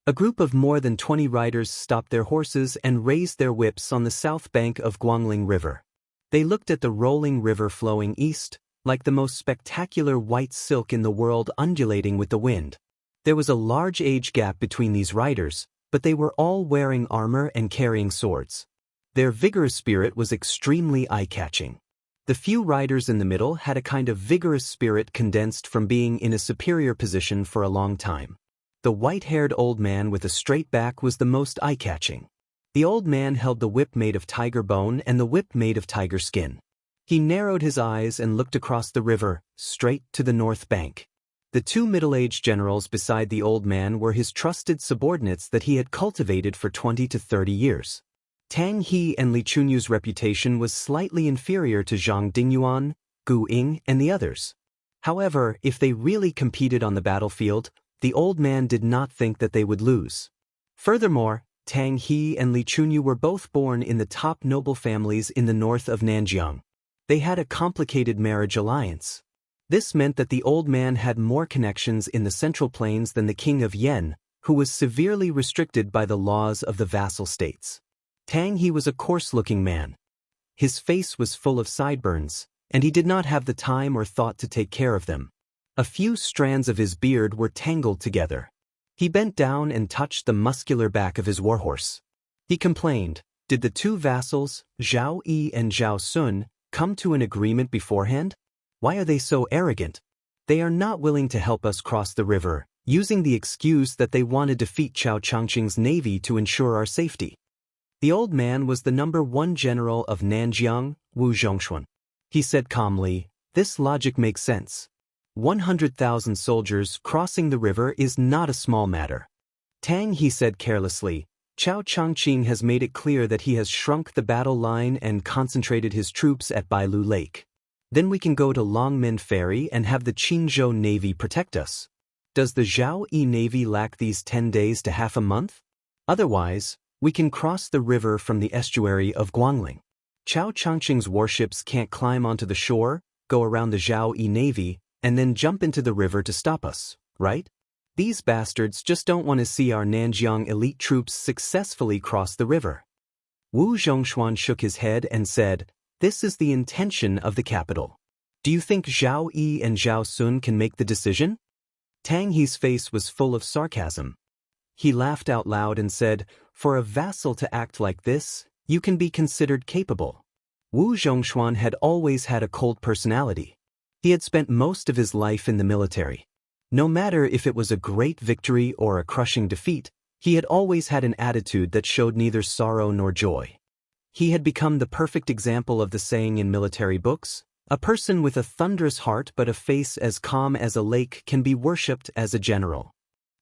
A group of more than 20 riders stopped their horses and raised their whips on the south bank of Guangling River. They looked at the rolling river flowing east, like the most spectacular white silk in the world undulating with the wind. There was a large age gap between these riders, but they were all wearing armor and carrying swords. Their vigorous spirit was extremely eye-catching. The few riders in the middle had a kind of vigorous spirit condensed from being in a superior position for a long time. The white-haired old man with a straight back was the most eye-catching. The old man held the whip made of tiger bone and the whip made of tiger skin. He narrowed his eyes and looked across the river, straight to the north bank. The 2 middle-aged generals beside the old man were his trusted subordinates that he had cultivated for 20 to 30 years. Tang He and Li Chunyu's reputation was slightly inferior to Zhang Dingyuan, Gu Ying, and the others. However, if they really competed on the battlefield, the old man did not think that they would lose. Furthermore, Tang He and Li Chunyu were both born in the top noble families in the north of Nanjiang. They had a complicated marriage alliance. This meant that the old man had more connections in the central plains than the king of Yen, who was severely restricted by the laws of the vassal states. Tang He was a coarse-looking man. His face was full of sideburns, and he did not have the time or thought to take care of them. A few strands of his beard were tangled together. He bent down and touched the muscular back of his warhorse. He complained, "Did the 2 vassals, Zhao Yi and Zhao Sun, come to an agreement beforehand? Why are they so arrogant? They are not willing to help us cross the river, using the excuse that they want to defeat Chao Changqing's navy to ensure our safety. The old man was the #1 general of Nanjiang, Wu Zhongshuan. He said calmly, "This logic makes sense. 100,000 soldiers crossing the river is not a small matter." Tang He said carelessly, "Chao Changqing has made it clear that he has shrunk the battle line and concentrated his troops at Bailu Lake. Then we can go to Longmen Ferry and have the Qingzhou Navy protect us. Does the Zhao Yi Navy lack these 10 days to half a month? Otherwise, we can cross the river from the estuary of Guangling. Chao Changqing's warships can't climb onto the shore, go around the Zhao Yi Navy, and then jump into the river to stop us, right? These bastards just don't want to see our Nanjiang elite troops successfully cross the river." Wu Zhongshuan shook his head and said, "This is the intention of the capital. Do you think Zhao Yi and Zhao Sun can make the decision?" Tang He's face was full of sarcasm. He laughed out loud and said, "For a vassal to act like this, you can be considered capable." Wu Zhongshuan had always had a cold personality. He had spent most of his life in the military. No matter if it was a great victory or a crushing defeat, he had always had an attitude that showed neither sorrow nor joy. He had become the perfect example of the saying in military books, "A person with a thunderous heart but a face as calm as a lake can be worshipped as a general."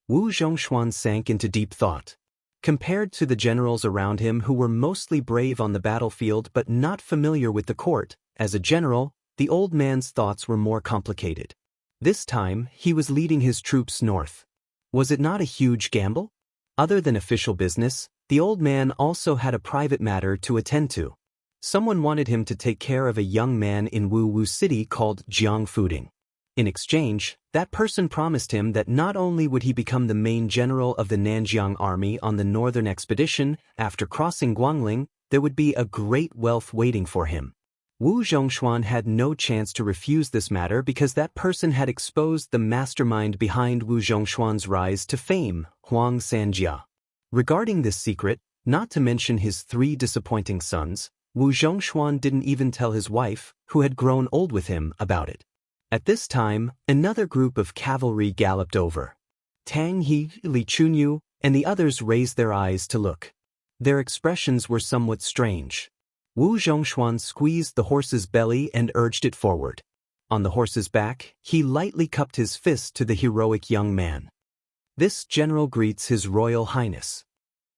Wu Zhongshuan sank into deep thought. Compared to the generals around him who were mostly brave on the battlefield but not familiar with the court, as a general, the old man's thoughts were more complicated. This time, he was leading his troops north. Was it not a huge gamble? Other than official business, the old man also had a private matter to attend to. Someone wanted him to take care of a young man in Wu City called Jiang Fuding. In exchange, that person promised him that not only would he become the main general of the Nanjiang army on the northern expedition, after crossing Guangling, there would be a great wealth waiting for him. Wu Zhongshuan had no chance to refuse this matter because that person had exposed the mastermind behind Wu Zhongshuan's rise to fame, Huang Sanjia. Regarding this secret, not to mention his 3 disappointing sons, Wu Zhongshuan didn't even tell his wife, who had grown old with him, about it. At this time, another group of cavalry galloped over. Tang He, Li Chunyu, and the others raised their eyes to look. Their expressions were somewhat strange. Wu Zhongshuan squeezed the horse's belly and urged it forward. On the horse's back, he lightly cupped his fist to the heroic young man. "This general greets His Royal Highness."